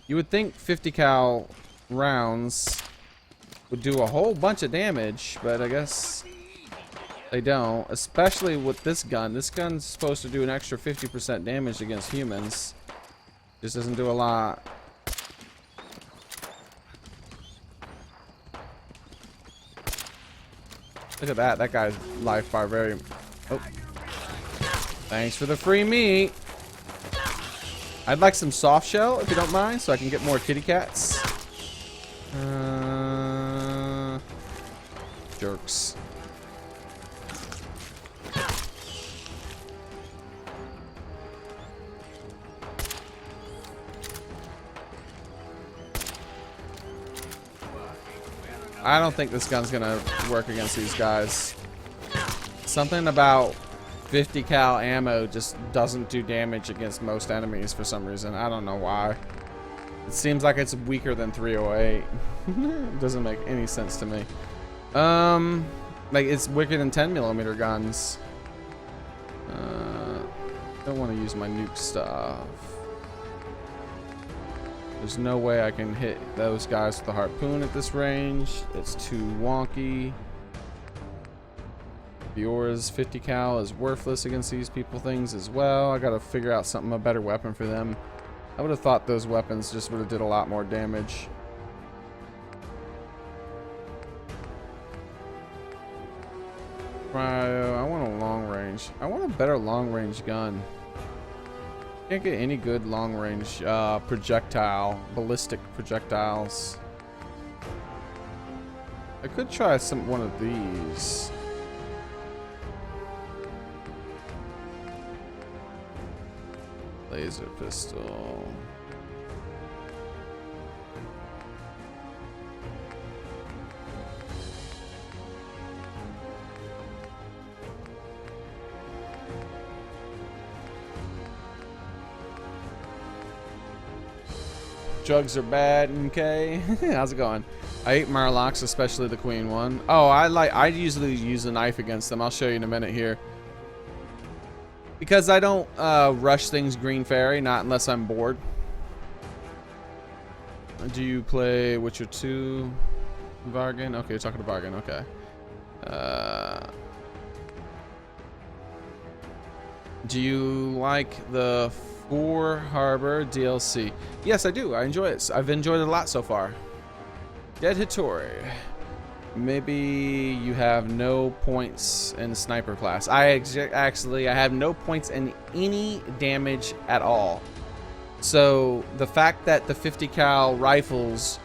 you would think 50 cal rounds would do a whole bunch of damage, but I guess they don't, especially with this gun. This gun's supposed to do an extra 50% damage against humans. Just doesn't do a lot. Look at that. That guy's life bar very... Oh. Thanks for the free meat. I'd like some soft shell, if you don't mind, so I can get more kitty cats. Jerks. I don't think this gun's gonna work against these guys. Something about 50 cal ammo just doesn't do damage against most enemies for some reason. I don't know why. It seems like it's weaker than 308. It doesn't make any sense to me. Like it's weaker than 10mm guns. Don't want to use my nuke stuff. There's no way I can hit those guys with the harpoon at this range. It's too wonky. Fiora's 50 cal is worthless against these people things as well. I gotta figure out something, a better weapon for them. I would have thought those weapons just would have did a lot more damage. I want a long range. I want a better long range gun. Can't get any good long range ballistic projectiles. I could try one of these. Laser pistol. Drugs are bad, okay? How's it going? I hate Marlocks, especially the queen one. Oh, I usually use a knife against them. I'll show you in a minute here. Because I don't rush things Green Fairy, not unless I'm bored. Do you play Witcher 2? Bargain? Okay, you're talking to Bargain, okay. Do you like the For Harbor DLC? Yes, I do. I enjoy it. I've enjoyed it a lot so far. Dead Hittori. Maybe you have no points in sniper class. I have no points in any damage at all. So the fact that the 50 cal rifles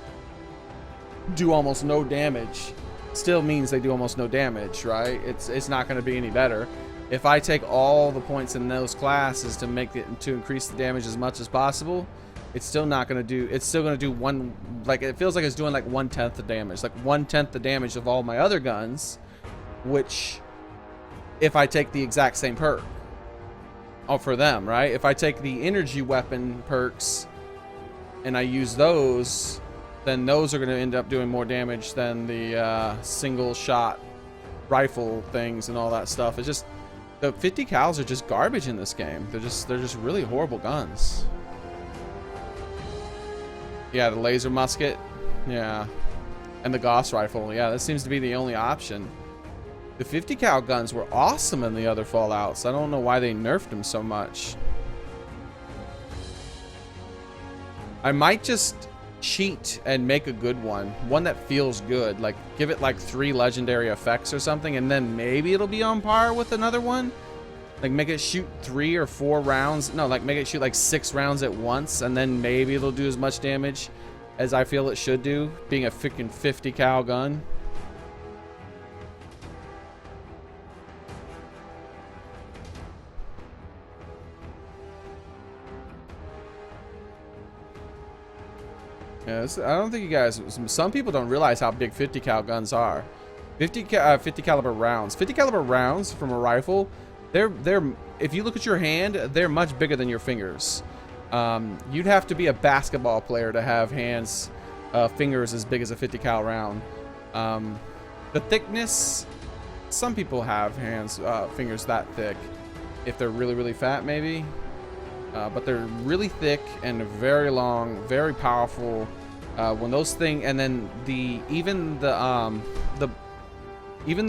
do almost no damage still means they do almost no damage, right? It's not going to be any better. If I take all the points in those classes to increase the damage as much as possible, it's still not going to do. It's still going to do one. Like it feels like it's doing like 1/10 the damage, like 1/10 the damage of all my other guns. Which, if I take the exact same perk, for them, right? If I take the energy weapon perks and I use those, then those are going to end up doing more damage than the single shot rifle things and all that stuff. It's just the 50 cals are just garbage in this game. They're just really horrible guns. Yeah, the laser musket. Yeah. And the Gauss rifle. Yeah, that seems to be the only option. The 50 cal guns were awesome in the other Fallouts. I don't know why they nerfed them so much. I might just cheat and make a good one that feels good, like give it like 3 legendary effects or something, and then maybe it'll be on par with another one. Like make it shoot 3 or 4 rounds, no, like make it shoot like 6 rounds at once, and then maybe it'll do as much damage as I feel it should do, being a freaking 50 cal gun. Yeah, I don't think you guys, some people don't realize how big 50 cal guns are. 50 caliber rounds. 50 caliber rounds from a rifle, they're if you look at your hand, they're much bigger than your fingers. You'd have to be a basketball player to have fingers as big as a 50 cal round. The thickness, some people have hands, fingers that thick. If they're really, really fat, maybe. But they're really thick and very long, very powerful. When those things, and then even the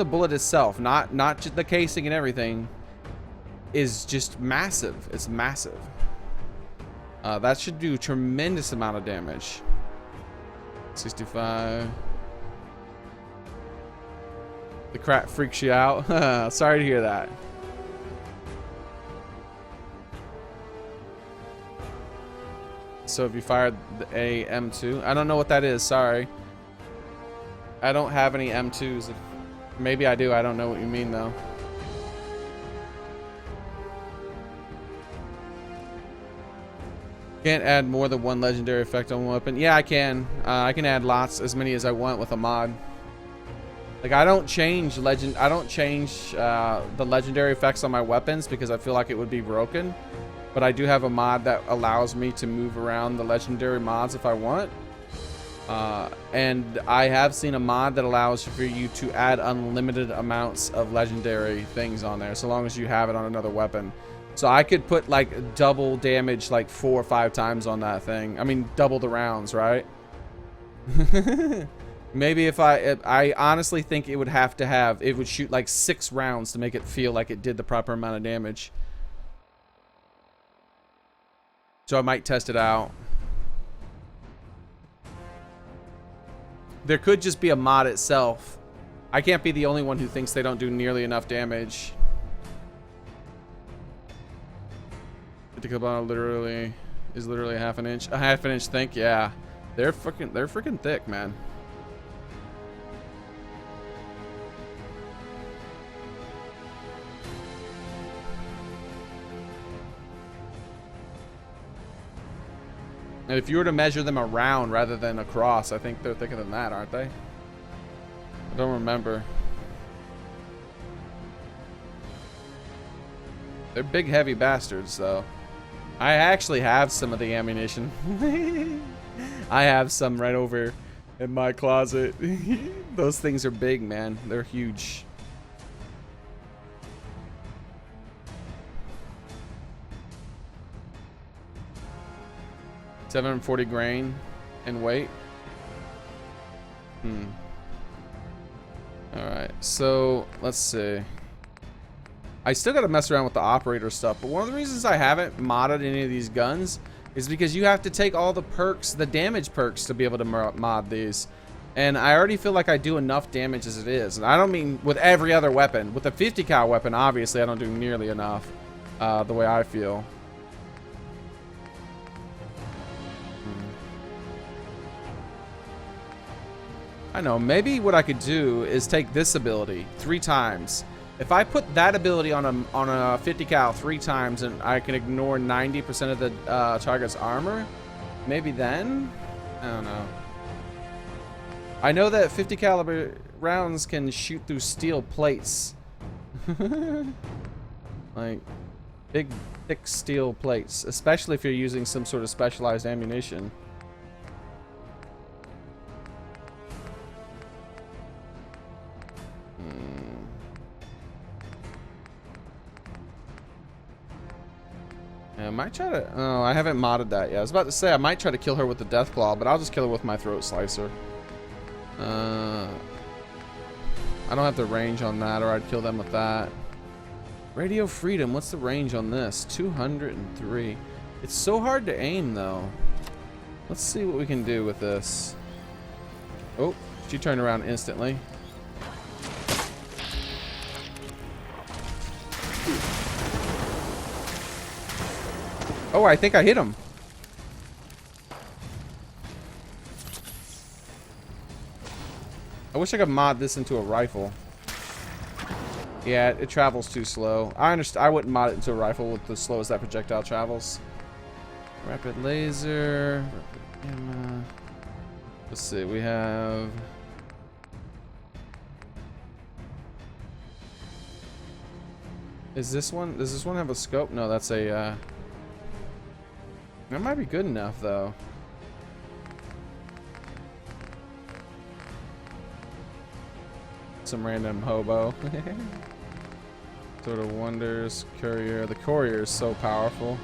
bullet itself, not just the casing and everything, is just massive. It's massive. That should do a tremendous amount of damage. 65. The crap freaks you out. Sorry to hear that. So if you fired a M2, I don't know what that is. Sorry, I don't have any M2s. Maybe I do. I don't know what you mean though. Can't add more than one legendary effect on one weapon. Yeah, I can. I can add lots, as many as I want with a mod. Like I don't change the legendary effects on my weapons because I feel like it would be broken. But I do have a mod that allows me to move around the legendary mods if I want. And I have seen a mod that allows for you to add unlimited amounts of legendary things on there, so long as you have it on another weapon. So I could put like double damage like 4 or 5 times on that thing. I mean, double the rounds, right? Maybe if I honestly think it would it would shoot like 6 rounds to make it feel like it did the proper amount of damage. So I might test it out. There could just be a mod itself. I can't be the only one who thinks they don't do nearly enough damage. Critical bottle is literally half an inch. A half an inch thick, yeah. They're freaking thick, man. And if you were to measure them around rather than across, I think they're thicker than that, aren't they? I don't remember. They're big, heavy bastards, though. I actually have some of the ammunition. I have some right over in my closet. Those things are big, man. They're huge. $740 grain in weight. Alright, so let's see. I still gotta mess around with the operator stuff, but one of the reasons I haven't modded any of these guns is because you have to take all the perks, the damage perks, to be able to mod these. And I already feel like I do enough damage as it is. And I don't mean with every other weapon. With a 50 cal weapon, obviously I don't do nearly enough, the way I feel. I know, maybe what I could do is take this ability 3 times. If I put that ability on a 50 cal 3 times and I can ignore 90% of the target's armor, maybe then? I don't know. I know that 50 caliber rounds can shoot through steel plates. Like, big, thick steel plates, especially if you're using some sort of specialized ammunition. I might try to... Oh, I haven't modded that yet. I was about to say I might try to kill her with the death claw, but I'll just kill her with my throat slicer. I don't have the range on that, or I'd kill them with that. Radio Freedom, what's the range on this? 203. It's so hard to aim, though. Let's see what we can do with this. Oh, she turned around instantly. Oh, I think I hit him. I wish I could mod this into a rifle. Yeah, it travels too slow. I understand. I wouldn't mod it into a rifle with the slow as that projectile travels. Rapid laser. Rapid gamma. Let's see. We have... Is this one? Does this one have a scope? No, that's a... That might be good enough, though. some random hobo. Sort of wonders. Courier. The courier is so powerful.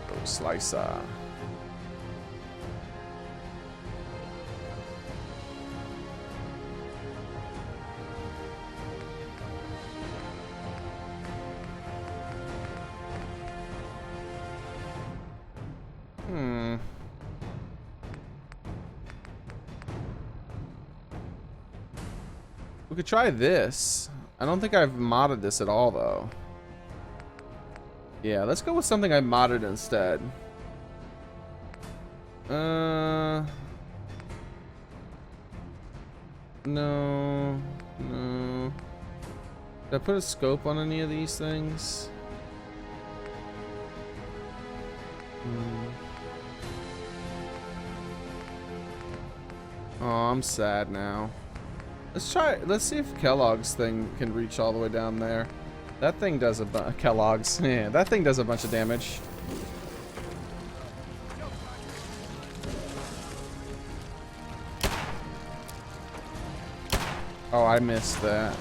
Oh, slicer. We could try this. I don't think I've modded this at all, though. Yeah, let's go with something I modded instead. No. No. Did I put a scope on any of these things? Oh, I'm sad now. Let's see if Kellogg's thing can reach all the way down there. That thing does Kellogg's. Yeah, that thing does a bunch of damage. Oh, I missed that.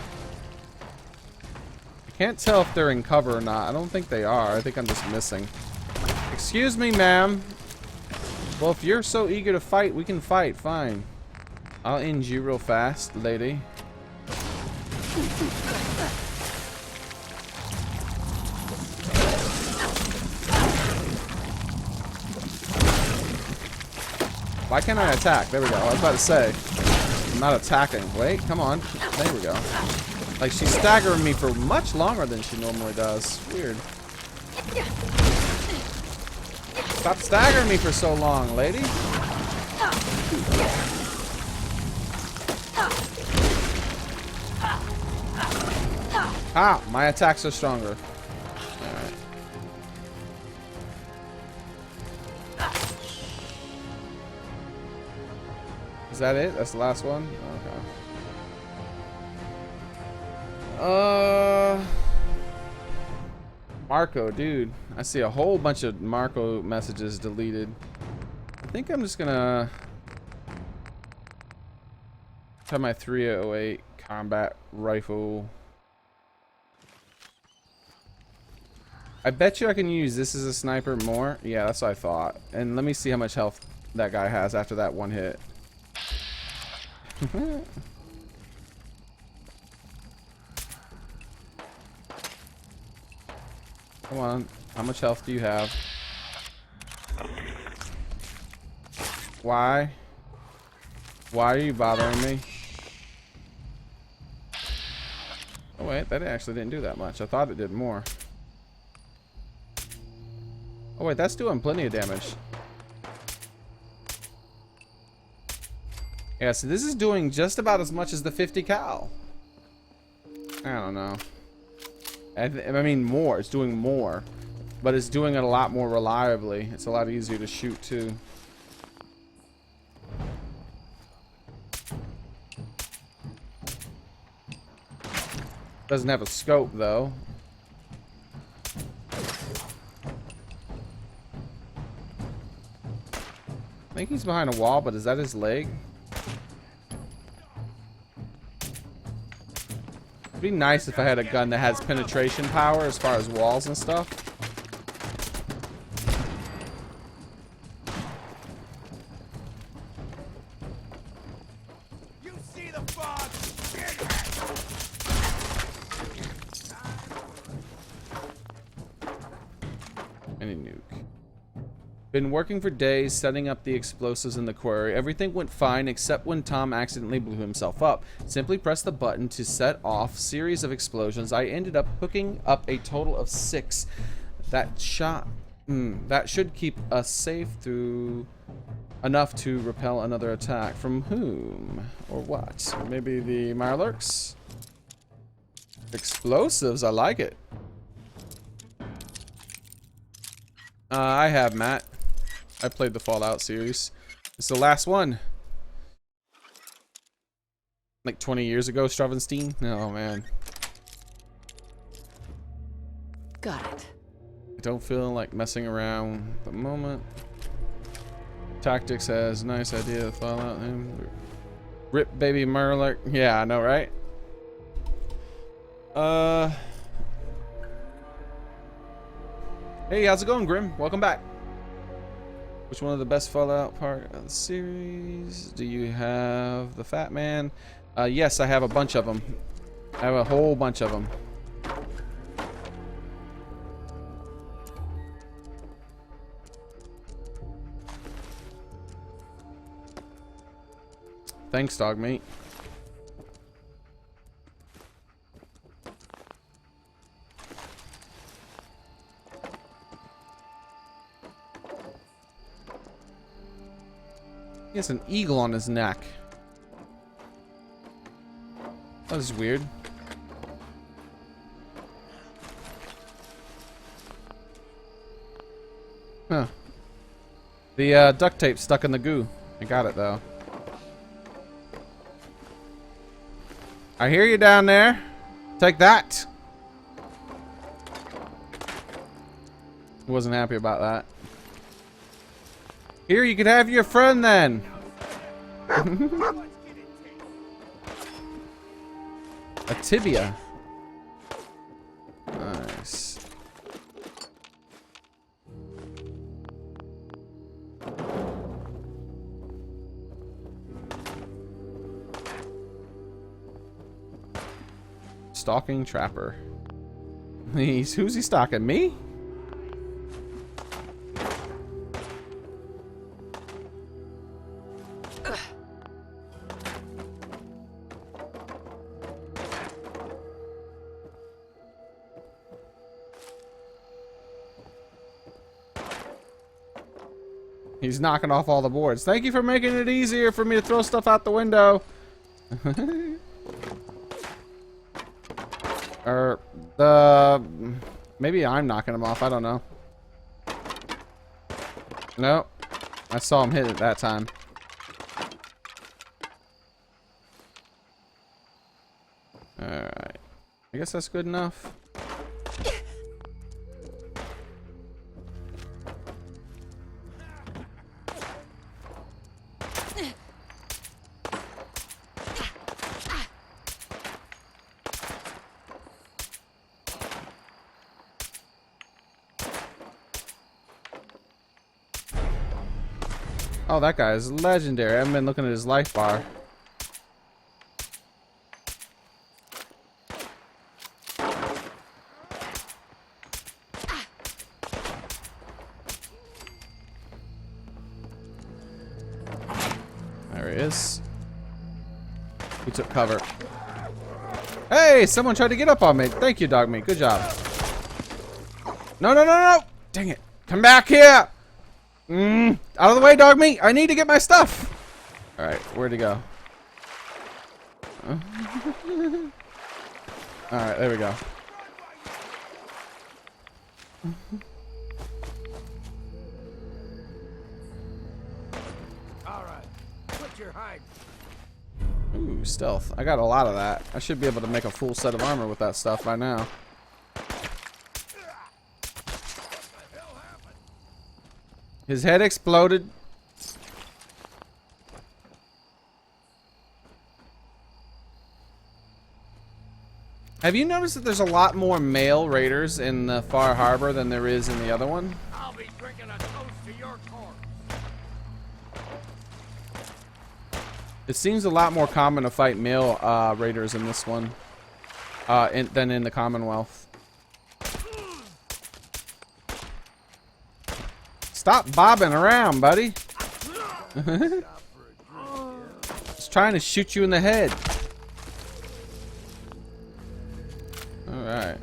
I can't tell if they're in cover or not. I don't think they are. I think I'm just missing. Excuse me, ma'am. Well, if you're so eager to fight, we can fight. Fine. I'll end you real fast, lady. Why can't I attack? There we go. I was about to say. I'm not attacking. Wait, come on. There we go. Like, she's staggering me for much longer than she normally does. Weird. Stop staggering me for so long, lady. Ah, my attacks are stronger. Alright. Is that it? That's the last one? Okay. Marco, dude. I see a whole bunch of Marco messages deleted. I think I'm just gonna try my 308 combat rifle. I bet you I can use this as a sniper more. Yeah, that's what I thought. And let me see how much health that guy has after that one hit. Come on. How much health do you have? Why? Why are you bothering me? Oh wait, that actually didn't do that much. I thought it did more. Oh wait, that's doing plenty of damage. Yeah, so this is doing just about as much as the 50 cal. I don't know. I mean more. It's doing more. But it's doing it a lot more reliably. It's a lot easier to shoot too. Doesn't have a scope though. I think he's behind a wall, but is that his leg? It'd be nice if I had a gun that has penetration power as far as walls and stuff. You see the fog? Any nuke. Been working for days setting up the explosives in the quarry. Everything went fine except when Tom accidentally blew himself up. Simply press the button to set off series of explosions. I ended up hooking up a total of 6. That should keep us safe through enough to repel another attack. From whom or what? Maybe the Mirelurks? Explosives, I like it. I have, Matt. I played the Fallout series. It's the last one. Like 20 years ago, Stravenstein? Oh, man. Got it. I don't feel like messing around at the moment. Tactics has nice idea of Fallout. Rip baby Murloc. Yeah, I know, right? Hey, how's it going, Grim? Welcome back. Which one of the best Fallout part of the series? Do you have the Fat Man? Yes, I have a bunch of them. I have a whole bunch of them. Thanks, dog mate. He has an eagle on his neck. That was weird. Huh. The duct tape stuck in the goo. I got it though. I hear you down there. Take that. Wasn't happy about that. Here, you could have your friend then. A tibia. Nice. Stalking trapper. Who's he stalking? Me? He's knocking off all the boards. Thank you for making it easier for me to throw stuff out the window. Or maybe I'm knocking him off. I don't know. Nope. I saw him hit it that time. Alright. I guess that's good enough. Oh, that guy is legendary. I haven't been looking at his life bar. There he is. He took cover. Hey, someone tried to get up on me. Thank you, dog meat. Good job. No, no, no, no. Dang it. Come back here. Out of the way, dog meat. I need to get my stuff. All right, where'd he go? All right, there we go. All right, put your hide. Ooh, stealth. I got a lot of that. I should be able to make a full set of armor with that stuff by now. His head exploded. Have you noticed that there's a lot more male raiders in the Far Harbor than there is in the other one? I'll be drinking a toast to your corpse. It seems a lot more common to fight male raiders in this one than in the Commonwealth. Stop bobbing around, buddy. Just trying to shoot you in the head. Alright.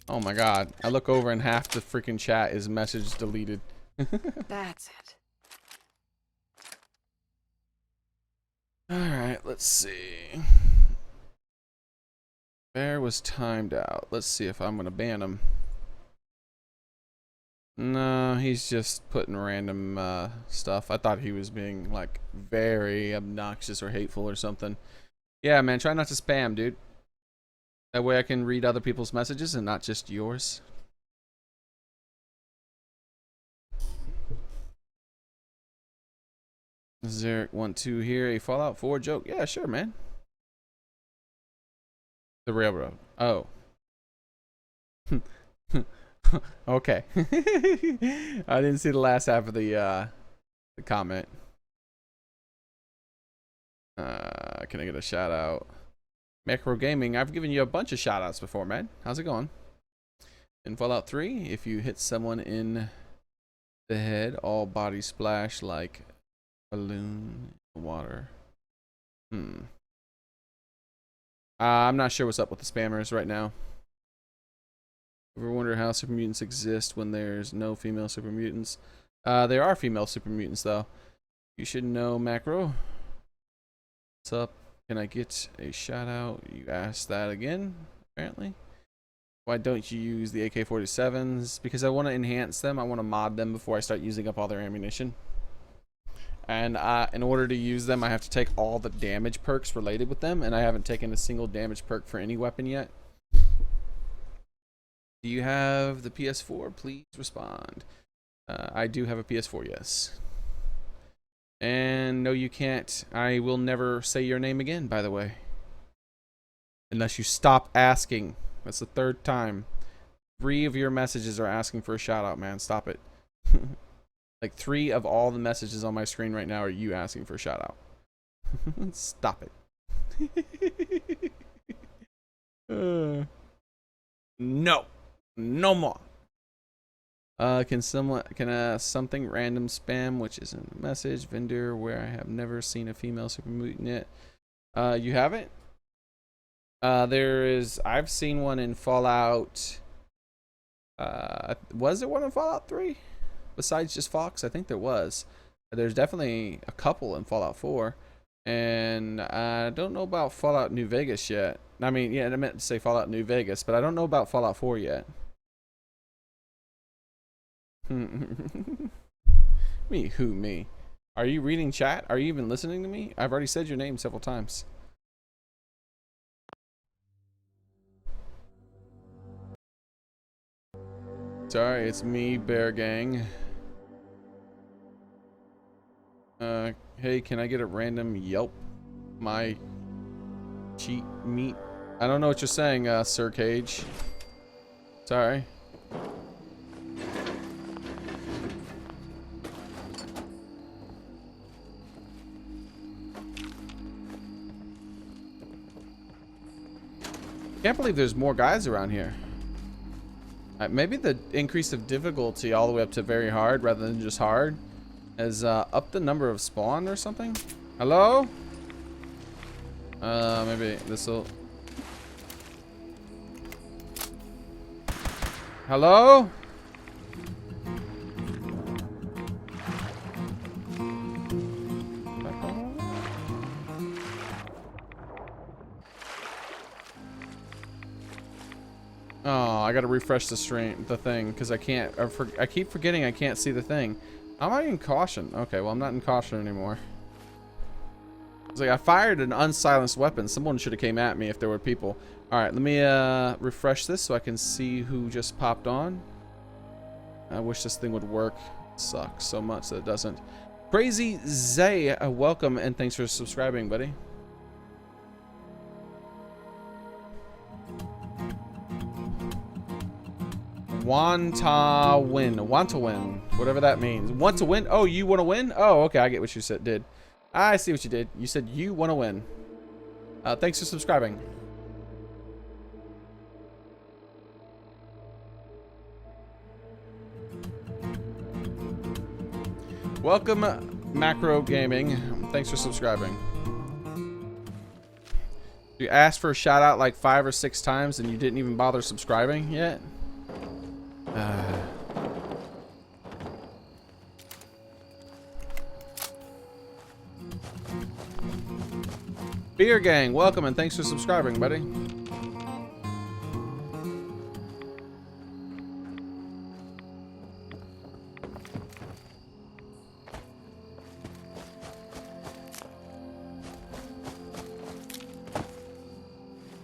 Oh my god. I look over and half the freaking chat is message deleted. That's it. Alright, let's see. Bear was timed out. Let's see if I'm gonna ban him. No, he's just putting random stuff. I thought he was being like very obnoxious or hateful or something. Yeah, man, try not to spam, dude. That way I can read other people's messages and not just yours. Xearrik 1-2 here. A Fallout 4 joke. Yeah, sure, man. The railroad. Oh. Okay. I didn't see the last half of the comment. Can I get a shout out? Macro Gaming, I've given you a bunch of shout outs before, man. How's it going? In Fallout 3, if you hit someone in the head, all bodies splash like balloon in the water. I'm not sure what's up with the spammers right now. Ever wonder how super mutants exist when there's no female super mutants? There are female super mutants, though. You should know, Macro. What's up? Can I get a shout out? You asked that again, apparently. Why don't you use the AK-47s? Because I want to enhance them. I want to mod them before I start using up all their ammunition. And in order to use them, I have to take all the damage perks related with them, and I haven't taken a single damage perk for any weapon yet. Do you have the PS4? Please respond. I do have a PS4, yes. And no, you can't. I will never say your name again, by the way. Unless you stop asking. That's the third time. 3 of your messages are asking for a shout out, man. Stop it. Like 3 of all the messages on my screen right now are you asking for a shout out. Stop it. No. No more. Can something random spam, which isn't a message, vendor where I have never seen a female super mutant yet? You haven't? I've seen one in Fallout. Was there one in Fallout 3? Besides just Fox? I think there was. There's definitely a couple in Fallout 4. And I don't know about Fallout New Vegas yet. I mean, yeah, I meant to say Fallout New Vegas, but I don't know about Fallout 4 yet. Me? Who, me? Are you reading chat? Are you even listening to me? I've already said your name several times. Sorry, it's me, Bear Gang. Hey, can I get a random Yelp? My cheat meat? I don't know what you're saying, Sir Cage. Sorry. Can't believe there's more guys around here. Maybe the increase of difficulty all the way up to very hard rather than just hard has upped the number of spawn or something. Hello? Maybe this'll. Hello? Oh, I gotta refresh the thing, because I can't. I keep forgetting I can't see the thing. Am I in caution? Okay, well I'm not in caution anymore. It's like I fired an unsilenced weapon. Someone should have came at me if there were people. All right, let me refresh this so I can see who just popped on. I wish this thing would work. It sucks so much that it doesn't. Crazy Zay, welcome and thanks for subscribing, buddy. Want to win, whatever that means. Want to win? Oh, you want to win? Oh, okay, I get what you did. I see what you did. You said you want to win. Thanks for subscribing. Welcome, Macro Gaming. Thanks for subscribing. You asked for a shout out like 5 or 6 times and you didn't even bother subscribing yet? Beer Gang, welcome and thanks for subscribing, buddy.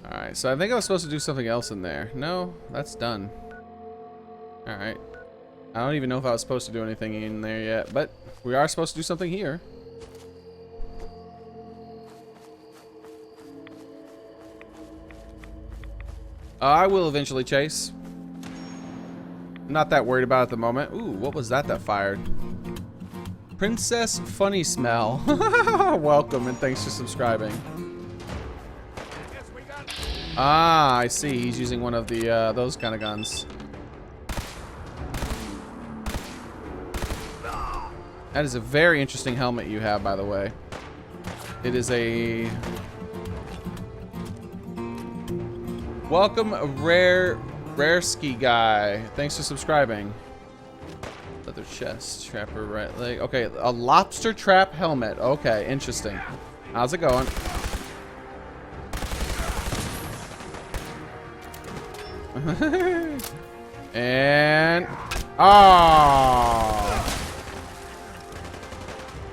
Alright, so I think I was supposed to do something else in there. No, that's done. Alright. I don't even know if I was supposed to do anything in there yet, but we are supposed to do something here. I will eventually, Chase. Not that worried about it at the moment. Ooh, what was that fired? Princess Funny Smell. Welcome and thanks for subscribing. Ah, I see. He's using one of the those kind of guns. That is a very interesting helmet you have, by the way. It is a... Welcome, Rare Ski Guy. Thanks for subscribing. Leather chest, trapper right leg. Okay, a lobster trap helmet. Okay, interesting. How's it going? And... Oh!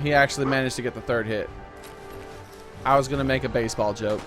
He actually managed to get the third hit. I was gonna make a baseball joke.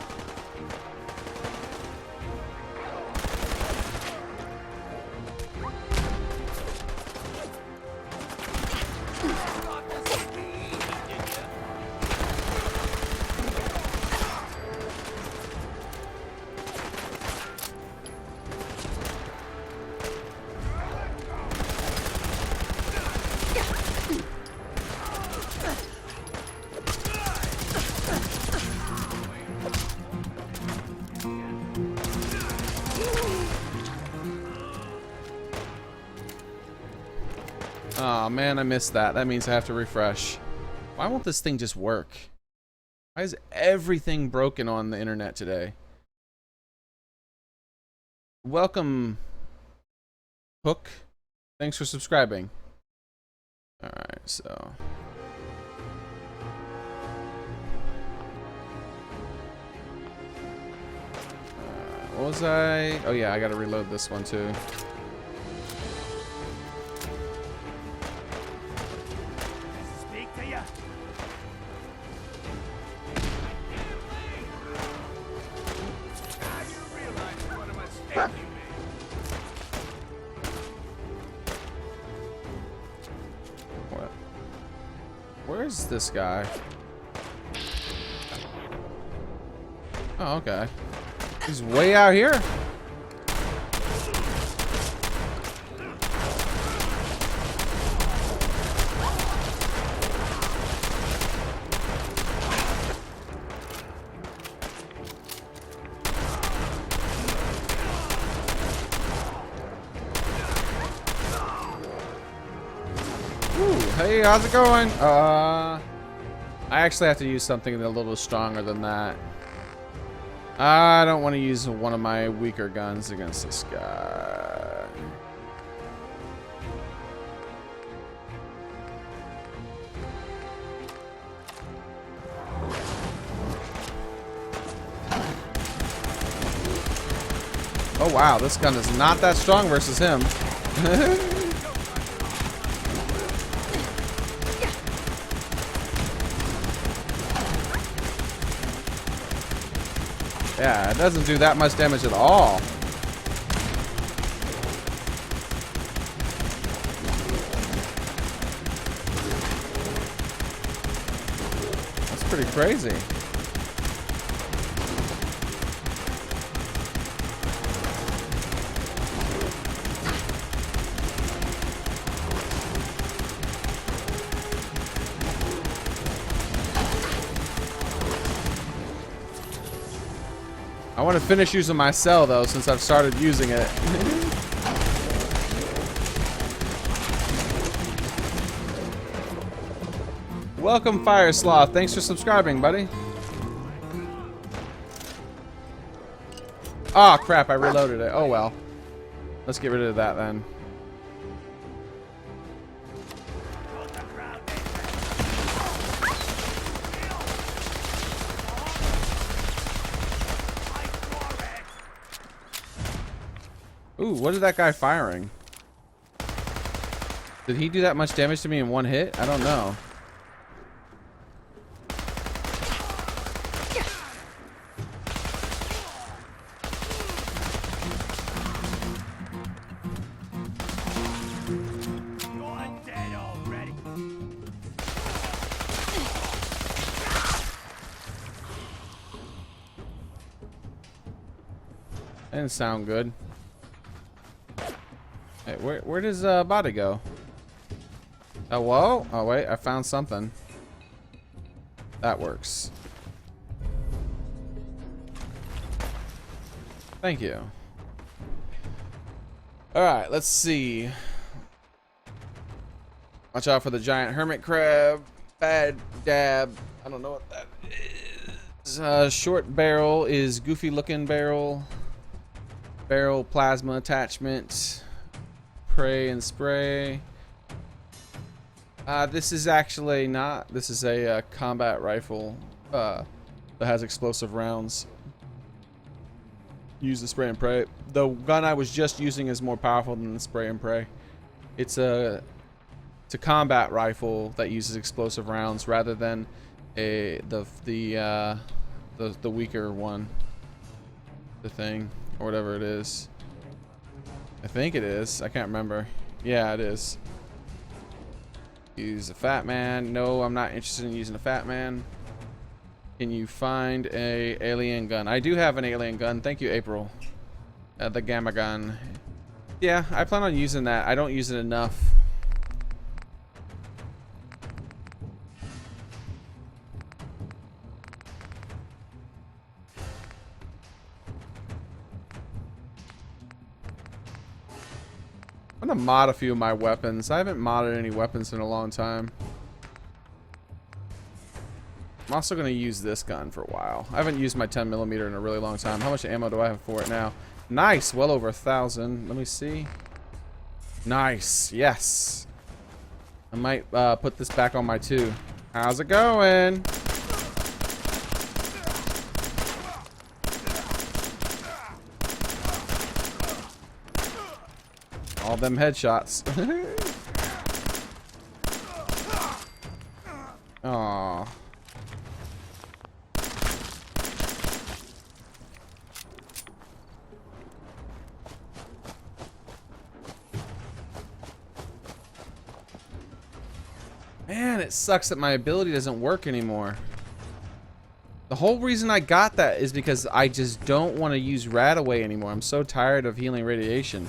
Oh man, I missed that. That means I have to refresh. Why won't this thing just work? Why is everything broken on the internet today? Welcome, Hook. Thanks for subscribing. Alright, so... what was I? Oh yeah, I gotta reload this one too. Where's this guy? Oh, okay. He's way out here. Hey, how's it going? I actually have to use something a little stronger than that. I don't want to use one of my weaker guns against this guy. Oh wow, this gun is not that strong versus him. Yeah, it doesn't do that much damage at all. That's pretty crazy. I want to finish using my cell though, since I've started using it. Welcome, Fire Sloth. Thanks for subscribing, buddy. Oh crap! I reloaded it. Oh well. Let's get rid of that then. Ooh, what is that guy firing? Did he do that much damage to me in one hit? I don't know. That didn't sound good. Hey, where does body go? Oh, whoa. Oh, wait. I found something. That works. Thank you. Alright, let's see. Watch out for the giant hermit crab. Bad dab. I don't know what that is. Short barrel is goofy looking barrel. Barrel plasma attachment. Pray and spray. This is actually not. This is a combat rifle that has explosive rounds. Use the spray and pray. The gun I was just using is more powerful than the spray and pray. It's a combat rifle that uses explosive rounds rather than the weaker one. The thing or whatever it is. I think it is. I can't remember. Yeah, it is. Use a fat man. No, I'm not interested in using a fat man. Can you find a alien gun? I do have an alien gun. Thank you, April. The gamma gun. Yeah, I plan on using that. I don't use it enough. I'm gonna mod a few of my weapons. I haven't modded any weapons in a long time. I'm also gonna use this gun for a while. I haven't used my 10mm in a really long time. How much ammo do I have for it now? Nice, well over 1,000. Let me see. Nice, yes. I might put this back on my 2. How's it going? All them headshots. Aww. Man, it sucks that my ability doesn't work anymore. The whole reason I got that is because I just don't want to use Radaway anymore. I'm so tired of healing radiation.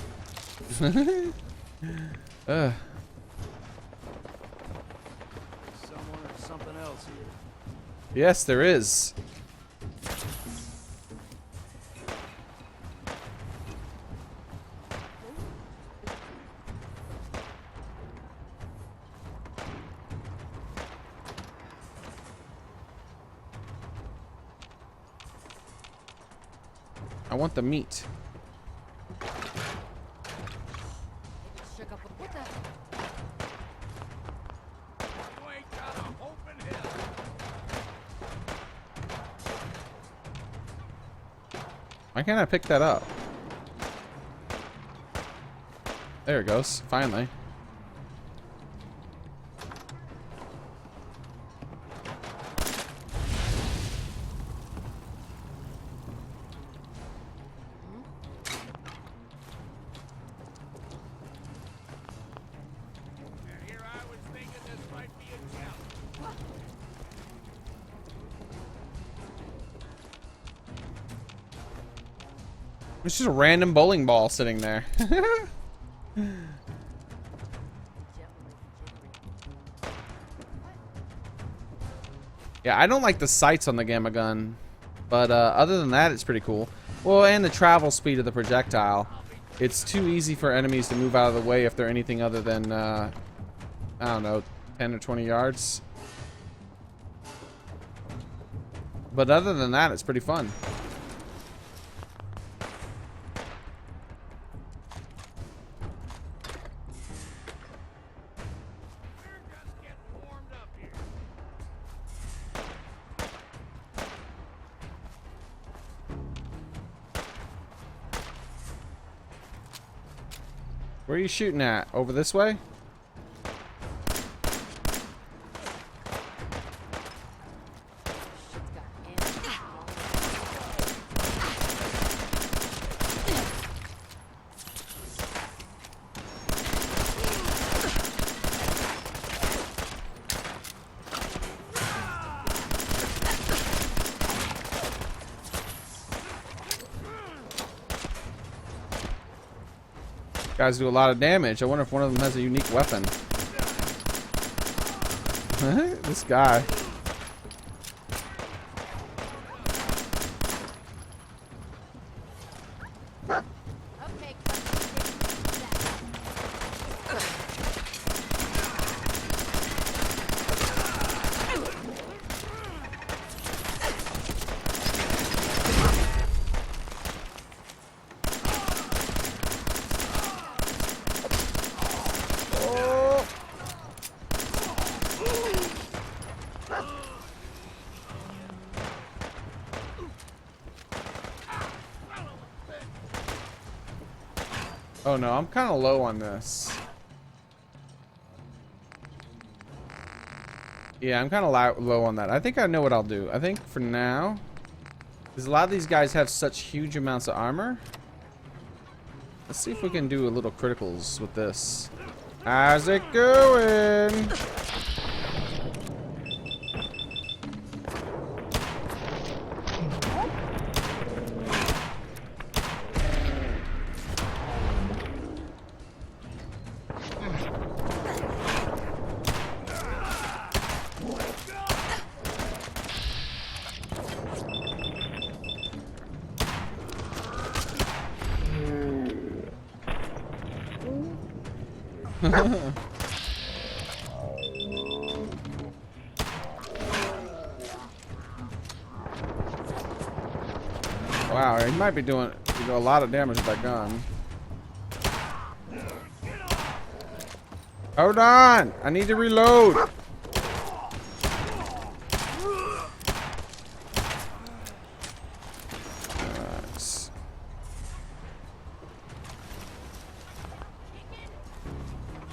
Someone or something else here. Yes, there is. I want the meat. Why can't I pick that up? There it goes, finally. It's just a random bowling ball sitting there. Yeah, I don't like the sights on the gamma gun, but other than that, it's pretty cool. Well, and the travel speed of the projectile. It's too easy for enemies to move out of the way if they're anything other than, I don't know, 10 or 20 yards. But other than that, it's pretty fun. Where are you shooting at? Over this way? Guys do a lot of damage. I wonder if one of them has a unique weapon. This guy. Oh no, I'm kind of low on this. Yeah, I'm kind of low on that. I think I know what I'll do. I think for now, because a lot of these guys have such huge amounts of armor. Let's see if we can do a little criticals with this. How's it going? Wow, he might be doing a lot of damage with that gun. Hold on! I need to reload! Nice.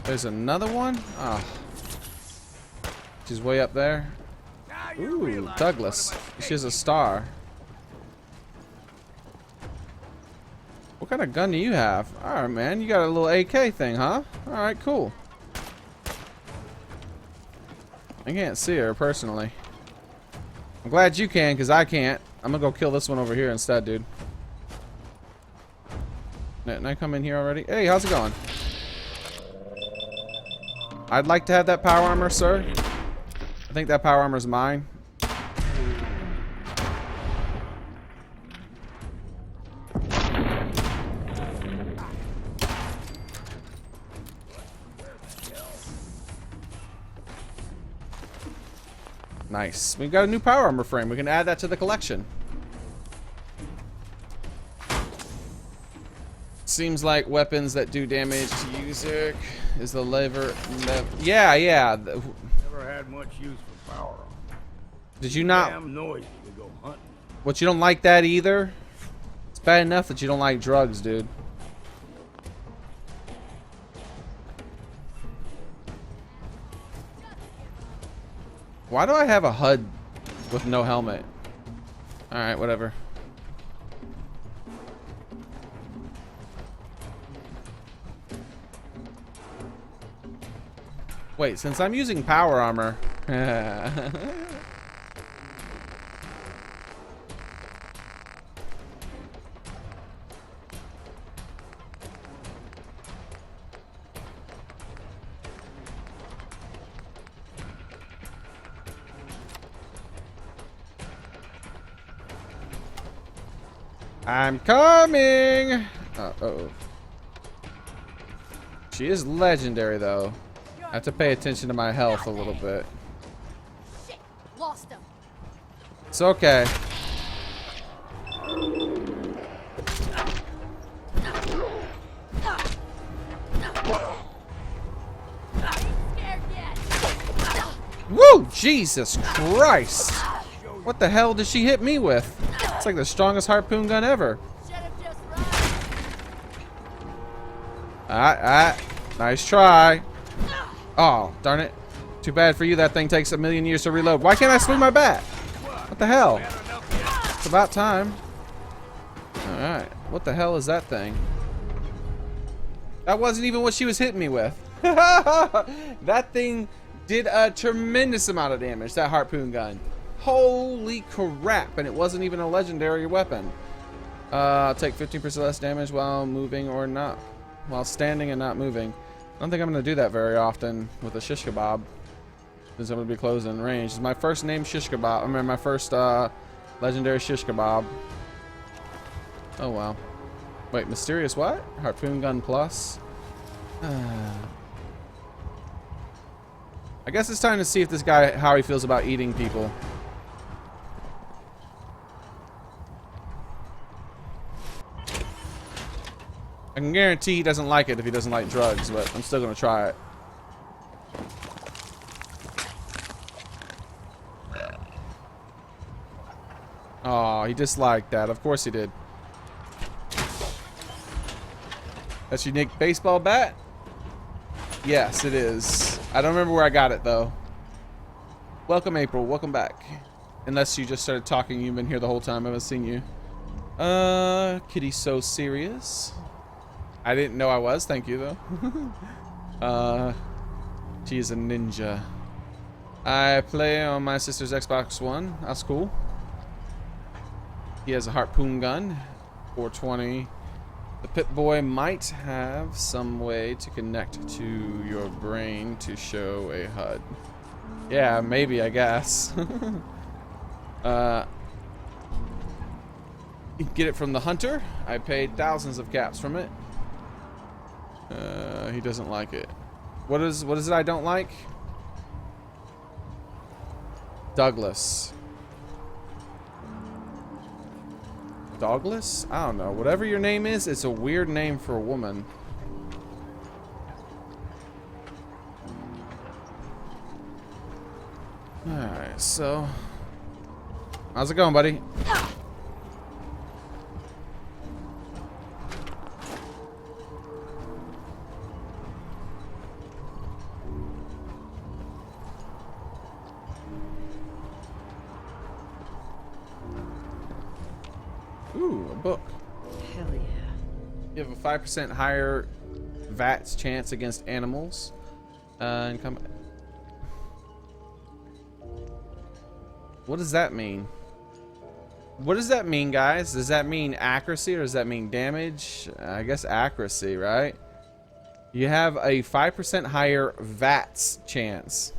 There's another one? Oh. She's way up there. Ooh, Douglas. She has a star. What kind of gun do you have? Alright, man. You got a little AK thing, huh? Alright, cool. I can't see her personally. I'm glad you can, because I can't. I'm gonna go kill this one over here instead, dude. Didn't I come in here already? Hey, how's it going? I'd like to have that power armor, sir. I think that power armor is mine. Nice. We've got a new power armor frame. We can add that to the collection. Seems like weapons that do damage to Xearrik is the lever. Yeah. Never had much use for power armor. Did you not? Damn noisy to go hunting. What, you don't like that either? It's bad enough that you don't like drugs, dude. Why do I have a HUD with no helmet? Alright, whatever. Wait, since I'm using power armor... I'm coming! Uh-oh. She is legendary, though. I have to pay attention to my health a little bit. Shit, lost him. It's okay. Woo! Jesus Christ! What the hell did she hit me with? It's like the strongest harpoon gun ever. Nice try. Oh, darn it. Too bad for you, that thing takes 1,000,000 years to reload. Why can't I swing my bat? What the hell? It's about time. Alright. What the hell is that thing? That wasn't even what she was hitting me with. That thing did a tremendous amount of damage, that harpoon gun. Holy crap, and it wasn't even a legendary weapon. Take 15% less damage while moving or not. while standing and not moving. I don't think I'm going to do that very often with a shish kebab, since I'm going to be close in range. It's my first name shish kebab. I mean, my first legendary shish kebab. Oh, wow. Wait, mysterious what? Harpoon gun plus? I guess it's time to see if this guy, how he feels about eating people. I can guarantee he doesn't like it if he doesn't like drugs, but I'm still gonna try it. Oh, he disliked that. Of course he did. That's your unique baseball bat? Yes, it is. I don't remember where I got it, though. Welcome, April. Welcome back. Unless you just started talking. You've been here the whole time. I haven't seen you. Kitty's so serious. I didn't know I was. Thank you, though. She is a ninja. I play on my sister's Xbox One. That's cool. He has a harpoon gun. 420. The Pip-Boy might have some way to connect to your brain to show a HUD. Yeah, maybe, I guess. You can get it from the hunter. I paid thousands of caps from it. He doesn't like it. What is it I don't like? Douglas. Douglas? I don't know. Whatever your name is, it's a weird name for a woman. Alright, so... how's it going, buddy? Ooh, a book. Hell yeah. You have a 5% higher VATS chance against animals. And come. What does that mean? What does that mean, guys? Does that mean accuracy or does that mean damage? I guess accuracy, right? You have a 5% higher VATS chance.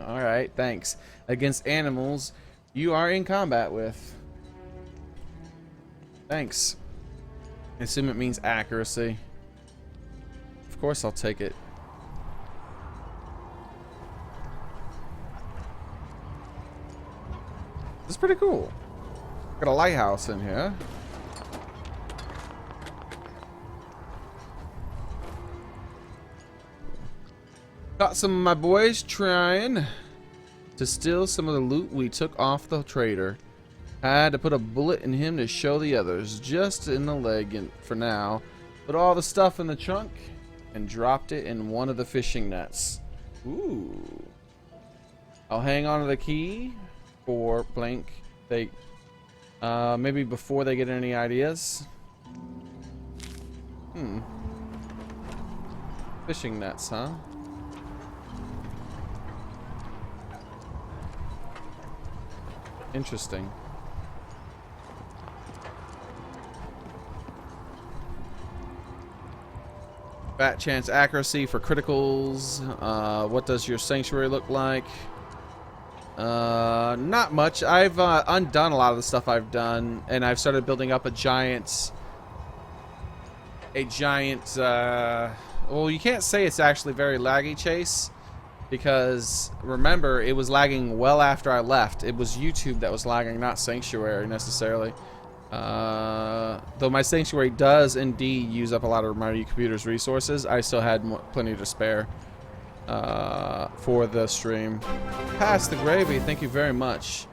Alright, thanks. Against animals you are in combat with. Thanks. I assume it means accuracy. Of course I'll take it. This is pretty cool. Got a lighthouse in here. Got some of my boys trying to steal some of the loot we took off the trader. Had to put a bullet in him to show the others, just in the leg and for now. Put all the stuff in the trunk and dropped it in one of the fishing nets. Ooh. I'll hang on to the key for blank. They maybe before they get any ideas. Fishing nets, huh? Interesting. Bat chance accuracy for criticals. What does your sanctuary look like? Not much. I've undone a lot of the stuff I've done, and I've started building up a giant. Well, you can't say it's actually very laggy, Chase, because remember, it was lagging well after I left. It was YouTube that was lagging, not Sanctuary necessarily. Though my Sanctuary does indeed use up a lot of my computer's resources, I still had plenty to spare for the stream. Pass the Gravy, thank you very much.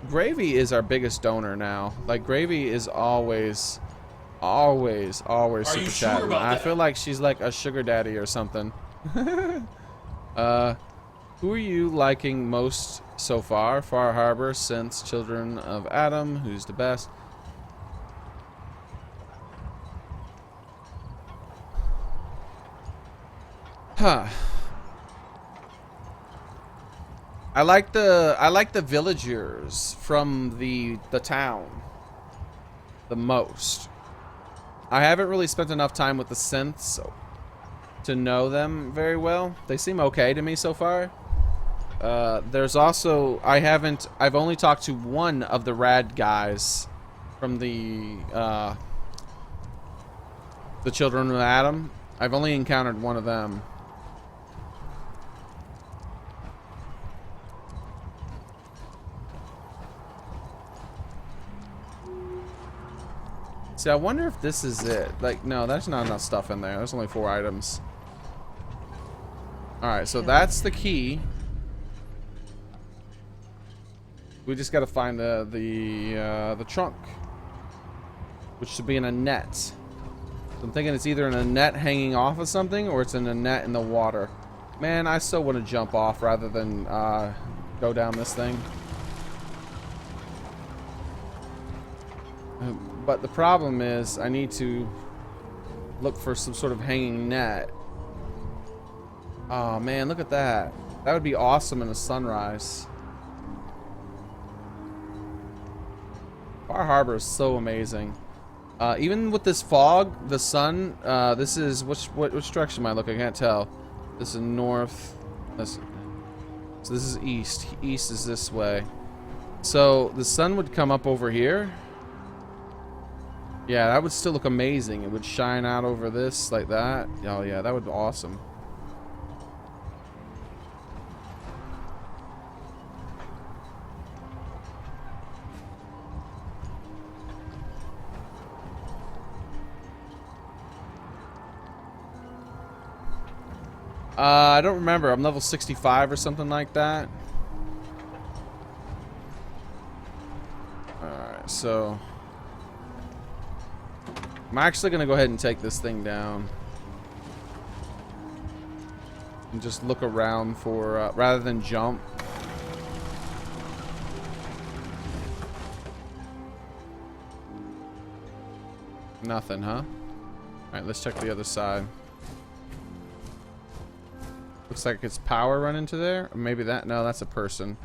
Gravy is our biggest donor now. Like, Gravy is always super chatting. I feel like she's like a sugar daddy or something. Who are you liking most so far? Far Harbor, since Children of Adam, who's the best? Huh. I like the villagers from the town the most. I haven't really spent enough time with the synths to know them very well. They seem okay to me so far. There's also, I've only talked to one of the rad guys from the Children of Adam. I've only encountered one of them. See, I wonder if this is it. Like, no, there's not enough stuff in there. There's only 4 items. Alright, so that's the key. We just gotta find the trunk, which should be in a net. So I'm thinking it's either in a net hanging off of something, or it's in a net in the water. Man, I still want to jump off rather than go down this thing. But the problem is, I need to look for some sort of hanging net. Oh man, look at that. That would be awesome in a sunrise. Far Harbor is so amazing. Even with this fog, the sun, this is, which direction am I looking? I can't tell. This is north. So this is east. East is this way. So the sun would come up over here. Yeah, that would still look amazing. It would shine out over this like that. Oh yeah, that would be awesome. I don't remember. I'm level 65 or something like that. Alright, so I'm actually gonna go ahead and take this thing down and just look around for rather than jump. Nothing, huh? Alright, let's check the other side. Looks like it's power running to there. Or maybe that. No, that's a person.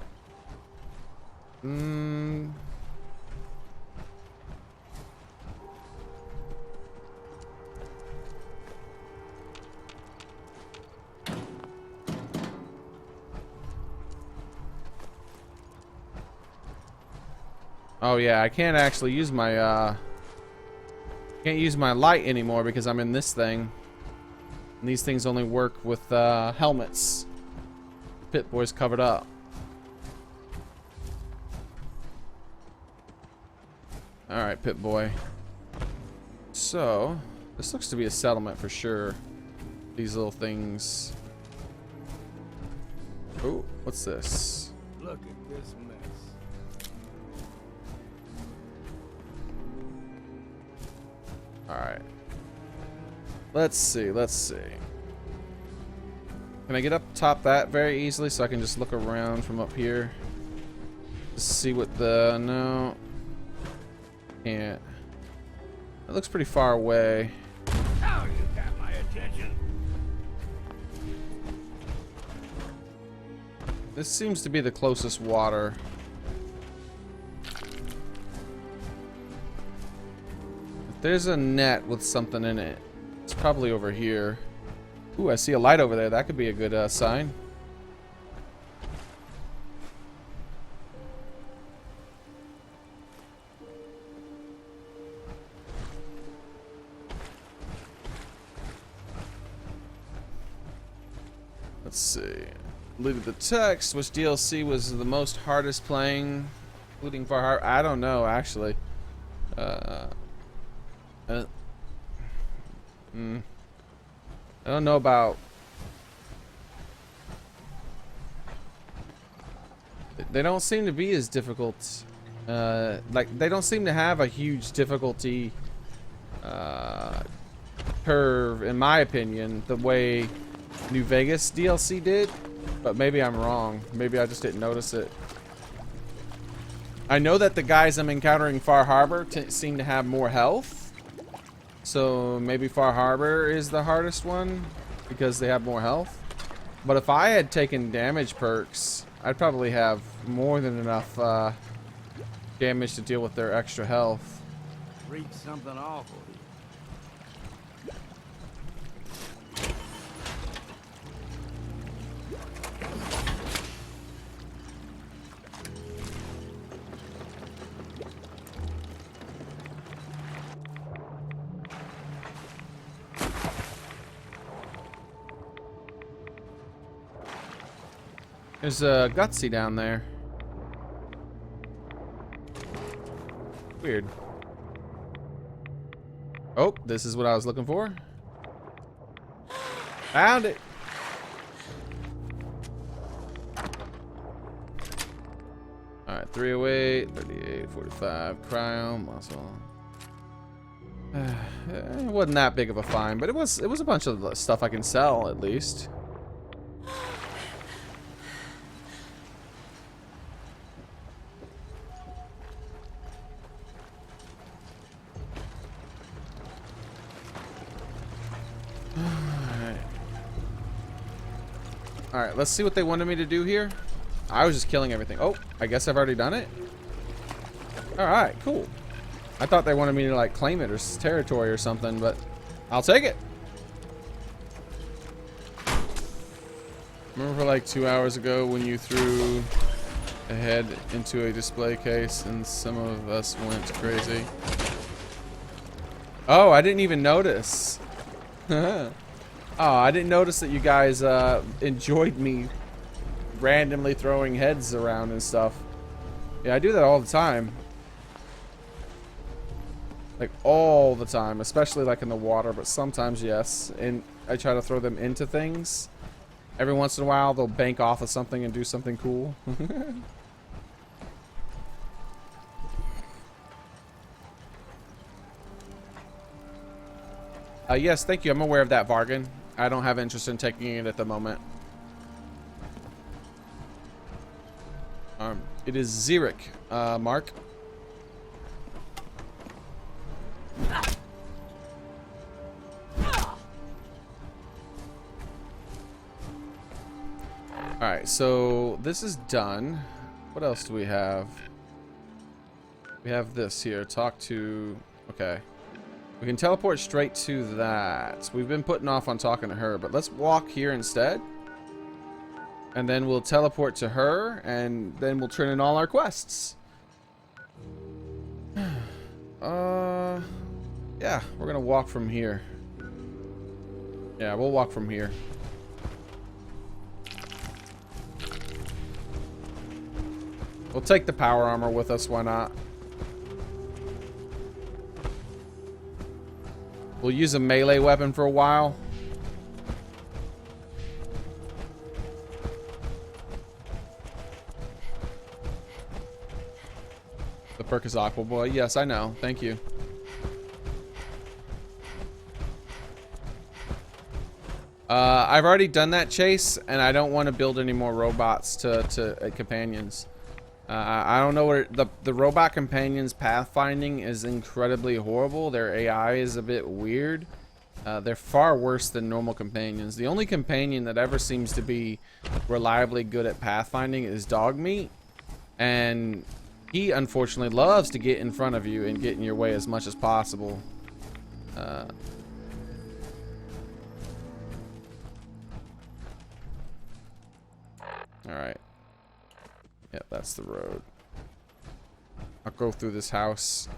Oh yeah, I can't actually use my can't use my light anymore because I'm in this thing. And these things only work with helmets. Pit Boy's covered up. Alright, Pit Boy. So, this looks to be a settlement for sure. These little things. Oh, what's this? Look at this mess. Alright. Let's see, let's see. Can I get up top that very easily so I can just look around from up here? Just see what the... No. Can't. It looks pretty far away. Now you got my attention. This seems to be the closest water. If there's a net with something in it, it's probably over here. Ooh, I see a light over there. That could be a good sign. Let's see. Look at the text. Which DLC was the most hardest playing, including Far Harbor? I don't know, actually. I don't know about... They don't seem to be as difficult. Like, they don't seem to have a huge difficulty curve, in my opinion, the way New Vegas DLC did. But maybe I'm wrong. Maybe I just didn't notice it. I know that the guys I'm encountering Far Harbor seem to have more health. So maybe Far Harbor is the hardest one because they have more health. But if I had taken damage perks, I'd probably have more than enough damage to deal with their extra health. Reach something awful here. There's a Gutsy down there. Weird. Oh, this is what I was looking for. Found it. Alright, 308, 38, 45, cryo, muscle. It wasn't that big of a find, but it was a bunch of stuff I can sell at least. Alright, let's see what they wanted me to do here. I was just killing everything. Oh, I guess I've already done it. Alright, cool. I thought they wanted me to like claim it or territory or something, but I'll take it. Remember like 2 hours ago when you threw a head into a display case and some of us went crazy? Oh, I didn't even notice. Oh, I didn't notice that you guys enjoyed me randomly throwing heads around and stuff. Yeah, I do that all the time. Like all the time, especially like in the water, but sometimes yes. And I try to throw them into things. Every once in a while they'll bank off of something and do something cool. Yes, thank you. I'm aware of that, Vargan. I don't have interest in taking it at the moment. It is Xearrik, Mark. Alright, so this is done. What else do we have? We have this here. Talk to... Okay. We can teleport straight to that. We've been putting off on talking to her, but let's walk here instead. And then we'll teleport to her, and then we'll turn in all our quests. Yeah, we're gonna walk from here. Yeah, we'll walk from here. We'll take the power armor with us, why not? We'll use a melee weapon for a while. The perk is Aqua Boy. Yes, I know. Thank you. I've already done that chase, and I don't want to build any more robots to companions. I don't know where the robot companions pathfinding is incredibly horrible. Their AI is a bit weird. They're far worse than normal companions. The only companion that ever seems to be reliably good at pathfinding is Dogmeat, and he unfortunately loves to get in front of you and get in your way as much as possible. Alright. Yep, that's the road. I'll go through this house.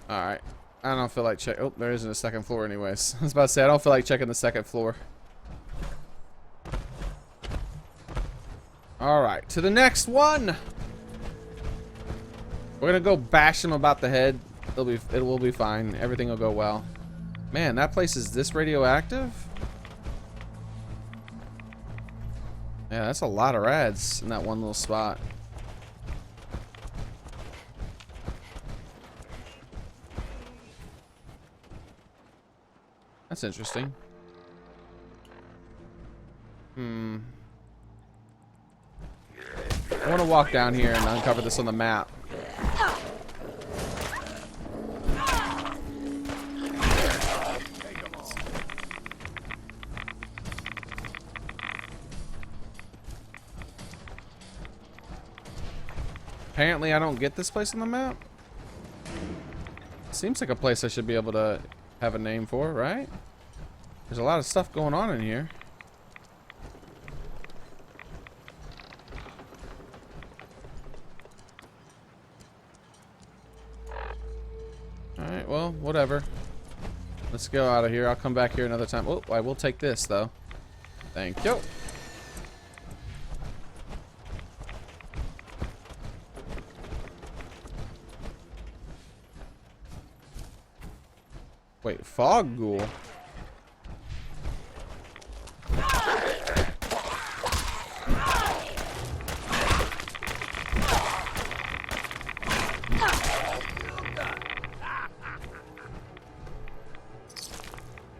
Alright. I don't feel like check. Oh, there isn't a second floor anyways. I was about to say, I don't feel like checking the second floor. Alright, to the next one! We're gonna go bash him about the head. It will be fine. Everything will go well. Man, that place is this radioactive? Yeah, that's a lot of rads in that one little spot. That's interesting. I want to walk down here and uncover this on the map. Apparently I don't get this place on the map. Seems like a place I should be able to have a name for, right? There's a lot of stuff going on in here. Alright, well, whatever. Let's go out of here. I'll come back here another time. Oh, I will take this, though. Thank you. Wait, fog ghoul?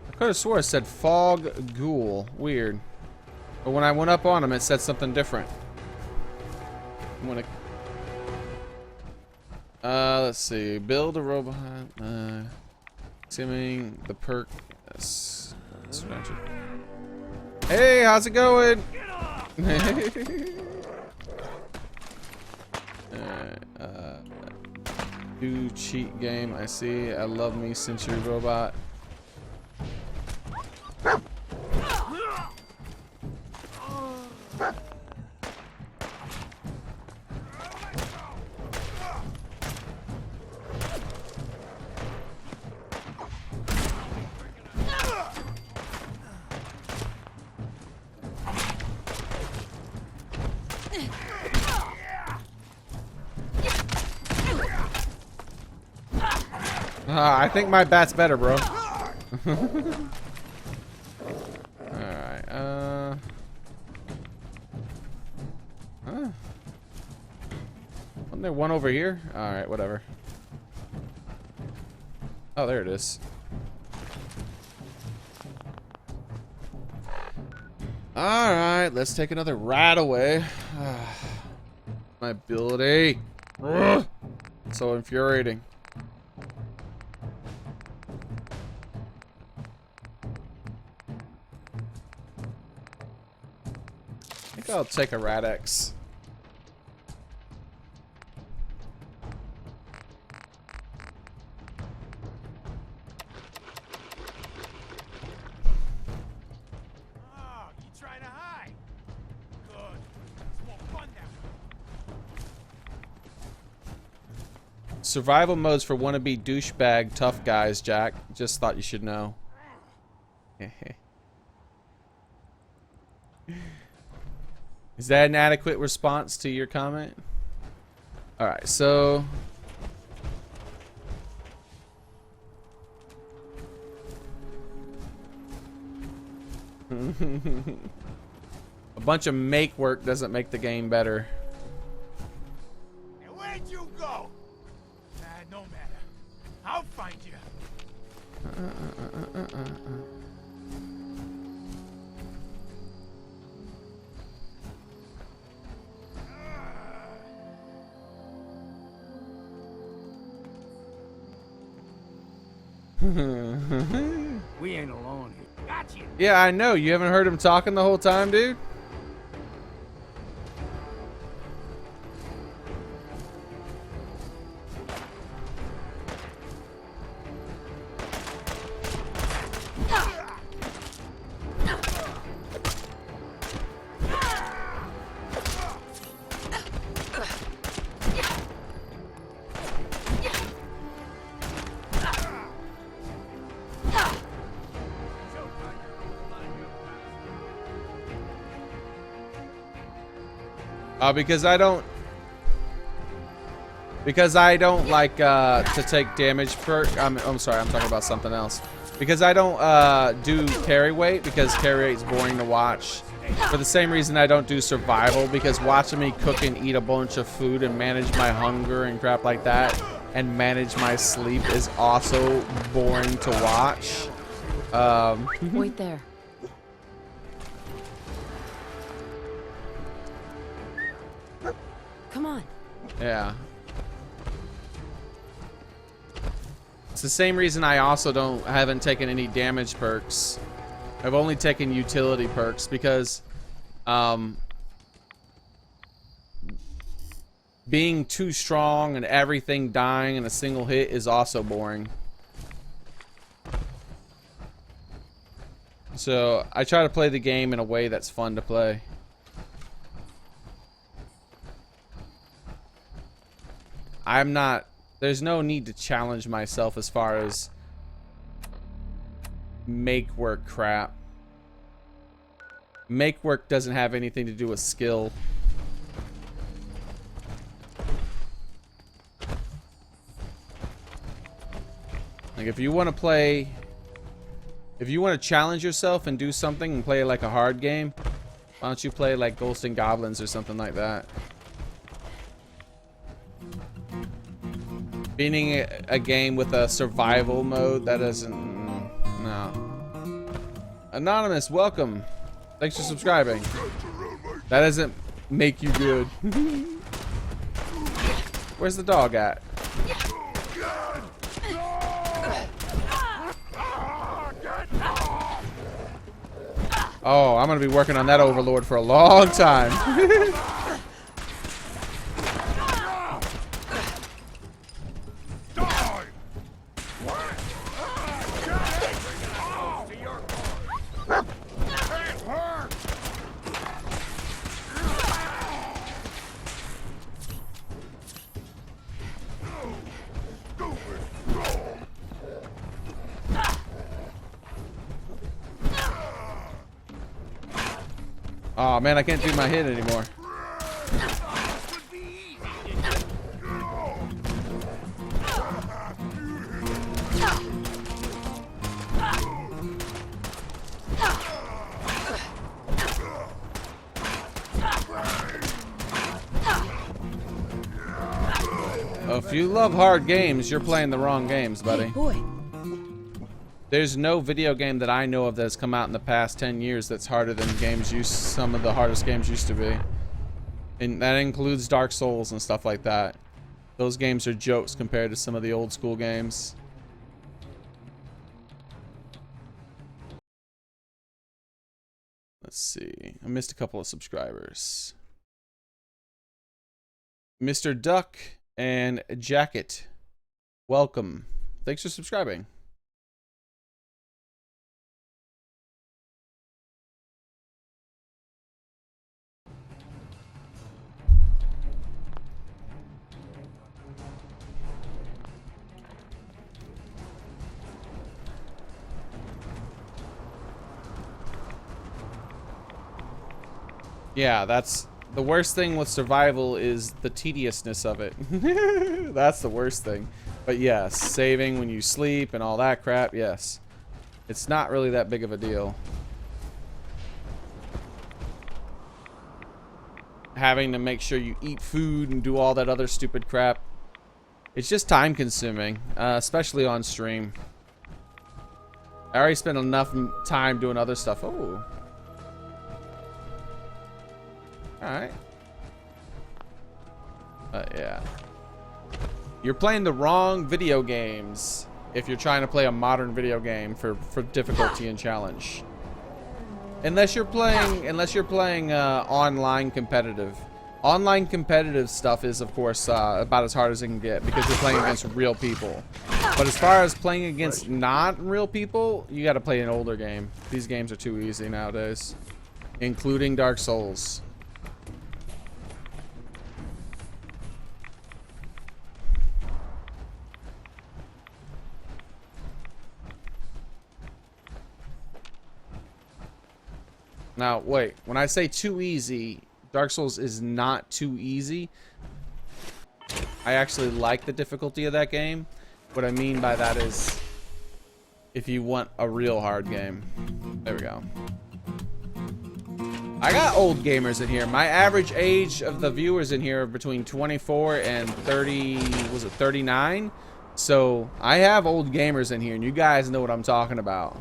I could have swore it said fog ghoul. Weird. But when I went up on him, it said something different. I'm gonna... let's see. Build a robot. Assuming the perk. Yes. Hey, how's it going? Do cheat game. I see. I love me Century Robot. I think my bat's better, bro. Alright, wasn't there one over here? Alright, whatever. Oh, there it is. Alright, let's take another ride away. My ability. Ugh. So infuriating. I think I'll take a Radex. Survival modes for wannabe douchebag tough guys, Jack. Just thought you should know. Is that an adequate response to your comment? Alright, so... a bunch of make work doesn't make the game better. Where'd you go? No matter. I'll find you. We ain't alone here. Gotcha. Yeah, I know. You haven't heard him talking the whole time, dude? Because I don't like to take damage perk. I'm sorry, I'm talking about something else. Because I don't do carry weight, because carry weight's boring to watch. For the same reason I don't do survival, because watching me cook and eat a bunch of food and manage my hunger and crap like that and manage my sleep is also boring to watch. Wait there. Come on. Yeah. It's the same reason I also haven't taken any damage perks. I've only taken utility perks because being too strong and everything dying in a single hit is also boring. So I try to play the game in a way that's fun to play. There's no need to challenge myself as far as make work crap. Make work doesn't have anything to do with skill. Like if you want to play, if you want to challenge yourself and do something and play like a hard game, why don't you play like Ghosts and Goblins or something like that? Beating a game with a survival mode, that doesn't, no. Anonymous, welcome. Thanks for subscribing. That doesn't make you good. Where's the dog at? Oh, I'm gonna be working on that Overlord for a long time. Oh man, I can't do my hit anymore. If you love hard games, you're playing the wrong games, buddy. Hey, boy. There's no video game that I know of that's come out in the past 10 years that's harder than some of the hardest games used to be. And that includes Dark Souls and stuff like that. Those games are jokes compared to some of the old school games. Let's see. I missed a couple of subscribers. Mr. Duck and Jacket, welcome. Thanks for subscribing. Yeah, that's the worst thing with survival is the tediousness of it. That's the worst thing. But yes, saving when you sleep and all that crap, yes. It's not really that big of a deal. Having to make sure you eat food and do all that other stupid crap. It's just time consuming, especially on stream. I already spent enough time doing other stuff. Oh. Alright. Yeah. You're playing the wrong video games if you're trying to play a modern video game for difficulty and challenge. Unless you're playing online competitive. Online competitive stuff is, of course, about as hard as it can get because you're playing against real people. But as far as playing against not real people, you got to play an older game. These games are too easy nowadays, including Dark Souls. Now, wait, when I say too easy, Dark Souls is not too easy. I actually like the difficulty of that game. What I mean by that is, if you want a real hard game. There we go. I got old gamers in here. My average age of the viewers in here are between 24 and 30, was it 39? So, I have old gamers in here, and you guys know what I'm talking about.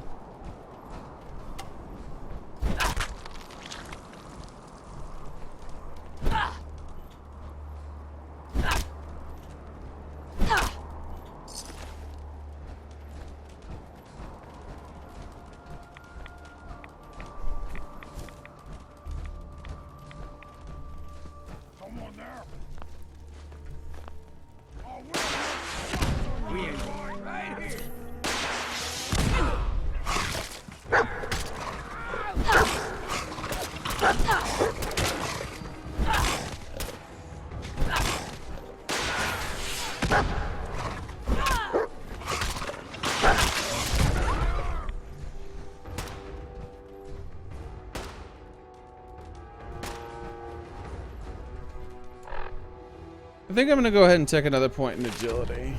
I think I'm gonna go ahead and take another point in agility.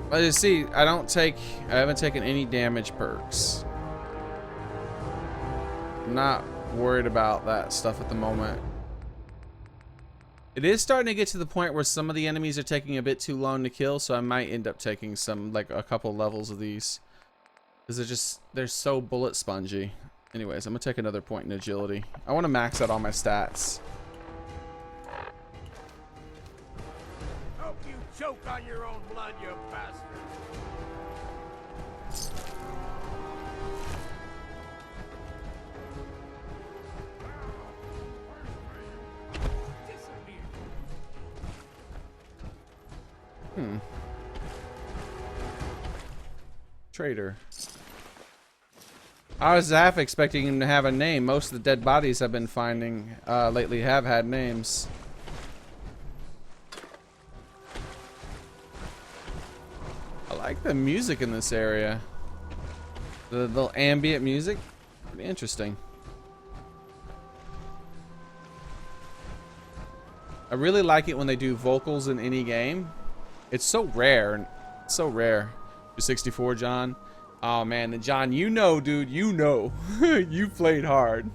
But you see, I haven't taken any damage perks. I'm not worried about that stuff at the moment. It is starting to get to the point where some of the enemies are taking a bit too long to kill, so I might end up taking some, like a couple levels of these. Because they're so bullet spongy. Anyways, I'm gonna take another point in agility. I want to max out all my stats. Hope you choke on your own blood, you bastard. Traitor. I was half expecting him to have a name. Most of the dead bodies I've been finding lately have had names. I like the music in this area. The little ambient music. Pretty interesting. I really like it when they do vocals in any game. It's so rare. So rare. 64, John. Oh man, John, you know, dude, you know. You played hard.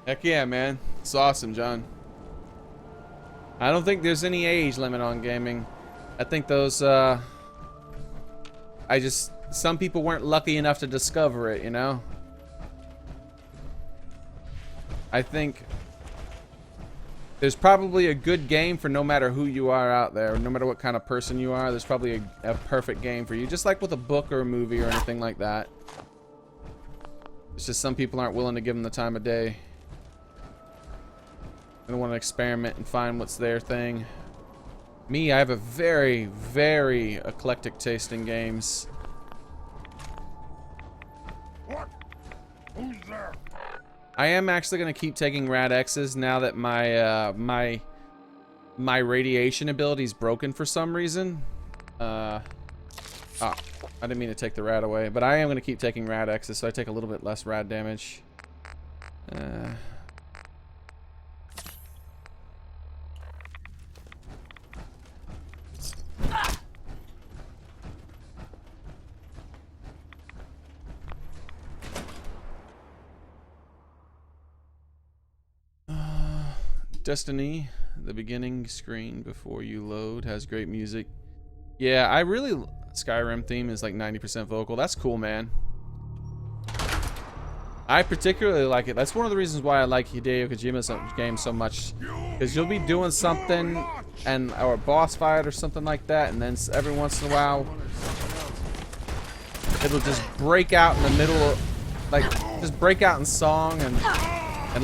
Heck yeah, man. It's awesome, John. I don't think there's any age limit on gaming. I think those, some people weren't lucky enough to discover it, you know? I think there's probably a good game for no matter who you are out there, no matter what kind of person you are. There's probably a perfect game for you, just like with a book or a movie or anything like that. It's just some people aren't willing to give them the time of day. They don't want to experiment and find what's their thing. Me, I have a very, very eclectic taste in games. What? Who's there? I am actually going to keep taking rad X's now that my my radiation ability is broken for some reason. I didn't mean to take the rad away, but I am going to keep taking rad X's, so I take a little bit less rad damage. Destiny, the beginning screen before you load has great music. Yeah, I really Skyrim theme is like 90% vocal. That's cool, man. I particularly like it. That's one of the reasons why I like Hideo Kojima's game so much, because you'll be doing something or a boss fight or something like that, and then every once in a while it'll just break out in the middle of, like, just break out in song, and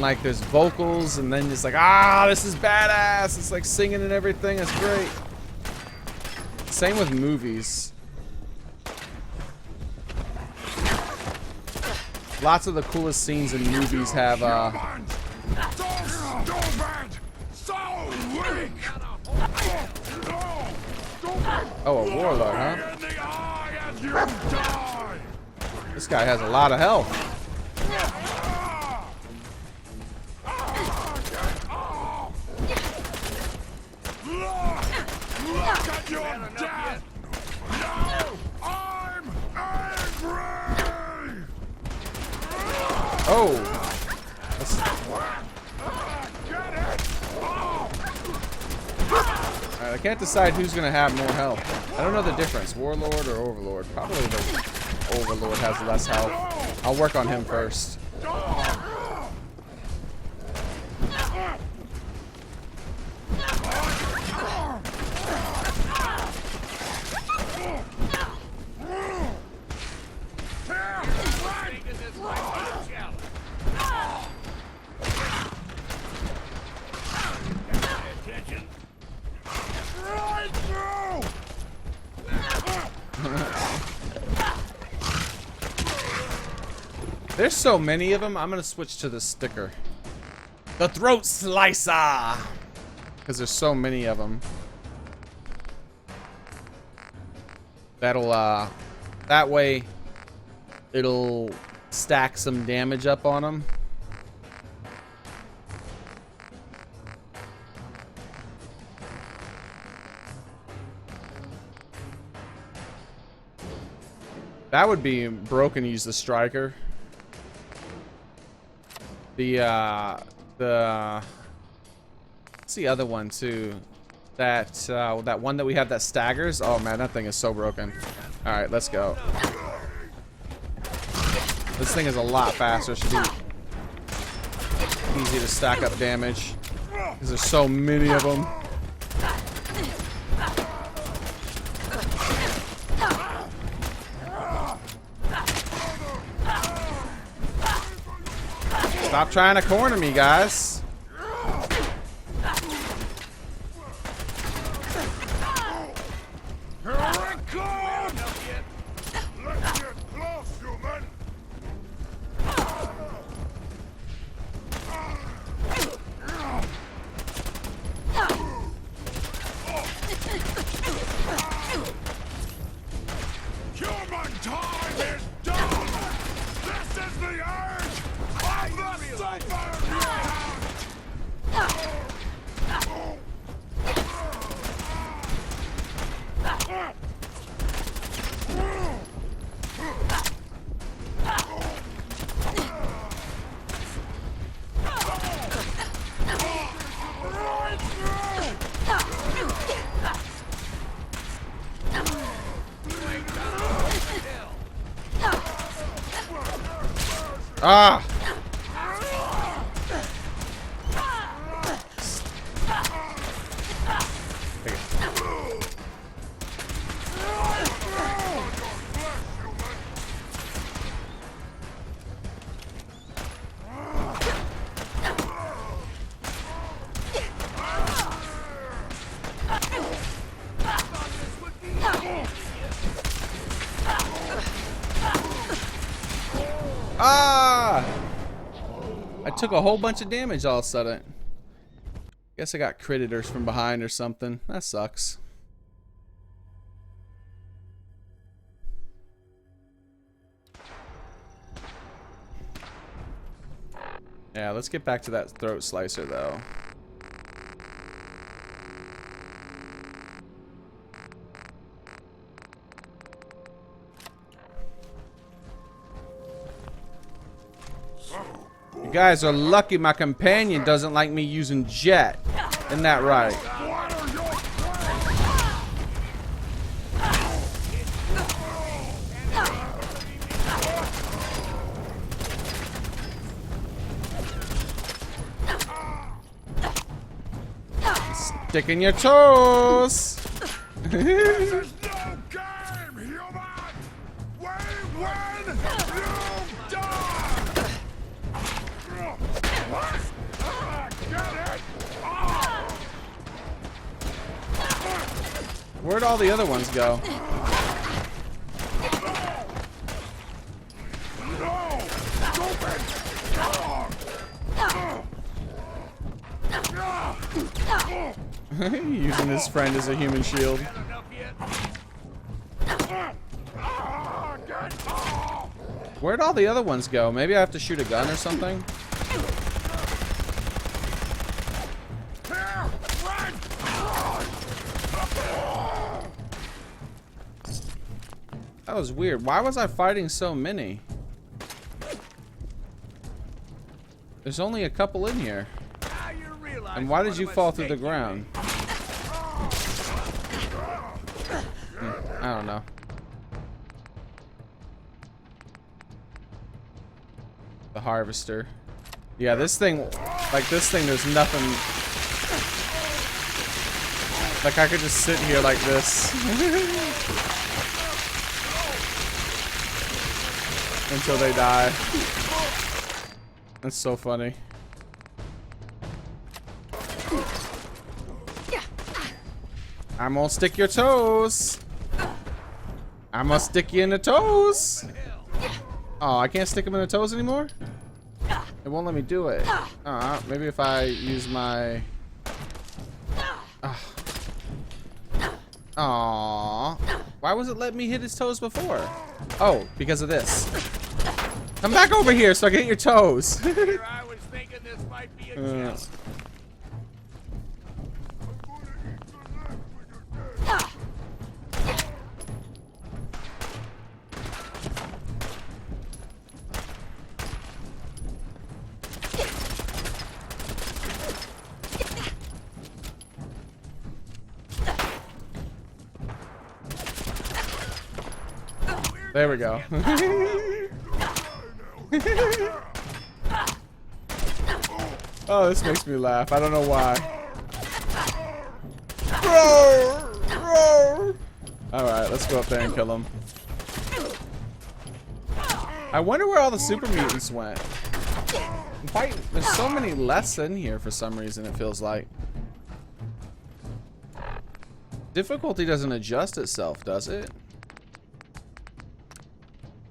like there's vocals, and then it's like, this is badass. It's like singing and everything. It's great. Same with movies. Lots of the coolest scenes in movies have oh, a warlord, huh? This guy has a lot of health. Look at your death! Now I'm angry! Oh! Alright, I can't decide who's gonna have more health. I don't know the difference, Warlord or Overlord. Probably the Overlord has less health. I'll work on him first. There's so many of them. I'm gonna switch to the sticker. The throat slicer. Because there's so many of them. That'll, that way, it'll stack some damage up on them. That would be broken to use the striker. What's the other one too? That one that we have that staggers. Oh man, that thing is so broken. All right, let's go. This thing is a lot faster. Should be easy to stack up damage because there's so many of them. Stop trying to corner me, guys. Ah! Ah! I took a whole bunch of damage all of a sudden. Guess I got critted from behind or something. That sucks. Yeah, let's get back to that throat slicer though. You guys are lucky my companion doesn't like me using jet. Isn't that right? Sticking your toes. Where'd all the other ones go? Using his friend as a human shield. Where'd all the other ones go? Maybe I have to shoot a gun or something? That was weird. Why was I fighting so many? There's only a couple in here. And why did you fall through the ground? I don't know. The harvester. Yeah, this thing, like this thing, there's nothing. Like I could just sit here like this. Until they die. That's so funny. I'm gonna stick your toes. I'm gonna stick you in the toes. Oh, I can't stick them in the toes anymore? It won't let me do it. Maybe if I use my... Aww. Why was it letting me hit his toes before? Oh, because of this. Come back over here so I can hit your toes. I was thinking this might be a challenge. There we go. Oh, this makes me laugh. I don't know why. Alright, let's go up there and kill him. I wonder where all the super mutants went. There's so many less in here for some reason, it feels like. Difficulty doesn't adjust itself, does it?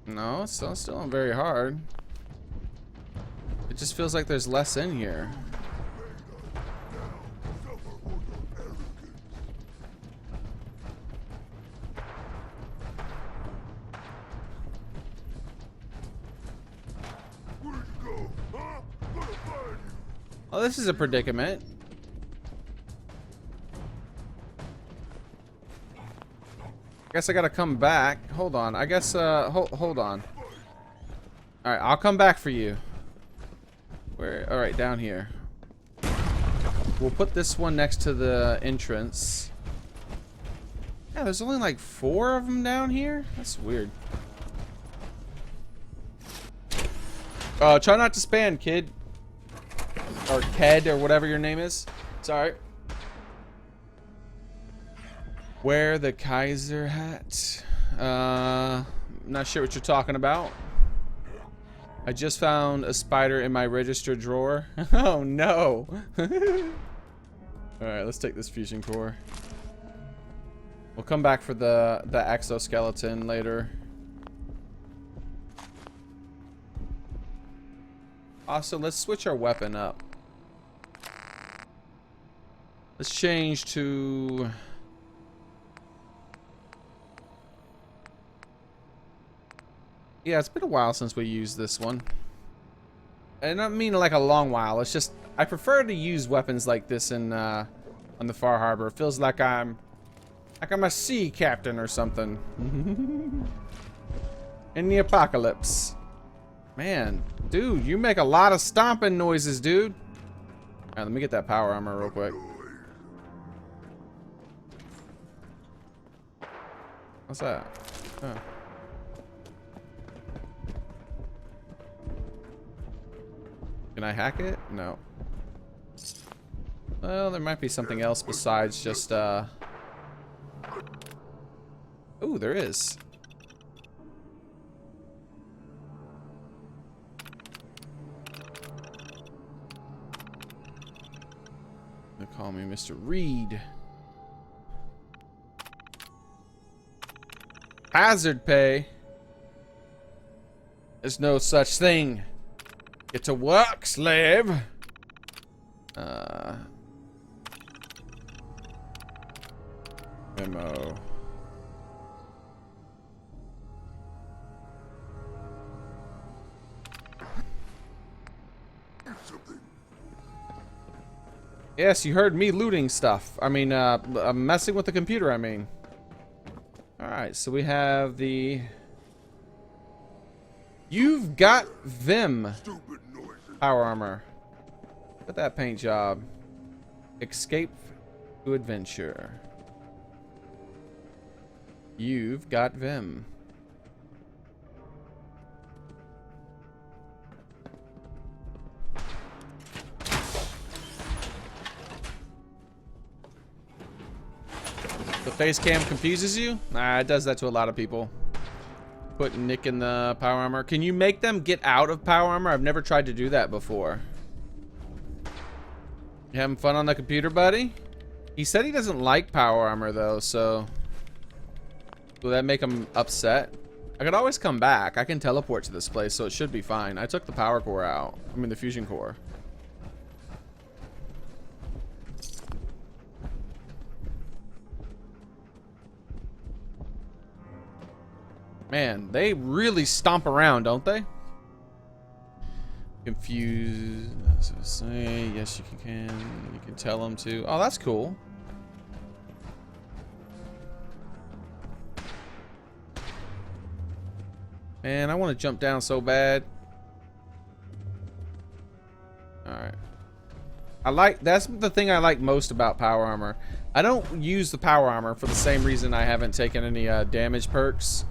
No, it's still not very hard. It just feels like there's less in here. Oh, this is a predicament. I guess I gotta come back. Hold on. I guess, hold on. Alright, I'll come back for you. Where? Alright, down here. We'll put this one next to the entrance. Yeah, there's only like 4 of them down here? That's weird. Try not to spam, kid. Or Ked, or whatever your name is. Sorry. Wear the Kaiser hat. Not sure what you're talking about. I just found a spider in my register drawer. Oh no. Alright, let's take this fusion core. We'll come back for the exoskeleton later. Also, let's switch our weapon up. Let's change to... Yeah, it's been a while since we used this one. And I don't mean like a long while. It's just I prefer to use weapons like this in on the Far Harbor. It feels like I'm a sea captain or something. In the apocalypse. Man, dude, you make a lot of stomping noises, dude. All right, let me get that power armor real quick. What's that? Oh. Can I hack it? No. Well, there might be something else besides just, Ooh, there is. They call me Mr. Reed. Hazard pay? There's no such thing. Get to work, slave. Memo. Yes, you heard me looting stuff. I mean, messing with the computer, I mean. Alright, so we have the... You've got Vim. Power armor. Look at that paint job. Escape to adventure. You've got Vim. The face cam confuses you? Nah, it does that to a lot of people. Put Nick in the power armor. Can you make them get out of power armor? I've never tried to do that before. You having fun on the computer, buddy? He said he doesn't like power armor though, so will that make him upset? I could always come back. I can teleport to this place, so it should be fine. I took the power core out. I mean, the fusion core. Man, they really stomp around, don't they? Confused. Say yes, you can. You can tell them to. Oh, that's cool. Man, I want to jump down so bad. Alright. That's the thing I like most about power armor. I don't use the power armor for the same reason I haven't taken any damage perks.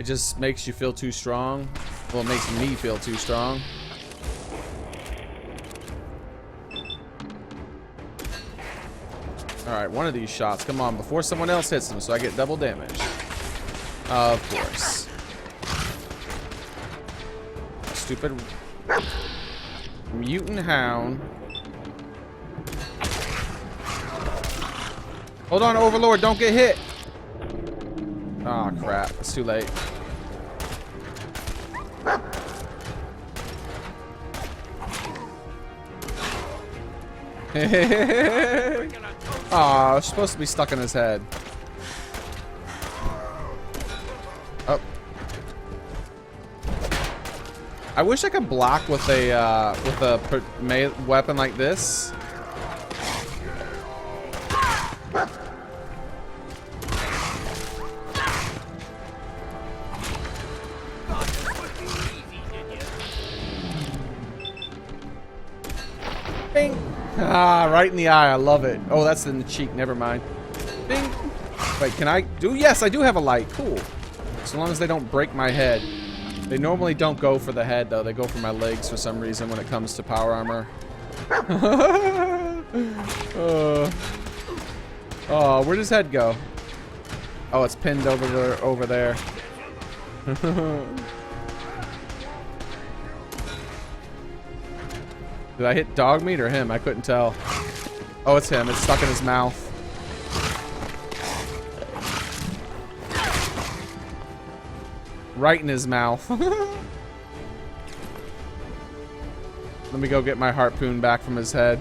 It just makes you feel too strong. Well, it makes me feel too strong. Alright, one of these shots. Come on, before someone else hits them so I get double damage. Of course. Stupid mutant hound. Hold on, Overlord, don't get hit. Oh crap, it's too late. Aw, it's supposed to be stuck in his head. Oh. I wish I could block with a weapon like this. Bing. Ah, right in the eye. I love it. Oh, that's in the cheek. Never mind. Bing. Wait, can I do? Yes, I do have a light. Cool. So long as they don't break my head. They normally don't go for the head, though. They go for my legs for some reason when it comes to power armor. Oh, where'd his head go? Oh, it's pinned over there. Did I hit dog meat or him? I couldn't tell. Oh, it's him. It's stuck in his mouth. Right in his mouth. Let me go get my harpoon back from his head.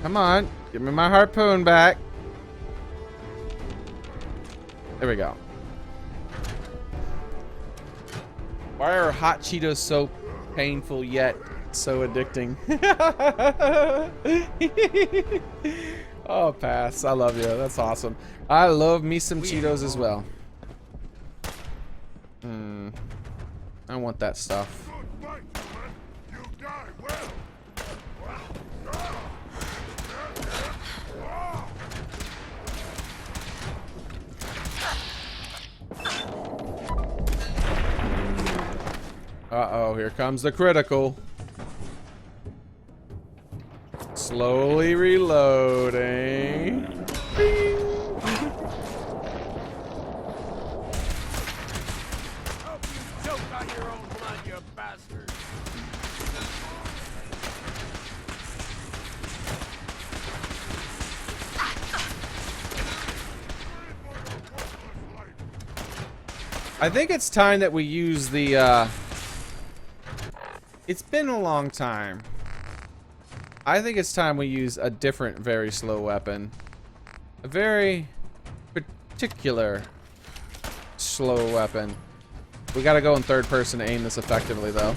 Come on. Give me my harpoon back. There we go. Why are hot Cheetos so painful yet so addicting? Oh, pass. I love you. That's awesome. I love me some Cheetos as well. I want that stuff. Uh-oh, here comes the critical. Slowly reloading. I think it's time that we use the, it's been a long time. I think it's time we use a different, very slow weapon. A very particular slow weapon. We gotta go in third person to aim this effectively, though.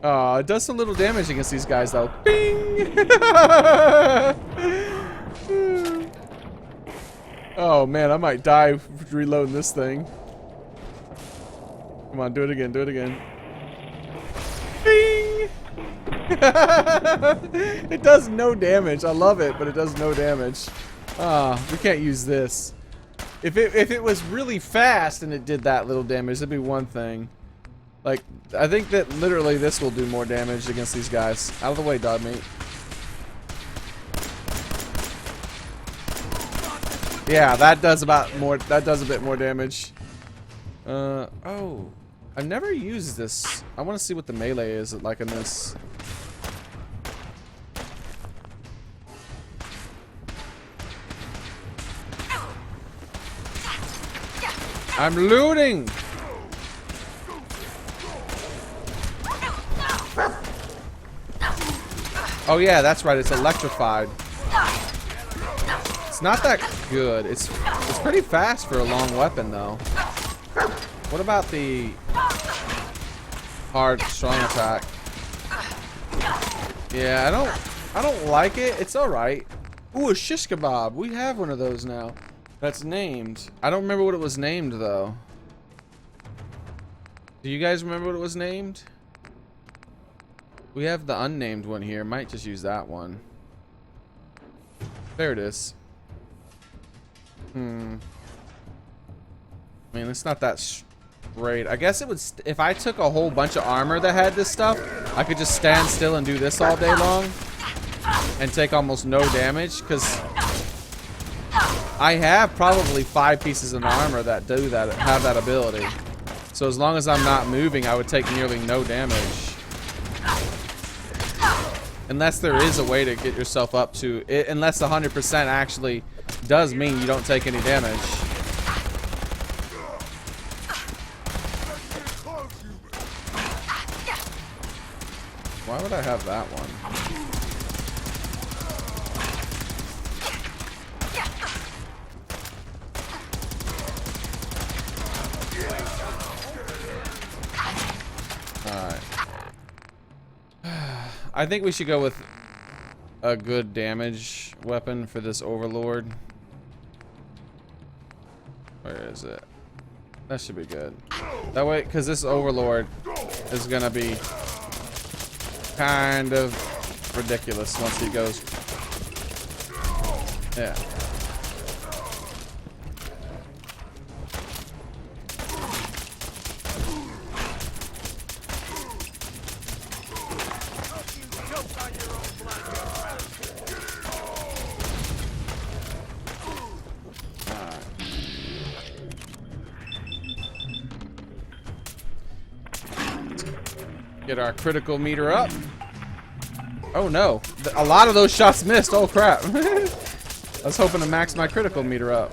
Oh, it does some little damage against these guys, though. Bing! Oh, man, I might die reloading this thing. Come on, do it again, do it again. Bing! It does no damage. I love it, but it does no damage. Ah, we can't use this. If it was really fast and it did that little damage, that'd be one thing. Like, I think that literally this will do more damage against these guys. Out of the way, dog meat. Yeah, that does a bit more damage. Oh. I've never used this. I want to see what the melee is like in this. I'm looting. Oh yeah, that's right. It's electrified. It's not that good. It's pretty fast for a long weapon though. What about the hard strong attack? Yeah, I don't like it. It's all right. Ooh, a shish kebab. We have one of those now. That's named. I don't remember what it was named though. Do you guys remember what it was named? We have the unnamed one here. Might just use that one. There it is. I mean, it's not that straight. I guess it would. If I took a whole bunch of armor that had this stuff, I could just stand still and do this all day long and take almost no damage. Because I have probably 5 pieces of armor that do that, have that ability. So as long as I'm not moving, I would take nearly no damage. Unless there is a way to get yourself up to it, unless 100% actually does mean you don't take any damage. Why would I have that one? Alright. I think we should go with a good damage weapon for this overlord. Where is it? That should be good. That way, because this overlord is gonna be kind of ridiculous once he goes. Yeah. Get our critical meter up. Oh no, a lot of those shots missed. Oh crap. I was hoping to max my critical meter up.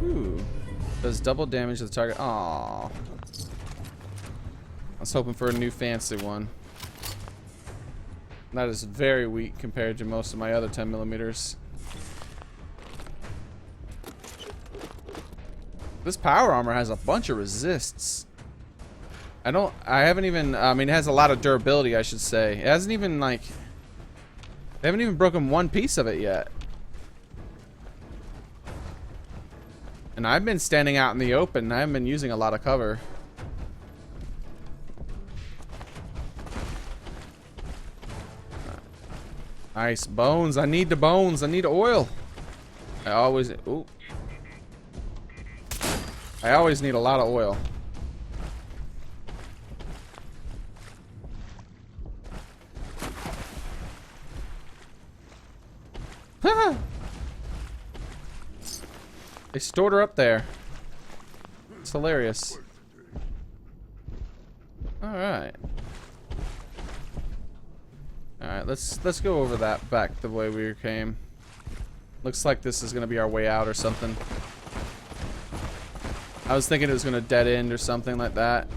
Ooh. Does double damage to the target. Aww. I was hoping for a new fancy one. That is very weak compared to most of my other 10mm. This power armor has a bunch of resists. I haven't even, I mean, it has a lot of durability, I should say. It hasn't even, like, they haven't even broken one piece of it yet. And I've been standing out in the open, and I haven't been using a lot of cover. Nice. Bones. I need the bones. I need oil. I always need a lot of oil. They stored her up there. It's hilarious. Alright. Alright, let's go over that back the way we came. Looks like this is gonna be our way out or something. I was thinking it was gonna dead end or something like that.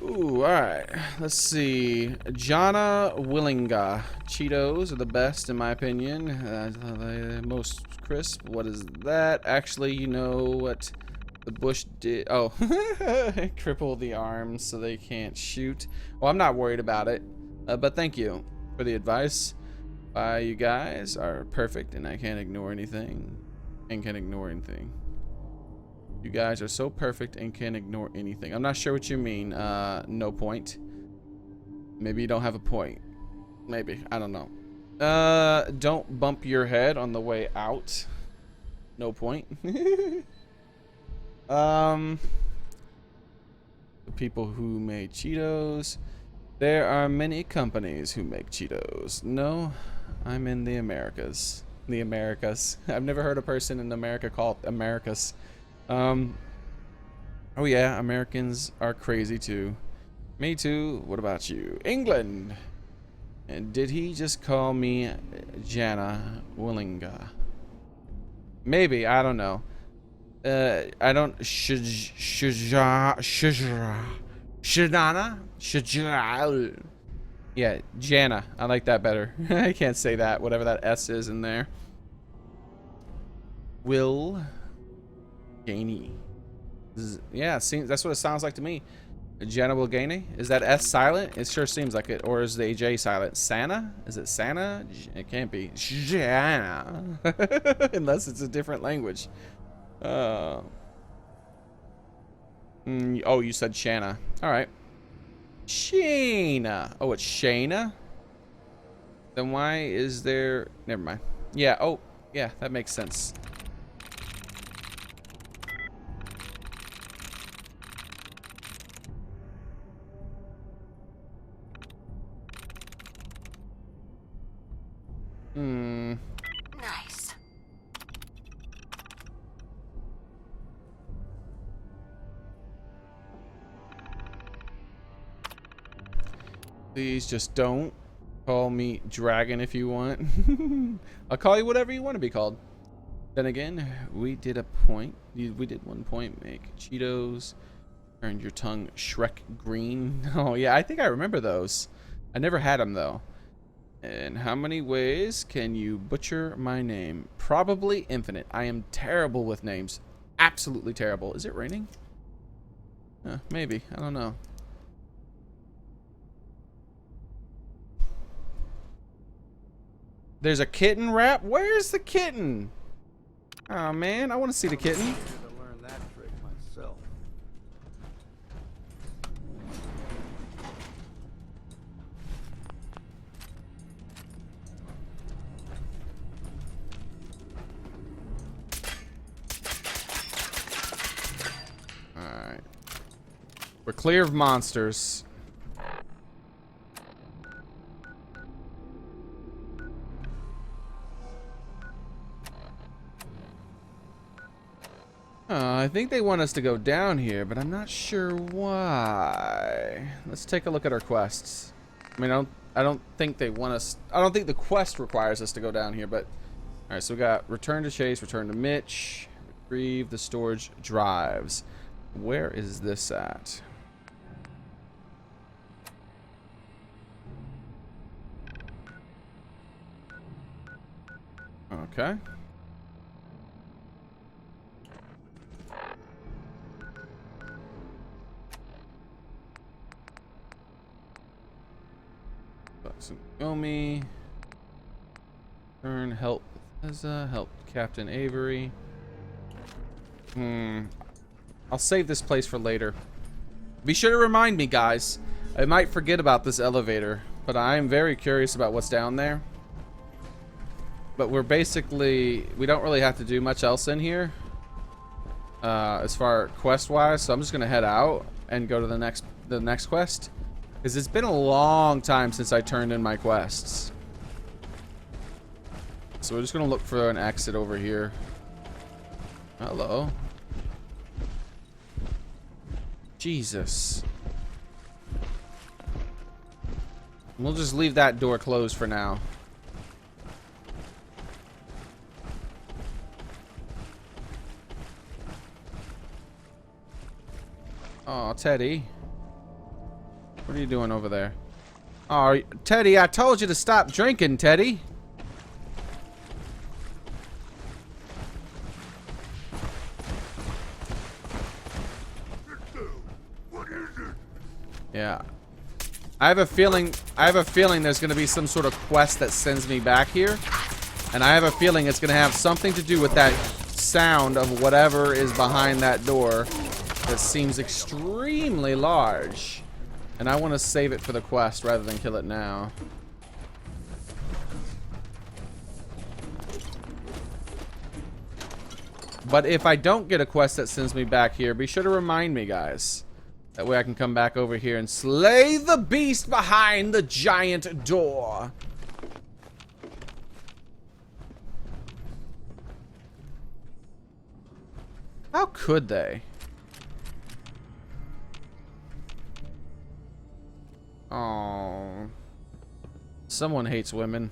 Ooh, alright. Let's see. Jana Willinga. Cheetos are the best in my opinion. The most crisp. What is that? Actually, you know what the bush did? Oh. Cripple the arms so they can't shoot. Well, I'm not worried about it. But thank you for the advice. You guys are perfect and I can't ignore anything. You guys are so perfect and can't ignore anything. I'm not sure what you mean. No point. Maybe you don't have a point. Maybe. I don't know. Don't bump your head on the way out. No point. The people who made Cheetos. There are many companies who make Cheetos. No, I'm in the Americas. The Americas. I've never heard a person in America called Americas. Oh yeah, Americans are crazy too. Me too. What about you? England. And did he just call me Jana Willinga? Maybe, I don't know. I don't Shadana. Yeah, Jana. I like that better. I can't say that, whatever that S is in there. Will Gainey. Yeah, seems that's what it sounds like to me. Jana Wilgani? Is that S silent? It sure seems like it. Or is the J silent? Santa? Is it Santa? It can't be. Jana. Unless it's a different language. Oh, you said Shana. Alright. Shana. Oh, it's Shana? Then why is there... Never mind. Yeah, oh, yeah, that makes sense. Nice. Please just don't call me Dragon if you want. I'll call you whatever you want to be called. Then again, we did a point. We did 1 point. Make Cheetos. Turned your tongue Shrek green. Oh, yeah, I think I remember those. I never had them, though. And how many ways can you butcher my name? Probably infinite. I am terrible with names. Absolutely terrible. Is it raining? Maybe. I don't know. There's a kitten rap? Where's the kitten? Oh, man. I want to see the kitten. Alright. We're clear of monsters. I think they want us to go down here, but I'm not sure why. Let's take a look at our quests. I mean, I don't think they want us... I don't think the quest requires us to go down here, but... Alright, so we got return to Chase, return to Mitch, retrieve the storage drives. Where is this at? Okay. Omi. Turn, help Bethesda, help Captain Avery. I'll save this place for later. Be sure to remind me, guys. I might forget about this elevator, but I am very curious about what's down there. But we don't really have to do much else in here. As far quest-wise, so I'm just gonna head out and go to the next quest. Because it's been a long time since I turned in my quests. So we're just going to look for an exit over here. Hello. Jesus. We'll just leave that door closed for now. Oh, Teddy. What are you doing over there? Oh, Teddy, I told you to stop drinking, Teddy. Yeah. I have a feeling there's going to be some sort of quest that sends me back here. And I have a feeling it's going to have something to do with that sound of whatever is behind that door that seems extremely large. And I want to save it for the quest rather than kill it now. But if I don't get a quest that sends me back here, be sure to remind me, guys. That way I can come back over here and slay the beast behind the giant door. How could they? Oh. Someone hates women.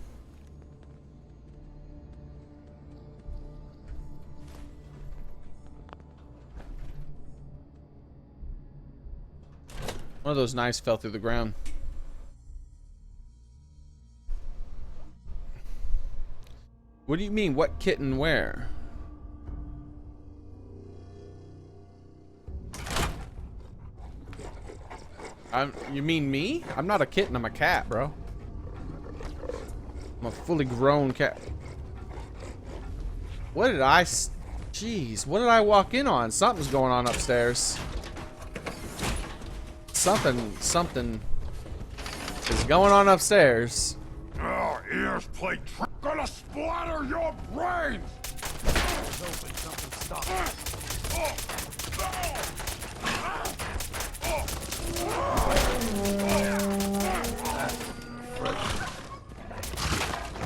One of those knives fell through the ground. What do you mean? What kitten where? You mean me? I'm not a kitten, I'm a cat, bro. I'm a fully grown cat. What did I... Jeez, what did I walk in on? Something's going on upstairs. Something is going on upstairs. Oh, ears play trick. Gonna splatter your brains! Open, something stop.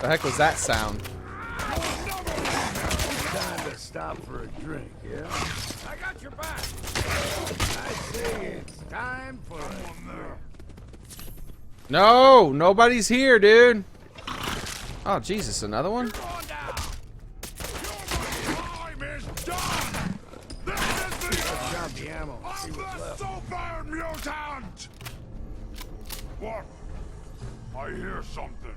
The heck was that sound? Time to stop for a drink, yeah? I got your back. I say it's time for a drink. No, nobody's here, dude. Oh, Jesus, another one? What? I hear something.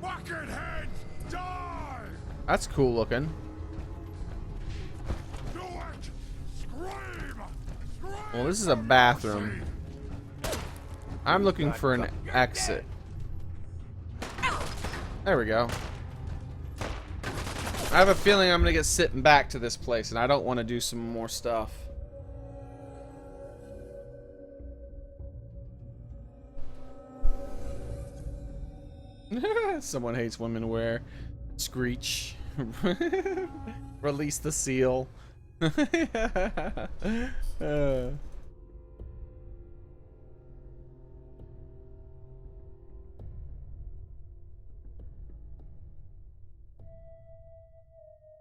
Bucketheads, die! That's cool looking. Do it! Scream! Well, this is a bathroom. I'm looking for an exit. There we go. I have a feeling I'm gonna get sitting back to this place, and I don't want to do some more stuff. Someone hates women wear. Screech. Release the seal.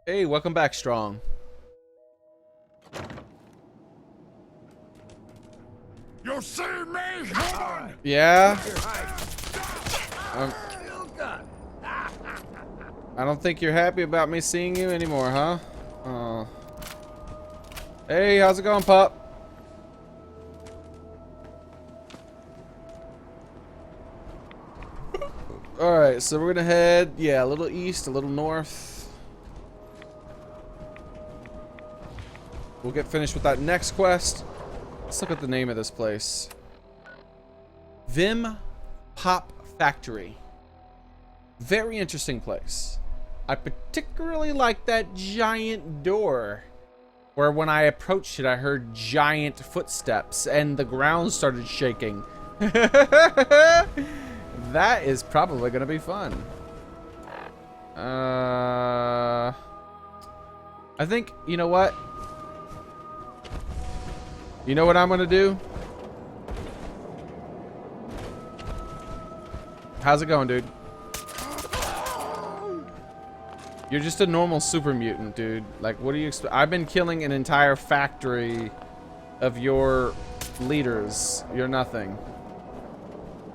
Hey, welcome back, Strong. You see me, human? Yeah. I don't think you're happy about me seeing you anymore, huh? Oh. Hey, how's it going, pup? Alright, so we're gonna head, yeah, a little east, a little north. We'll get finished with that next quest. Let's look at the name of this place. Vim Pop Factory. Very interesting place. I particularly like that giant door where when I approached it I heard giant footsteps and the ground started shaking. That is probably gonna be fun. I think, you know what? You know what I'm gonna do? How's it going, dude? You're just a normal super mutant, dude. Like, what do you expect? I've been killing an entire factory of your leaders. You're nothing.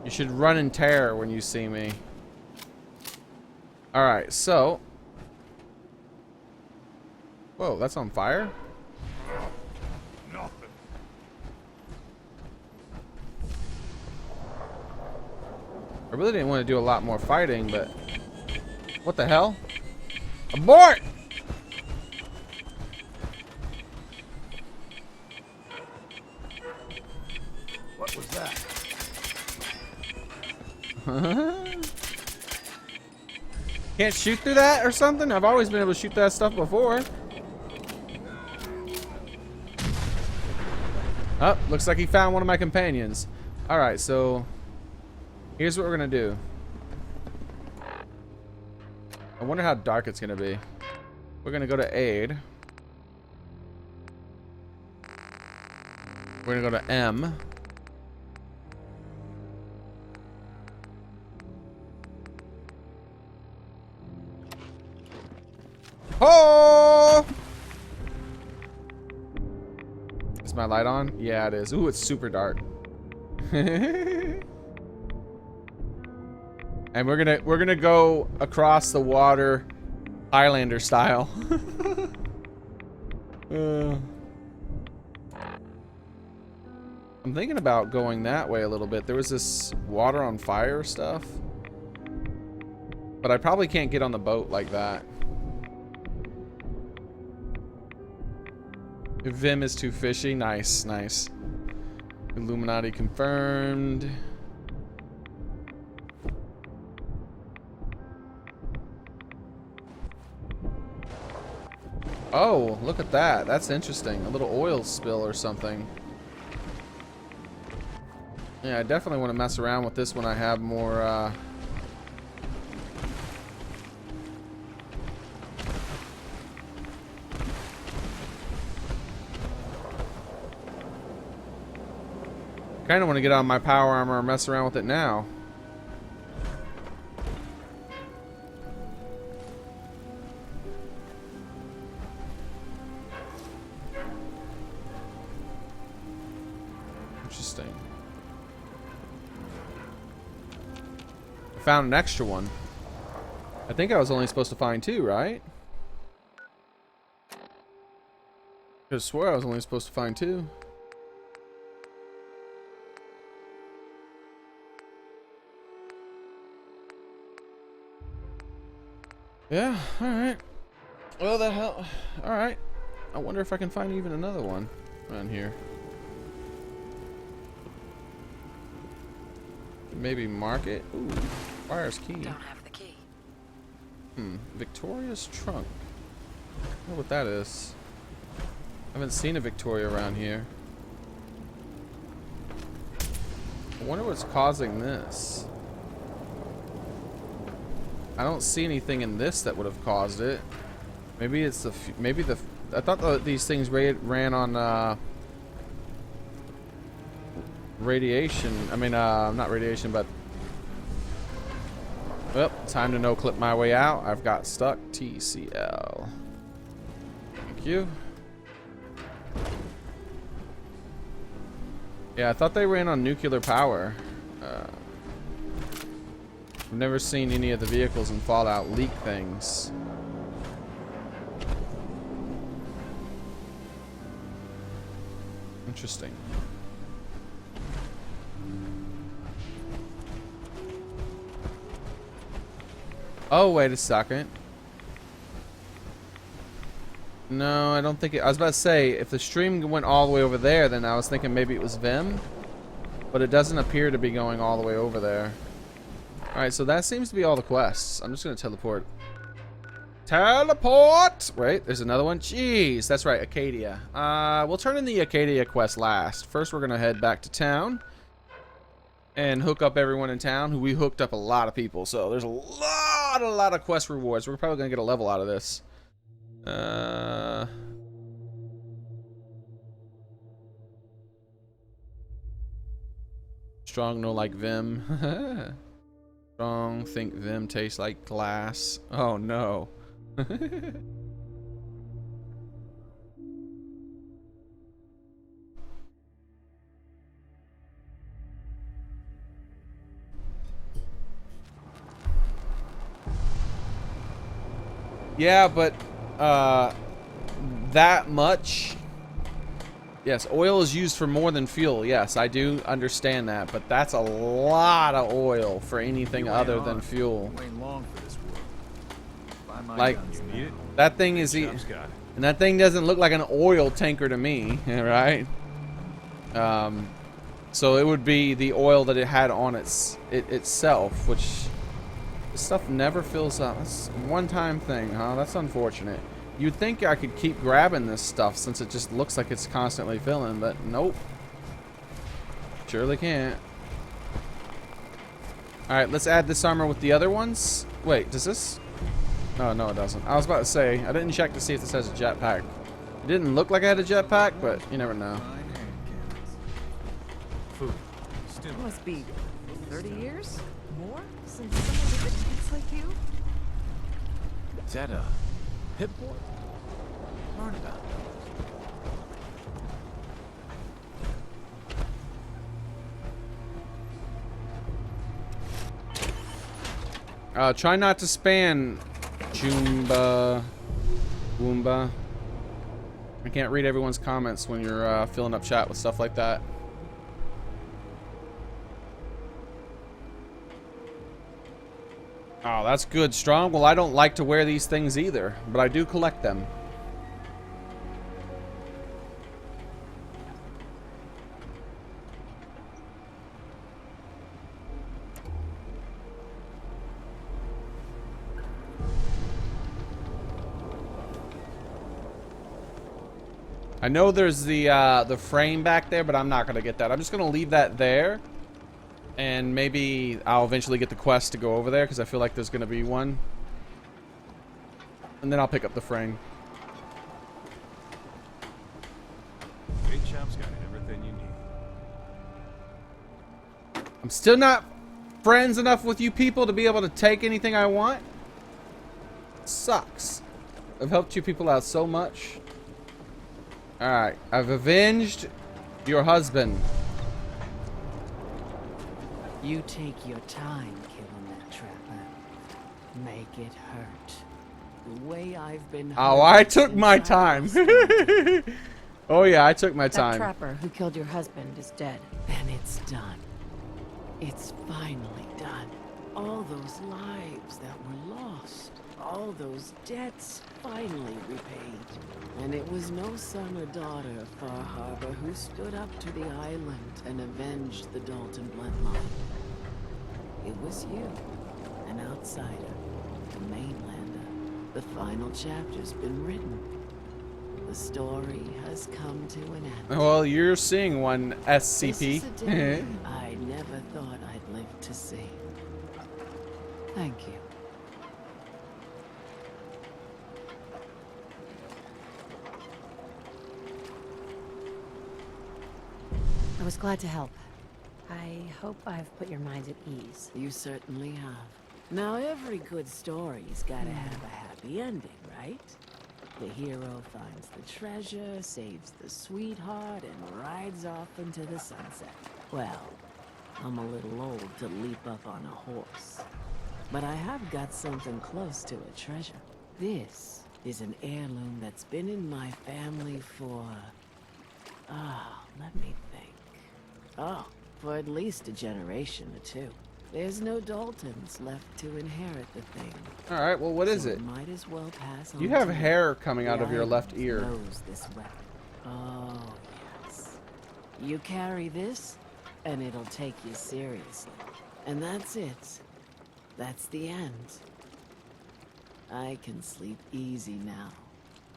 You should run in terror when you see me. Alright, so... Whoa, that's on fire? I really didn't want to do a lot more fighting, but... What the hell? Abort! What was that? Can't shoot through that or something? I've always been able to shoot that stuff before. Oh, looks like he found one of my companions. Alright, so... Here's what we're gonna do. I wonder how dark it's gonna be. We're gonna go to aid. We're gonna go to M. Oh! my light on? Yeah, it is. Ooh, it's super dark. And we're gonna go across the water, Highlander style. I'm thinking about going that way a little bit. There was this water on fire stuff, but I probably can't get on the boat like that. Vim is too fishy. Nice, nice. Illuminati confirmed. Oh, look at that. That's interesting. A little oil spill or something. Yeah, I definitely want to mess around with this when I have more, kind of want to get on my power armor and mess around with it now. Interesting. I found an extra one. I think I was only supposed to find 2, right? I could have swore I was only supposed to find 2. Yeah, alright. Well, the hell. Alright. I wonder if I can find even another one around here. Maybe mark it. Ooh, fire's key. Don't have the key. Victoria's trunk. I don't know what that is. I haven't seen a Victoria around here. I wonder what's causing this. I don't see anything in this that would have caused it. Maybe it's the I thought these things ran on radiation. I mean, not radiation, but well, time to no clip my way out. I've got stuck. TCL. Thank you. Yeah, I thought they ran on nuclear power. I've never seen any of the vehicles in Fallout leak things. Interesting. Oh, wait a second. No, I don't think it. I was about to say, if the stream went all the way over there, then I was thinking maybe it was Vim. But it doesn't appear to be going all the way over there. Alright, so that seems to be all the quests. I'm just going to teleport. Teleport! Wait, there's another one. Jeez, that's right, Acadia. We'll turn in the Acadia quest last. First, we're going to head back to town. And hook up everyone in town. Who we hooked up a lot of people. So there's a lot of quest rewards. We're probably going to get a level out of this. Strong, no like Vim. Strong, think Vim tastes like glass. Oh no. Yeah, but that much. Yes, oil is used for more than fuel. Yes, I do understand that, but that's a lot of oil for anything other than fuel. Like, that thing is, and that thing doesn't look like an oil tanker to me, right? So it would be the oil that it had on itself, which this stuff never fills up. That's a one-time thing, huh? That's unfortunate. You'd think I could keep grabbing this stuff since it just looks like it's constantly filling, but nope. Surely can't. Alright, let's add this armor with the other ones. Wait, does this? Oh, no, it doesn't. I was about to say, I didn't check to see if this has a jetpack. It didn't look like I had a jetpack, but you never know. It must be 30 years? More? Since someone with a chance like you? Is that a Pip-Boy? Learn about it. Try not to spam Joomba. Woomba. I can't read everyone's comments when you're filling up chat with stuff like that. Oh, that's good, Strong. Well, I don't like to wear these things either, but I do collect them. I know there's the frame back there, but I'm not gonna get that. I'm just gonna leave that there, and maybe I'll eventually get the quest to go over there because I feel like there's gonna be one, and then I'll pick up the frame. Big Chop's got everything you need. I'm still not friends enough with you people to be able to take anything I want. Sucks. I've helped you people out so much. Alright, I've avenged your husband. You take your time killing that trapper. Make it hurt. The way I've been hurt. Oh, I took my time. Oh yeah, I took my time. That trapper who killed your husband is dead. And it's done. It's finally done. All those lives that were lost. All those debts finally repaid. And it was no son or daughter of Far Harbor who stood up to the island and avenged the Dalton bloodline. It was you, an outsider, a mainlander. The final chapter's been written. The story has come to an end. Well, you're seeing one, SCP. This is a day I never thought I'd live to see. Thank you. I was glad to help. I hope I've put your minds at ease. You certainly have. Now, every good story's gotta have a happy ending, right? The hero finds the treasure, saves the sweetheart, and rides off into the sunset. Well, I'm a little old to leap up on a horse. But I have got something close to a treasure. This is an heirloom that's been in my family for... let me think. Oh, for at least a generation or two. There's no Daltons left to inherit the thing. All right, well, what is it? Might as well pass on. You have hair coming out of your left ear. Knows this weapon. Oh, yes. You carry this, and it'll take you seriously. And that's it. That's the end. I can sleep easy now,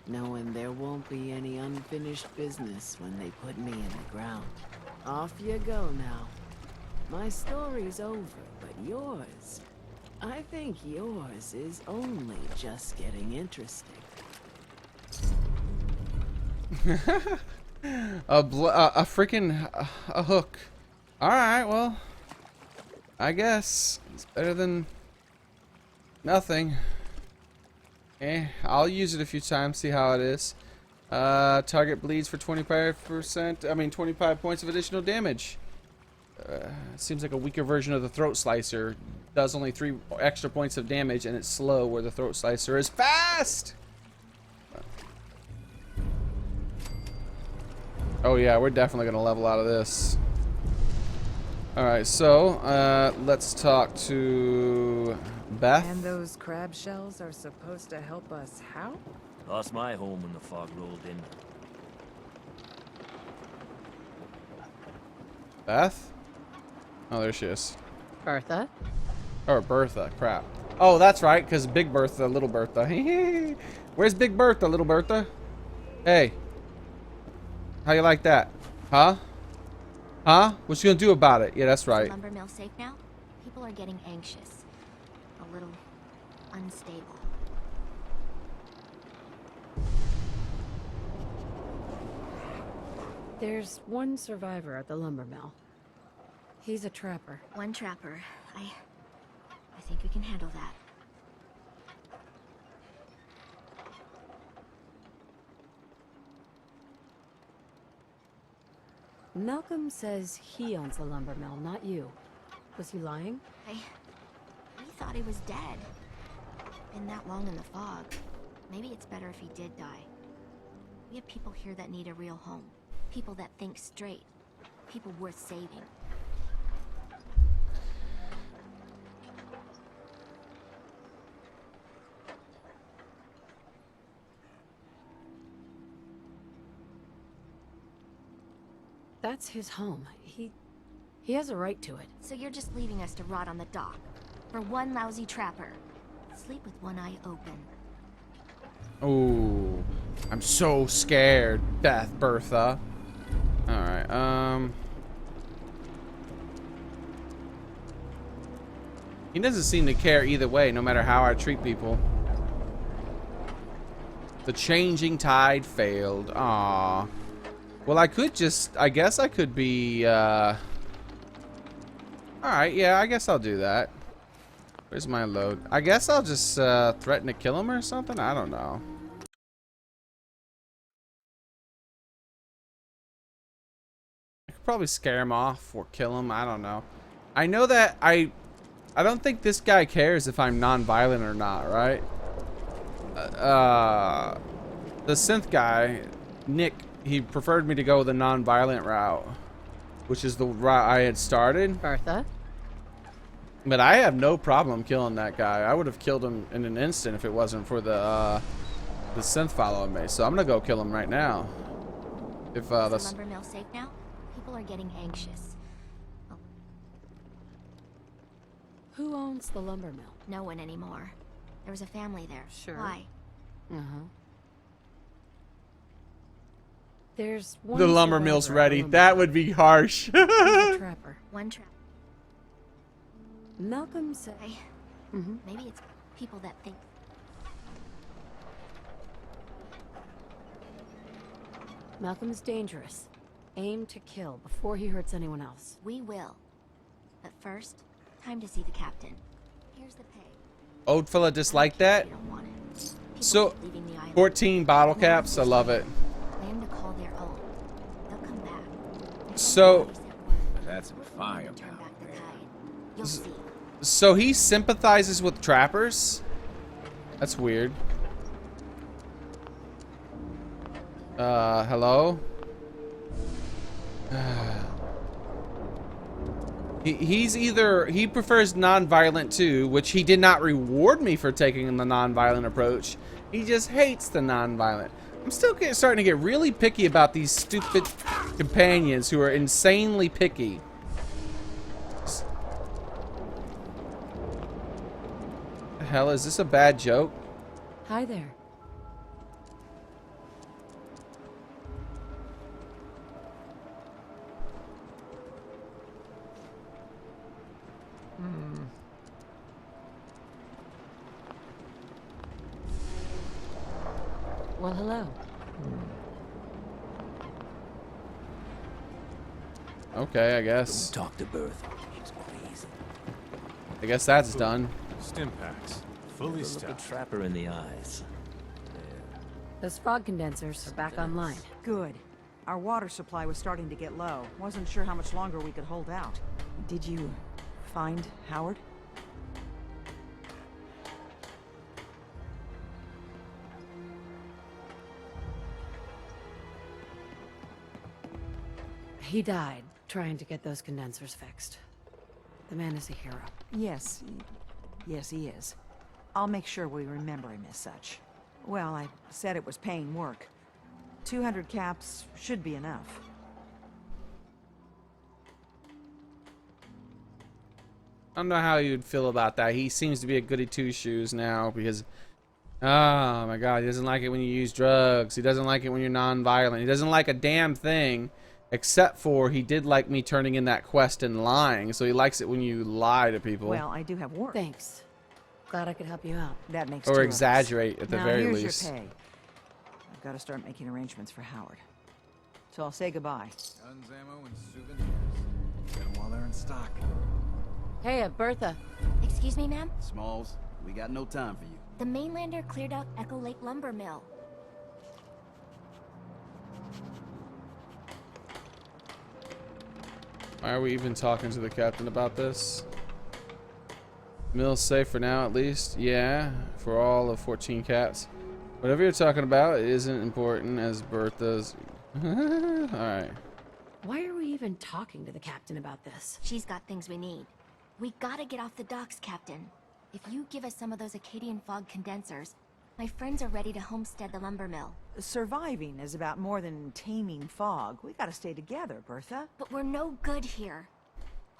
knowing there won't be any unfinished business when they put me in the ground. Off you go now. My story's over, but yours... I think yours is only just getting interesting. a freaking a hook. Alright, well, I guess it's better than nothing. I'll use it a few times, see how it is. Target bleeds for 25%, 25 points of additional damage. Seems like a weaker version of the throat slicer. Does only 3 extra points of damage, and it's slow where the throat slicer is fast. Oh yeah, we're definitely gonna level out of this. Alright, so let's talk to Beth. And those crab shells are supposed to help us how? Lost my home when the fog rolled in. Beth? Oh, there she is. Bertha? Or Bertha, crap. Oh, that's right, because Big Bertha, Little Bertha. Where's Big Bertha, Little Bertha? Hey. How you like that? Huh? Huh? What you gonna do about it? Yeah, that's right. Is the lumber mill safe now? People are getting anxious. A little unstable. There's one survivor at the lumber mill. He's a trapper. One trapper. I think we can handle that. Malcolm says he owns the lumber mill, not you. Was he lying? We thought he was dead. Been that long in the fog. Maybe it's better if he did die. We have people here that need a real home. People that think straight. People worth saving. That's his home. He has a right to it. So you're just leaving us to rot on the dock. For one lousy trapper. Sleep with one eye open. Oh, I'm so scared, Bertha. Alright, he doesn't seem to care either way, no matter how I treat people. The changing tide failed. Aww. Well, I guess I could be, alright, yeah, I guess I'll do that. Where's my load? I guess I'll just, threaten to kill him or something? I don't know. I could probably scare him off or kill him, I don't know. I know that I don't think this guy cares if I'm non-violent or not, right? The synth guy, Nick, he preferred me to go the non-violent route, which is the route I had started. Bertha? But I have no problem killing that guy. I would have killed him in an instant if it wasn't for the synth following me. So I'm gonna go kill him right now. If Is the lumber mill safe now? People are getting anxious. Oh. Who owns the lumber mill? No one anymore. There was a family there. Sure. Why? There's one. The lumber mill's ready. That would be harsh. Trapper. One trap. Malcolm said. Maybe it's people that think. Malcolm is dangerous. Aim to kill before he hurts anyone else. We will. But first, time to see the captain. Here's the pay. Old fella disliked that. So, 14 bottle caps. I love it. Land to call their own. They'll come back. So, that's some firepower. You'll see. So he sympathizes with trappers? That's weird. Hello? He prefers non-violent too, which he did not reward me for taking the non-violent approach. He just hates the non-violent. I'm still starting to get really picky about these stupid companions who are insanely picky. The hell, is this a bad joke? Hi there. Well, hello. Okay, I guess. Don't talk to Bertha. She's crazy. I guess that's done. Stim packs. Fully Look stacked. a trapper in the eyes. Those fog condensers are back online. Good. Our water supply was starting to get low. Wasn't sure how much longer we could hold out. Did you find Howard? He died trying to get those condensers fixed. The man is a hero. Yes. Yes, he is. I'll make sure we remember him as such. Well, I said it was paying work. 200 caps should be enough. I don't know how you'd feel about that. He seems to be a goody two-shoes now because, oh my god, he doesn't like it when you use drugs. He doesn't like it when you're non-violent. He doesn't like a damn thing, except for he did like me turning in that quest and lying. So he likes it when you lie to people. Well, I do have work. Thanks. Glad I could help you out. That makes or two of exaggerate us. at the Now, very here's least. your pay. I've got to start making arrangements for Howard. So I'll say goodbye. Guns, ammo, and souvenirs. Get them while they're in stock. Hey, Bertha. Excuse me, ma'am? Smalls, we got no time for you. The mainlander cleared out Echo Lake Lumber Mill. Why are we even talking to the captain about this? Mill's safe for now, at least. Yeah, for all of 14 cats. Whatever you're talking about isn't important as Bertha's. Alright. Why are we even talking to the captain about this? She's got things we need. We gotta get off the docks, Captain. If you give us some of those Acadian fog condensers, my friends are ready to homestead the lumber mill. Surviving is about more than taming fog. We gotta stay together, Bertha. But we're no good here.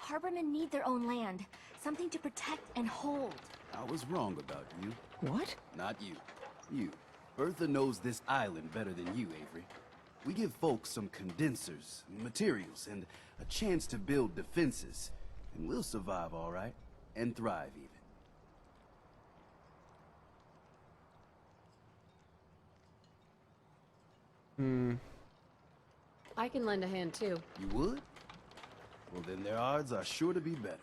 Harbormen need their own land, something to protect and hold. I was wrong about you. What? Not you. You. Bertha knows this island better than you, Avery. We give folks some condensers, materials, and a chance to build defenses. And we'll survive all right. And thrive, even. I can lend a hand too. You would? Well, then their odds are sure to be better.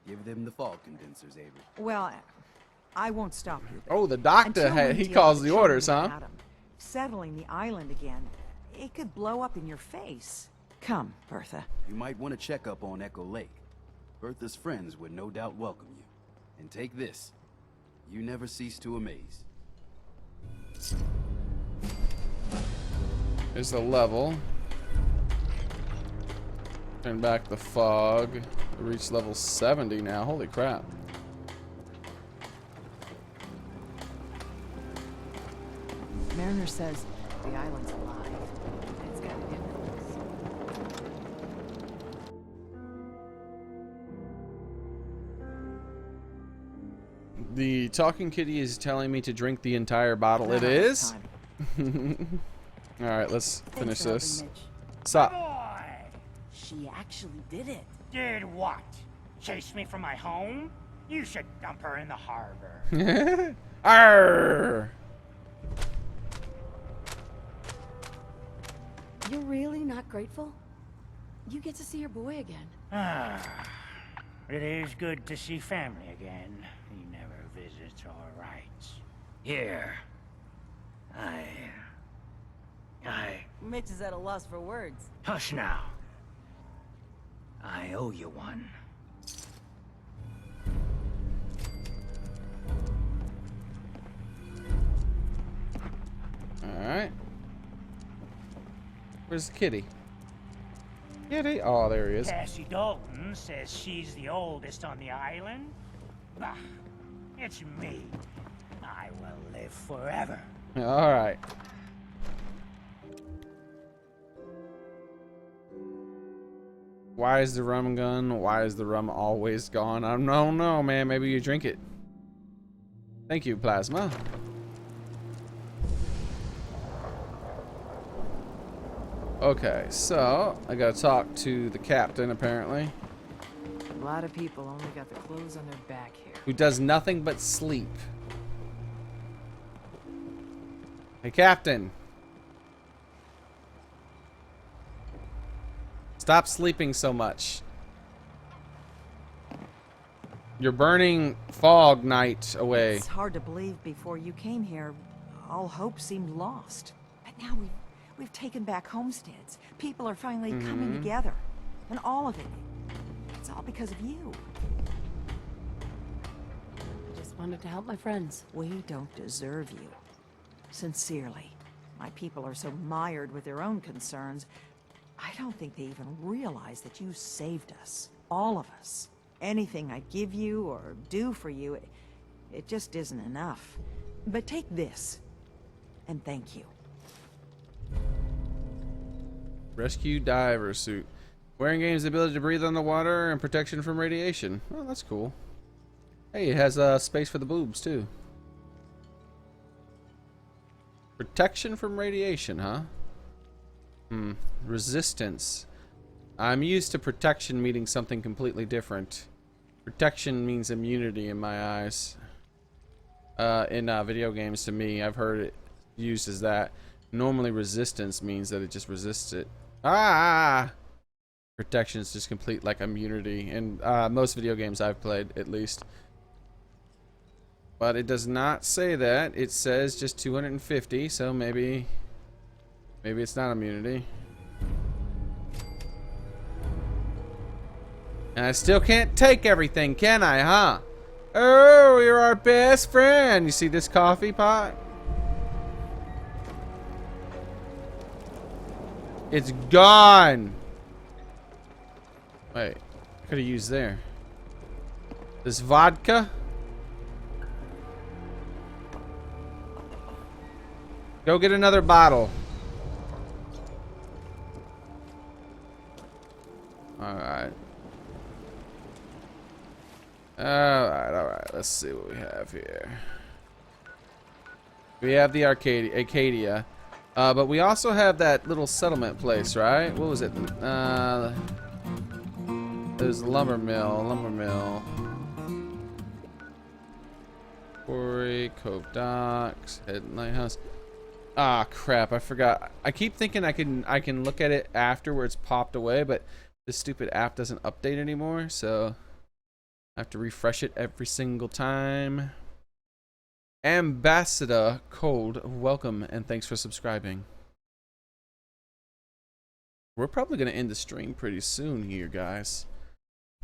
Give them the fog condensers, Avery. Well, I won't stop you. Oh, the doctor, he calls the orders, huh? Settling the island again. It could blow up in your face. Come, Bertha. You might want to check up on Echo Lake. Bertha's friends would no doubt welcome you. And take this. You never cease to amaze. Here's the level. Turn back the fog. Reach level 70 now. Holy crap. Mariner says the island's alive. It's got emeralds. The talking kitty is telling me to drink the entire bottle. It is? Alright, let's finish this. Stop. She actually did it. Did what? Chase me from my home? You should dump her in the harbor. Arr! You're really not grateful? You get to see your boy again. It is good to see family again. He never visits or writes. Here. Mitch is at a loss for words. Hush now. I owe you one. Alright. Where's the kitty? Kitty? Oh, there he is. Cassie Dalton says she's the oldest on the island. Bah, it's me. I will live forever. Alright. Why is the rum gone? Why is the rum always gone? I don't know, man. Maybe you drink it. Thank you, Plasma. Okay, so I gotta talk to the captain, apparently. A lot of people only got the clothes on their back here. Who does nothing but sleep. Hey, Captain. Stop sleeping so much. You're burning fog night away. It's hard to believe before you came here, all hope seemed lost. But now we've taken back homesteads. People are finally coming together. And all of it, it's all because of you. I just wanted to help my friends. We don't deserve you. Sincerely. My people are so mired with their own concerns, I don't think they even realize that you saved us. All of us. Anything I give you or do for you, it just isn't enough. But take this, and thank you. Rescue diver suit. Wearing gains the ability to breathe underwater and protection from radiation. Oh, that's cool. Hey, it has space for the boobs, too. Protection from radiation, huh? Resistance. I'm used to protection meaning something completely different. Protection means immunity in my eyes. In video games, to me, I've heard it used as that. Normally, resistance means that it just resists it. Protection is just complete, like, immunity. In most video games I've played, at least. But it does not say that. It says just 250, so maybe it's not immunity. And I still can't take everything, can I, huh? Oh, you're our best friend. You see this coffee pot? It's gone. Wait, I could have used there. This vodka? Go get another bottle. Alright. Alright. Let's see what we have here. We have the Arcadia. But we also have that little settlement place, right? What was it? There's lumber mill. Quarry, Cove Docks, Head Lighthouse. Ah, crap! I forgot. I keep thinking I can look at it after where it's popped away, but this stupid app doesn't update anymore, so I have to refresh it every single time. Ambassador Cold, welcome and thanks for subscribing. We're probably gonna end the stream pretty soon here, guys.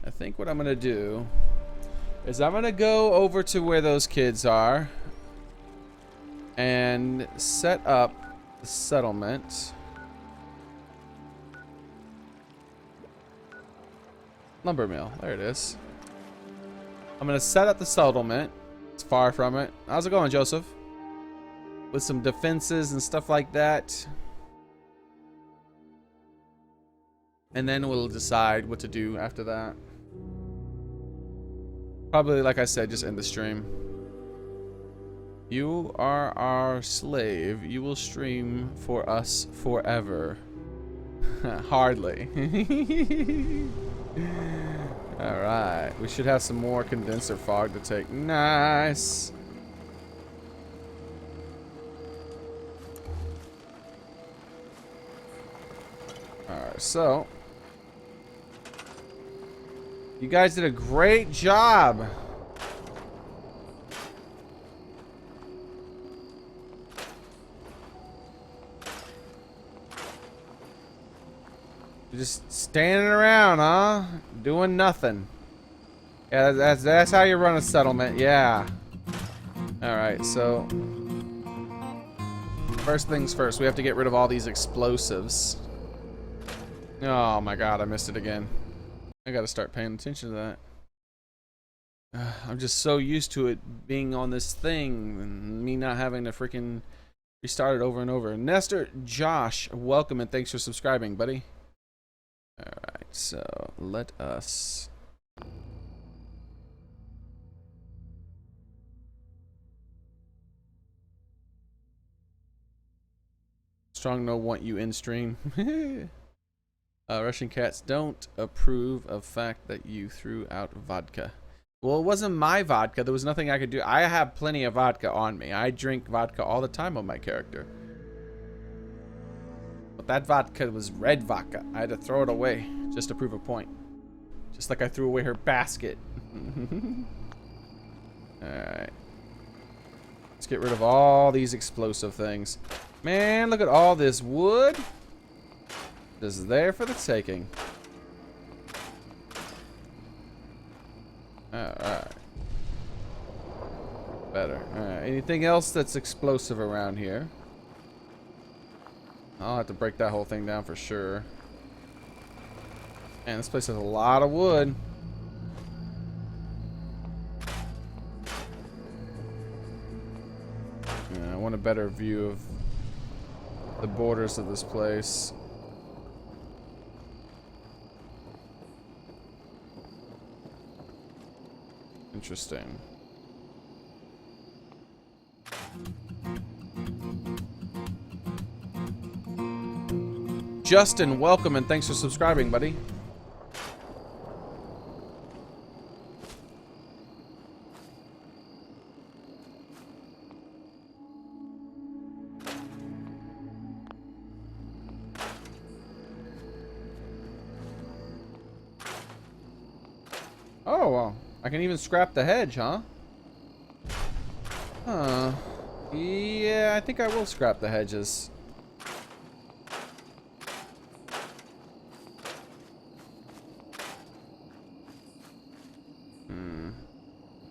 I think what I'm gonna do is I'm gonna go over to where those kids are and set up the settlement. Lumber mill, there it is. I'm gonna set up the settlement. It's far from it. How's it going, Joseph? With some defenses and stuff like that. And then we'll decide what to do after that. Probably, like I said, just end the stream. You are our slave. You will stream for us forever. Hardly. Alright. We should have some more condenser fog to take. Nice. Alright, so you guys did a great job. You're just standing around, huh? Doing nothing. Yeah, that's how you run a settlement. Yeah. Alright, so first things first, we have to get rid of all these explosives. Oh my god, I missed it again. I gotta start paying attention to that. I'm just so used to it being on this thing and me not having to freaking restart it over and over. Nestor Josh, welcome and thanks for subscribing, buddy. Alright, so let us Strong no want you in stream. Russian cats don't approve of fact that you threw out vodka. Well, it wasn't my vodka. There was nothing I could do. I have plenty of vodka on me. I drink vodka all the time on my character. But that vodka was red vodka. I had to throw it away just to prove a point. Just like I threw away her basket. Alright. Let's get rid of all these explosive things. Man, look at all this wood. Just there for the taking. Alright. Better. Alright. Anything else that's explosive around here? I'll have to break that whole thing down for sure. Man, this place has a lot of wood. Yeah, I want a better view of the borders of this place. Interesting. Justin, welcome and thanks for subscribing, buddy. Oh, well. I can even scrap the hedge, huh? Huh. Yeah, I think I will scrap the hedges.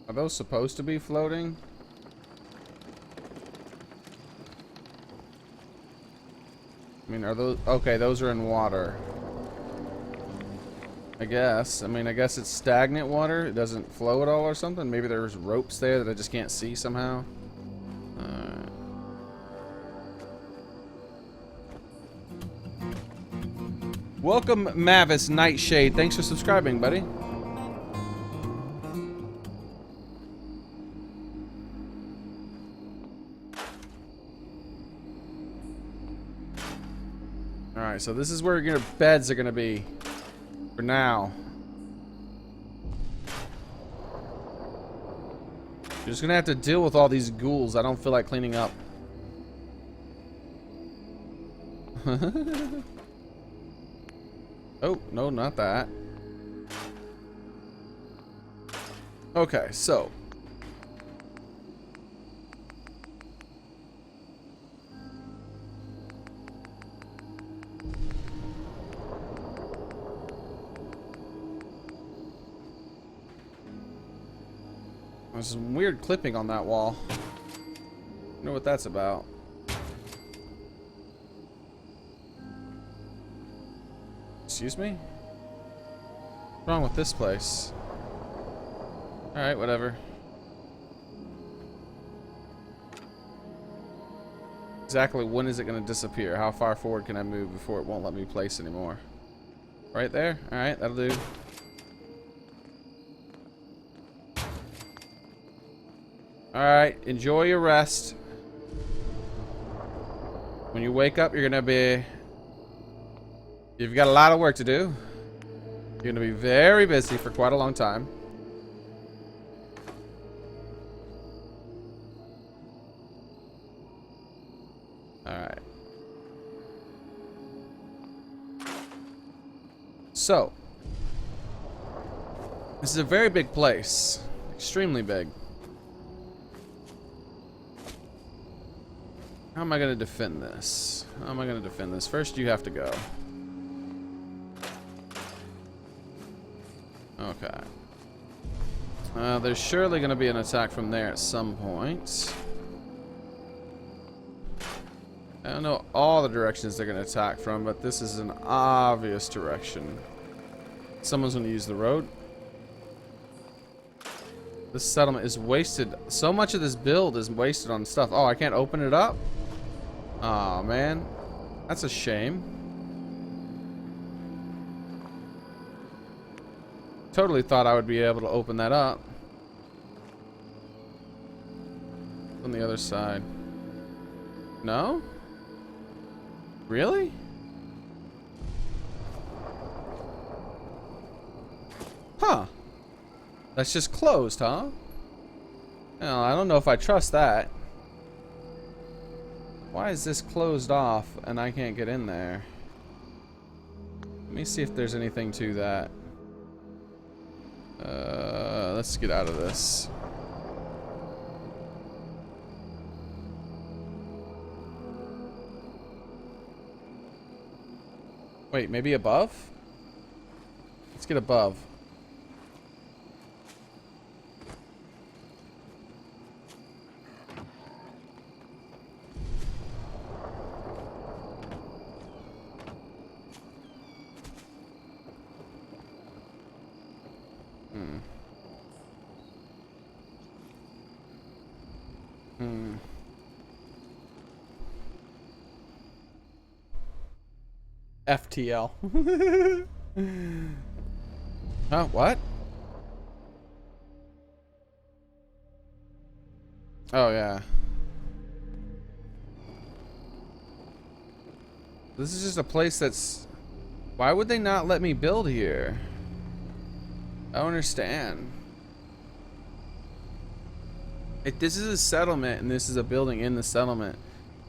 Are those supposed to be floating? I mean, are those... Okay, those are in water. I guess. I mean, I guess it's stagnant water. It doesn't flow at all or something. Maybe there's ropes there that I just can't see somehow. Welcome, Mavis Nightshade. Thanks for subscribing, buddy. Alright, so this is where your beds are going to be. For now. You're just going to have to deal with all these ghouls. I don't feel like cleaning up. Oh, no, not that. Okay, so. There's some weird clipping on that wall. I don't know what that's about. Excuse me? What's wrong with this place? Alright, whatever. Exactly when is it going to disappear? How far forward can I move before it won't let me place anymore? Right there? Alright, that'll do. Alright, enjoy your rest. When you wake up, you're going to be... You've got a lot of work to do. You're going to be very busy for quite a long time. Alright. So. This is a very big place. Extremely big. How am I going to defend this? How am I going to defend this? First, you have to go. Okay. There's surely going to be an attack from there at some point. I don't know all the directions they're going to attack from, but this is an obvious direction. Someone's going to use the road. This settlement is wasted. So much of this build is wasted on stuff. Oh, I can't open it up? Aw, man. That's a shame. Totally thought I would be able to open that up. On the other side. No? Really? Huh. That's just closed, huh? Well, I don't know if I trust that. Why is this closed off and I can't get in there? Let me see if there's anything to that. Let's get out of this. Wait, maybe above? Let's get above. FTL. Huh? What? Oh, yeah. This is just a place that's... Why would they not let me build here? I don't understand. If this is a settlement and this is a building in the settlement,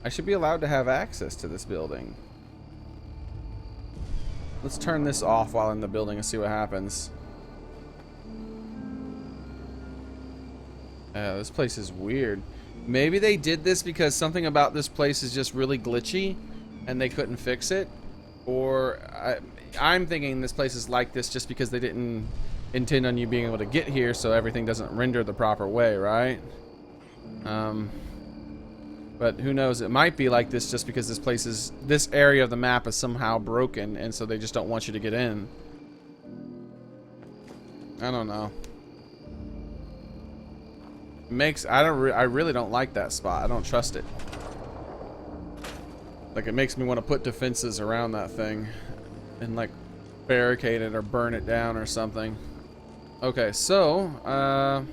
I should be allowed to have access to this building. Let's turn this off while in the building and see what happens. Yeah, this place is weird. Maybe they did this because something about this place is just really glitchy and they couldn't fix it. Or I'm thinking this place is like this just because they didn't intend on you being able to get here, so everything doesn't render the proper way, right? But who knows? It might be like this just because this area of the map is somehow broken, and so they just don't want you to get in. I don't know. I really don't like that spot. I don't trust it. Like, it makes me want to put defenses around that thing and like barricade it or burn it down or something. Okay, so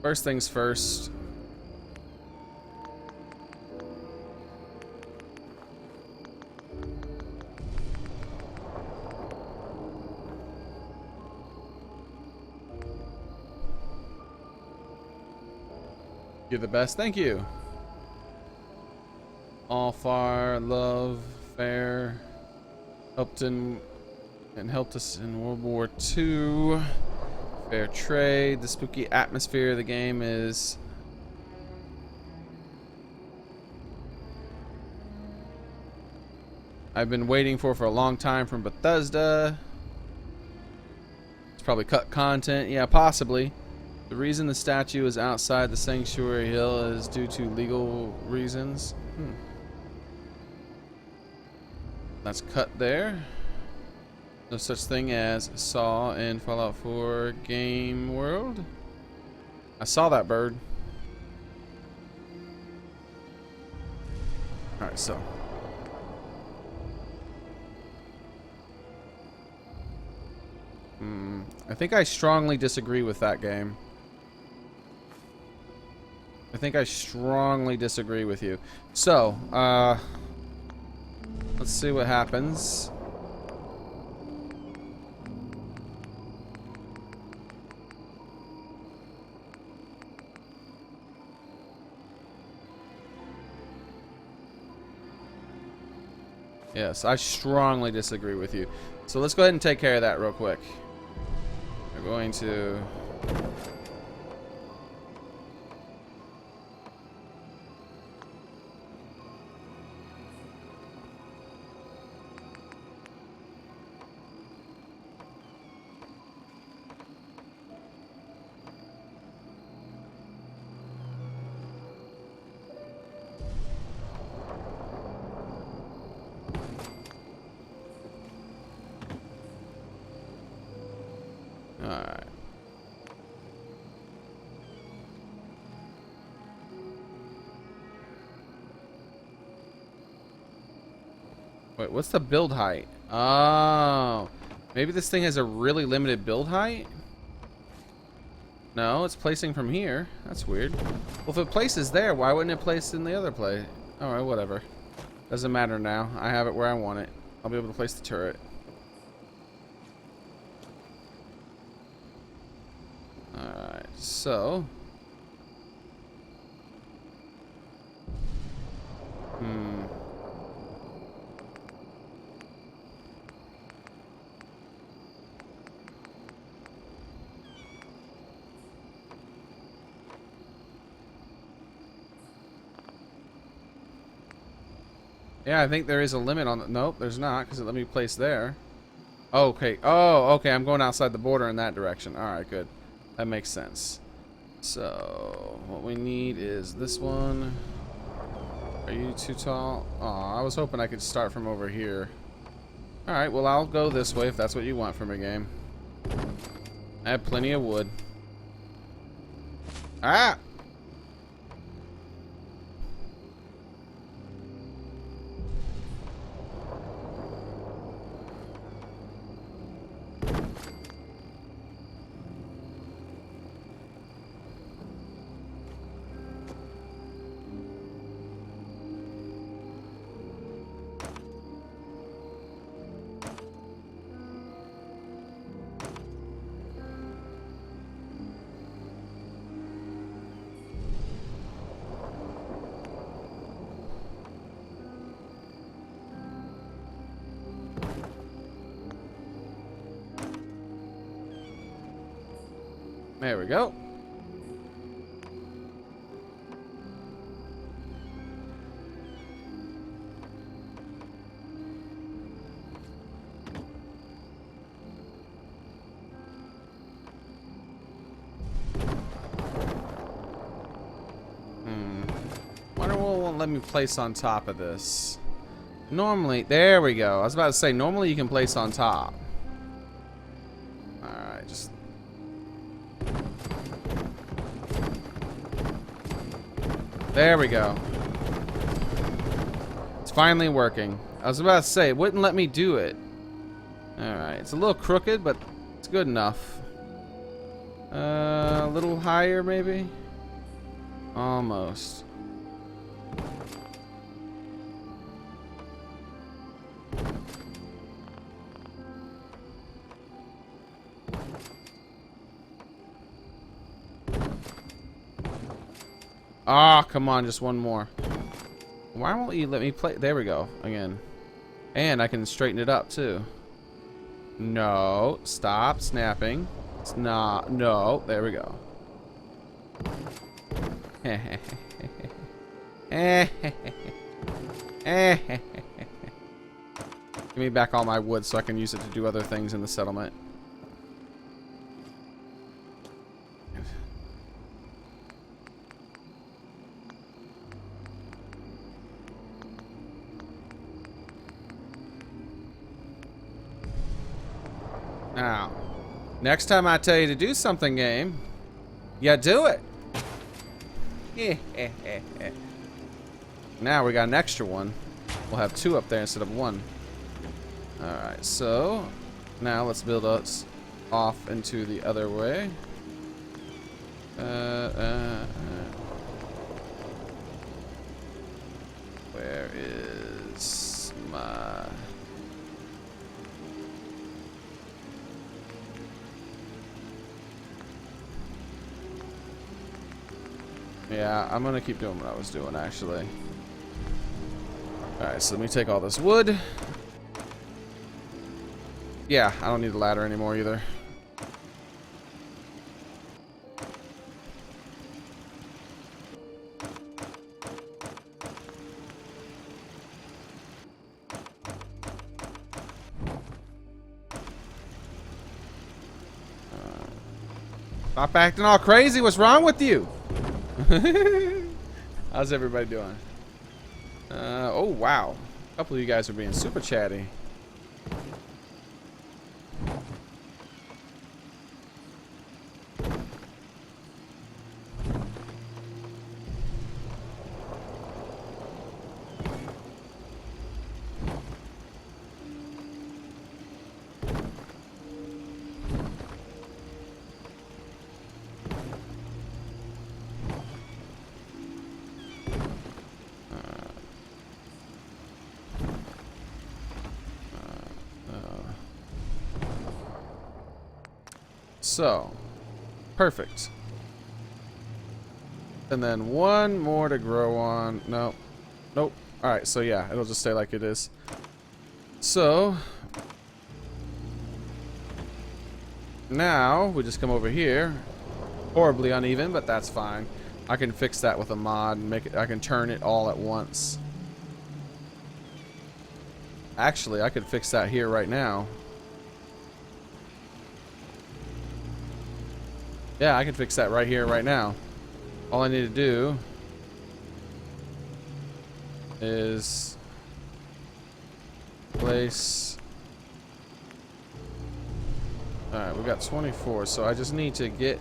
first things first. You're the best. Thank you. All fire, love, fair. Helped us in World War II. Fair trade. The spooky atmosphere of the game is I've been waiting for a long time from Bethesda. It's probably cut content. Yeah, possibly. The reason the statue is outside the Sanctuary Hill is due to legal reasons. That's cut there. No such thing as saw in Fallout 4 game world. I saw that bird. Alright, so. I think I strongly disagree with that game. I think I strongly disagree with you. So, let's see what happens. Yes, I strongly disagree with you. So let's go ahead and take care of that real quick. We're going to... Alright. Wait, what's the build height? Oh. Maybe this thing has a really limited build height? No, it's placing from here. That's weird. Well, if it places there, why wouldn't it place in the other place? Alright, whatever. Doesn't matter now. I have it where I want it. I'll be able to place the turret. Alright, so... Yeah, I think there is a limit on the... Nope, there's not, because it let me place there. Okay. Oh, okay, I'm going outside the border in that direction. Alright, good. That makes sense. So, what we need is this one. Are you too tall? Aw, I was hoping I could start from over here. Alright, well, I'll go this way if that's what you want from a game. I have plenty of wood. Ah! There we go. won't let me place on top of this. Normally, there we go. I was about to say, normally you can place on top. Alright, just... There we go. It's finally working. I was about to say, it wouldn't let me do it. Alright, it's a little crooked, but it's good enough. A little higher, maybe? Almost. Ah, come on, just one more. Why won't you let me play? There we go, again. And I can straighten it up, too. No, stop snapping. It's not, no, there we go. Give me back all my wood so I can use it to do other things in the settlement. Now, next time I tell you to do something, game, you do it. Now we got an extra one. We'll have 2 up there instead of 1. Alright, so now let's build us off into the other way. Where is my... Yeah, I'm gonna keep doing what I was doing, actually. Alright, so let me take all this wood. Yeah, I don't need the ladder anymore either. Stop acting all crazy. What's wrong with you? How's everybody doing? Oh, wow. A couple of you guys are being super chatty. So, perfect. And then one more to grow on. No. Nope. Alright, so yeah, it'll just stay like it is. So, now we just come over here. Horribly uneven, but that's fine. I can fix that with a mod and make it, I can turn it all at once. Actually, I could fix that here right now. Yeah, I can fix that right here, right now. All I need to do is place... Alright, we got 24, so I just need to get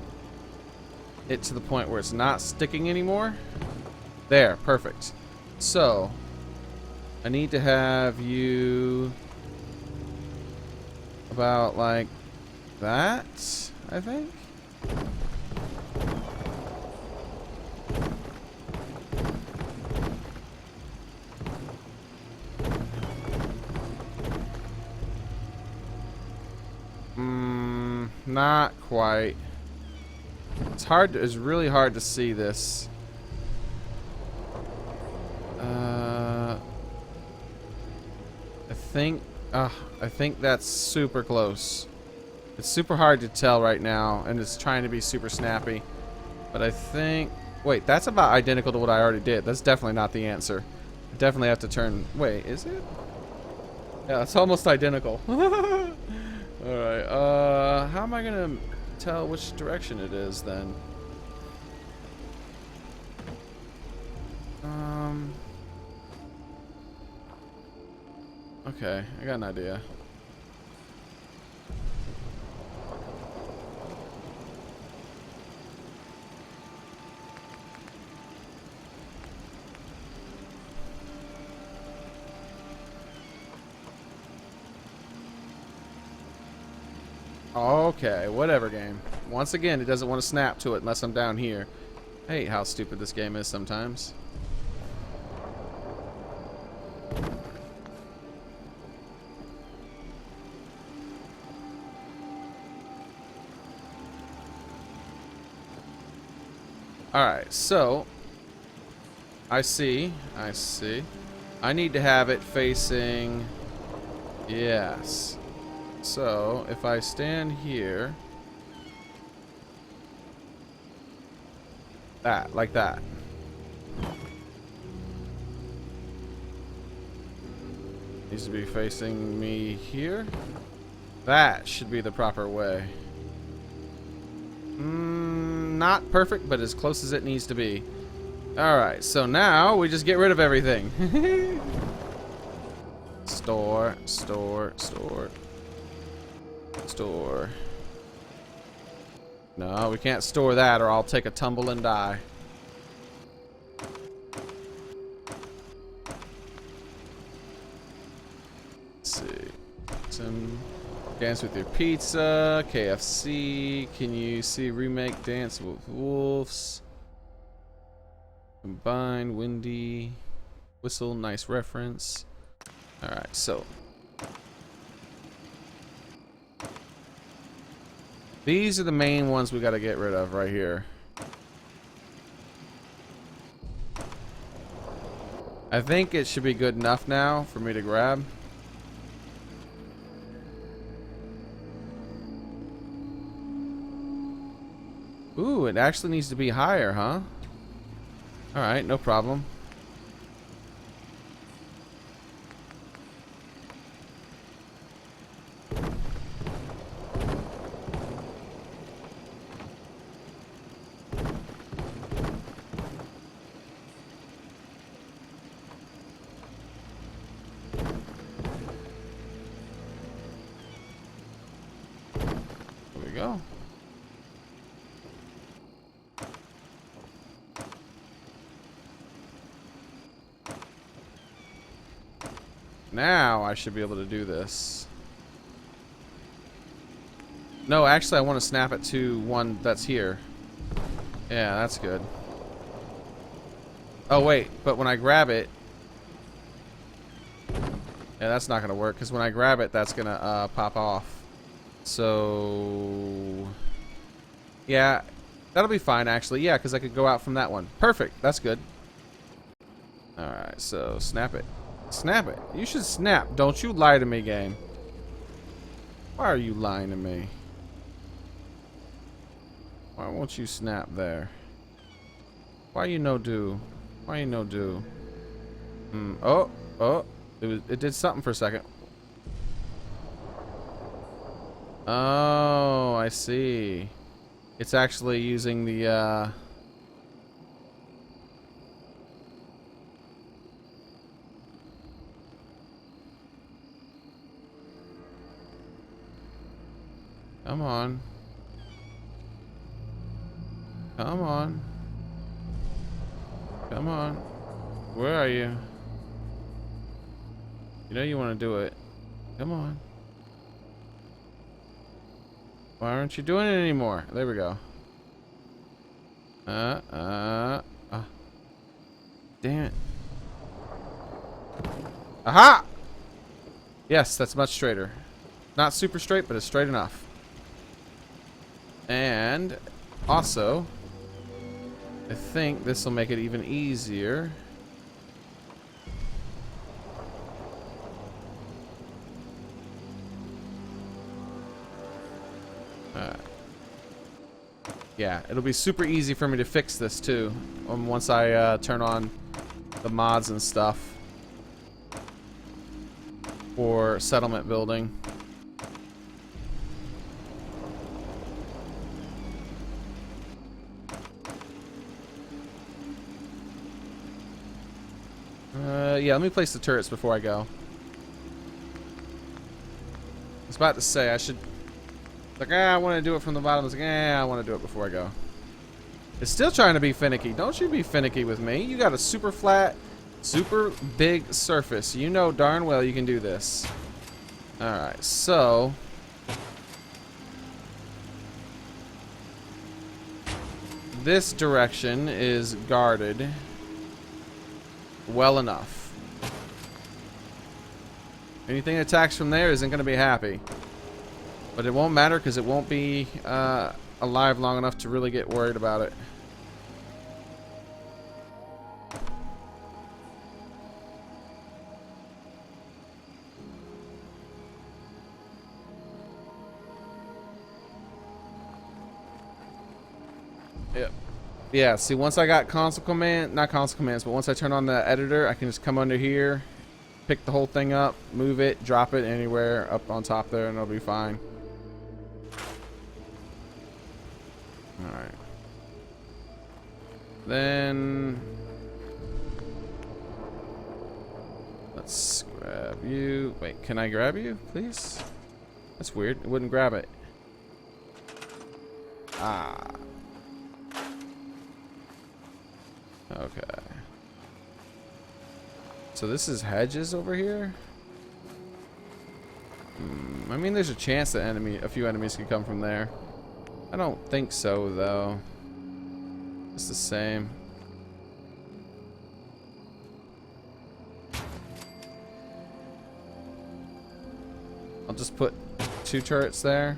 it to the point where it's not sticking anymore. There, perfect. So, I need to have you about like that, I think. Not quite. It's hard. It's really hard to see this. I think that's super close. It's super hard to tell right now, and it's trying to be super snappy. But I think... Wait, that's about identical to what I already did. That's definitely not the answer. I definitely have to turn... Wait, is it? Yeah, it's almost identical. Alright, how am I gonna tell which direction it is then? Okay, I got an idea. Okay, whatever, game. Once again, it doesn't want to snap to it unless I'm down here. I hate how stupid this game is sometimes. Alright, so I see. I need to have it facing, yes. So if I stand here, that, like that. Needs to be facing me here. That should be the proper way. Not perfect, but as close as it needs to be. Alright, so now we just get rid of everything. Store. No, we can't store that or I'll take a tumble and die. Let's see. Some Dance with Your Pizza, KFC. Can you see remake Dance with Wolves? Combine, Windy, Whistle, nice reference. Alright, so these are the main ones we gotta get rid of right here. I think it should be good enough now for me to grab. Ooh, it actually needs to be higher, huh? Alright, no problem. There we go. Now I should be able to do this. No, actually I want to snap it to one that's here. Yeah, that's good. Oh wait, but when I grab it, yeah, that's not gonna work because when I grab it, that's gonna pop off. So yeah, that'll be fine actually. Yeah, because I could go out from that one. Perfect. That's good. All right, so snap it. Snap it. You should snap. Don't you lie to me, game. Why are you lying to me? Why won't you snap there? Why you no do? Why you no do? Oh. It did something for a second. Oh, I see. It's actually using the Come on. Come on. Come on. Where are you? You know you want to do it. Come on. Why aren't you doing it anymore? There we go. Damn it. Aha! Yes, that's much straighter. Not super straight, but it's straight enough. And also, I think this will make it even easier. Yeah, it'll be super easy for me to fix this too once I turn on the mods and stuff for settlement building. Yeah, let me place the turrets before I go. I was about to say I should... Like, I want to do it from the bottom. I was like, I want to do it before I go. It's still trying to be finicky. Don't you be finicky with me. You got a super flat, super big surface. You know darn well you can do this. Alright, so... This direction is guarded well enough. Anything that attacks from there isn't going to be happy. But it won't matter because it won't be alive long enough to really get worried about it. Yep. Yeah, see, once I got console command, not console commands, but once I turn on the editor, I can just come under here, pick the whole thing up, move it, drop it anywhere up on top there, and it'll be fine. Alright. Then... let's grab you. Wait, can I grab you, please? That's weird. It wouldn't grab it. Ah. Okay. So this is hedges over here? I mean, there's a chance that a few enemies could come from there. I don't think so, though. It's the same. I'll just put 2 turrets there.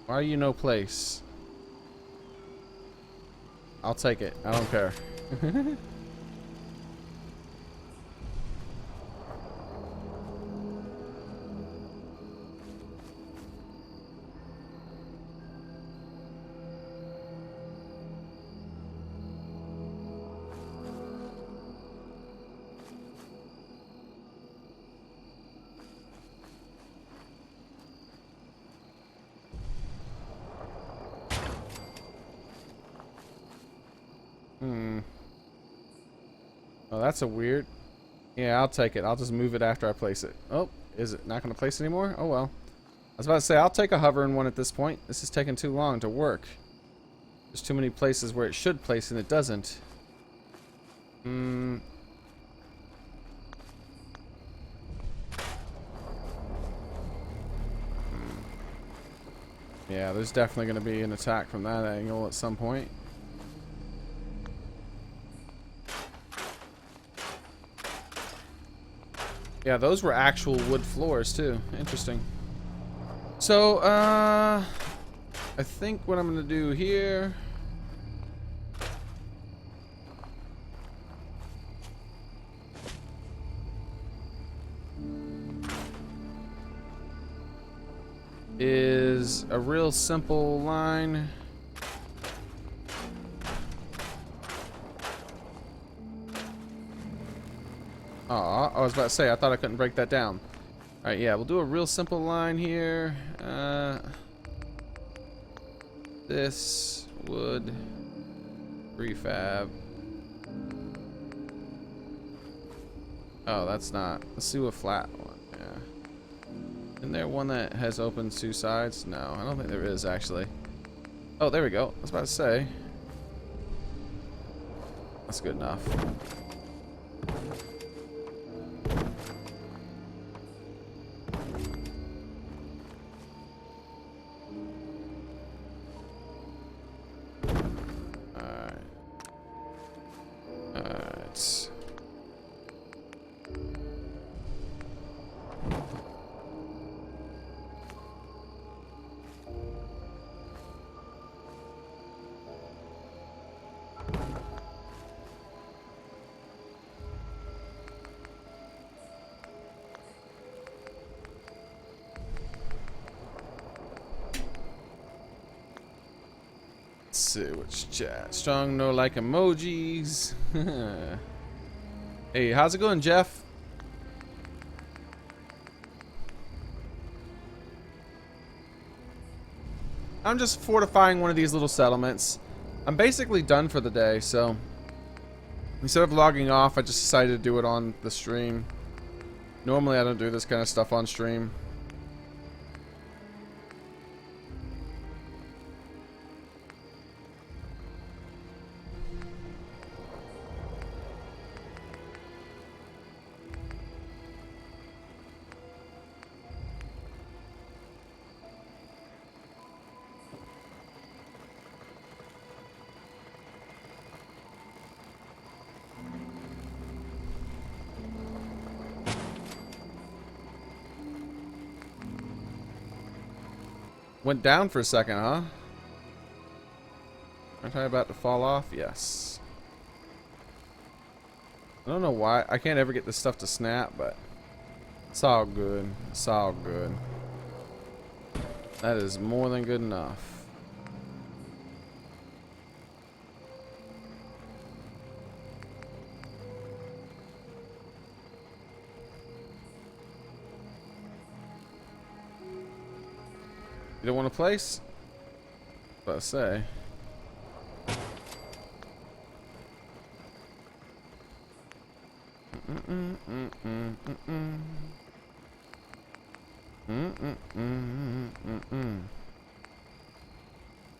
Why are you no place? I'll take it. I don't care. Oh, that's a weird. Yeah, I'll take it. I'll just move it after I place it. Oh, is it not going to place anymore? Oh, well. I was about to say, I'll take a hovering one at this point. This is taking too long to work. There's too many places where it should place and it doesn't. Yeah, there's definitely going to be an attack from that angle at some point. Yeah, those were actual wood floors too. Interesting. So, I think what I'm gonna do here is a real simple line. Aw, I was about to say, I thought I couldn't break that down. Alright, yeah, we'll do a real simple line here. This wood prefab. Oh, that's not. Let's do a flat one. Yeah. Isn't there one that has open 2 sides? No, I don't think there is actually. Oh, there we go. I was about to say. That's good enough. see which chat. Strong no like emojis. Hey, how's it going, Jeff? I'm just fortifying one of these little settlements. I'm basically done for the day, so instead of logging off, I just decided to do it on the stream. Normally, I don't do this kind of stuff on stream. Went down for a second, huh? Aren't I about to fall off? Yes. I don't know why. I can't ever get this stuff to snap, but it's all good. It's all good. That is more than good enough. You don't want to place? What I say.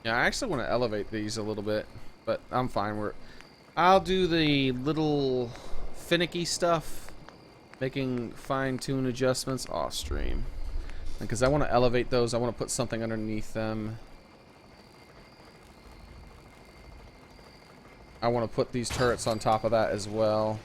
Yeah, I actually want to elevate these a little bit, but I'm fine. I'll do the little finicky stuff, making fine-tune adjustments off stream. Because I want to elevate those, I want to put something underneath them. I want to put these turrets on top of that as well.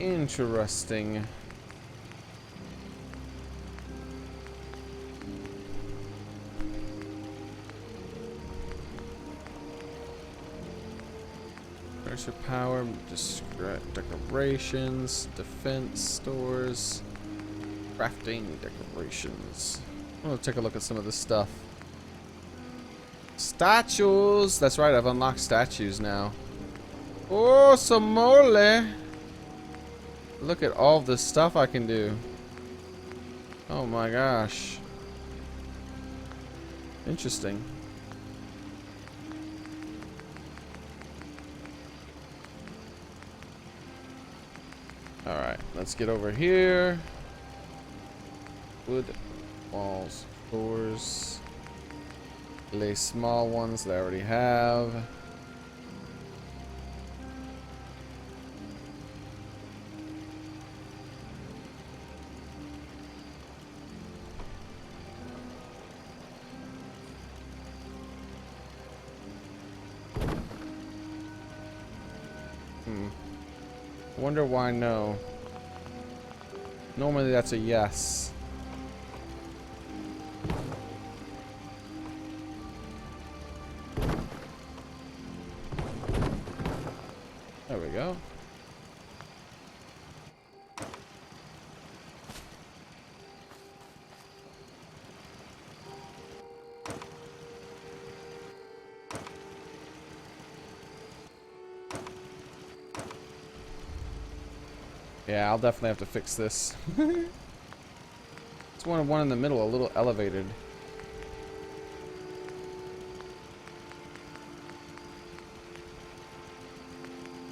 Interesting. Pressure power, decorations, defense stores, crafting decorations. I'm gonna take a look at some of this stuff. Statues! That's right, I've unlocked statues now. Oh, some mole! Look at all the stuff I can do. Oh my gosh. Interesting. Alright, let's get over here. Wood, walls, doors. Lay small ones that I already have. Wonder why no. Normally that's a yes. There we go. Yeah, I'll definitely have to fix this. It's one in the middle, a little elevated.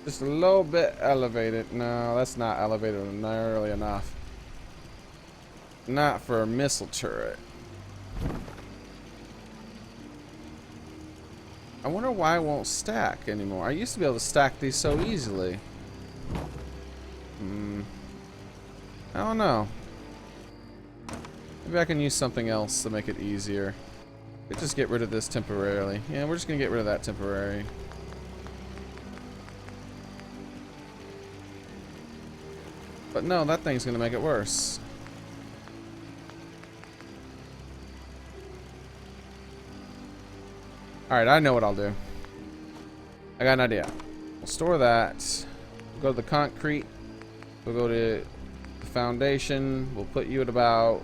Just a little bit elevated. No, that's not elevated nearly enough. Not for a missile turret. I wonder why it won't stack anymore. I used to be able to stack these so easily. I don't know. Maybe I can use something else to make it easier. Could just get rid of this temporarily. Yeah, we're just gonna get rid of that temporary. But no, that thing's gonna make it worse. Alright, I know what I'll do. I got an idea. We'll store that. We'll go to the concrete. We'll go to the foundation. We'll put you at about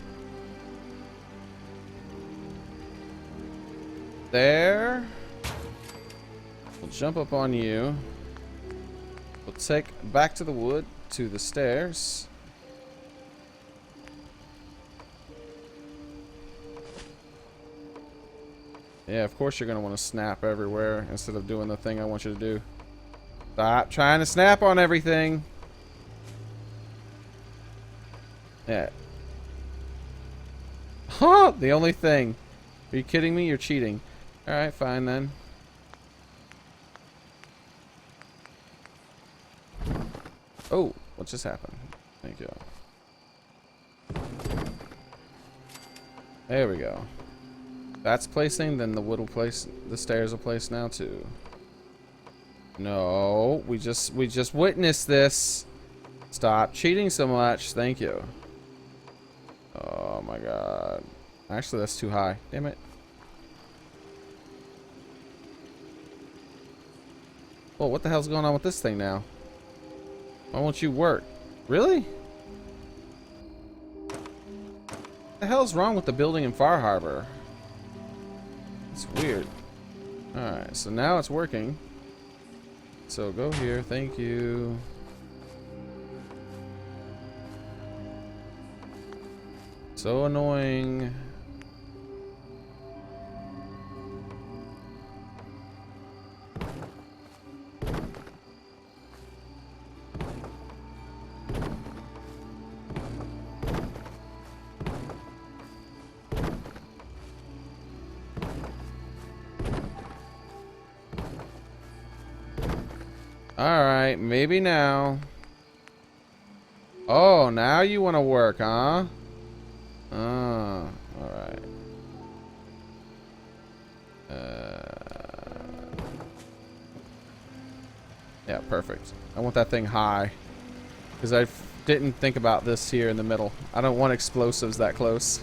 there. We'll jump up on you. We'll take back to the wood, to the stairs. Yeah, of course you're going to want to snap everywhere instead of doing the thing I want you to do. Stop trying to snap on everything. Yeah. Huh! The only thing. Are you kidding me? You're cheating. Alright, fine then. Oh, what just happened? Thank you. There we go. That's placing, then the wood will place, the stairs will place now too. No, we just witnessed this. Stop cheating so much. Thank you. Oh my god. Actually, that's too high. Damn it. Well, what the hell's going on with this thing now? Why won't you work? Really? What the hell's wrong with the building in Far Harbor? It's weird. Alright, so now it's working. So go here, thank you. So annoying. Alright, maybe now. Oh, now you want to work, huh? Oh, alright. Yeah, perfect. I want that thing high. Because I didn't think about this here in the middle. I don't want explosives that close.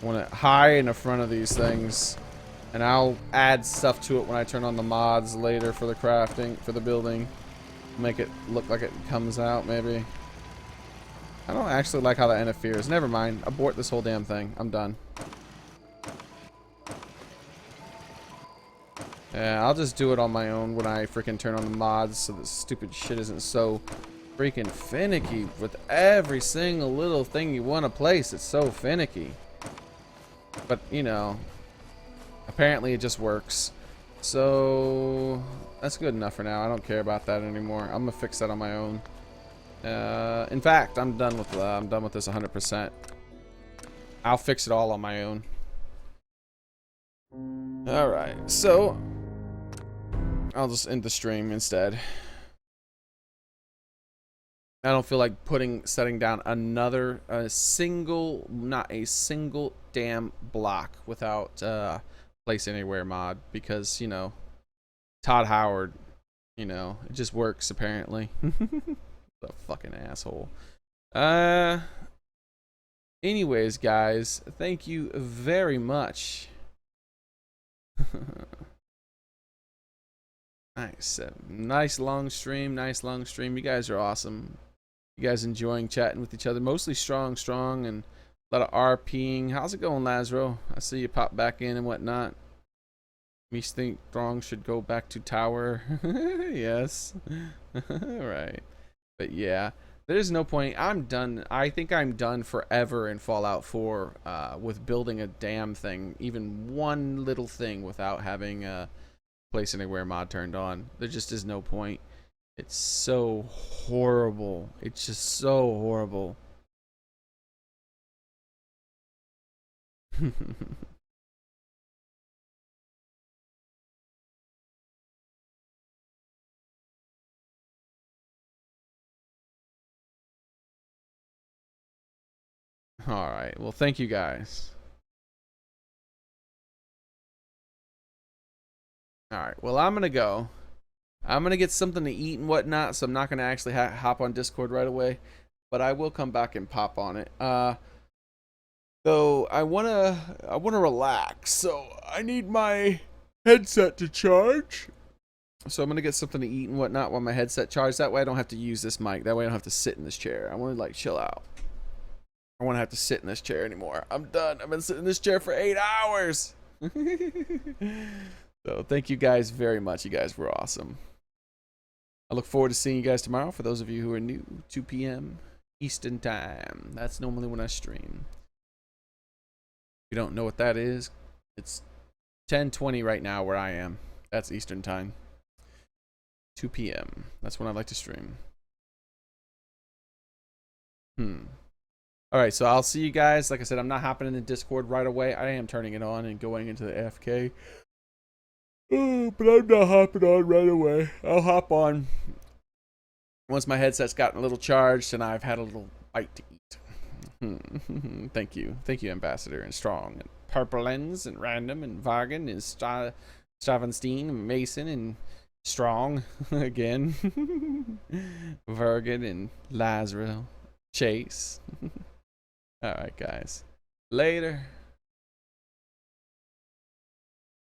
I want it high in the front of these things, and I'll add stuff to it when I turn on the mods later for the crafting, for the building. Make it look like it comes out, maybe. I don't actually like how that interferes. Never mind. Abort this whole damn thing. I'm done. Yeah, I'll just do it on my own when I freaking turn on the mods so this stupid shit isn't so freaking finicky with every single little thing you want to place. It's so finicky. But, you know, apparently it just works. So, that's good enough for now. I don't care about that anymore. I'm going to fix that on my own. In fact, I'm done with this 100%. I'll fix it all on my own. Alright, so I'll just end the stream instead. I don't feel like setting down not a single damn block without place anywhere mod, because, you know, Todd Howard, you know, it just works apparently. The fucking asshole. Anyways, guys, thank you very much. Nice. Nice long stream. You guys are awesome. You guys enjoying chatting with each other. Mostly strong, and a lot of RPing. How's it going, Lazaro? I see you pop back in and whatnot. Me think Strong should go back to tower. Yes. Alright. But yeah, there's no point. I'm done. I think I'm done forever in Fallout 4 with building a damn thing. Even one little thing without having a Place Anywhere mod turned on. There just is no point. It's so horrible. It's just so horrible. All right. Well, thank you guys. All right. Well, I'm going to go. I'm going to get something to eat and whatnot, so I'm not going to actually hop on Discord right away, but I will come back and pop on it. Though I want to relax, so I need my headset to charge. So I'm going to get something to eat and whatnot while my headset charges. That way I don't have to use this mic. That way I don't have to sit in this chair. I want to like chill out. I want to have to sit in this chair anymore. I'm done. I've been sitting in this chair for 8 hours. So thank you guys very much. You guys were awesome. I look forward to seeing you guys tomorrow. For those of you who are new, 2 p.m. Eastern Time. That's normally when I stream. If you don't know what that is, it's 10:20 right now where I am. That's Eastern Time. 2 p.m. That's when I like to stream. Alright, so I'll see you guys. Like I said, I'm not hopping in the Discord right away. I am turning it on and going into the AFK. But I'm not hopping on right away. I'll hop on once my headset's gotten a little charged and I've had a little bite to eat. Thank you. Thank you, Ambassador, and Strong, and Purple Lens, and Random, and Vargan, and Stravenstein, and Mason, and Strong, again. Vargan, and Lazarus, Chase. Alright, guys. Later.